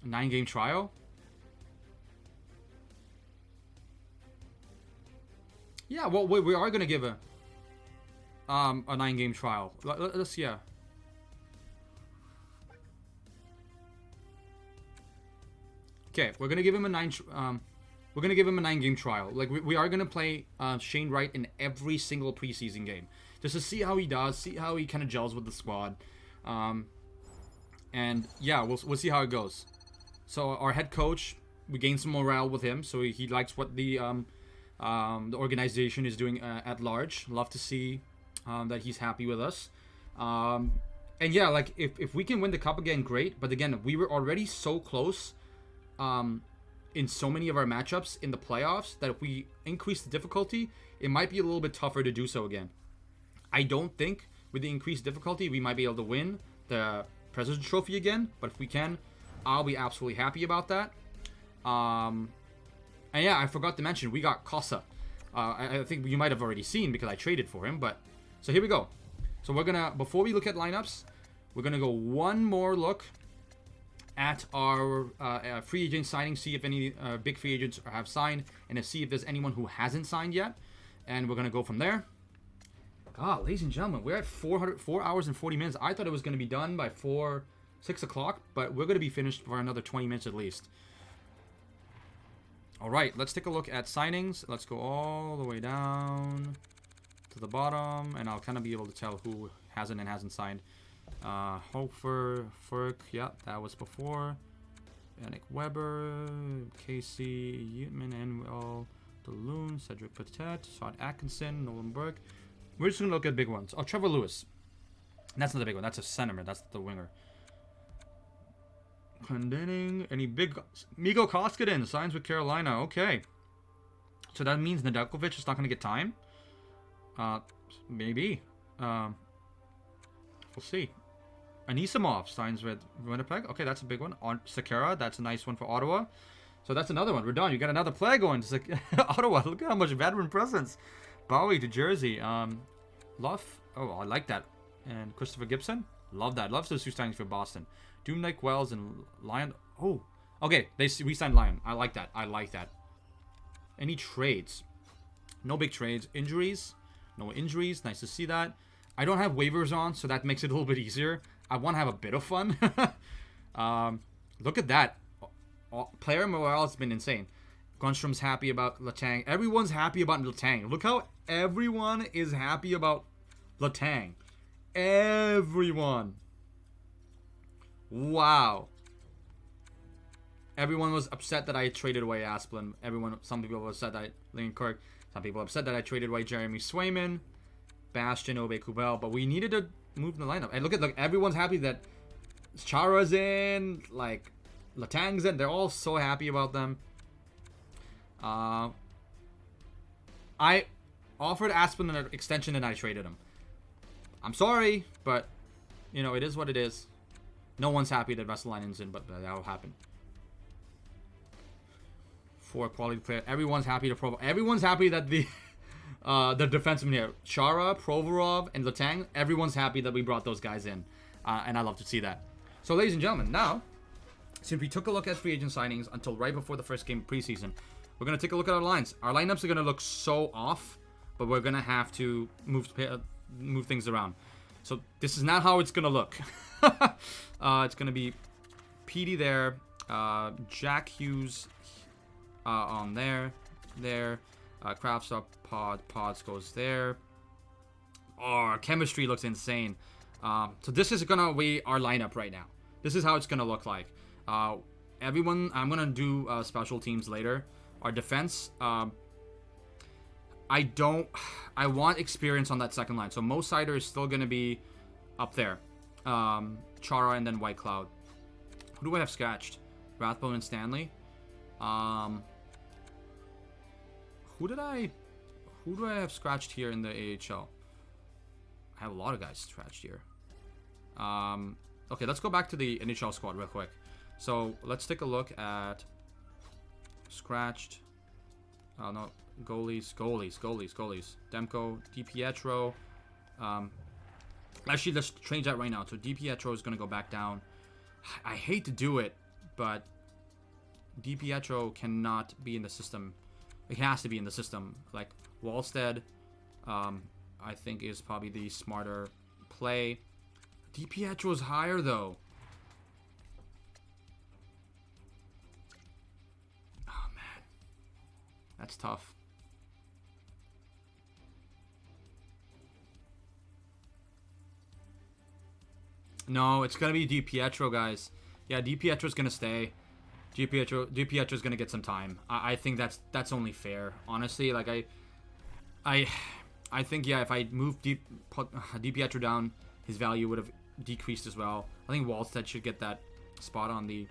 9-game trial? Yeah, well, we are going to give a 9-game trial. Let's, yeah. Okay, we're gonna give him a 9-game trial. Like we are gonna play Shane Wright in every single preseason game, just to see how he does, see how he kind of gels with the squad, and yeah, we'll see how it goes. So our head coach, we gained some morale with him, so he likes what the organization is doing at large. Love to see that he's happy with us. And yeah, like if we can win the cup again, great. But again, we were already so close in so many of our matchups in the playoffs that if we increase the difficulty, it might be a little bit tougher to do so again. I don't think with the increased difficulty we might be able to win the President's Trophy again. But if we can, I'll be absolutely happy about that. And yeah, I forgot to mention, we got Kosa. I think you might have already seen because I traded for him. But so here we go. So we're gonna, before we look at lineups, we're gonna go one more look at our free agent signing, see if any big free agents have signed, and to see if there's anyone who hasn't signed yet. And we're gonna go from there. God, ladies and gentlemen, we're at 4 hours and 40 minutes. I thought it was gonna be done by 6 o'clock, but we're gonna be finished for another 20 minutes at least. All right, let's take a look at signings. Let's go all the way down to the bottom, and I'll kind of be able to tell who hasn't and hasn't signed. Hofer, Furk, yeah, that was before. Yannick Weber, Casey, Yutman, Enwell, DeLune, Cedric Patet, Saad Atkinson, Nolan Burke. We're just going to look at big ones. Oh, Trevor Lewis. That's not the big one. That's a centerman. That's the winger. Clendening. Any big... Migo Koskinen signs with Carolina. Okay. So that means Nedeljkovic is not going to get time? Maybe. We'll see. Anisimov signs with Winnipeg. Okay, that's a big one. On Sakara, that's a nice one for Ottawa. So that's another one. We're done. You got another play going. Ottawa, look at how much veteran presence. Bowie to Jersey. Luff. Oh, I like that. And Christopher Gibson. Love that. Love those two signings for Boston. Doomnick Wells and Lyon. Oh, okay. We signed Lyon. I like that. I like that. Any trades? No big trades. Injuries? No injuries. Nice to see that. I don't have waivers on, so that makes it a little bit easier. I want to have a bit of fun. Look at that. Player morale has been insane. Gunstrom's happy about Letang. Everyone's happy about Letang. Look how everyone is happy about Letang. Everyone. Wow. Everyone was upset that I traded away Asplin. Some people were upset that I Lincoln Kirk. Some people were upset that I traded away Jeremy Swayman, Bastion, Obe Kubel. But we needed to move the lineup. And look, everyone's happy that Chara's in, like Letang's in. They're all so happy about them. I offered Aspen an extension and I traded him. I'm sorry, but you know, it is what it is. No one's happy that Vesalainen's in, but that'll happen. For a quality player, everyone's happy to everyone's happy that the defensemen here, Chara, Provorov, and Letang, everyone's happy that we brought those guys in, and I love to see that. So, ladies and gentlemen, now since we took a look at free agent signings until right before the first game of preseason, we're gonna take a look at our lines. Our lineups are gonna look so off, but we're gonna have to move things around. So this is not how it's gonna look. It's gonna be Petey there, Jack Hughes on there, Crafts up, Pods goes there. Our chemistry looks insane. So this is gonna be our lineup right now. This is how it's gonna look like. Everyone, I'm gonna do special teams later. Our defense, I want experience on that second line. So Mo Sider is still gonna be up there. Chara and then White Cloud. Who do I have scratched? Rathbone and Stanley. Who do I have scratched here in the AHL? I have a lot of guys scratched here. Okay, let's go back to the NHL squad real quick. So let's take a look at scratched. Oh no, goalies. Demko, DiPietro. Actually, let's change that right now. So DiPietro is gonna go back down. I hate to do it, but DiPietro cannot be in the system. It has to be in the system. Like Wallstead, I think is probably the smarter play. DiPietro is higher though. Oh man, that's tough. No, it's gonna be DiPietro, guys. Yeah, DiPietro's gonna stay. DiPietro's gonna get some time. I think that's only fair, honestly. Like I think, yeah, if I move DiPietro down, his value would have decreased as well. I think Wallstead should get that spot on the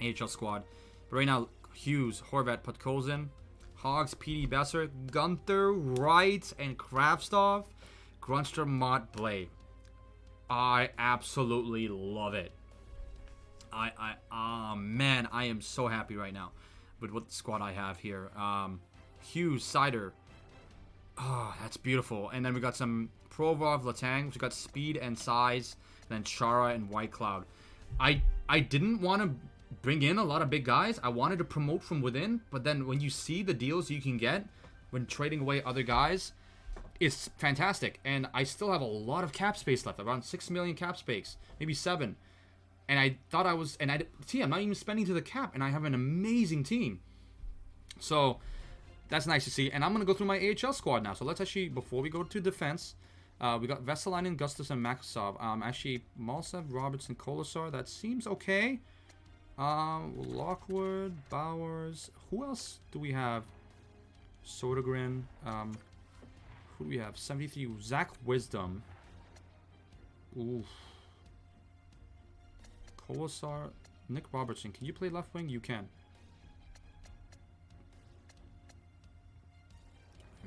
AHL squad. But right now, Hughes, Horvat, Podkolzin, Hogs, PD Besser, Gunther, Wright, and Kravstov, Grunstrom, Mott, Blay. I absolutely love it. Man, I am so happy right now with what squad I have here. Hughes, Sider. Oh, that's beautiful. And then we got some Provorov, Letang. We got speed and size. And then Chara and White Cloud. I didn't want to bring in a lot of big guys. I wanted to promote from within. But then when you see the deals you can get when trading away other guys, it's fantastic. And I still have a lot of cap space left. Around 6 million cap space. Maybe 7. And I thought I was... And I'm not even spending to the cap. And I have an amazing team. So... That's nice to see. And I'm going to go through my AHL squad now. So let's actually, before we go to defense, we got Vesalainen, Gustafsson, Makasov. Actually, Malsev, Robertson, Kolasar. That seems okay. Lockwood, Bowers. Who else do we have? Sodergren. Who do we have? 73. Zach Wisdom. Oof. Kolasar. Nick Robertson. Can you play left wing? You can.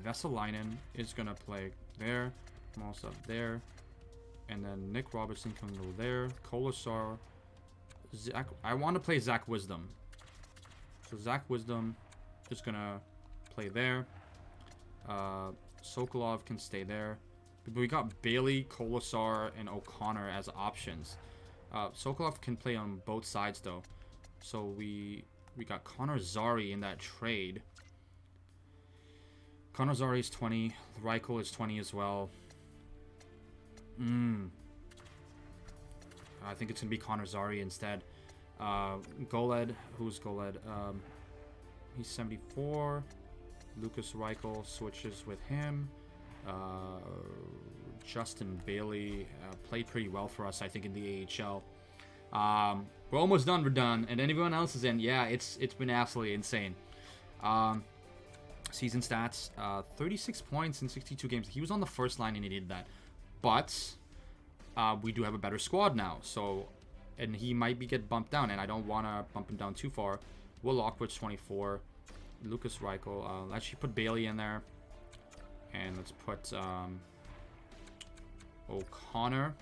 Vesalainen is going to play there. Malsev there. And then Nick Robertson can go there. Kolasar. Zach. I want to play Zach Wisdom. So Zach Wisdom is going to play there. Sokolov can stay there. But we got Bailey, Kolasar, and O'Connor as options. Sokolov can play on both sides though. So we got Connor Zary in that trade. Connor Zary is 20. Reichel is 20 as well. I think it's going to be Connor Zary instead. Goled. Who's Goled? He's 74. Lucas Reichel switches with him. Justin Bailey played pretty well for us, I think, in the AHL. We're almost done. We're done. And everyone else is in. Yeah, it's been absolutely insane. Season stats, 36 points in 62 games. He was on the first line and he did that. But we do have a better squad now. So, and he might get bumped down, and I don't want to bump him down too far. Will Lockwood's 24. Lucas Reichel. Let's actually put Bailey in there. And let's put O'Connor.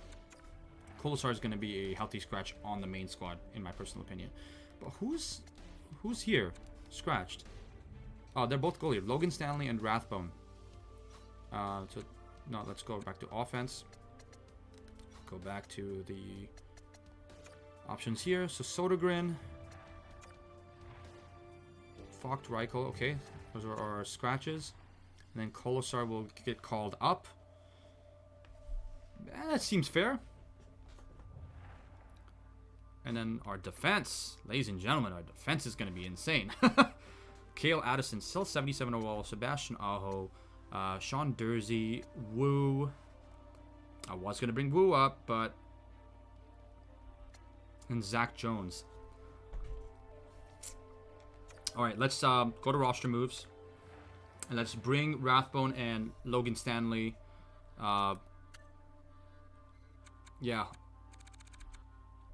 Kolasar is going to be a healthy scratch on the main squad, in my personal opinion. But who's here? Scratched. Oh, they're both goalie. Logan Stanley and Rathbone. No, let's go back to offense. Go back to the options here. So Sodergren. Focht, Reichel. Okay, those are our scratches. And then Kolasar will get called up. That seems fair. And then our defense. Ladies and gentlemen, our defense is going to be insane. Cale Addison, still 77 overall. Sebastian Aho. Sean Dursey. Wu. I was going to bring Wu up, but... And Zach Jones. Alright, let's go to roster moves. And let's bring Rathbone and Logan Stanley. Yeah.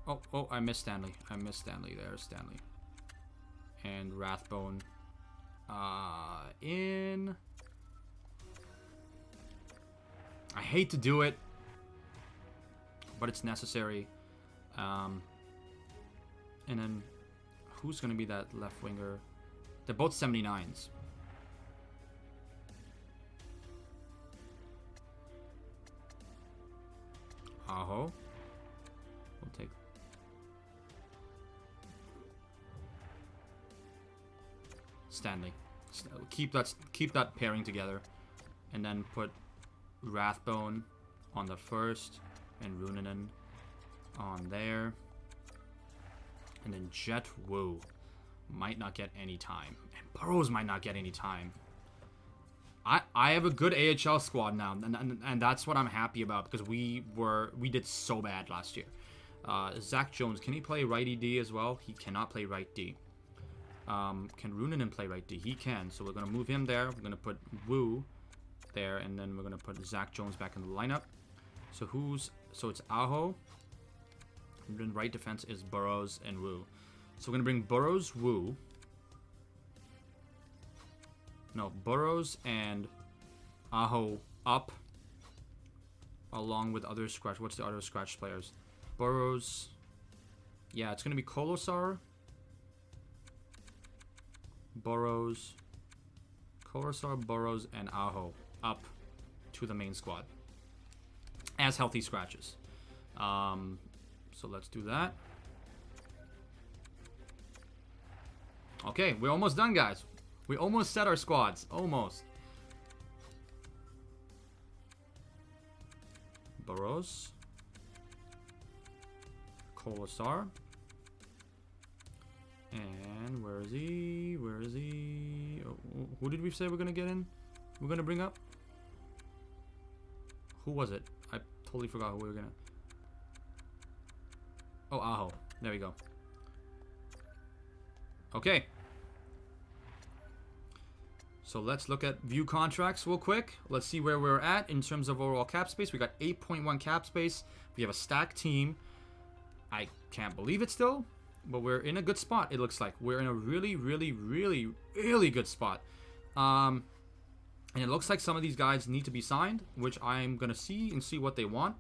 Oh, I missed Stanley. There's Stanley. And Rathbone. In... I hate to do it, but it's necessary. And then, who's going to be that left winger? They're both 79s. Aho. We'll take... Stanley. Keep that pairing together. And then put Rathbone on the first. And Runinen on there. And then Jet Wu might not get any time. And Burrows might not get any time. I have a good AHL squad now, and that's what I'm happy about, because we did so bad last year. Zach Jones, can he play right ED as well? He cannot play right D. Can Runinen play right D? He can, so we're going to move him there. We're going to put Wu there, and then we're going to put Zach Jones back in the lineup. So who's So it's Aho. And then right defense is Burrows and Wu. So we're going to bring Burrows, Wu. No, Burrows and Aho up. Along with other scratch. What's the other scratch players? Burrows. Yeah, it's going to be Kolosar. Burrows. Kolosar, Burrows, and Aho up to the main squad. As healthy scratches. So let's do that. Okay, we're almost done, guys. We almost set our squads. Almost. Burrows. Kolosar. And where is he? Where is he? Oh, who did we say we're going to get in? We're going to bring up? Who was it? I totally forgot who we were going to... Oh, Aho. There we go. Okay. So let's look at view contracts real quick. Let's see where we're at in terms of overall cap space. We got 8.1 cap space. We have a stacked team. I can't believe it still, but we're in a good spot, it looks like. We're in a really, really, really, really good spot. And it looks like some of these guys need to be signed, which I'm going to see what they want.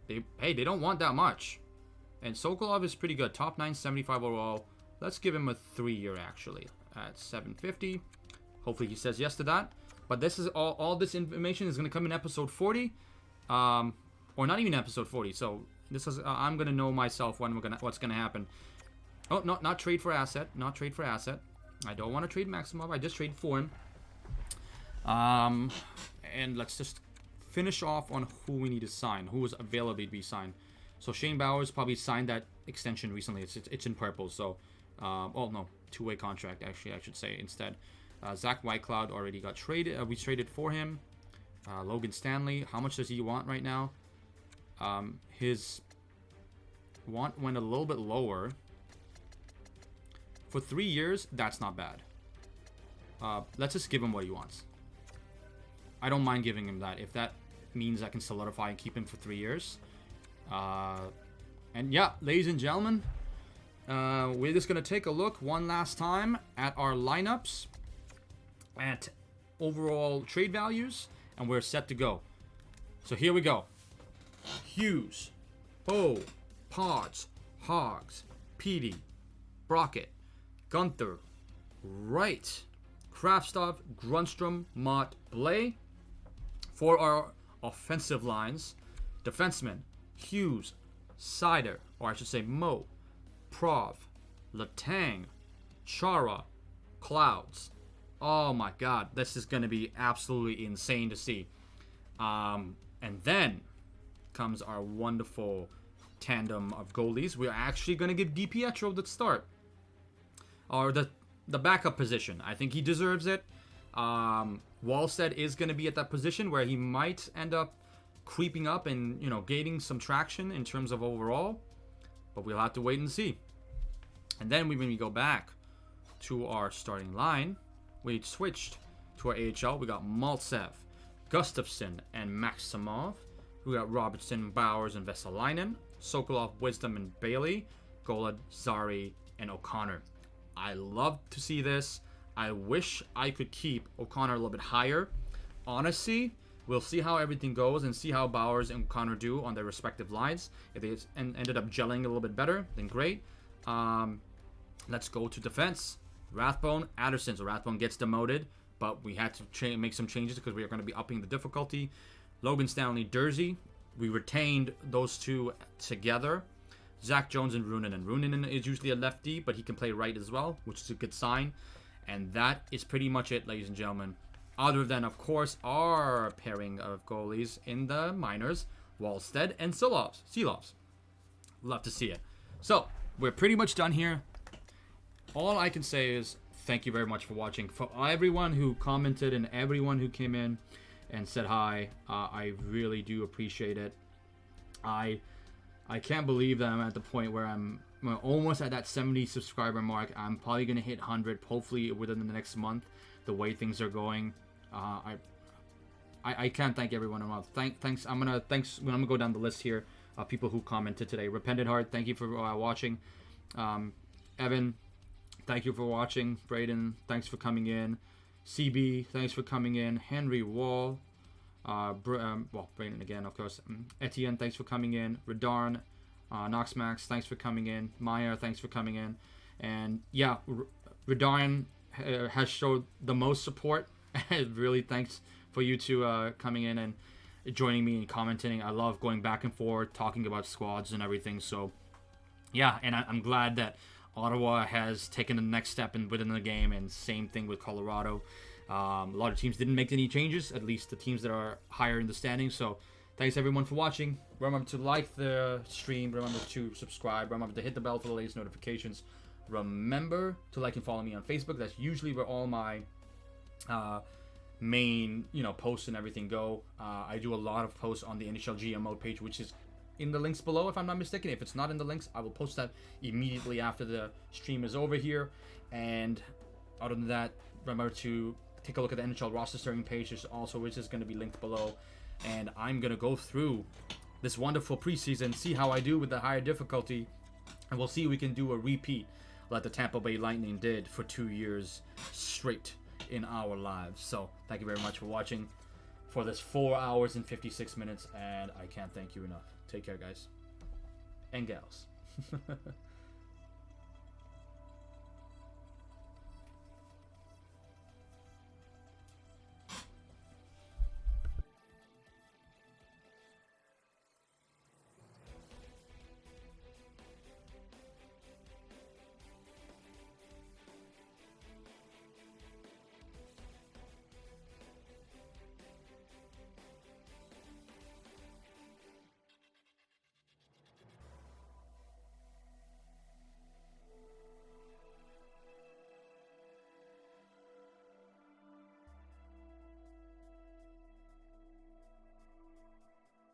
They don't want that much. And Sokolov is pretty good. Top 9, 75 overall. Let's give him a 3-year, actually, at 750. Hopefully he says yes to that. But this is all this information is going to come in episode 40. Or not even episode 40. So this is I'm going to know myself what's going to happen. Oh, no, not trade for asset. Not trade for asset. I don't want to trade Maximov. I just trade for him. And let's just finish off on who we need to sign. Who is available to be signed. So Shane Bowers probably signed that extension recently. It's in purple. So, oh no, 2-way contract actually I should say instead. Zach Whitecloud already got traded. We traded for him. Logan Stanley. How much does he want right now? His want went a little bit lower. For 3 years, that's not bad. Let's just give him what he wants. I don't mind giving him that if that means I can solidify and keep him for 3 years. And yeah, ladies and gentlemen, we're just going to take a look one last time at our lineups, at overall trade values, and we're set to go. So here we go. Hughes, Poe, Pods, Hogs, Petey, Brockett, Gunther, Wright, Kraftstov, Grundstrom, Mott, Blay. For our offensive lines, defensemen, Hughes, Sider, or I should say Mo, Prov, Letang, Chara, Clouds. Oh my god, this is going to be absolutely insane to see. And then comes our wonderful tandem of goalies. We're actually going to give DiPietro the start. Or the backup position. I think he deserves it. Wallstead is going to be at that position where he might end up creeping up and, gaining some traction in terms of overall. But we'll have to wait and see. And then when we go back to our starting line, we switched to our AHL. We got Maltsev, Gustafsson, and Maximov. We got Robertson, Bowers, and Vesalainen. Sokolov, Wisdom, and Bailey. Golad, Zari, and O'Connor. I love to see this. I wish I could keep O'Connor a little bit higher. Honestly, we'll see how everything goes and see how Bowers and O'Connor do on their respective lines. If they ended up gelling a little bit better, then great. Let's go to defense. Rathbone, Anderson. So Rathbone gets demoted, but we had to make some changes because we are going to be upping the difficulty. Logan Stanley, Dursey. We retained those two together. Zach Jones and Runanen. Runanen is usually a lefty, but he can play right as well, which is a good sign. And that is pretty much it, ladies and gentlemen. Other than, of course, our pairing of goalies in the minors, Wallstead and Seelovs. Love to see it. So, we're pretty much done here. All I can say is thank you very much for watching. For everyone who commented and everyone who came in and said hi, I really do appreciate it. I can't believe that I'm at the point where I'm almost at that 70 subscriber mark. I'm probably going to hit 100, hopefully within the next month, the way things are going. I can't thank everyone enough. Thanks. I'm gonna go down the list here of people who commented today. Repentant Heart, thank you for watching. Evan, thank you for watching. Braden, thanks for coming in. CB, thanks for coming in. Henry Wall, Braden again, of course. Etienne, thanks for coming in. Radarn, Noxmax, thanks for coming in. Maya, thanks for coming in. And yeah, Radarn has showed the most support. Really, thanks for you two coming in and joining me and commenting. I love going back and forth, talking about squads and everything. So yeah, and I'm glad that Ottawa has taken the next step within the game, and same thing with Colorado. A lot of teams didn't make any changes, at least the teams that are higher in the standings. So thanks everyone for watching. Remember to like the stream. Remember to subscribe. Remember to hit the bell for the latest notifications. Remember to like and follow me on Facebook. That's usually where all my main posts and everything go. I do a lot of posts on the NHL GMO page, which is in the links below if I'm not mistaken. If it's not in the links, I will post that immediately after the stream is over here. And other than that, remember to take a look at the NHL roster starting page, which is going to be linked below. And I'm going to go through this wonderful preseason, see how I do with the higher difficulty, and we'll see if we can do a repeat like the Tampa Bay Lightning did for 2 years straight in our lives. So thank you very much for watching for this 4 hours and 56 minutes, and I can't thank you enough. Take care, guys and gals.